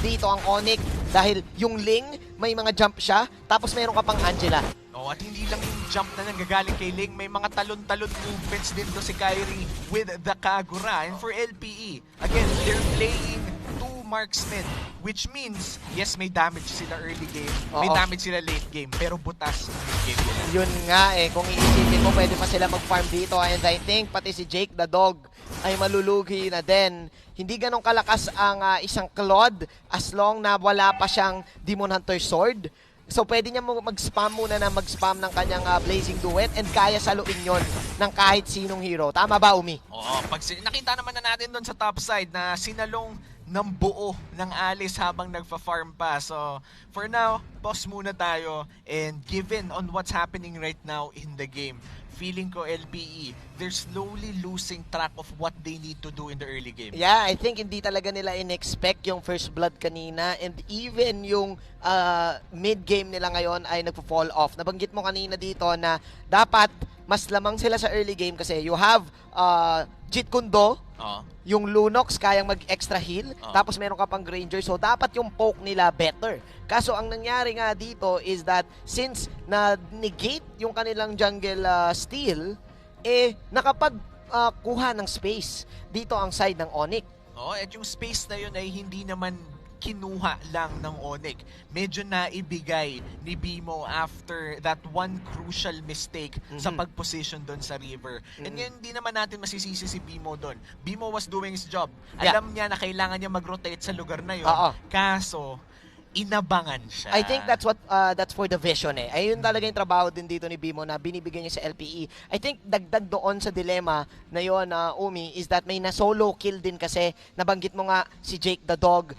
dito ang Onyx dahil yung Ling may mga jump siya tapos meron ka pang Angela. At hindi lang yung jump na nanggagaling kay Ling, may mga talon-talon movements din to si Kyrie with the Kagura. And for LPE, again, they're playing two marksmen, which means, yes, may damage sila early game, may damage sila late game, pero butas late game nila. Yun nga kung iisipin mo, pwede pa sila mag-farm dito. And I think pati si Jake the Dog ay malulugi na din. Hindi ganong kalakas ang isang Claude as long na wala pa siyang Demon Hunter Sword. So pwede niya mag-spam muna na mag-spam ng kanyang Blazing Duet and kaya saluin yon ng kahit sinong hero. Tama ba, Umi? Oo, nakita naman na natin doon sa top side na sinalong ng buo ng Alice habang nagfa-farm pa. So, for now, pause muna tayo. And given on what's happening right now in the game, feeling ko LPE, they're slowly losing track of what they need to do in the early game. Yeah, I think hindi talaga nila in-expect yung first blood kanina. And even yung mid-game nila ngayon ay nagpo-fall off. Nabanggit mo kanina dito na dapat mas lamang sila sa early game kasi you have Jeet Kundo, yung Lunox kayang mag-extra heal, tapos meron ka pang Granger, so dapat yung poke nila better. Kaso ang nangyari nga dito is that since na-negate yung kanilang jungle steal, nakapag-kuha ng space dito ang side ng Onyx. At yung space na yun ay hindi naman kinuha lang ng Onyx. Medyo naibigay ni Bimo after that one crucial mistake sa pag-position doon sa river. And ngayon, hindi naman natin masisisi si Bimo doon. Bimo was doing his job. Alam niya na kailangan niya mag-rotate sa lugar na yun. Kaso, inabangan siya. I think that's for the vision Ayun talaga yung trabaho din dito ni Bimo na binibigyan niya sa LPE. I think dagdag doon sa dilema na yun, Umi, is that may na-solo kill din kasi nabanggit mo nga si Jake the Dog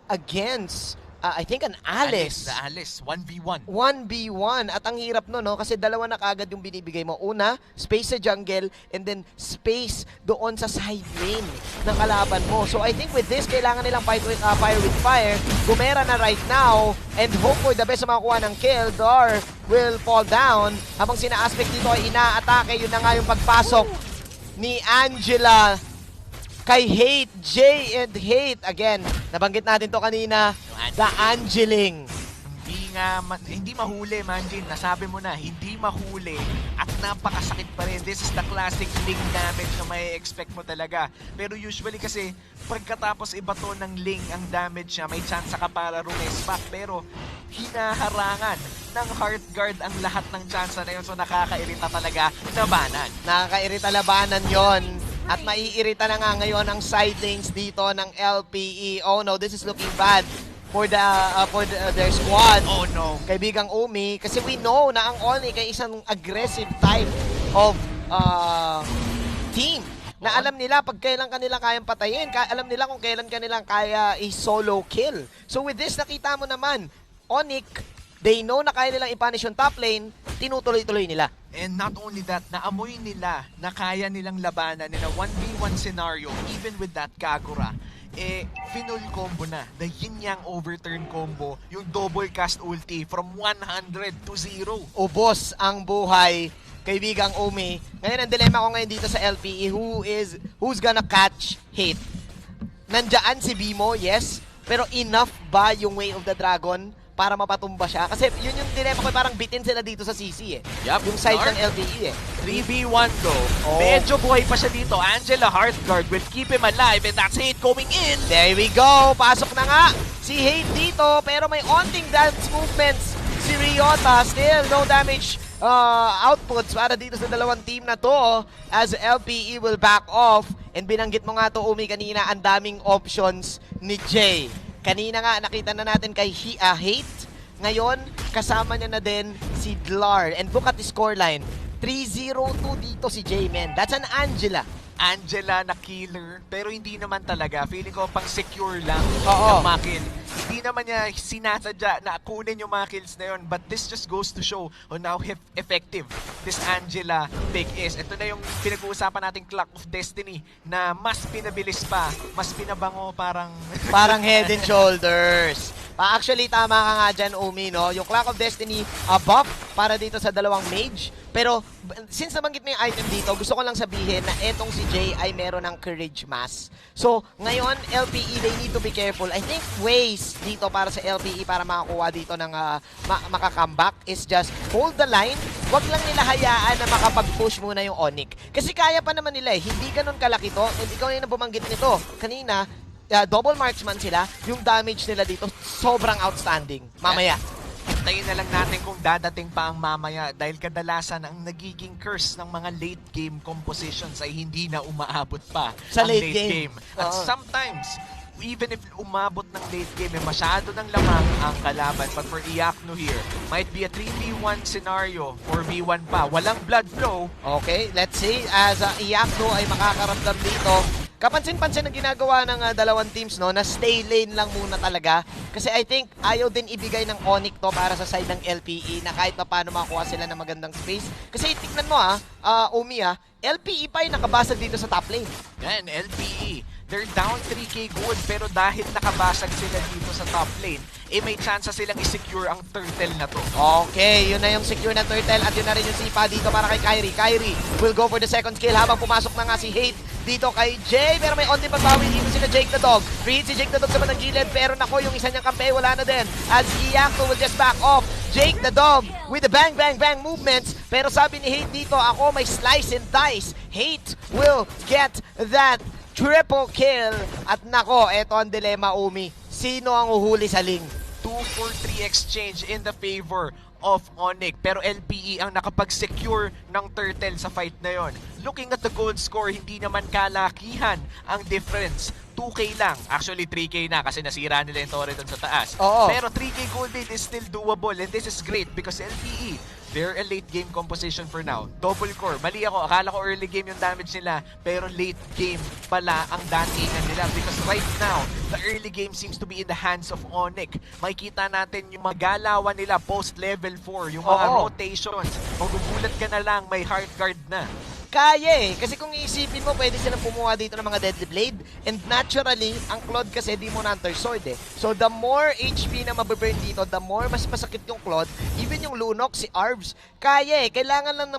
against I think an Alice. The Alice, 1v1. 1v1. At ang hirap no, kasi dalawa na kagad yung binibigay mo. Una, space sa jungle, and then space doon sa side lane ng kalaban mo. So I think with this, kailangan nilang fight with fire with fire. Gumera na right now, and hope for the best sa makakuha ng kill. Dar will fall down. Habang sina-aspect dito ay ina-atake, yun na nga yung pagpasok ni Angela kay Hate, Jay and Hate. Again, nabanggit natin to kanina, the Angeling. Hindi mahuli, Manjin. Nasabi mo na, hindi mahuli at napakasakit pa rin. This is the classic Ling damage na may expect mo talaga. Pero usually kasi, pagkatapos ibato ng Ling ang damage niya, may chance ka para rumes back. Pero hinaharangan ng Heart Guard ang lahat ng chance na yun. So nakakairita talaga labanan. Nakakairita labanan yon. At maiirita na nga ngayon ang side lanes dito ng LPE. Oh no, this is looking bad for their squad. Oh no. Kaibigang Umi, kasi we know na ang Onyx ay isang aggressive type of team. Na alam nila pag kailan kanila kayang patayin, alam nila kung kailan kanila kaya i-solo kill. So with this, nakita mo naman, Onyx, they know na kaya nilang i-punish yung top lane, tinutuloy-tuloy nila. And not only that, naamoy nila na kaya nilang labanan in a 1v1 scenario, even with that Kagura, final combo na. The yin-yang overturn combo, yung double cast ulti from 100 to 0. Ubos ang buhay, kaibigang Umi. Ngayon, ang dilema ko ngayon dito sa LPE, who's gonna catch Hate? Nandiyan si Bimo, yes, pero enough ba yung Way of the Dragon para mapatumba siya? Kasi yun yung dilemma ko, parang bitin sila dito sa CC Yung side ng LPE 3v1 though. Medyo buhay pa siya dito. Angela Heartguard will keep him alive and that's Hate going in. There we go. Pasok na nga. si Hate dito, pero may onting dance movements si Ryota. Still, no damage outputs para dito sa dalawang team na to as LPE will back off. And binanggit mo nga to, Umi, kanina, ang daming options ni Jay. Kanina nga, nakita na natin kay Hate. Ngayon, kasama niya na din si Dlar. And look at the scoreline. 3-0-2 dito si J-Man. That's an Angela. Angela na killer, pero hindi naman talaga. Feeling ko pang secure lang Oo. ng mga kill. Hindi naman niya sinasadya na kunin yung mga kills na yun. But this just goes to show on how effective this Angela pick is. Ito na yung pinag-uusapan nating Clock of Destiny na mas pinabilis pa, mas pinabango, parang... Parang head and shoulders. Actually, tama ka nga dyan, Umi, no? Yung Clock of Destiny buff para dito sa dalawang mage. Pero, since nabanggit mo yung item dito, gusto ko lang sabihin na etong si Jay ay meron ng Courage Mass. So, ngayon, LPE, they need to be careful. I think ways dito para sa LPE para makakuha dito ng makakomeback is just hold the line. Huwag lang nila hayaan na makapag-push muna yung Onyx. Kasi kaya pa naman nila eh. Hindi ganun kalaki to. And ikaw yung bumanggit nito. Kanina, double marksman sila. Yung damage nila dito, sobrang outstanding. Mamaya. Tayin na lang natin kung dadating pa ang mamaya dahil kadalasan ang nagiging curse ng mga late game compositions ay hindi na umaabot pa sa ang late game. At sometimes, even if umabot ng late game, masyado ng lamang ang kalaban. But for Iakno here, might be a 3v1 scenario or v1 pa. Walang blood flow. Okay, let's see. As Iakno ay makakaramdam dito. Kapansin-pansin ang ginagawa ng dalawang teams, no, na stay lane lang muna talaga. Kasi I think ayaw din ibigay ng Onyx to para sa side ng LPE na kahit pa paano makakuha sila ng magandang space. Kasi tignan mo Umi LPE pa yung nakabasag dito sa top lane. Yan, LPE. They're down 3k gold pero dahil nakabasag sila dito sa top lane, may chance silang i-secure ang turtle na to. Okay, yun na yung secure na turtle at yun na rin yung sipa dito para kay Kyrie. Kyrie will go for the second skill habang pumasok na nga si Hate dito kay Jay. Pero may onti pagbawi dito sila Jake the Dog. Read si Jake the Dog sa bandang gilid pero nako yung isa niyang kampe wala na din. As Iakno will just back off. Jake the Dog with the bang bang bang movements. Pero sabi ni Hate dito, ako may slice and dice. Hate will get that triple kill. At nako, eto ang dilemma, Umi. Sino ang uhuli sa Ling? 2-4-3 exchange in the favor of Onyx. Pero LPE ang nakapag-secure ng turtle sa fight na yon. Looking at the gold score, hindi naman kalakihan ang difference. 2k lang. Actually, 3k na kasi nasira nila yung turret dun sa taas. Oo. Pero 3k gold lead is still doable and this is great because LPE, they're a late game composition for now. Double core. Mali ako. Akala ko early game yung damage nila. Pero late game pala ang datingan nila. Because right now, the early game seems to be in the hands of Onyx. Makikita natin yung magalawan nila post level 4. Yung mga rotations. Magugulat ka na lang, may heart guard na. Kaya eh. Kasi kung iisipin mo, pwede silang pumuha dito ng mga Deadly Blade. And naturally, ang Claude kasi di mo Hunter Sword eh. So the more HP na mababurn dito, the more mas masakit yung Claude. Even yung Lunok, si Arbs, kaya eh. Kailangan lang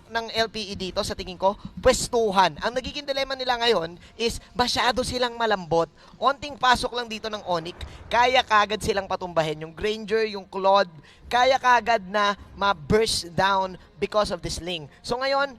ng LPE dito, sa tingin ko, pwestuhan. Ang nagiging dilemma nila ngayon is masyado silang malambot. Onting pasok lang dito ng Onyx, kaya kagad silang patumbahin. Yung Granger, yung Claude, kaya kagad na ma-burst down because of this Ling. So ngayon,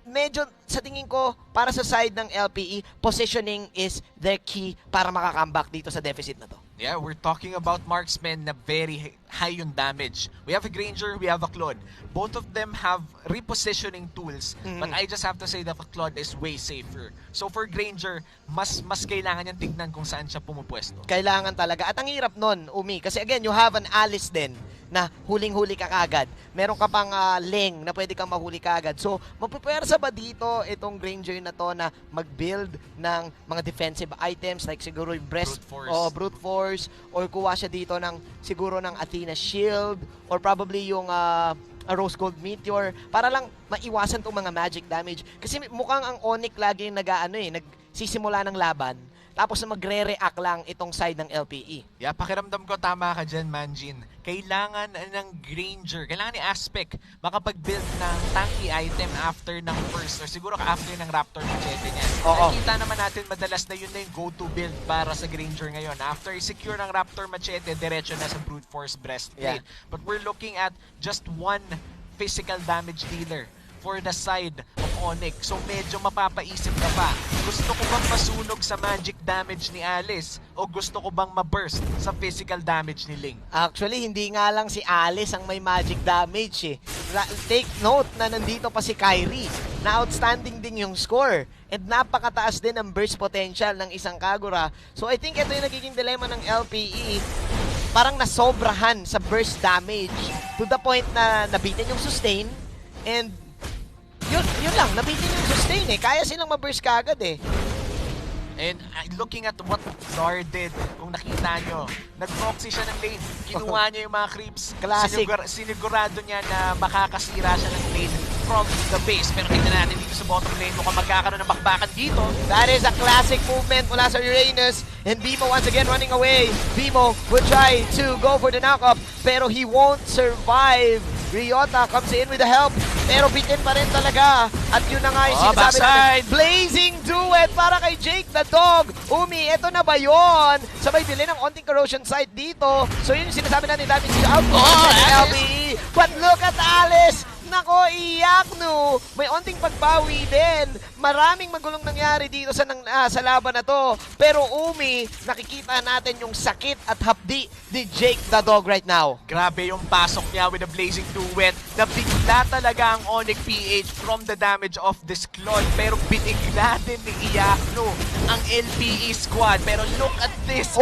medyo sa tingin ko, para sa side ng LPE, positioning is the key para makakomeback dito sa deficit na to. Yeah, we're talking about marksmen na very high yung damage. We have a Granger, we have a Claude. Both of them have repositioning tools, but I just have to say that the Claude is way safer. So for Granger, mas kailangan niyang tignan kung saan siya pumupwesto. Kailangan talaga. At ang hirap nun, Umi, kasi again, you have an Alice din na huling-huli ka kagad. Meron ka pang Leng na pwede kang mahuli kagad. So, mapupersa ba dito itong Granger na to na mag-build ng mga defensive items like siguro yung brute force or kuha siya dito ng siguro ng Athena Shield or probably yung a Rose Gold Meteor para lang maiwasan tong mga magic damage. Kasi mukhang ang Onyx lagi yung nagsisimula ng laban tapos na magre-react lang itong side ng LPE. Yeah, pakiramdam ko tama ka dyan, Manjin. Kailangan ng Granger, kailangan ni Aspect makapag-build ng tanky item after ng first or siguro after ng Raptor Machete niya. Nakikita naman natin madalas na yun na yung go-to build para sa Granger ngayon. After i-secure ng Raptor Machete, diretso na sa Brute Force Breastplate. But we're looking at just one physical damage dealer for the side of Onyx. So medyo mapapaisip ka pa. Gusto ko bang masunog sa magic damage ni Alice? O gusto ko bang ma-burst sa physical damage ni Ling? Actually, hindi nga lang si Alice ang may magic damage eh. Take note na nandito pa si Kyrie na outstanding din yung score. And napakataas din ang burst potential ng isang Kagura. So I think ito yung nagiging dilemma ng LPE. Parang nasobrahan sa burst damage to the point na nabitin yung sustain. And yun lang, nabitin yung sustain eh. Kaya silang ma-burst kagad eh. And looking at what Zar did, kung nakita nyo, nag-proxy siya ng lane. Kinuha niya yung mga creeps. Classic. Sinigurado niya na makakasira siya ng lane from the base. Pero tingnan natin dito sa bottom lane, mukhang magkakaroon ng bakbakan dito. That is a classic movement mula sa Uranus. And Bimo once again running away. Bimo will try to go for the knockup, pero he won't survive. Ryota comes in with the help, pero bitin pa rin talaga. At yun na nga yung sinasabi natin. Blazing duet para kay Jake the Dog. Umi, eto na ba yun? Sabay bilhin ng onting corrosion site dito. So yun yung sinasabi natin dami si out LBE. But look at Alice. Nako, iyak no. May onting pagbawi din. Maraming magulong nangyari dito sa laban na to. Pero Umi, nakikita natin yung sakit at hapdi ni Jake the Dog right now. Grabe yung pasok niya with a blazing duet. Nabigla talaga ang Onyx PH from the damage of this Claude. Pero binigla din ni Iyakno ang LPE squad. Pero look at this.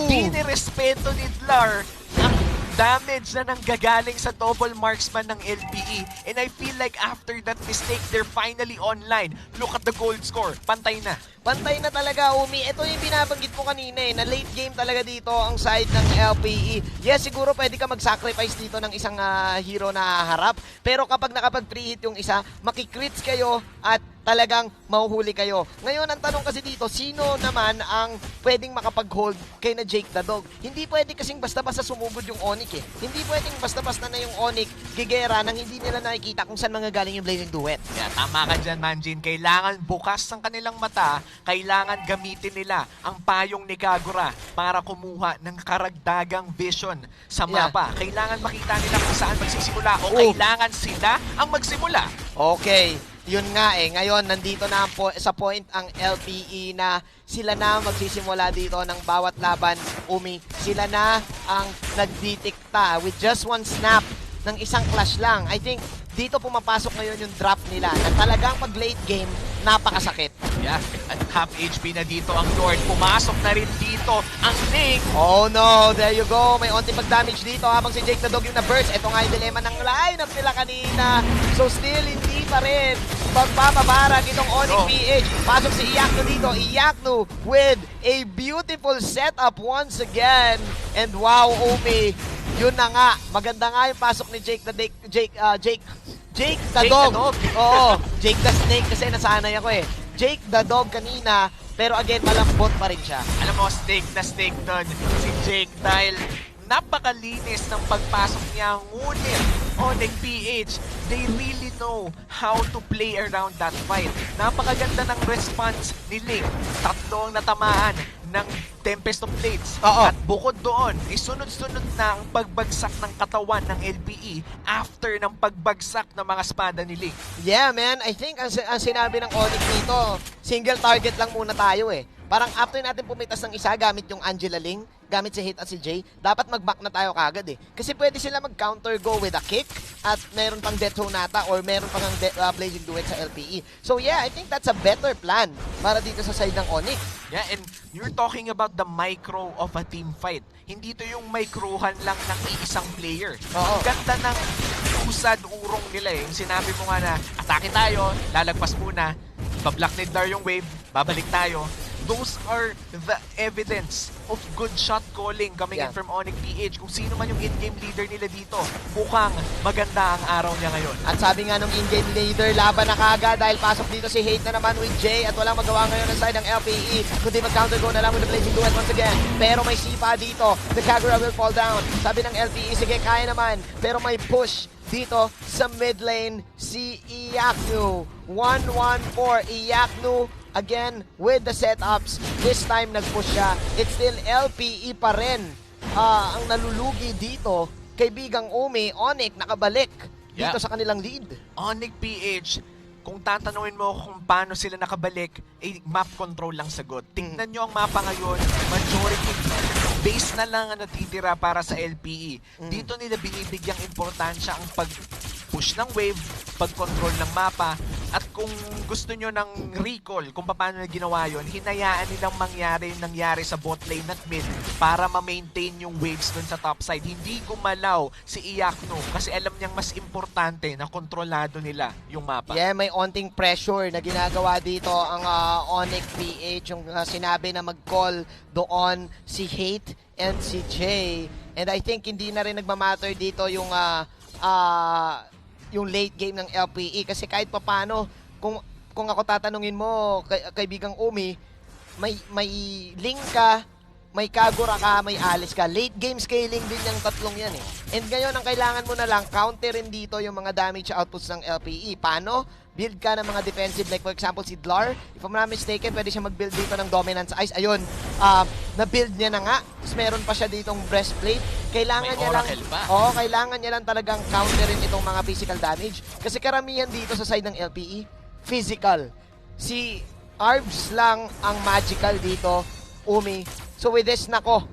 Di nirespeto ni Dlar ang damage na nanggagaling sa double marksman ng LPE. And I feel like after that mistake, they're finally online. Look at the gold score. Pantay na. Pantay na talaga, Umi. Ito yung binabanggit ko kanina eh, na late game talaga dito ang side ng LPE. Yes, siguro pwede ka mag-sacrifice dito ng isang hero na harap. Pero kapag nakapag-pre-hit yung isa, makikrits kayo at talagang mahuhuli kayo. Ngayon, ang tanong kasi dito, sino naman ang pwedeng makapag-hold kay na Jake the Dog? Hindi pwede kasing basta-basta sumugod yung Onyx eh. Hindi pwedeng basta-basta na yung Onyx gigera nang hindi nila nakikita kung saan manggagaling yung blazing duet. Yeah, tama ka dyan, Manjin. Kailangan bukas ang kanilang mata, kailangan gamitin nila ang payong ni Kagura para kumuha ng karagdagang vision sa mapa. Kailangan makita nila kung saan magsisimula o kailangan sila ang magsimula. Okay. Yun nga eh, ngayon nandito na sa point ang LPE na sila na magsisimula dito ng bawat laban. Umi, sila na ang nagditikta with just one snap ng isang clash lang. I think dito pumapasok ngayon yung drop nila na talagang pag late game, napakasakit. Yeah, at half HP na dito ang Lord. Pumasok na rin dito ang Ling. Oh no, there you go. May onti pag-damage dito habang si Jake the Dog yung na-burst. Ito nga yung dilema ng lineup nila kanina. So still, hindi pa rin pagpapabarag itong Onyx PH. Pasok si Iyakno dito. Iyakno with a beautiful setup once again. And wow, Umi, yun na nga. Maganda nga yung pasok ni Jake the Dog. Oo, Jake the Snake kasi nasanay ako eh. Jake the Dog kanina, pero again, malambot pa rin siya. Alam mo, steak na steak doon si Jake dahil napakalinis ng pagpasok niya. Ngunit, Onyx PH, they really know how to play around that fight. Napakaganda ng response ni Ling. Tatlo ang natamaan ng Tempest of Blades. At bukod doon, isunod-sunod na ang pagbagsak ng katawan ng LPE after ng pagbagsak ng mga espada ni Ling. Yeah, man. I think ang sinabi ng Onyx dito, single target lang muna tayo eh. Parang after natin pumitas ng isa gamit yung Angela Ling, gamit si Hit at si Jay, dapat mag-back na tayo kagad eh. Kasi pwede sila mag-counter go with a kick at meron pang Death Zone nata or meron pang Blazing Duet sa LPE. So yeah, I think that's a better plan para dito sa side ng Onyx. Yeah, and you're talking about the micro of a team fight. Hindi to yung microhan lang ng iisang player. Ang ganda ng usad-urong nila eh. Yung sinabi mo nga na, atake tayo, lalagpas muna, bablock ni Dar yung wave, babalik tayo. Those are the evidence of good shot calling coming in from Onyx PH. Kung sino man yung in-game leader nila dito, mukhang maganda ang araw niya ngayon. At sabi nga nung in-game leader, laban na kaagad dahil pasok dito si Hate na naman with Jay at walang magawa ngayon ng side ng LPE. Kundi mag-counter go na lang with the Blazing Duet once again. Pero may sipa dito. The Kagura will fall down. Sabi ng LPE, sige, kaya naman. Pero may push dito sa mid lane si Iyakno. 1-1-4. Iyakno again with the setups. This time nag-push siya. It's still LPE pa rin ang nalulugi dito. Kaibigang Umi, Onyx nakabalik dito sa kanilang lead. Onyx PH, kung tatanungin mo kung paano sila nakabalik, map control lang sagot. Tingnan nyo ang mapa ngayon, majority base na lang ang natitira para sa LPE. Dito nila binibigyang importansya ang pag-push ng wave, pag-control ng mapa, at kung gusto nyo ng recall kung paano na ginawa yun, hinayaan nilang mangyari yung nangyari sa bot lane at mid para ma-maintain yung waves dun sa top side. Hindi gumalaw si Iyakno kasi alam niyang mas importante na kontrolado nila yung mapa. Yeah, may onting pressure na ginagawa dito ang Onyx PH, yung sinabi na mag-call doon si Hate and si Jay. And I think hindi na rin nagmamatter dito yung late game ng LPE kasi kahit papano kung ako tatanungin mo kaibigang Umi, may Ling ka, may Kagura ka, may Alice ka. Late game scaling din yung tatlong yan eh. And ngayon ang kailangan mo na lang counterin dito yung mga damage outputs ng LPE. Paano? Build ka ng mga defensive, like for example si Dlar, if I'm not mistaken, pwede siya mag-build dito ng Dominance Ice. Ayun, na-build niya na nga. Tapos meron pa siya ditong breastplate. Kailangan niya lang, kailangan niya lang talagang counterin itong mga physical damage. Kasi karamihan dito sa side ng LPE, physical. Si Arbs lang ang magical dito, Umi. So with this, nako,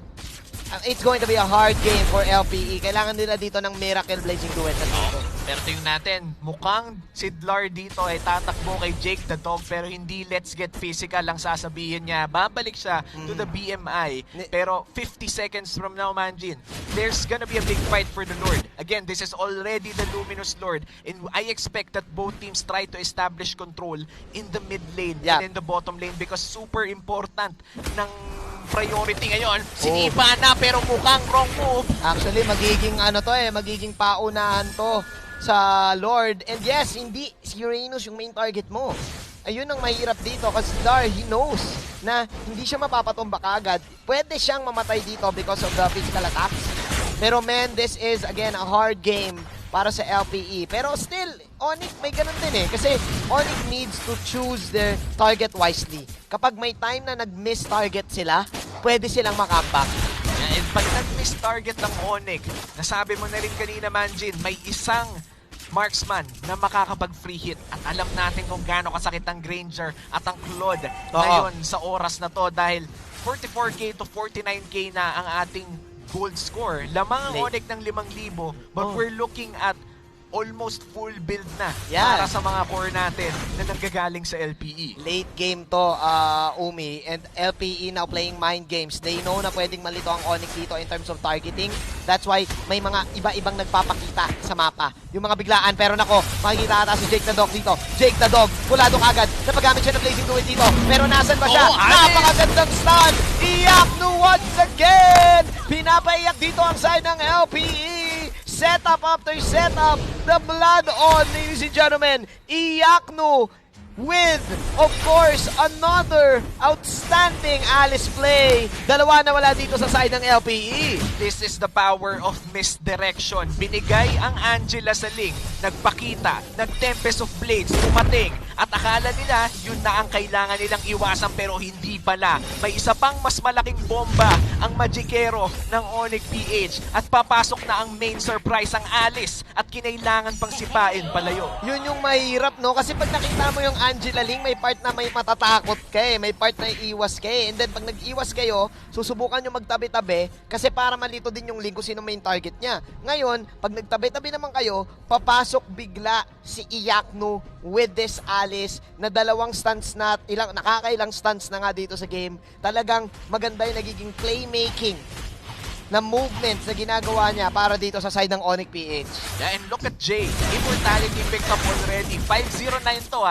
it's going to be a hard game for LPE. Kailangan nila dito ng Miracle Blazing Duet na dito. Pero tingnan natin, mukhang si Dlar dito ay tatakbo kay Jake the Dog pero hindi let's get physical ang sasabihin niya. Babalik siya to the BMI. Pero 50 seconds from now, Manjin, there's gonna be a big fight for the Lord. Again, this is already the Luminous Lord and I expect that both teams try to establish control in the mid lane and in the bottom lane because super important ng priority ngayon. Sinipa na pero mukhang wrong move. Actually, magiging paunahan to sa Lord. And yes, hindi si Uranus yung main target mo. Ayun ang mahirap dito kasi Dar, he knows na hindi siya mapapatumba kaagad. Pwede siyang mamatay dito because of the physical attacks. Pero man, this is again a hard game para sa LPE. Pero still, Onyx may ganun din eh. Kasi Onyx needs to choose their target wisely. Kapag may time na nag-miss target sila, pwede silang makambak. And pag nag-miss target ng Onyx, nasabi mo na rin kanina, Manjin, may isang marksman na makakapag-free hit. At alam natin kung gaano kasakit ang Granger at ang Claude ngayon sa oras na to dahil 44k to 49k na ang ating gold score. Lamang ang Onyx ng 5,000 but we're looking at almost full build na para sa mga core natin na nanggagaling sa LPE. Late game to, Umi, and LPE now playing mind games. They know na pwedeng malito ang Onyx dito in terms of targeting. That's why may mga iba-ibang nagpapakita sa mapa. Yung mga biglaan, pero nako, makikita ata si Jake the Dog dito. Jake the Dog, kulado kagad. Napagamit siya ng Blazing Duet dito. Pero nasan ba siya? Napakagandang stun! Iyakno once again! Pinapaiyak dito ang side ng LPE. Setup after setup, the blood on, ladies and gentlemen. Iyakno with, of course, another outstanding Alice play. Dalawa na wala dito sa side ng LPE. This is the power of misdirection. Binigay ang Angela sa link, nagpakita, nag-Tempest of Blades, umating, at akala nila yun na ang kailangan nilang iwasan pero hindi pala. May isa pang mas malaking bomba ang Magikero ng Onyx PH at papasok na ang main surprise ang Alice at kinailangan pang sipain palayo. Yun yung mahirap, no? Kasi pag nakita mo yung Angela Ling, may part na may matatakot ka eh. May part na iiwas ka eh. And then pag nag-iwas kayo, susubukan nyo magtabi-tabi kasi para malito din yung Ling kung sino main target niya. Ngayon, pag nagtabi-tabi naman kayo, papasok bigla si Iyakno with this Alice na dalawang stunts na, nakakailang stunts na nga dito sa game. Talagang maganda yung nagiging playmaking na movements na ginagawa niya para dito sa side ng Onyx PH. Yeah, and look at Jay. Immortality picked up already. 509 to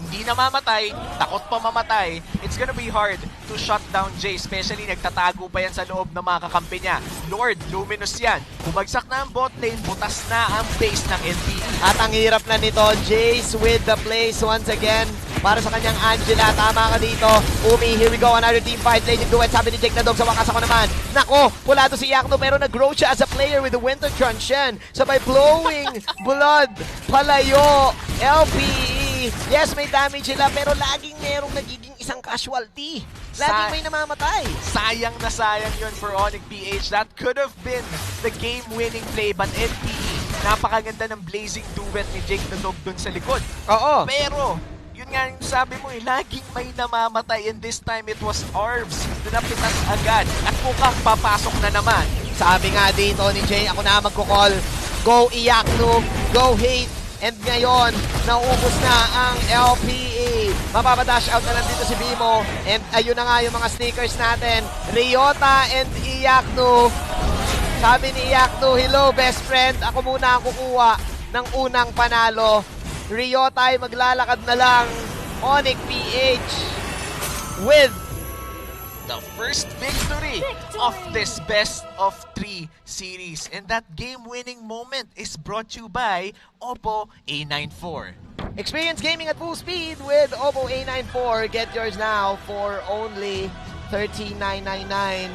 Hindi na mamatay, takot pa mamatay. It's gonna be hard to shut down Jay, especially nagtatago pa yan sa loob ng mga kakampi niya. Lord, Luminous yan. Bumagsak na ang bot lane, butas na ang base ng LPE. At ang hirap na nito, Jace with the place once again para sa kanyang Angela. Tama ka dito. Umi, here we go, another team fight. Blazing Duet, sabi ni Jake the Dog, sa wakas ako naman. Nako, pulado si Iyakno pero nag-grow siya as a player with the Winter Truncheon. Sabay blowing blood, palayo, LPE. Yes, may damage sila pero laging merong nagiging isang casualty. Laging may namamatay. Sayang na sayang yun for Onyx PH. That could have been the game-winning play but LPE napakaganda ng blazing duet ni Jake the Dog dun sa likod. Oo. Pero, yun nga yung sabi mo laging may namamatay, and this time it was Arvs na napitas agad at mukhang papasok na naman. Sabi nga dito ni Jay, ako na magkukall. Go Iyakno, go Hate. And ngayon, naubos na ang LPE. Mapapadash out na lang dito si Bimo. And ayun na nga yung mga sneakers natin. Ryota and Iyakno. Sabi ni Iyakno, hello best friend. Ako muna ang kukuha ng unang panalo. Ryota ay maglalakad na lang. Onyx PH with the first victory of this best of 3 series. And that game-winning moment is brought to you by Oppo A94. Experience gaming at full speed with Oppo A94. Get yours now for only $13,999.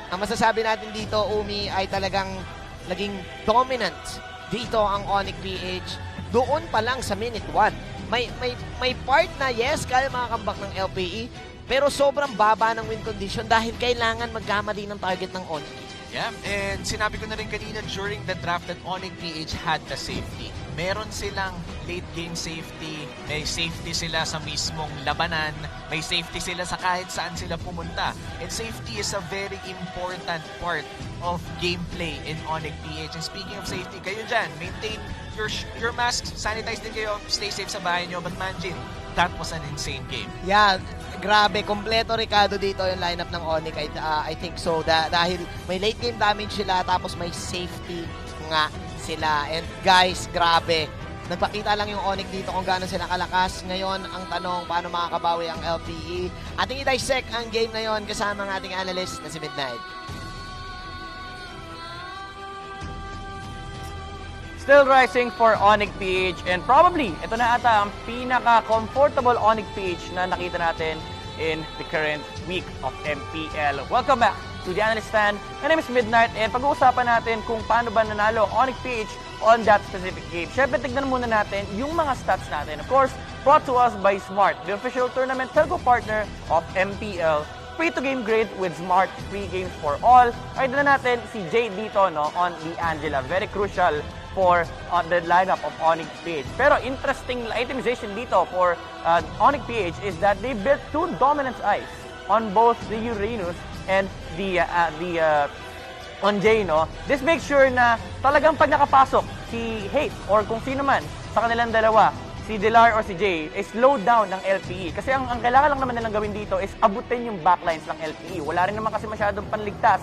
Ang masasabi natin dito, Umi, ay talagang naging dominant dito ang Onyx PH. Doon pa lang sa minute 1. May part na yes, kaya makakambak ng LPE, pero sobrang baba ng win condition dahil kailangan magkamali ng target ng Onyx. Yeah, and sinabi ko na rin kanina during the draft that Onyx PH had the safety. Meron silang late game safety, may safety sila sa mismong labanan, may safety sila sa kahit saan sila pumunta. And safety is a very important part of gameplay in Onyx PH. And speaking of safety, kayo dyan, maintain your masks, sanitize din kayo, stay safe sa bahay nyo. But Manjin, that was an insane game. Yeah, grabe, kompleto Ricardo dito yung lineup ng Onyx. I think so. Dahil may late game damage sila, tapos may safety nga sila. And guys, grabe. Nagpakita lang yung Onyx dito kung gaano sila kalakas. Ngayon, ang tanong, paano makakabawi ang LPE? Ating i-dissect ang game na yon kasama ng ating analyst na si Midnight. Still rising for Onyx PH, and probably ito na ata ang pinaka-comfortable Onyx PH na nakita natin in the current week of MPL. Welcome back to the Analyst Stand. My name is Midnight, and pag-uusapan natin kung paano ba nanalo Onyx PH on that specific game. Siyempre, tignan muna natin yung mga stats natin. Of course, brought to us by Smart, the official tournament telco partner of MPL. Free-to-game grade with Smart, free games for all. Ay, dala natin si Jay dito on the Angela. Very crucial for the lineup of Onyx PH. Pero interesting itemization dito for Onyx PH is that they built 2 dominance eyes on both the Uranus and the on Jay, no? This makes sure na talagang pag nakapasok si Hate or kung sino man sa kanilang dalawa, si Delar or si Jay, ay slow down ng LPE. Kasi ang kailangan lang naman nilang gawin dito is abutin yung backlines ng LPE. Wala rin naman kasi masyadong panligtas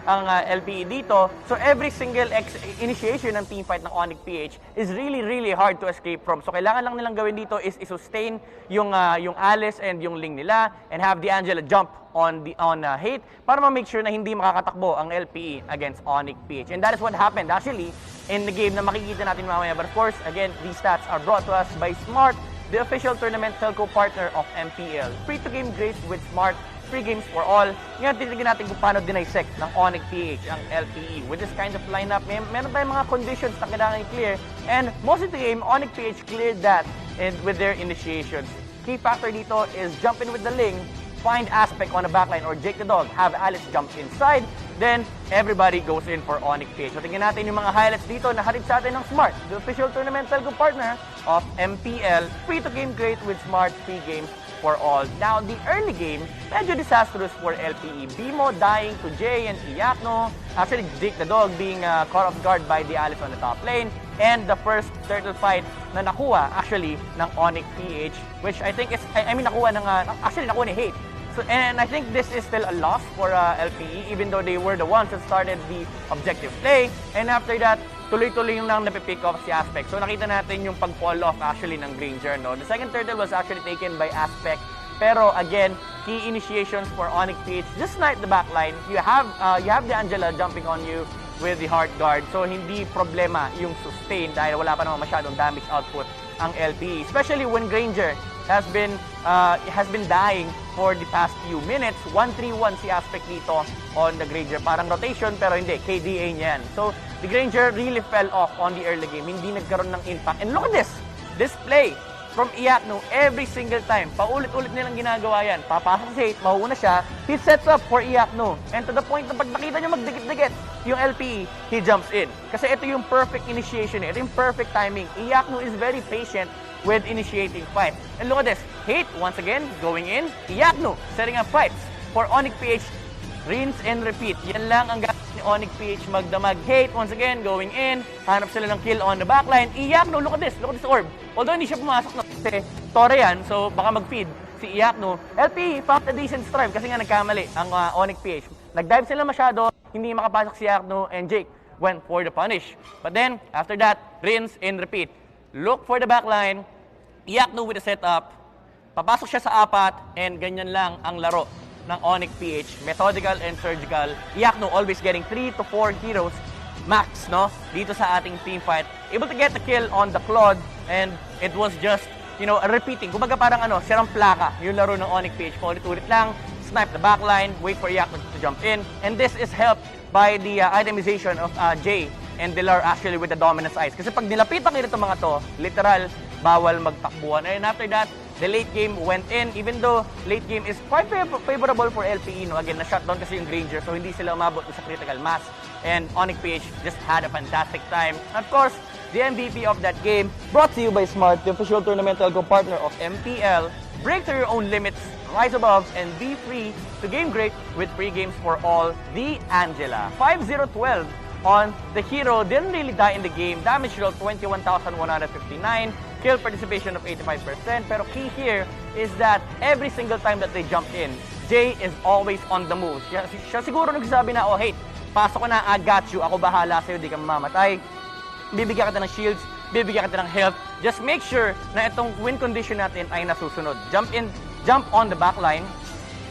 ang LPE dito. So every single initiation ng teamfight ng Onyx PH is really, really hard to escape from. So kailangan lang nilang gawin dito is i-sustain yung Alice and yung Ling nila and have the Angela jump on Hate para ma-make sure na hindi makakatakbo ang LPE against Onyx PH. And that is what happened actually in the game na makikita natin mamaya. But of course, again, these stats are brought to us by Smart, the official tournament telco partner of MPL. Free-to-game grades with Smart, free games for all. Ngayon, titignan natin kung paano dinissect ng Onyx PH ang LPE. With this kind of lineup, meron tayong mga conditions na kailangan i-clear. And most of the game, Onyx PH cleared that with their initiations. Key factor dito is jump in with the Ling, find Aspect on the backline or Jake the Dog, have Alice jump inside, then everybody goes in for Onyx PH. So tingnan natin yung mga highlights dito na hatid sa atin ng Smart, the official tournament telco partner of MPL. Free-to-game great with Smart, free games for all. Now, the early game, medyo disastrous for LPE. Bimo dying to Jay and Iyakno. Actually, Jake the Dog being caught off guard by the Alice on the top lane. And the first turtle fight na nakuha actually ng Onyx PH, which I think is, nakuha ni Hate. So, and I think this is still a loss for LPE, even though they were the ones that started the objective play. And after that, tuloy-tuloy yung nang napipick off si Aspect. So nakita natin yung pag-fall off actually ng Granger, no? The second turtle was actually taken by Aspect. Pero again, key initiations for Onyx PH. Just snipe the backline. You have the Angela jumping on you with the Heart Guard. So hindi problema yung sustain dahil wala pa naman masyadong damage output ang LPE. Especially when Granger has been dying for the past few minutes. 1-3-1 si Aspect dito on the Granger. Parang rotation pero hindi, KDA niyan. So the Granger really fell off on the early game. Hindi nagkaroon ng impact. And look at this play from Iyakno every single time. Paulit-ulit nilang ginagawa yan. Papasok si Hate, mahuuna siya. He sets up for Iyakno. And to the point na pag nakita niya magdikit-dikit, yung LPE, he jumps in. Kasi ito yung perfect initiation, ito yung perfect timing. Iyakno is very patient with initiating fight. And look at this, Hate once again going in, Iyakno setting up fights for Onyx PH. Rinse and repeat. Yan lang ang gamit ni Onyx PH magdamag. Hate once again going in, hanap sila ng kill on the backline. Iyakno, look at this orb. Although hindi siya pumasok na kasi Tore yan, so baka mag-feed si Iyakno. LP found a decent strive kasi nga nagkamali ang Onyx PH. Nag-dive sila masyado, hindi makapasok si Iyakno, and Jake went for the punish. But then, after that, rinse and repeat. Look for the backline, Iyakno with the setup, papasok siya sa apat, and ganyan lang ang laro ng Onyx PH. Methodical and surgical. Iyakno always getting 3 to 4 heroes max, no? Dito sa ating team fight. Able to get the kill on the Claude, and it was just repeating. Kumbaga parang sirang plaka yung laro ng Onyx PH. Paulit-ulit lang, snipe the backline, wait for Iyakno to jump in. And this is helped by the itemization of Jay and Bellow actually with the dominance eyes. Kasi pag nilapitan kayo itong mga to, literal, bawal magtakbuhan. And after that, the late game went in, even though late game is quite favorable for LPE. No? Again, na-shutdown kasi yung Granger, so hindi sila umabot sa critical mass. And Onyx PH just had a fantastic time. Of course, the MVP of that game, brought to you by Smart, the official tournament telco partner of MPL. Break through your own limits, rise above, and be free to game great with free games for all. The Angela. 5-0-12 on the hero. Didn't really die in the game. Damage roll 21,159. Kill participation of 85%. Pero key here is that every single time that they jump in, Jay is always on the move. Siya siguro nagsasabi na, oh, hey, pasok ko na, I got you. Ako bahala sa'yo, di ka mamamatay. Bibigyan kita ng shields, bibigyan kita ng health. Just make sure na itong win condition natin ay nasusunod. Jump in, jump on the backline,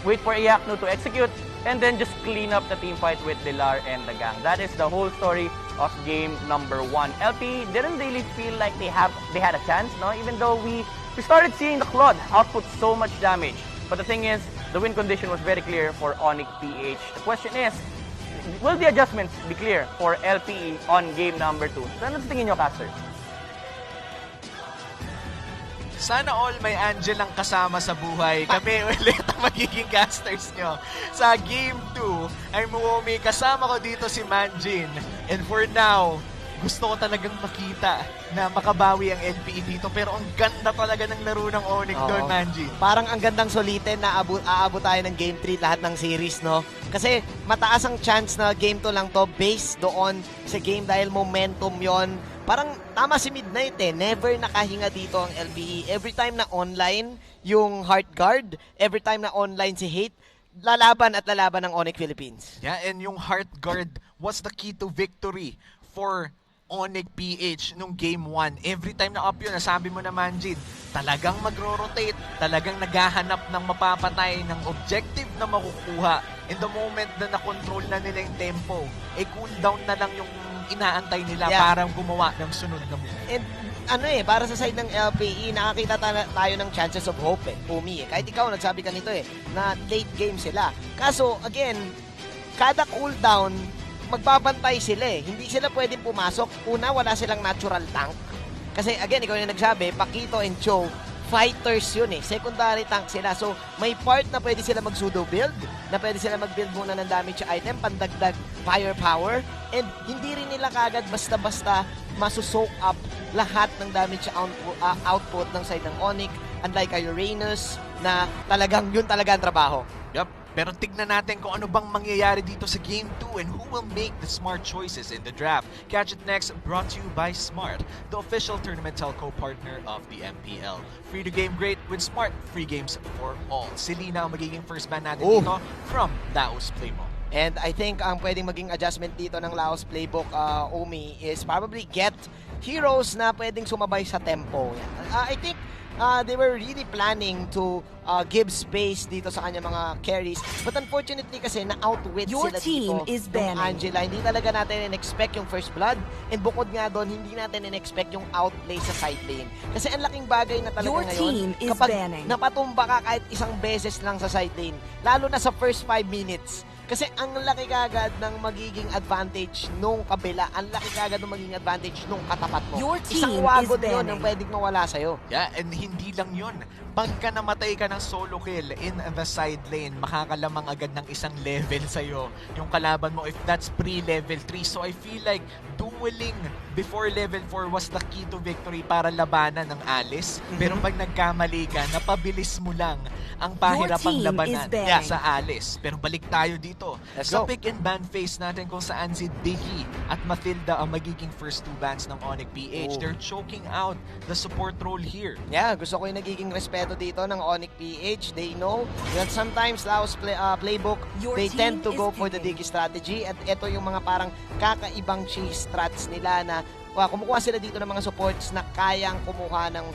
wait for Iyakno to execute, and then just clean up the team fight with Dilar and the gang. That is the whole story of game number 1. LP didn't really feel like they had a chance, no? Even though we started seeing the Claude output so much damage. But the thing is, the win condition was very clear for Onyx PH. The question is, will the adjustments be clear for LPE on game number 2? So ano sa tingin nyo, casters? Sana all may Angel ang kasama sa buhay. Kami ulit ang magiging casters nyo. Sa Game 2, ay Muomi, kasama ko dito si Manjin. And for now, gusto ko talagang makita na makabawi ang LPE dito. Pero ang ganda talaga ng laro ng Onyx doon, Manjin. Parang ang gandang sulitin na aabot tayo ng Game 3 lahat ng series, no? Kasi mataas ang chance na Game 2 lang to based doon sa game dahil momentum yon. Parang tama si Midnight never nakahinga dito ang LPE. Every time na online yung Heart Guard, every time na online si Hate, lalaban at lalaban ng Onyx Philippines. Yeah, and yung Heart Guard was the key to victory for Onyx PH nung Game 1. Every time na up yun, nasabi mo naman, Jin, talagang magro-rotate, talagang naghahanap ng mapapatay, ng objective na makukuha. In the moment na na-control na nila yung tempo, cooldown na lang yung inaantay nila para gumawa ng sunod na move. And para sa side ng LPE, nakakita tayo ng chances of hope Umi. Kahit ikaw, nagsabi ka nito na late game sila. Kaso, again, kada cooldown, magbabantay sila Hindi sila pwedeng pumasok. Una, wala silang natural tank. Kasi, again, ikaw yung nagsabi, Pakito and Cho, fighters yun Secondary tank sila. So, may part na pwede sila mag-pseudo build, na pwede sila mag-build muna ng damage item, pandagdag firepower, and hindi rin nila kagad basta-basta masusok up lahat ng damage output ng side ng Onyx, unlike kay Uranus, na talagang yun talaga ang trabaho. Yup. Pero tignan natin kung ano bang mangyayari dito sa Game 2 and who will make the smart choices in the draft. Catch it next, brought to you by Smart, the official tournament telco partner of the MPL. Free to game great with Smart, free games for all. Si Lina ang magiging first ban natin dito from Laos Playbook. And I think ang pwedeng maging adjustment dito ng Laos Playbook, Omi, is probably get heroes na pwedeng sumabay sa tempo. I think they were really planning to give space dito sa kanya mga carries. But unfortunately kasi na-outwit Your sila team dito is ng banning. Angela. Hindi talaga natin in-expect yung first blood. And bukod nga doon, hindi natin in-expect yung outplay sa side lane. Kasi ang laking bagay na talaga Your ngayon team is kapag banning. napatumba ka kahit isang beses lang sa side lane. Lalo na sa first 5 minutes. Kasi ang laki kagad ng magiging advantage nung kabila. Ang laki kagad ng magiging advantage nung katapat mo. Your Isang team wagod is yun banning. ang pwedeng mawala sa'yo. Yeah, and hindi lang yun. Pagka namatay ka ng solo kill in the side lane, makakalamang agad ng isang level sa'yo yung kalaban mo if that's pre-level 3. So I feel like dueling before level 4 was the key to victory para labanan ng Alice. Pero pag nagkamali ka, napabilis mo lang ang pahirapang Your team labanan is banning. sa Alice. Pero balik tayo dito. Let's Sa go. pick and ban phase natin kung saan si Diggy at Matilda ang magiging first two bans ng Onyx PH. Oh. They're choking out the support role here. Yeah, gusto ko yung nagiging respeto dito ng Onyx PH. They know that sometimes Laos playbook, Your they tend team to is go for the picking. Diggy strategy. At ito yung mga parang kakaibang chase strats nila na kumukuha sila dito ng mga supports na kayang kumuha ng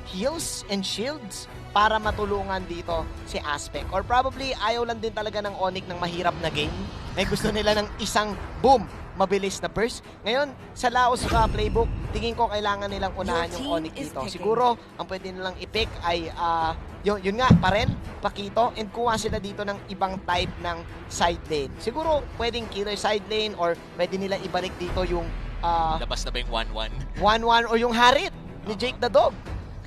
heals and shields para matulungan dito si Aspect. Or probably ayaw lang din talaga ng Onyx ng mahirap na game. May gusto nila ng isang boom, mabilis na burst. Ngayon, sa Laos playbook, tingin ko kailangan nilang unahan Your yung team Onyx is dito. picking. Siguro, ang pwede nilang i-pick ay yun nga, pa rin, Pakito, and kuha sila dito ng ibang type ng side lane. Siguro, pwedeng killer side lane or pwede nila ibalik dito yung Labas na ba yung 1-1? 1-1 or yung Harit ni Jake the Dog.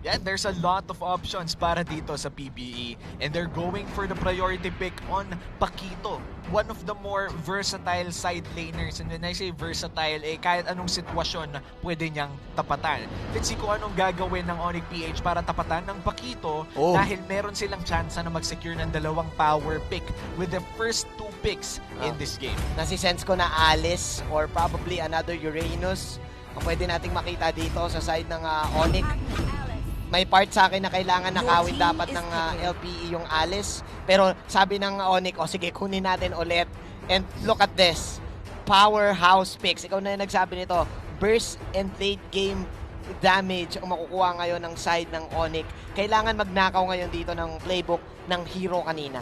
Yeah, there's a lot of options para dito sa PBE. And they're going for the priority pick on Pakito. One of the more versatile side laners. And when I say versatile, kahit anong sitwasyon pwede niyang tapatan. Let's see kung anong gagawin ng Onyx PH para tapatan ng Pakito dahil meron silang chance na mag-secure ng dalawang power pick with the first two picks in this game. Nasisense ko na Alice or probably another Uranus ang pwede nating makita dito sa side ng Onyx. May part sa akin na kailangan nakawin dapat ng LPE yung Alice. Pero sabi ng Onyx, sige, kunin natin ulit. And look at this. Powerhouse picks. Ikaw na yung nagsabi nito. Burst and late game damage ang makukuha ngayon ng side ng Onyx. Kailangan magnakaw ngayon dito ng playbook ng hero kanina.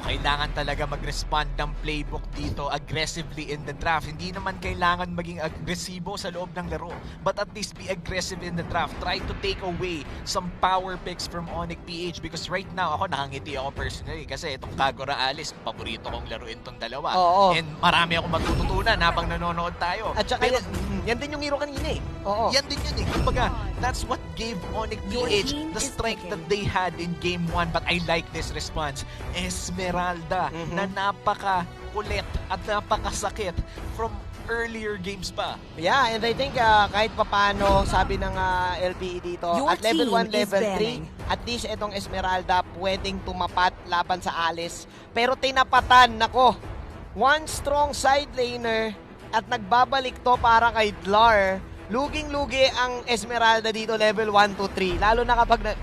Kailangan talaga mag-respond ng playbook dito aggressively in the draft. Hindi naman kailangan maging agresibo sa loob ng laro, but at least be aggressive in the draft. Try to take away some power picks from Onyx PH because right now, ako nakangiti ako personally kasi itong Kagura Alice, paborito kong laruin tong dalawa. And marami akong matututunan habang nanonood tayo. At saka yan din yung hero kanina Yan din yun Kumbaga, that's what gave Onyx PH the strength that they had in Game 1. But I like this response. Esmeralda na napaka-kulit at napakasakit from earlier games pa. Yeah, and I think kahit papano, sabi ng LPE dito, Your at level team 1, is level 3, banning. at least itong Esmeralda pwedeng tumapat laban sa Alice. Pero tinapatan, nako, one strong side laner at nagbabalik to para kay Dlar. Luging-lugi ang Esmeralda dito level 1 to 3. Lalo na kapag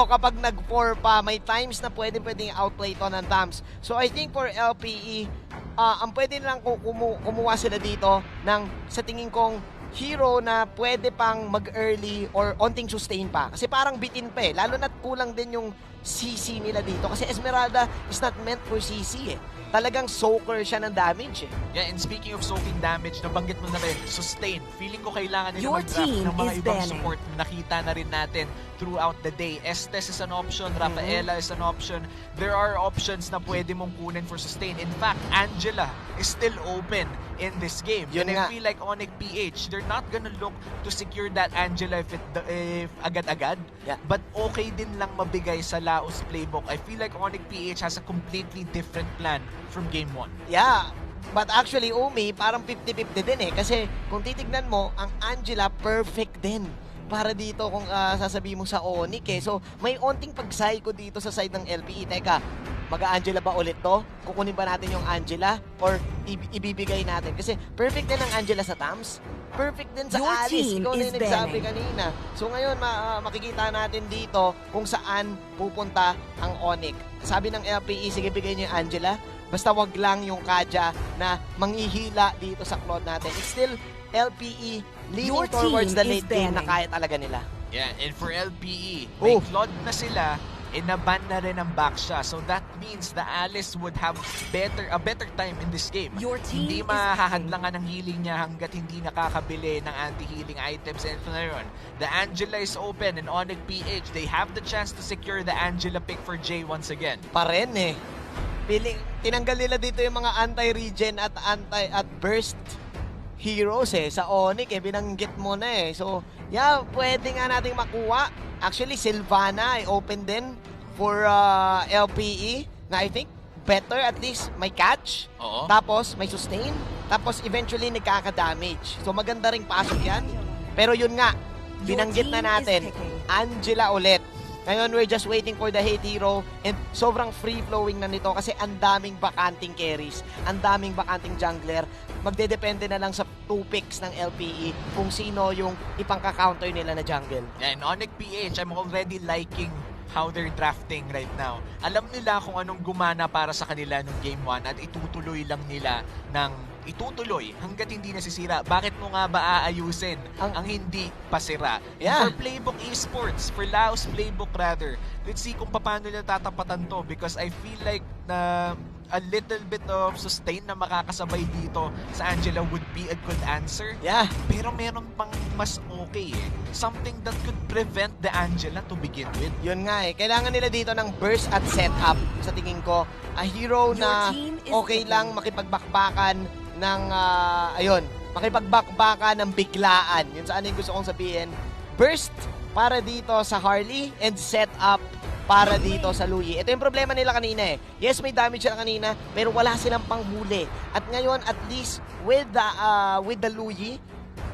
kapag nag-4 pa, may times na pwedeng outplay to ng Tams. So I think for LPE, ang pwede nilang kumuha sila dito ng sa tingin kong hero na pwede pang mag-early or onting sustain pa. Kasi parang bitin pa Lalo na't kulang din yung CC nila dito. Kasi Esmeralda is not meant for CC Talagang soaker siya ng damage Yeah, and speaking of soaking damage, nabanggit mo na rin, sustain. Feeling ko kailangan nila Your mag-draft team ng mga is ibang banning. support na nakita na rin natin throughout the day. Estes is an option, Rafaela is an option. There are options na pwede mong kunin for sustain. In fact, Angela is still open in this game. Yun And nga. I feel like Onyx PH, they're not gonna look to secure that Angela if agad-agad. Yeah. But okay din lang mabigay sa Laos playbook. I feel like Onyx PH has a completely different plan from Game 1. Yeah, but actually, Umi, parang 50-50 din Kasi kung titignan mo, ang Angela perfect din para dito kung sasabihin mo sa Onyx So, may onting pag-psycho dito sa side ng LPE. Teka, mag-Angela ba ulit to? Kukunin ba natin yung Angela? Or ibibigay natin? Kasi perfect din ang Angela sa Tams. Perfect din sa Your Alice. team Ikaw na is yung nagsabi banning. kanina. So ngayon, makikita natin dito kung saan pupunta ang Onyx. Sabi ng LPE, sige bigay niyo yung Angela. Basta wag lang yung Kaja na manghihila dito sa Claude natin. It's still LPE leaning Your towards team the is late game na banning. kaya talaga nila. Yeah, and for LPE, may Claude na sila, naban na rin ang back siya. So that means the Alice would have a better time in this game. Your team Hindi is mahahadlangan ng healing niya hanggat hindi nakakabili ng anti-healing items. And ito na yun. The Angela is open and Onyx PH, they have the chance to secure the Angela pick for Jay once again. Pa rin tinanggal nila dito yung mga anti-regen at burst heroes sa Onyx binanggit mo na So, yeah, pwede nga nating makuha. Actually, Sylvana ay open din for LPE na I think better, at least may catch. Oo. Tapos may sustain. Tapos eventually nagkaka-damage. So maganda ring pasok yan. Pero yun nga, binanggit na natin, Angela ulit. Ngayon, we're just waiting for the hate hero and sobrang free-flowing na nito kasi ang daming bakanting carries, ang daming bakanting jungler. Magdedepende na lang sa 2 picks ng LPE kung sino yung ipangka-counter nila na jungle. Yeah, in Onyx PH, I'm already liking how they're drafting right now. Alam nila kung anong gumana para sa kanila nung Game 1 at itutuloy lang nila itutuloy hanggat hindi nasisira. Bakit mo nga ba aayusin ang hindi pasira? Yeah. For Playbook Esports, for Laos Playbook rather, let's see kung paano nila tatapatan to because I feel like na a little bit of sustain na makakasabay dito sa Angela would be a good answer. Yeah. Pero meron pang mas okay Something that could prevent the Angela to begin with. Yun nga kailangan nila dito ng burst at setup. Sa tingin ko, a hero na okay lang makipagbakbakan ng, makipagbakbakan ng biglaan. Yun saan yung gusto kong sabihin. Burst para dito sa Harley and setup para dito sa Luyi. Ito yung problema nila kanina Yes, may damage sila kanina, pero wala silang panghuli. At ngayon, at least with the Luyi,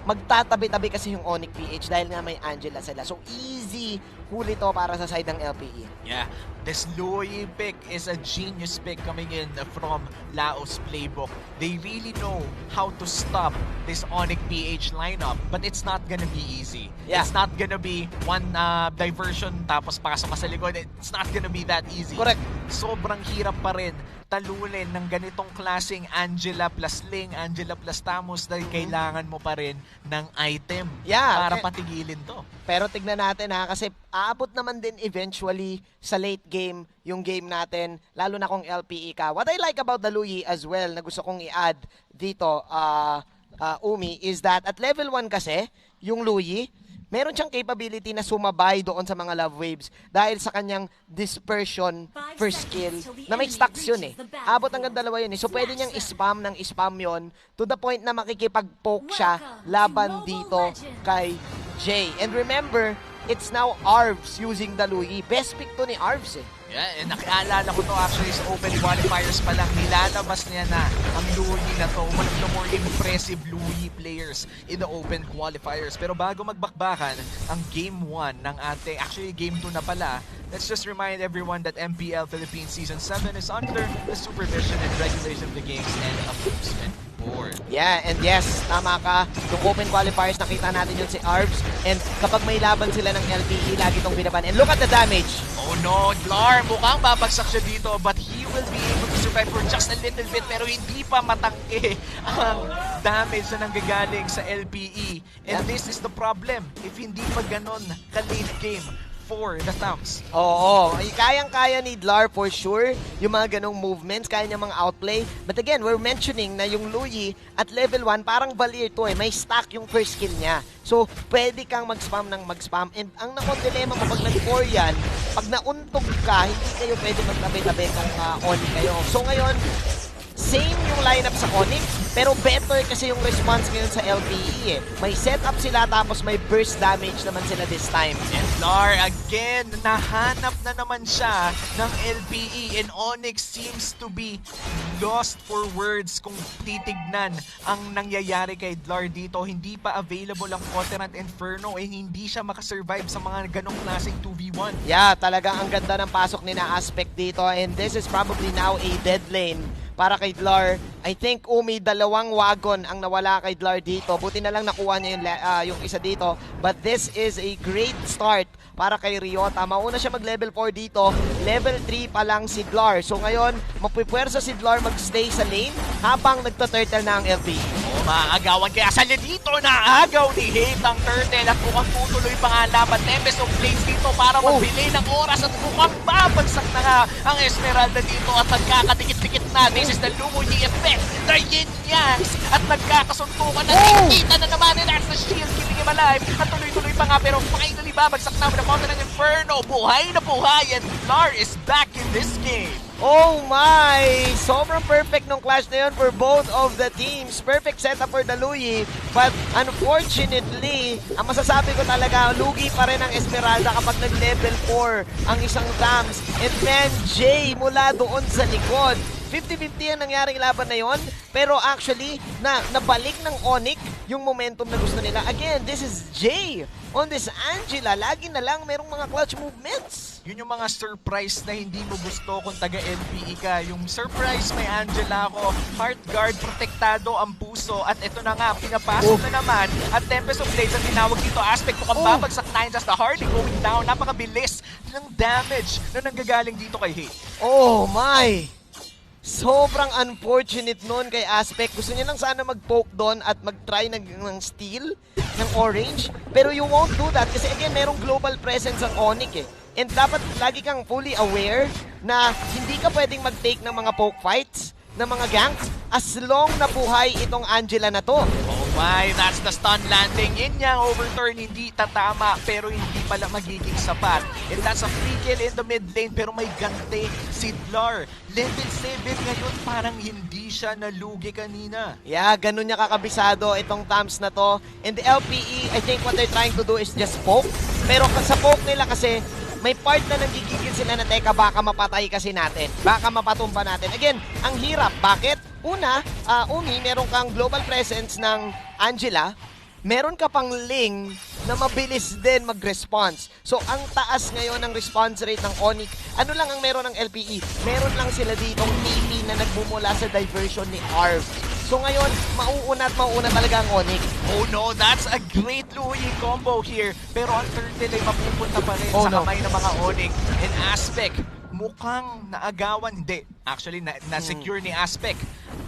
magtatabi-tabi kasi yung Onyx PH dahil nga may Angela sila. So, easy huli to para sa side ng LPE. Yeah, this Luyi pick is a genius pick coming in from Laos Playbook. They really know how to stop this Onyx PH lineup, but it's not gonna be easy. Yeah. It's not gonna be one diversion tapos pasok ka sa likod. It's not gonna be that easy. Correct. Sobrang hirap pa rin talunin ng ganitong klaseng Angela plus Ling, Angela plus Tamus dahil kailangan mo pa rin ng item para patigilin to. Pero tignan natin kasi aabot naman din eventually sa late game yung game natin, lalo na kung LPE ka. What I like about the Luyi as well na gusto kong i-add dito, Umi, is that at level 1 kasi, yung Luyi, meron siyang capability na sumabay doon sa mga love waves dahil sa kanyang dispersion first skill na may stacks yun Abot hanggang 2 yun So pwede niyang spam ng spam yun to the point na makikipag-poke siya laban dito kay Jay. And remember, it's now Arvs using the Luyi. Best pick to ni Arvs Yeah, and nakiaalala ko to actually sa open qualifiers pa lang. Nilalabas niya na ang Luyi na to. One of the more impressive Luyi players in the open qualifiers. Pero bago magbakbakan, ang Game 1 ng ating, actually Game 2 na pala, let's just remind everyone that MPL Philippines Season 7 is under the supervision and regulation of the games and amusement board. Yeah, and yes, tama ka. Yung open qualifiers, nakita natin yun si Arvs. And kapag may laban sila ng LPE, lagi itong binaban. And look at the damage. Oh no, Dlar, mukhang babagsak siya dito but he will be able to survive for just a little bit pero hindi pa matangke ang damage na nanggagaling sa LPE. And this is the problem. If hindi pa ganon ka-late game for the Thams. Oo, kayang-kaya ni Dlar for sure yung mga ganong movements, kaya niya mga outplay. But again, we're mentioning na yung Luyi at level 1, parang Valier to may stack yung first skill niya. So, pwede kang mag-spam ng mag-spam. And ang nakon-dilema mo pag nag-core yan, pag nauntog ka, hindi kayo pwede magtabi-tabi kung Onyx kayo. So ngayon, same yung lineup sa Onyx, pero better kasi yung response ngayon sa LPE May setup sila tapos may burst damage naman sila this time. And Lar, again, nahanap na naman siya ng LPE and Onyx seems to be lost for words kung titignan ang nangyayari kay Dlar dito. Hindi pa available ang Coterant Inferno hindi siya makasurvive sa mga ganong klaseng 2v1. Yeah, talaga ang ganda ng pasok ni na Aspect dito and this is probably now a dead lane para kay Dlar. I think, Umi, 2 wagon ang nawala kay Dlar dito. Buti na lang nakuha niya yung isa dito. But this is a great start para kay Ryota. Mauna siya mag-level 4 dito. Level 3 pa lang si Dlar. So ngayon, mapipwersa si Dlar mag-stay sa lane habang nagta-turtle na ang LP. Maagawan kaya sa dito na agaw ni Hate ang Turtle at mukhang tutuloy pa nga laban. Tempest of Blades dito para magbili ng oras at mukhang babagsak na nga ang Esmeralda dito at nagkakadikit-dikit na. This is the Luyi effect, the yin-yangs at nagkakasuntukan na nakikita na naman nila as the shield keeping him alive at tuloy-tuloy pa nga pero finally babagsak na with the Covenant Inferno. Buhay na buhay and Dlar is back in this game. Oh my! Sobrang perfect nung clash na yun for both of the teams. Perfect setup for the Louie. But unfortunately, ang masasabi ko talaga, lugi pa rin ang Esmeralda kapag nag-level 4 ang isang Tams. And man, Jay mula doon sa likod. 50-50 ang nangyaring laban na yon, pero actually, nabalik ng Onyx yung momentum na gusto nila. Again, this is Jay on this Angela. Lagi na lang merong mga clutch movements. Yun yung mga surprise na hindi mo gusto kung taga-LPE ka. Yung surprise may Angela ako, heart guard, protektado ang puso. At ito na nga, pinapasok na naman. At Tempest of Blades ang tinawag dito. Aspect mo kang babagsak na just the hardly going down. Napakabilis ng damage na nanggagaling dito kay Hate. Oh my! Sobrang unfortunate nun kay Aspect. Gusto niya lang sana mag-poke doon at mag-try ng steal ng orange. Pero you won't do that kasi again, merong global presence ang Onyx eh. And dapat lagi kang fully aware na hindi ka pwedeng mag-take ng mga poke fights, ng mga ganks, as long na buhay itong Angela na to. Oh my, that's the stun landing. Yun yung overturn, hindi tatama, pero hindi pala magiging sapat. And that's a free kill in the mid lane, pero may gante si Dlar. Level 7 ngayon, parang hindi siya nalugi kanina. Yeah, ganun niya kakabisado itong Tams na to. And the LPE, I think what they're trying to do is just poke. Pero sa poke nila kasi, may part na nagigigil sila na, teka, baka mapatay kasi natin. Baka mapatumba natin. Again, ang hirap. Bakit? Una, Umi, meron kang global presence ng Angela. Meron ka pang Ling na mabilis din mag-response. So, ang taas ngayon ng response rate ng Onyx. Ano lang ang meron ng LPE? Meron lang sila ditong TP na nagmumula sa diversion ni Arv. So ngayon, mauuna talaga ang Onyx. Oh no, that's a great Louie combo here. Pero ang turtle ay mapupunta pa rin sa kamay ng mga Onyx. And Aspect, mukhang naagawan. Hindi, actually, na-secure ni Aspect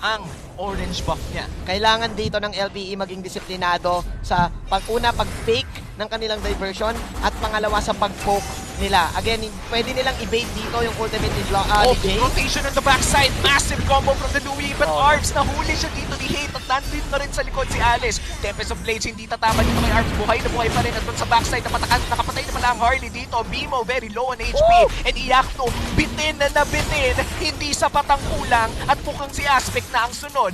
ang orange buff niya. Kailangan dito ng LPE maging disiplinado sa pag-fake ng kanilang diversion at pangalawa sa pag-poke nila. Again, pwede nilang evade dito yung ultimate ni Jay. Rotation on the backside. Massive combo from the Louie. But Arps, nahuli siya dito ni Hate at nandito na rin sa likod si Alice. Tempest of Blades, hindi tatama dito kay Arps. Buhay na buhay pa rin. At doon sa backside, nakapatay na pala ang Harley dito. Bimo, very low on HP. And Iacto, bitin na bitin. Hindi sapat ang kulang. At mukhang si Aspect na ang sunod.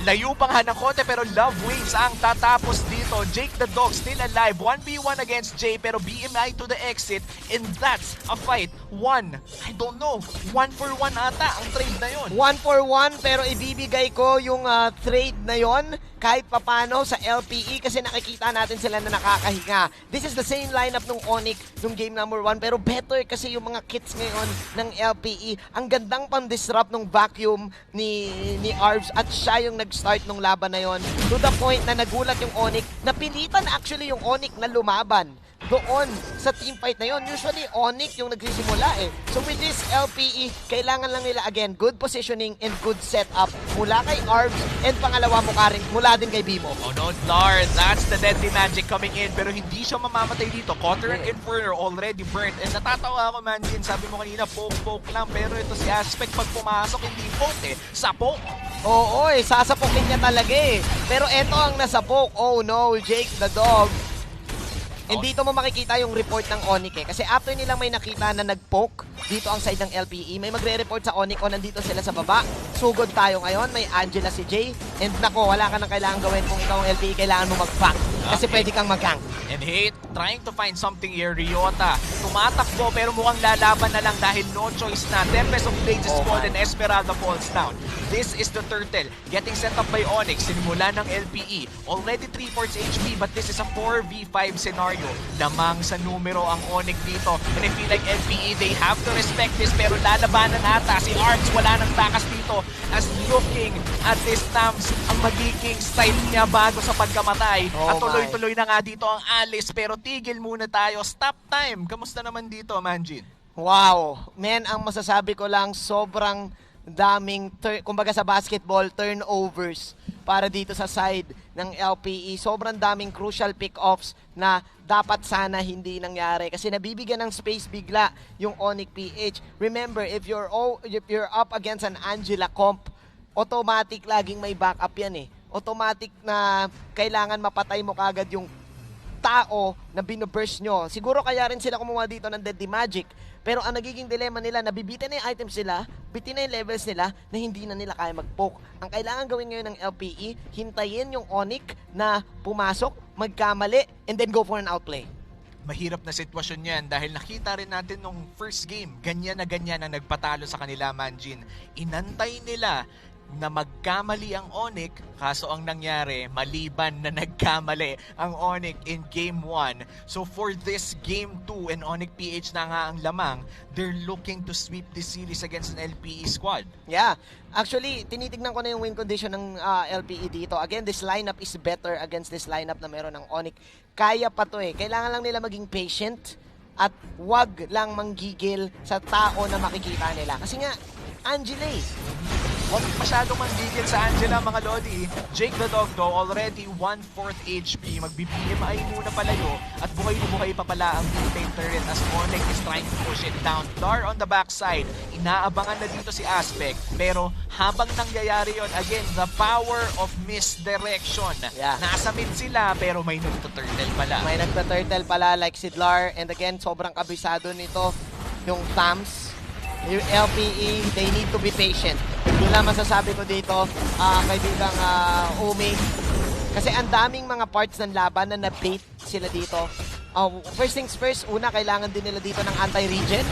Layo pang ng konti pero Love Waves ang tatapos dito. Jake the Dog still alive. 1v1 against Jay pero BMI to the exit and that's a fight. I don't know. 1-for-1 ata ang trade na yon. 1-for-1 pero ibibigay ko yung trade na yon kahit papano sa LPE kasi nakikita natin sila na nakakahinga. This is the same lineup nung Onyx nung game number 1 pero better kasi yung mga kits ngayon ng LPE. Ang gandang pang-disrupt nung vacuum ni Arvs at siya yung nag-start nung laban na yon to the point na nagulat yung Onyx. Napilitan actually yung Onyx na lumaban doon sa team fight na yon. Usually, Onyx yung nagsisimula eh. So with this LPE, kailangan lang nila again, good positioning and good setup mula kay Arvs and pangalawa mula din kay Bimo. Oh no, Lard, that's the deadly magic coming in pero hindi siya mamamatay dito. Counter and Inferno already burnt. And natatawa ako, Manjin, sabi mo kanina, poke lang. Pero ito si Aspect, pag pumasok, hindi poke eh. Sapok. Oo sasapokin niya talaga eh. Pero eto ang nasapok. Oh no, Jake the Dog. And dito mo makikita yung report ng Onyx eh. Kasi after nilang may nakita na nag-poke dito ang side ng LPE, may magre-report sa Onyx o nandito sila sa baba. Sugod tayo ngayon. May Angela si Jay. And nako, wala ka nang kailangan gawin kung ikaw ang LPE. Kailangan mo mag-back. Kasi pwede kang mag-gank. And Hate, trying to find something here. Ryota, tumatakbo pero mukhang lalaban na lang dahil no choice na. Tempest of Blades is called and Esmeralda falls down. This is the Turtle getting set up by Onyx. Sinimula ng LPE. Already 3/4 HP but this is a 4v5 scenario. Lamang sa numero ang Onyx dito. And I feel like LPE, they have to respect this pero lalabanan ata. Si Arts wala nang takas dito as looking at this Tams ang magiging style niya bago sa pagkamatay. At tuloy-tuloy na nga dito ang Alice pero tigil muna tayo. Stop time. Kamusta naman dito, Manjin? Wow. Men, ang masasabi ko lang, sobrang daming, kumbaga sa basketball, turnovers para dito sa side ng LPE. Sobrang daming crucial pick-offs na dapat sana hindi nangyari kasi nabibigyan ng space bigla yung Onyx PH. Remember, if you're up against an Angela comp, automatic laging may backup yan eh. Automatic na kailangan mapatay mo kagad yung tao na binoburst nyo. Siguro kaya rin sila kumuha dito ng Deadly Magic. Pero ang nagiging dilemma nila, nabibitin na yung items nila, bitin na yung levels nila, na hindi na nila kaya mag-poke. Ang kailangan gawin ngayon ng LPE, hintayin yung Onyx na pumasok, magkamali, and then go for an outplay. Mahirap na sitwasyon yan dahil nakita rin natin nung first game, ganyan na nagpatalo sa kanila, Manjin. Inantay nila na magkamali ang Onyx, kaso ang nangyari, maliban na nagkamali ang Onyx in Game 1. So for this Game 2, and Onyx PH na nga ang lamang, they're looking to sweep this series against an LPE squad. Yeah. Actually, tinitignan ko na yung win condition ng LPE dito. Again, this lineup is better against this lineup na meron ng Onyx. Kaya pa to eh. Kailangan lang nila maging patient at wag lang manggigil sa tao na makikita nila. Kasi nga, Angela Huwag masyadong manggigil sa Angela, mga Lodi. Jake the Dog though, already 1/4 HP. Magbibigay muna palayo at buhay na buhay pa pala ang mid-lane turret as Onyx is trying to push it down. Dar on the backside. Inaabangan na dito si Aspect. Pero habang nangyayari yon, again, the power of misdirection. Yeah. Nasa mid sila pero may nagtuturtle pala. May nagtuturtle pala like Sidlar. And again, sobrang kabisado nito yung Tams. Yung LPE, they need to be patient. Yun lang masasabi ko dito, kaibigang Umi. Kasi ang daming mga parts ng laban na na-bait sila dito. First things first, una, kailangan din nila dito ng anti-regen.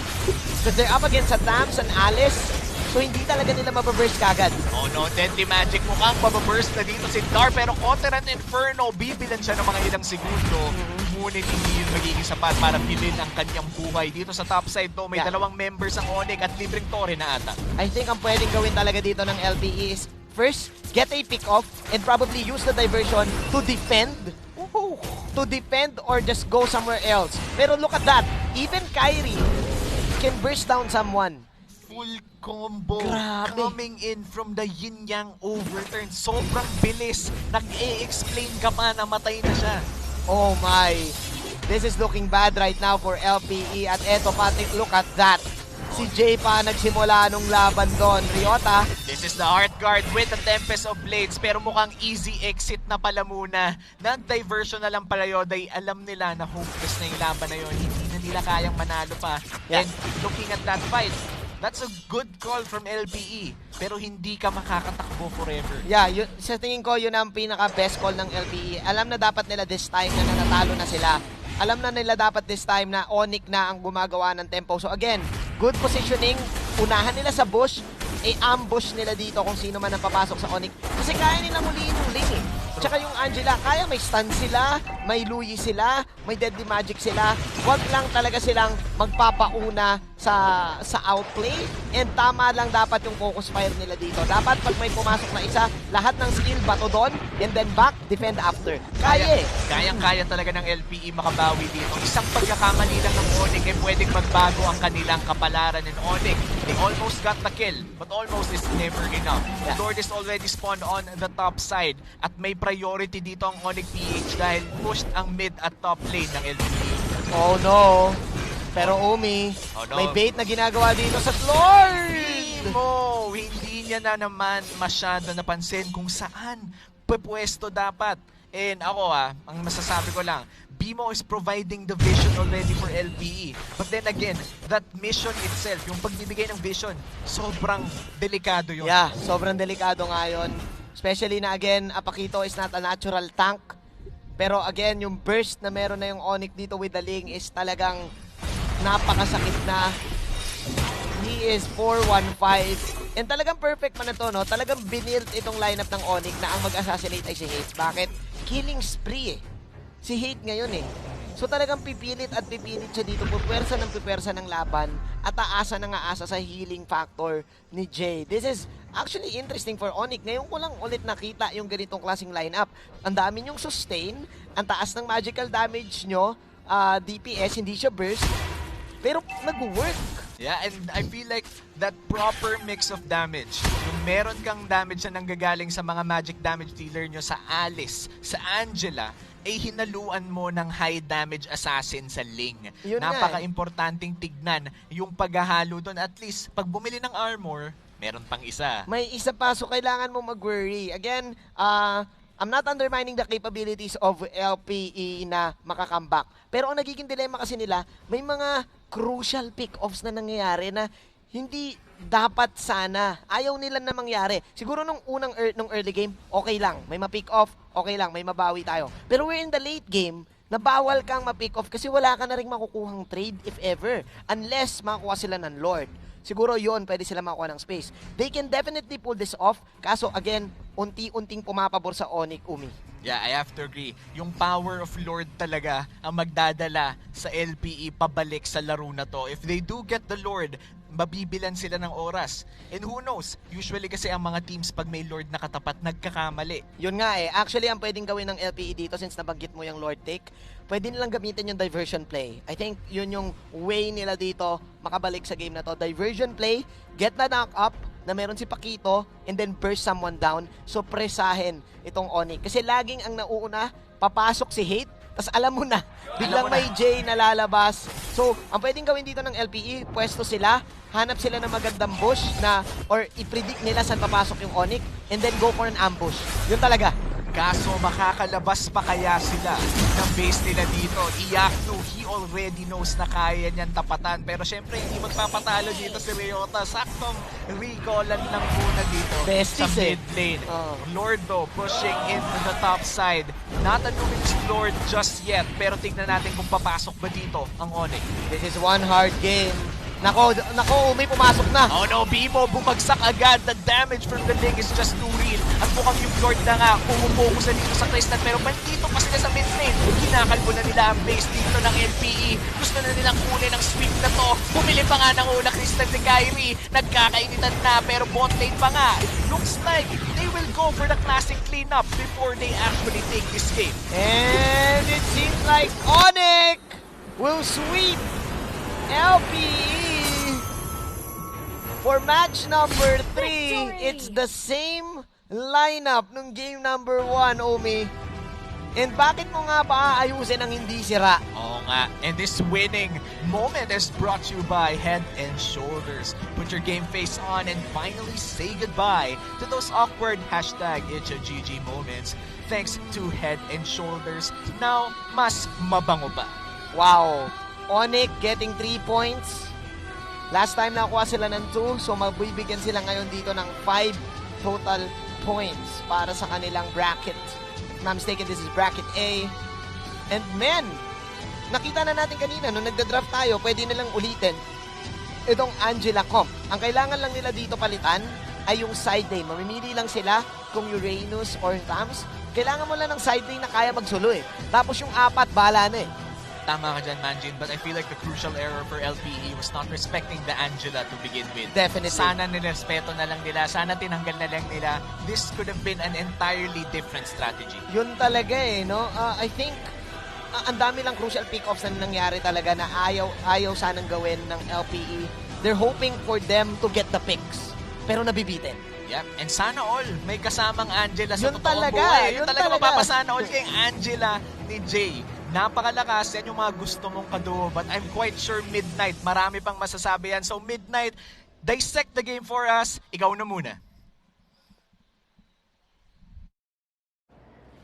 Because they're up against Tams and Alice. So hindi talaga nila mababurst kagad. Oh no, Deadly Magic mukhang mababurst na dito si Dar. Pero Counter Inferno, bibilan siya ng mga ilang segundo. Ngunit hindi yun magiging sapat para bilhin ang kanyang buhay. Dito sa top side to, may dalawang members ang Onyx at libreng Torre na ata. I think ang pwedeng gawin talaga dito ng LPE is first, get a pick-off and probably use the diversion to defend. To defend or just go somewhere else. Pero look at that. Even Kyrie can burst down someone. Full combo. Grabe. Coming in from the yin-yang overturn. Sobrang bilis. Nag-e-explain ka pa na matay na siya. Oh my. This is looking bad right now for LPE. At eto, Patrick, look at that. Si Jay pa nagsimula nung laban doon. Ryota. This is the Heart Guard with the Tempest of Blades. Pero mukhang easy exit na pala muna. Nag-diversion na lang pala yun. Dahil alam nila na hopeless na yung laban na yun. Hindi na nila kayang manalo pa. Yeah. And looking at that fight, that's a good call from LPE. Pero hindi ka makakatakbo forever. Yeah, sa tingin ko, yun ang pinaka-best call ng LPE. Alam na dapat nila this time na nanatalo na sila. Alam na nila dapat this time na Onyx na ang gumagawa ng tempo. So again, good positioning. Unahan nila sa bush. I-ambush nila dito kung sino man ang papasok sa Onyx. Kasi kaya nila muliin yung lane eh. Tsaka yung Angela, kaya may stun sila, may Luyi sila, may Deadly Magic sila. Huwag lang talaga silang magpapauna sa outplay. And tama lang dapat yung focus fire nila dito. Dapat pag may pumasok na isa, lahat ng skill bato doon, and then back, defend after. Kaya eh. Kayang-kaya talaga ng LPE makabawi dito. Isang pagkakamali lang ng Onyx ay pwedeng magbago ang kanilang kapalaran in Onyx. They almost got the kill, but almost is never enough. Yeah. Lord is already spawned on the top side at may priority dito ang Onyx PH dahil pushed ang mid at top lane ng LPE. Oh no. Pero Umi, may bait na ginagawa dito sa Lord! Hindi niya na naman masyado napansin kung saan pwesto dapat. And ako ang masasabi ko lang, BMO is providing the vision already for LPE. But then again, that mission itself, yung pagbibigay ng vision, sobrang delikado yun. Yeah, sobrang delikado nga yun. Especially na again, Apakito is not a natural tank. Pero again, yung burst na meron na yung Onyx dito with the Ling is talagang napakasakit na. He is 4-1-5. And talagang perfect pa na to, no? Talagang binilt itong lineup ng Onyx na ang mag-assassinate ay si Hate. Bakit? Killing spree eh. Si Hate ngayon eh. So talagang pipilit at pipilit siya dito. Pupwersa ng laban at aasa na nga asa sa healing factor ni Jay. This is actually interesting for Onyx. Ngayon ko lang ulit nakita yung ganitong klaseng lineup. Ang dami nyong sustain, ang taas ng magical damage nyo, DPS, hindi siya burst, pero nag-work. Yeah, and I feel like that proper mix of damage, yung meron kang damage na nanggagaling sa mga magic damage dealer nyo sa Alice, sa Angela, ay hinaluan mo ng high damage assassin sa Ling. Napaka-importanting tignan yung paghahalo doon. At least, pag bumili ng armor, meron pang isa. May isa pa, so kailangan mo mag-worry. Again, I'm not undermining the capabilities of LPE na makakambak. Pero ang nagiging dilemma kasi nila, may mga crucial pick-offs na nangyayari na hindi dapat sana. Ayaw nila na mangyari. Siguro nung early game, okay lang. May ma-pick off, okay lang. May mabawi tayo. Pero we're in the late game, na bawal kang ma-pick off kasi wala ka na rin makukuhang trade if ever. Unless makakuha sila ng Lord. Siguro yon pwede sila makuha ng space. They can definitely pull this off. Kaso again, unti-unting pumapabor sa Onyx, Umi. Yeah, I have to agree. Yung power of Lord talaga ang magdadala sa LPE pabalik sa laro na to. If they do get the Lord, mabibilan sila ng oras. And who knows, usually kasi ang mga teams pag may Lord na katapat, nagkakamali. Yun nga eh. Actually, ang pwedeng gawin ng LPE dito, since nabanggit mo yung Lord take, pwede nilang gamitin yung diversion play. I think yun yung way nila dito makabalik sa game na to. Diversion play, get the knock up, na meron si Paquito, and then burst someone down. So, presahin itong Onyx. Kasi laging ang nauuna, papasok si Hate, tas alam mo na, biglang may J na lalabas. So, ang pwedeng gawin dito ng LPE, pwesto sila, hanap sila ng magandang bush na, or i-predict nila saan papasok yung Onyx, and then go for an ambush. Yun talaga. Kaso makakalabas pa kaya sila ng base nila dito. Iyakno, he already knows na kaya niyan tapatan. Pero syempre, hindi magpapatalo dito si Ryota. Saktong recallan lang muna dito sa mid lane. Lordo pushing into the top side. Not a Nubians Lord just yet. Pero tignan natin kung papasok ba dito ang Onyx. This is one hard game. Nako, Umi, pumasok na. Oh no, Bimo, bumagsak agad. The damage from the Ling is just too real. At mukhang yung Lord na nga, pumupokusan dito sa Kristine. Pero bandito pa sila sa mid lane. Kinakalbo na nila ang base dito ng LPE. Gusto na nilang kunin ang sweep na to. Bumili pa nga ng una Kristine ni Kyrie. Nagkakainitan na, pero bot lane pa nga. It looks like they will go for the classic cleanup before they actually take this game. And it seems like Onyx will sweep LPE for match number 3. It's the same lineup nung game number 1, Omi. And bakit mo nga ba aayusin ang hindi sira? Oo nga. And this winning moment is brought to you by Head and Shoulders. Put your game face on and finally say goodbye to those awkward #ItchaGG moments. Thanks to Head and Shoulders, now mas mabango pa. Wow. Onyx getting 3 points. Last time nakuha sila ng 2, so magbibigyan sila ngayon dito ng 5 total points para sa kanilang bracket. If I'm mistaken, this is bracket A. And men, nakita na natin kanina, nung nagda-draft tayo, pwede nilang ulitin itong Angela Comp. Ang kailangan lang nila dito palitan ay yung side lane. Mamimili lang sila kung Uranus or Rams. Kailangan mo lang ng side lane na kaya magsulo eh. Tapos yung 4, bahala na eh. Tama ka dyan, Manjin, but I feel like the crucial error for LPE was not respecting the Angela to begin with. Definitely. Sana nirespeto na lang nila, sana tinanggal na lang nila. This could have been an entirely different strategy. Yun talaga eh, no? I think, ang dami lang crucial pick-offs na nangyari talaga na ayaw sanang gawin ng LPE. They're hoping for them to get the picks, pero nabibitin. Yep, and sana all may kasamang Angela sa yun totoong talaga, buhay. yun Yun talaga talaga. mapapasana all kay Angela ni Jay. Napakalakas, yan yung mga gusto mong kaduo. But I'm quite sure Midnight, marami pang masasabi yan. So Midnight, dissect the game for us. Ikaw na muna.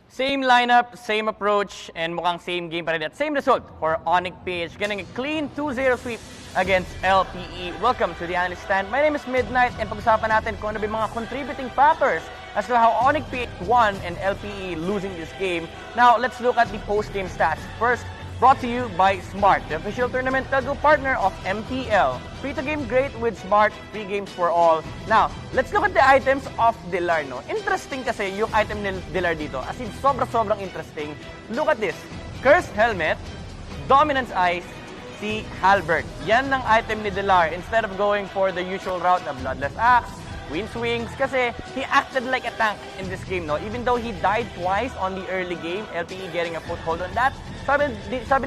Same lineup, same approach, and mukhang same game pa rin at same result for Onyx PH. Getting a clean 2-0 sweep against LPE. Welcome to the analyst stand. My name is Midnight, and pag-usapan natin kung ano ba yung mga contributing factors as to how Onyx PH won and LPE losing this game. Now, let's look at the post-game stats. First, brought to you by Smart, the official tournament telco partner of MPL. Free to game great with Smart, free games for all. Now, let's look at the items of Dilar, no? Interesting kasi yung item ni Dilar dito. As in, sobrang interesting. Look at this. Cursed Helmet, Dominance Eyes, si Halbert. Yan ang item ni Dilar. Instead of going for the usual route of Bloodless Axe, Wind Swings, kasi he acted like a tank in this game, no? Even though he died twice on the early game, LPE getting a foothold on that. Sabi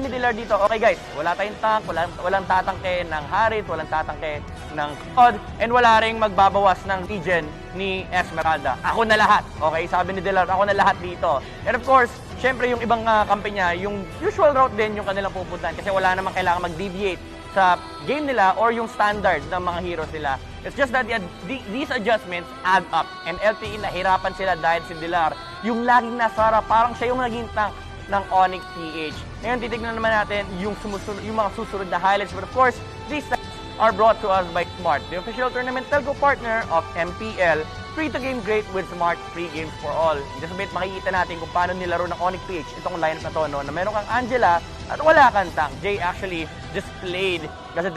ni Dilar dito, okay guys, wala tayong tank, walang tatangke ng Harit, walang tatangke ng Odd, and wala ring magbabawas ng regen ni Esmeralda. Ako na lahat, okay? Sabi ni Dilar, ako na lahat dito. And of course, syempre yung ibang kampi niya, yung usual route din yung kanilang pupuntahan kasi wala namang kailangan mag-deviate sa game nila or yung standard ng mga heroes nila. It's just that these adjustments add up. And LPE nahirapan sila dahil si Dilar yung laging nasa harap, parang siya yung naging tank ng Onyx PH. Ngayon, titignan naman natin yung mga susunod na highlights. But of course, these stats are brought to us by Smart, the official tournament telco partner of MPL. Free to game great with Smart, free games for all. Just a bit, makikita natin kung paano nilaro ng Onyx PH itong lineup na to, no? Na meron kang Angela at wala kang tank. Jay actually just played as a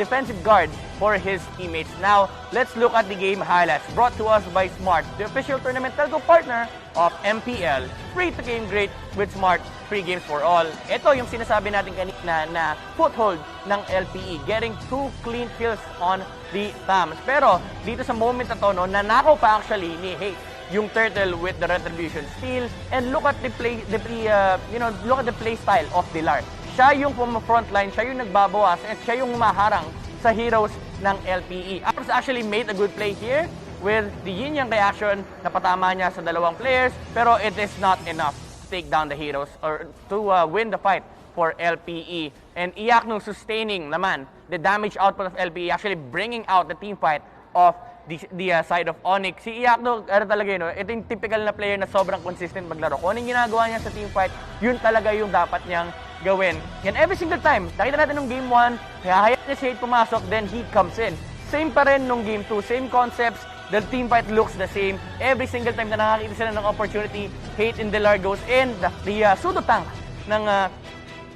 defensive guard for his teammates. Now, let's look at the game highlights brought to us by Smart, the official tournament telco partner of MPL. Free to game great with Smart, free games for all. Ito yung sinasabi natin kanina na foothold ng LPE, getting 2 clean kills on the Tams. Pero dito sa moment na to, no, nanakaw pa actually ni Hate yung turtle with the retribution steal, and look at the play style of Dilar. Siya yung frontline, siya yung nagbabawas, at siya yung humaharang sa heroes ng LPE. Ours actually made a good play here with the yin-yang reaction na patama niya sa dalawang players, pero it is not enough to take down the heroes or to win the fight for LPE. And Iyak nung sustaining naman the damage output of LPE, actually bringing out the team fight of the side of Onyx. Si Iyak no, talaga yun, no? Ito yung typical na player na sobrang consistent maglaro. Kung anong ginagawa niya sa team fight, yun talaga yung dapat niyang gawin. And every single time, nakita natin nung game 1, hayaan niya si Hate pumasok, then he comes in. Same pa rin nung game 2, same concepts, the team fight looks the same. Every single time na nakakita sila ng opportunity, Hate and Delar goes in, the pseudo tank ng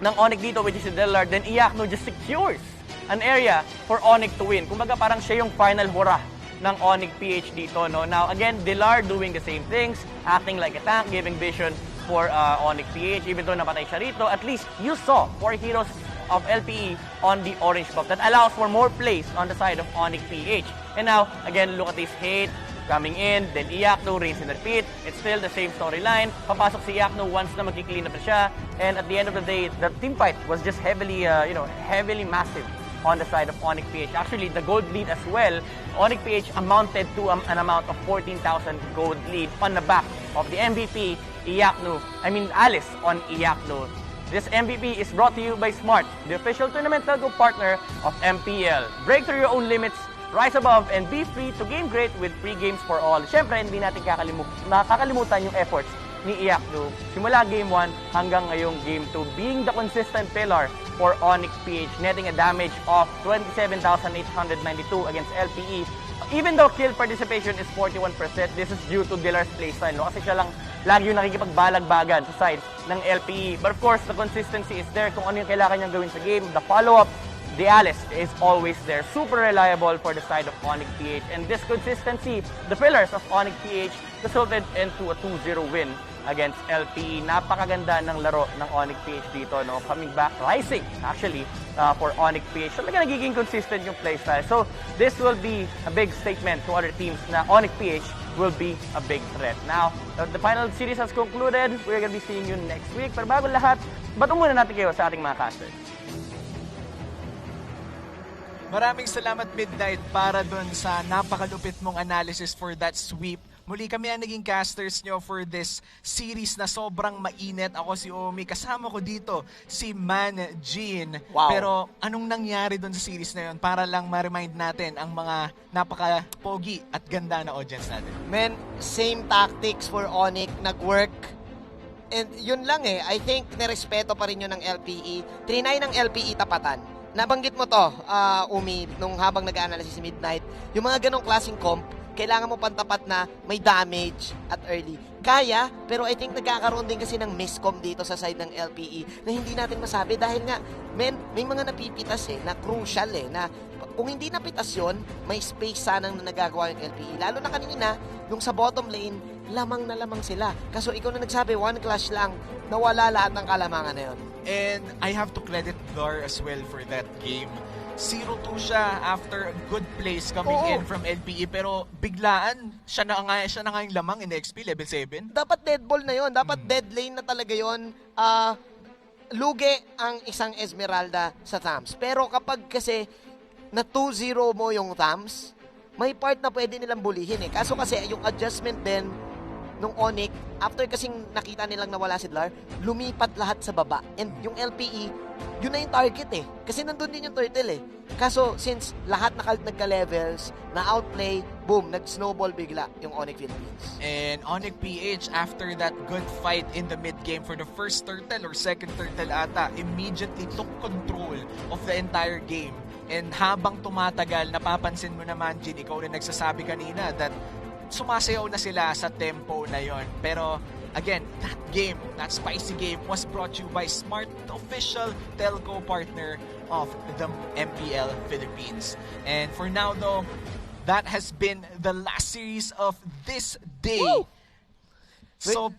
Onyx dito, which is si Delar, then Iakno just secures an area for Onyx to win. Kumbaga parang siya yung final hurrah ng Onyx PH dito, no? Now, again, Delar doing the same things, acting like a tank, giving vision for Onyx PH. Even though napatay siya rito, at least you saw 4 heroes of LPE on the orange buff. That allows for more plays on the side of Onyx PH. And now, again, look at this Hate coming in, then Iakno, rinse and repeat. It's still the same storyline. Papasok si Iakno once na magki-clean up na siya. And at the end of the day, the team fight was just heavily massive on the side of Onyx PH. Actually, the gold lead as well, Onyx PH amounted to an amount of 14,000 gold lead on the back of the MVP, Alice on Iakno. This MVP is brought to you by Smart, the official tournament telco partner of MPL. Break through your own limits, rise above, and be free to game great with free games for all. Siyempre, hindi natin nakakalimutan yung efforts ni Iakno simula game 1 hanggang ngayong game 2, being the consistent pillar for Onyx PH, netting a damage of 27,892 against LPE. Even though kill participation is 41%, this is due to Dilar's playstyle, no? Kasi siya lang lagi yung nakikipagbalagbagan sa side ng LPE. But of course, the consistency is there kung ano yung kailangan niyang gawin sa game. The follow-up, the Alice is always there. Super reliable for the side of Onyx PH. And this consistency, the pillars of Onyx PH, resulted into a 2-0 win against LPE. Napakaganda ng laro ng Onyx PH dito, no? Coming back, rising actually for Onyx PH. So, talaga nagiging consistent yung playstyle. So, this will be a big statement to other teams na Onyx PH will be a big threat. Now, the final series has concluded. We're gonna be seeing you next week. Pero bago lahat, bato muna natin kayo sa ating mga casters. Maraming salamat, Midnight, para dun sa napakalupit mong analysis for that sweep. Muli kami ang naging casters nyo for this series na sobrang mainit. Ako si Omi, kasama ko dito si Man Jean. Wow. Pero anong nangyari dun sa series na yun para lang ma-remind natin ang mga napaka-pogi at ganda na audience natin? Men, same tactics for Onyx, nag-work. And yun lang I think nirespeto pa rin yun ng LPE. Trinay ng LPE tapatan. Nabanggit mo to, Umi, nung habang nag-analysis si Midnight, yung mga ganong klaseng comp, kailangan mo pantapat na may damage at early. Kaya, pero I think nagkakaroon din kasi ng miscom dito sa side ng LPE na hindi natin masabi dahil nga, may mga napipitas na crucial na kung hindi napitas yun, may space sanang na nagagawa yung LPE. Lalo na kanina, yung sa bottom lane, lamang na lamang sila. Kaso ikaw na nagsabi, one clash lang, nawala lahat ng kalamangan na yun. And I have to credit Gar as well for that game. 0-2 siya after a good plays coming in from LPE, pero biglaan siya na nga yung lamang in XP level 7. Dapat dead ball na yon, dapat dead lane na talaga yon. Lugi ang isang Esmeralda sa Thams. Pero kapag kasi na 2-0 mo yung Thams, may part na pwede nilang bulihin Kaso kasi yung adjustment din nung Onyx, after kasing nakita nilang nawala si Dlar, lumipat lahat sa baba. And yung LPE, yun na yung target eh. Kasi nandun din yung turtle eh. Kaso, since lahat nagka-levels, na-outplay, boom, nag-snowball bigla yung Onyx Philippines. And Onyx PH, after that good fight in the mid-game for the first turtle or second turtle ata, immediately took control of the entire game. And habang tumatagal, napapansin mo naman, Jin, ikaw rin nagsasabi kanina that sumasayaw na sila sa tempo na yon. Pero again, that game, that spicy game, was brought to you by Smart, the official telco partner of the MPL Philippines. And for now though, that has been the last series of this day. Woo! So,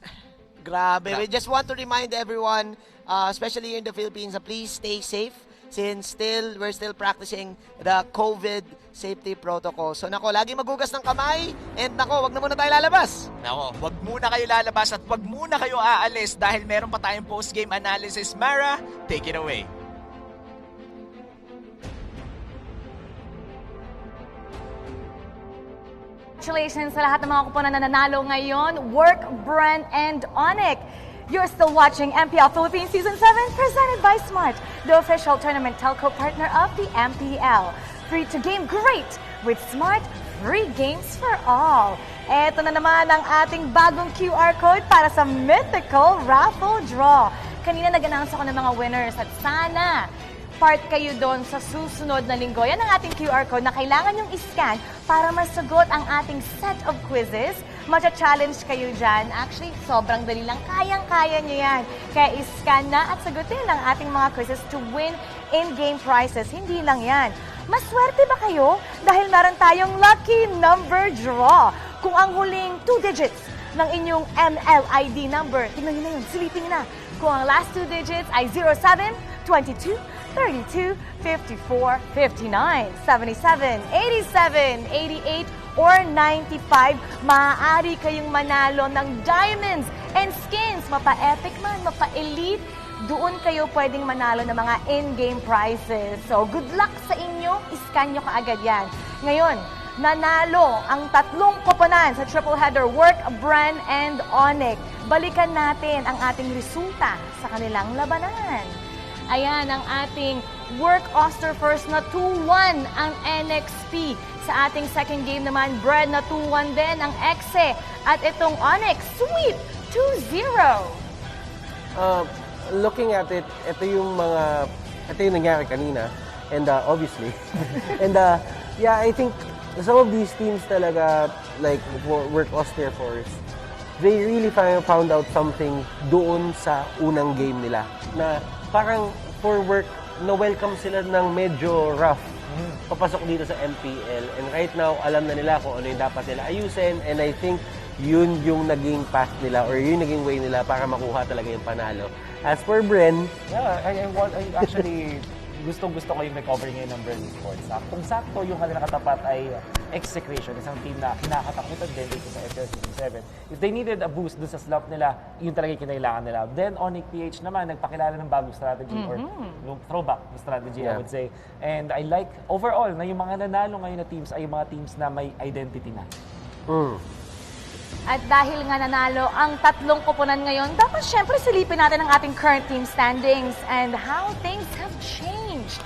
grabe. We just want to remind everyone, especially here in the Philippines, please stay safe since we're still practicing the COVID safety protocol. So nako, lagi magugas ng kamay and nako, wag na muna tayo lalabas. Nako, wag muna kayo lalabas at wag muna kayo aalis dahil meron pa tayong post-game analysis. Mara, take it away. Congratulations sa lahat ng mga kuponan na nanalo ngayon. Work, Brand, and Onyx. You're still watching MPL Philippines Season 7 presented by Smart, the official tournament telco partner of the MPL. Free to game great with Smart, free games for all. Eto na naman ang ating bagong QR code para sa mythical raffle draw. Kanina nag-announce ako ng mga winners at sana part kayo doon sa susunod na linggo. Yan ang ating QR code na kailangan yung iscan para masagot ang ating set of quizzes. Matcha-challenge kayo dyan. Actually, sobrang dali lang. Kayang-kaya nyo yan. Kaya iscan na at sagutin ang ating mga quizzes to win in-game prizes. Hindi lang yan. Maswerte ba kayo? Dahil meron tayong lucky number draw. Kung ang huling 2 digits ng inyong MLID number, tingnan nyo na yun, silipin nyo na. Kung ang last 2 digits ay 07, 22, 32, 54, 59, 77, 87, 88, or 95, maaari kayong manalo ng diamonds and skins. Mapa-epic man, mapa-elite, doon kayo pwedeng manalo ng mga in-game prizes. So, good luck sa inyo. Iscan nyo kaagad yan. Ngayon, nanalo ang 3 koponan sa triple header Work, Brand, and Onyx. Balikan natin ang ating resulta sa kanilang labanan. Ayan ang ating Work Oster first na 2-1 ang NXP. Sa ating second game naman, Bread na 2-1 din ang Exe. At itong Onyx, sweep 2-0. Looking at it, ito yung nangyari kanina. And obviously. And yeah, I think some of these teams talaga, like Work Oster Force, they really found out something doon sa unang game nila. Na parang for Work, na-welcome sila ng medyo rough papasok dito sa MPL. And right now, alam na nila kung ano yung dapat nila ayusin. And I think yun yung naging path nila or yun naging way nila para makuha talaga yung panalo. As for Bren, yeah, I actually gustong-gusto ko yung recovery ngayon ng Bren Sports. Kung sakto yung kanilang katapat ay Execration, isang team na kinakatakutan din dito sa FPL Season 7. If they needed a boost dun sa slump nila, yun talaga yung kinailangan nila. Then Onyx PH naman, nagpakilala ng bagong strategy or throwback strategy, I would say. And I like overall na yung mga nanalo ngayon na teams ay yung mga teams na may identity na. At dahil nga nanalo ang 3 koponan ngayon, dapat syempre silipin natin ang ating current team standings and how things have changed.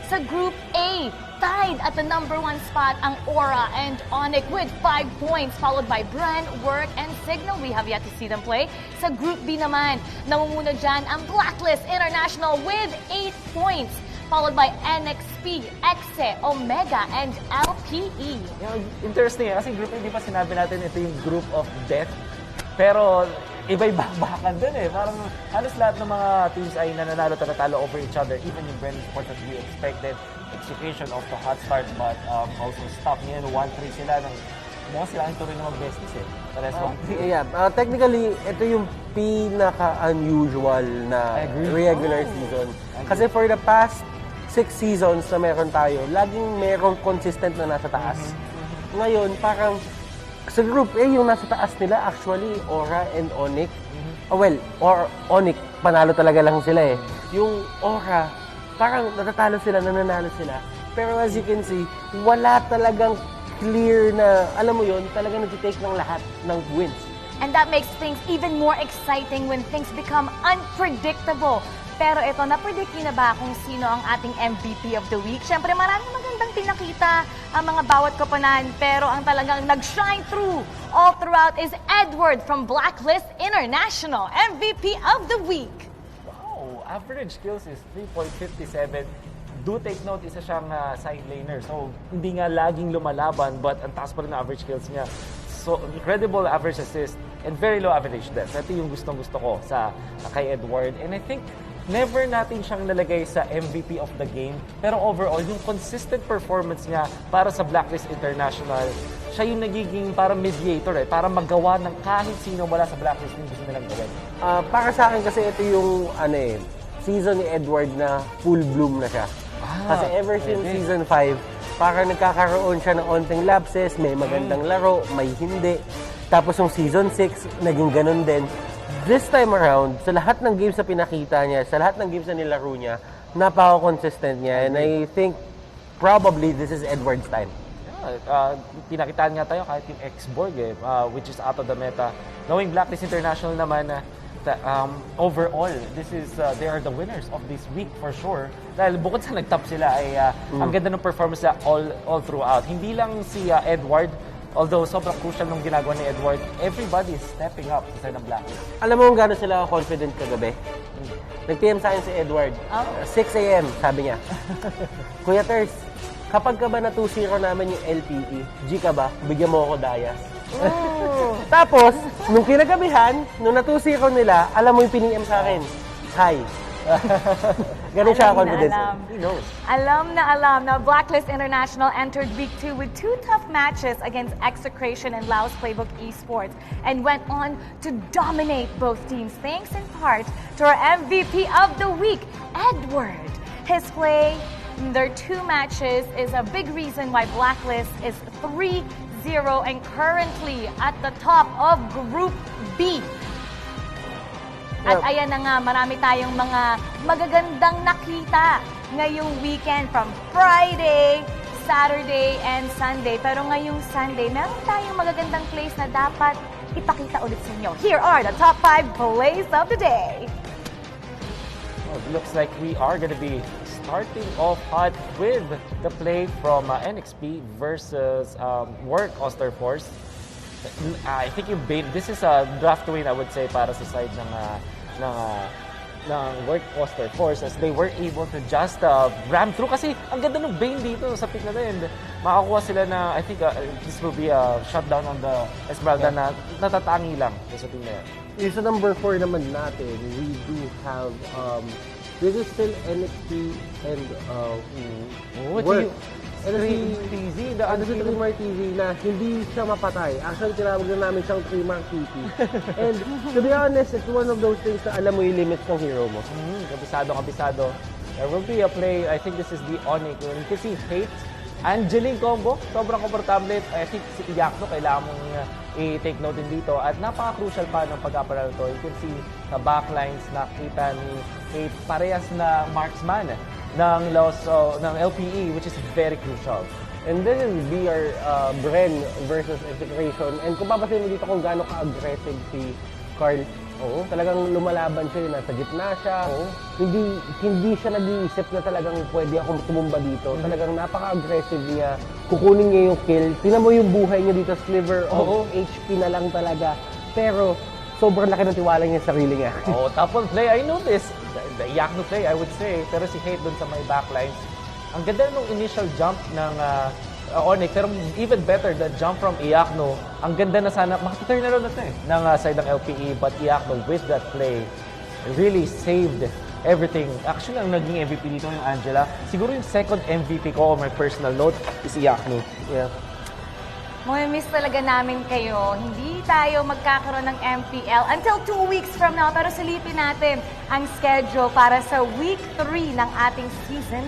Sa Group A, tied at the number 1 spot ang Aura and Onyx with 5 points, followed by Brand, Work, and Signal. We have yet to see them play. Sa Group B naman, namumuno dyan ang Blacklist International with 8 points, followed by NXP, Exe, Omega, and LPE. Yeah, interesting kasi Group A, di ba sinabi natin ito yung group of death? Pero iba-iba-bakan din eh. Parang halos lahat ng mga teams ay nananalo tatalo over each other. Even yung Brand Sport that we expected. Execution of the hot start but also stop. Ngayon, 1-3 sila. Mga sila ang tuloy na mag-besties eh. Pares 1-3. Yeah, technically, ito yung pinaka-unusual na regular season. Kasi for the past 6 seasons na meron tayo, laging merong consistent na nasa taas. Ngayon, parang sa Group A, yung nasa taas nila, actually, Aura and Onyx. Onyx, panalo talaga lang sila eh. Yung Aura, parang natatalo sila, nananalo sila. Pero as you can see, wala talagang clear na, alam mo yun, talagang nag-take ng lahat ng wins. And that makes things even more exciting when things become unpredictable. Pero ito, na-predict niyo na ba kung sino ang ating MVP of the week? Siyempre, maraming magandang pinakita ang mga bawat koponan, pero ang talagang nag-shine through all throughout is Edward from Blacklist International, MVP of the week. Wow, average skills is 3.57. Do take note, isa siyang side laner. So, hindi nga laging lumalaban, but ang taas pa rin ang average skills niya. So, incredible average assist and very low average death. Ito yung gustong-gusto ko sa kay Edward. And I think, never natin siyang nalagay sa MVP of the game. Pero overall, yung consistent performance niya para sa Blacklist International, siya yung nagiging parang mediator para magawa ng kahit sino wala sa Blacklist yung gusto nilang gawin. Para sa akin kasi ito yung season ni Edward na full bloom na siya. Kasi ever since season 5, parang nagkakaroon siya ng onting lapses, may magandang laro, may hindi. Tapos yung season 6, naging ganun din. This time around, sa lahat ng games na pinakita niya, sa lahat ng games na nilaro niya, napaka-consistent niya. And I think probably this is Edward's time. Pinakitaan nga tayo kahit yung X-Borg which is out of the meta. Knowing Blacklist International naman, overall, this is they are the winners of this week for sure. Dahil bukod sa nag-top sila ay ang ganda ng performance nila all throughout. Hindi lang si Edward, although sobrang crucial nung ginagawa ni Edward, everybody is stepping up sa side ng Blacklist. Alam mo kung gano'n sila confident kagabi? Nag-PM sa akin si Edward. 6 a.m. sabi niya. Kuya Ters, kapag ka ba na 2-0 namin yung LPE, G ka ba? Bigyan mo ako dayas. Tapos, nung kinagabihan, nung na 2-0 nila, alam mo yung piniem sa akin. Hi. Ganun siya confidence. He knows. Alam na alam na Blacklist International entered Week 2 with 2 tough matches against Execration and Laos Playbook Esports and went on to dominate both teams thanks in part to our MVP of the week, Edward. His play in their 2 matches is a big reason why Blacklist is 3-0 and currently at the top of Group B. At ayan na nga, marami tayong mga magagandang nakita ngayong weekend from Friday, Saturday, and Sunday. Pero ngayong Sunday, meron tayong magagandang plays na dapat ipakita ulit sa inyo. Here are the top 5 plays of the day. Well, it looks like we are going to be starting off hot with the play from NXP versus Work Oster Force. I think this is a draft win, I would say, para sa side ng Work Oster Force as they were able to just ram through. Kasi ang ganda ng Bane dito sa pick na din. Makakuha sila na, I think this will be a shutdown on the Esmeralda na natatangi lang sa team na yan. Yung sa number 4 naman natin, we do have this is still NXT and Work. TZ, ano si Trimar TV na hindi siya mapatay. Actually, tinawag na namin siyang Trimar TP. And to be honest, it's one of those things na alam mo yung limits ng hero mo. Kabisado. There will be a play, I think this is the Onyx. You can see Hate, Angeline combo, sobrang komportable. I think si Iyakno, kailangan mong i-take note din dito. At napaka-crucial pa ng pag-aparal to. You can see sa backlines, nakita ni Hate, parehas na marksman ng ng LPE, which is very crucial. And this is BR Bren versus Execration. And kung papasin mo dito kung gaano ka-aggressive si Carl, talagang lumalaban siya, nasa gitna siya. Hindi siya nag-iisip na talagang pwede akong tumumba dito. Talagang napaka-aggressive niya. Kukunin niya yung kill. Tingnan mo yung buhay niya dito, sliver of HP na lang talaga. Pero sobrang laki ng tiwala niya sa sarili niya. Top 1 play, I noticed. The Iyakno play, I would say. Pero si Hate dun sa may backlines. Ang ganda nung initial jump ng Onyx. Pero even better, the jump from Iyakno. Ang ganda na sana, makita na rin na ito ng side ng LPE. But Iyakno with that play really saved everything. Actually, ang naging MVP dito yung Angela. Siguro yung second MVP ko, my personal note, is Iyakno. Yeah. Miss talaga namin kayo. Hindi tayo magkakaroon ng MPL until 2 weeks from now. Pero silipin natin ang schedule para sa Week 3 ng ating Season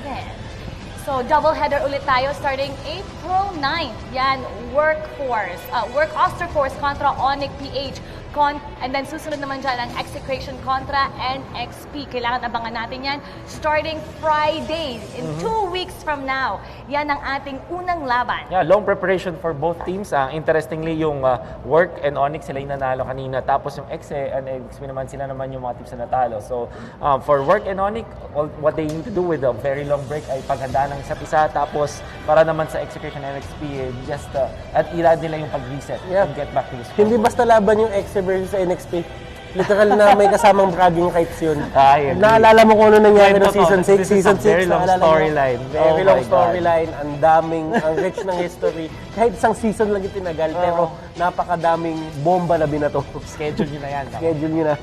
7. So, doubleheader ulit tayo starting April 9. Yan, Work Oster Force kontra Onyx PH. and then susunod naman dyan ang Execration Contra and XP. Kailangan abangan natin yan starting Friday in 2 weeks from now. Yan ang ating unang laban. Yeah, long preparation for both teams. Interestingly, yung Work and Onyx sila yung nanalo kanina. Tapos yung XE and XP naman sila naman yung mga teams na natalo. So for Work and Onyx, what they need to do with a very long break ay paghanda ng isa't isa. Tapos para naman sa Execution and XP, just at irad nila yung pag-reset and get back to the score. Hindi basta laban yung XE versus NXP. Literal na may kasamang bragging rights yun. Naalala mo kung ano nangyari ng Season 6? Season 6, very long storyline. Very long storyline. Ang daming, ang rich ng history. Kahit isang season lang yung tinagal, pero napakadaming bomba na binato. Schedule nyo na yan. Schedule nyo na.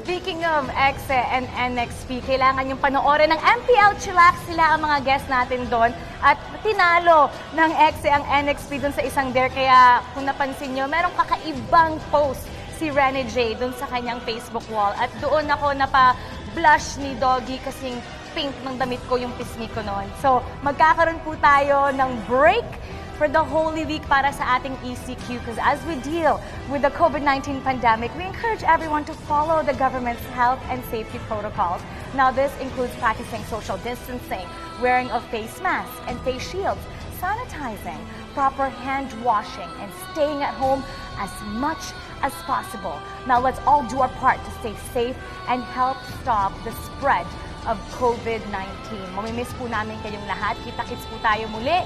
Speaking of XE and NXP, kailangan yung panoorin ng MPL Chillax. Sila ang mga guests natin doon. At tinalo ng XE ang NXP doon sa isang dare. Kaya kung napansin nyo, merong kakaibang post si Rene J dun sa kanyang Facebook wall. At doon ako napa-blush ni Doggy kasing pink ng damit ko yung pisngi ko noon. So, magkakaroon po tayo ng break for the Holy Week para sa ating ECQ because as we deal with the COVID-19 pandemic, we encourage everyone to follow the government's health and safety protocols. Now, this includes practicing social distancing, wearing of face masks and face shields, sanitizing, proper hand washing, and staying at home as much as possible. Now, let's all do our part to stay safe and help stop the spread of COVID-19. Mamimiss po namin kayong lahat. Kita-kits po tayo muli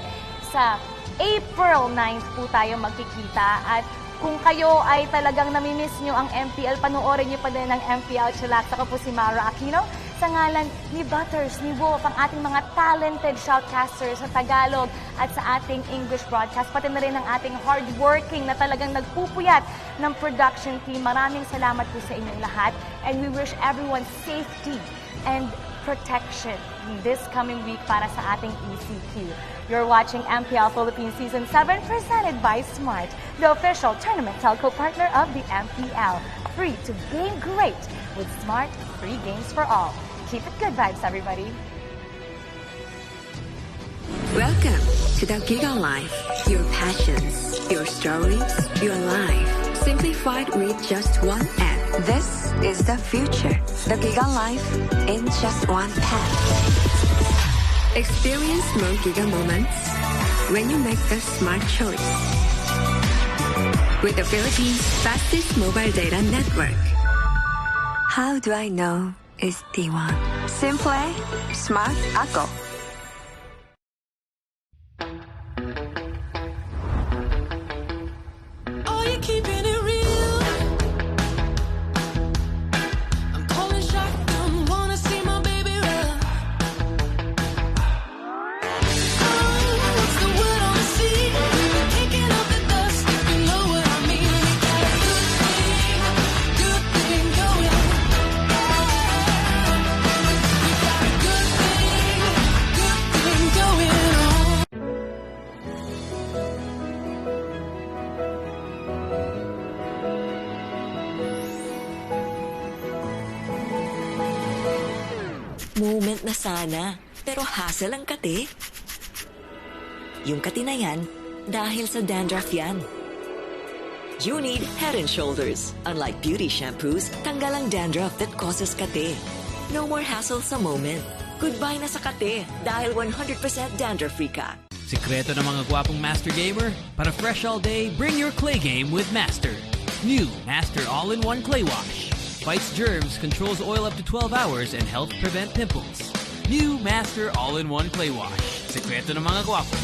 sa April 9th po tayo magkikita. At kung kayo ay talagang namimiss nyo ang MPL, panoorin nyo pa din ang MPL Chillax. Ako po si Mara Aquino. Sa ngalan ni Butters, ni Wolf, ang ating mga talented shoutcasters sa Tagalog at sa ating English broadcast, pati na rin ang ating hardworking na talagang nagpupuyat ng production team. Maraming salamat po sa inyong lahat and we wish everyone safety and protection this coming week para sa ating ECQ. You're watching MPL Philippines Season 7 presented by Smart, the official tournament telco partner of the MPL. Free to game great with Smart, free games for all. Keep it good vibes, everybody. Welcome to the Giga Life. Your passions, your stories, your life. Simplified with just one app. This is the future. The Giga Life in just one tap. Experience more Giga moments when you make the smart choice. With the Philippines' fastest mobile data network. How do I know is T1? Simple, smart ako. Are you keeping it real? I'm calling shotgun, wanna see my baby run. Oh, what's the word on the sea? Kicking up the dust, you know what I mean. We got a good thing going. We got a good thing going on. Moment na sana, pero hassle ang kate. Yung kati na yan, dahil sa dandruff yan. You need Head and Shoulders. Unlike beauty shampoos, tanggal ang dandruff that causes kate. No more hassle sa moment. Goodbye na sa kate dahil 100% dandruff-free ka. Sikreto ng mga gwapong Master Gamer? Para fresh all day, bring your clay game with Master. New Master All-in-One Clay Wash. Fights germs, controls oil up to 12 hours, and helps prevent pimples. New Master All-in-One Clay Wash. Sikreto ng mga gwapo.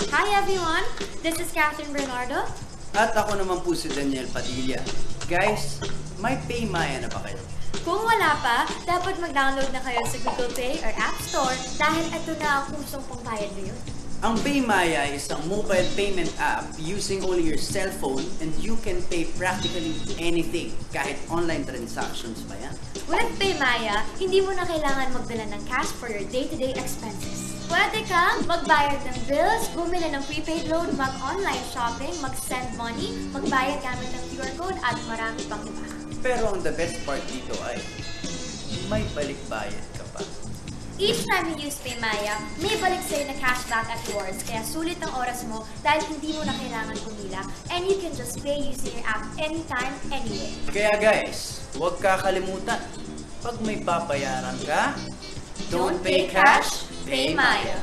Hi everyone, this is Catherine Bernardo. At ako naman po si Daniel Padilla. Guys, may Paymaya na ba kayo? Kung wala pa, dapat mag-download na kayo sa Google Play or App Store dahil ito na ang kusong pangbayad ngayon. Ang Paymaya is a mobile payment app using only your cell phone and you can pay practically anything, kahit online transactions pa yan. With Paymaya, hindi mo na kailangan magdala ng cash for your day-to-day expenses. Pwede kang magbayad ng bills, bumili ng prepaid load, mag-online shopping, mag-send money, magbayad gamit ng QR code, at marami pang iba. Pero ang the best part dito ay may balik-bayad ka pa. Each time you use PayMaya, may balik sa'yo na cashback at rewards. Kaya sulit ang oras mo dahil hindi mo na kailangan pumila. And you can just pay using your app anytime, anywhere. Kaya guys, huwag kakalimutan. Pag may babayaran ka, Don't pay cash, pay Maya.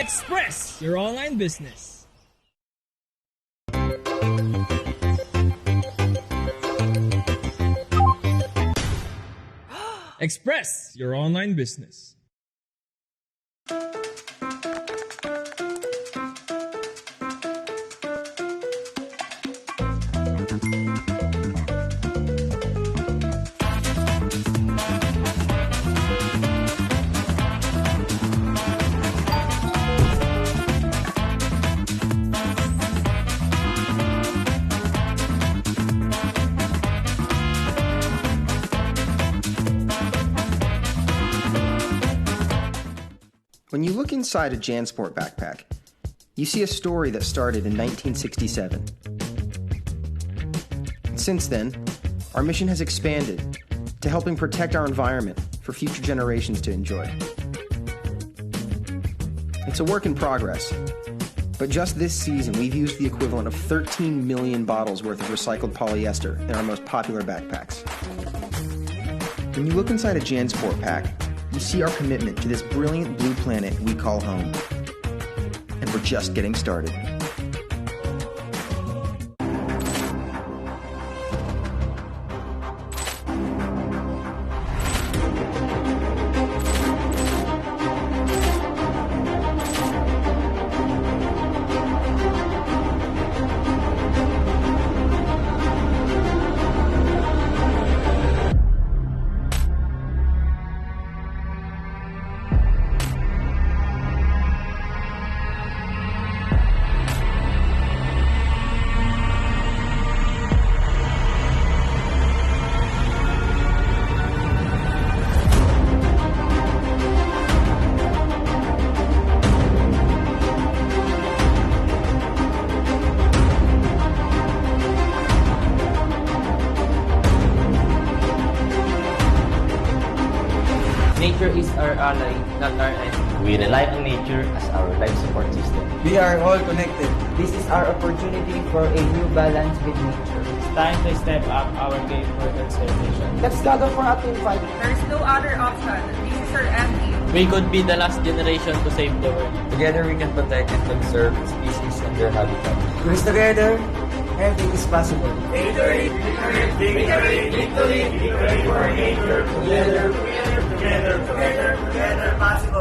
Express your online business. Express your online business. When you look inside a JanSport backpack, you see a story that started in 1967. Since then, our mission has expanded to helping protect our environment for future generations to enjoy. It's a work in progress, but just this season we've used the equivalent of 13 million bottles worth of recycled polyester in our most popular backpacks. When you look inside a JanSport pack, you see our commitment to this brilliant blue planet we call home. And we're just getting started. Nature is our ally, not our enemy. We rely on nature as our life support system. We are all connected. This is our opportunity for a new balance with nature. It's time to step up our game for conservation. Let's gather for a team fight. There's no other option. This is our MD. We could be the last generation to save the world. Together we can protect and conserve species and their habitat. Because together, everything is possible. Victory, victory, victory, victory, victory for nature. Together, together, together, together, together, possible.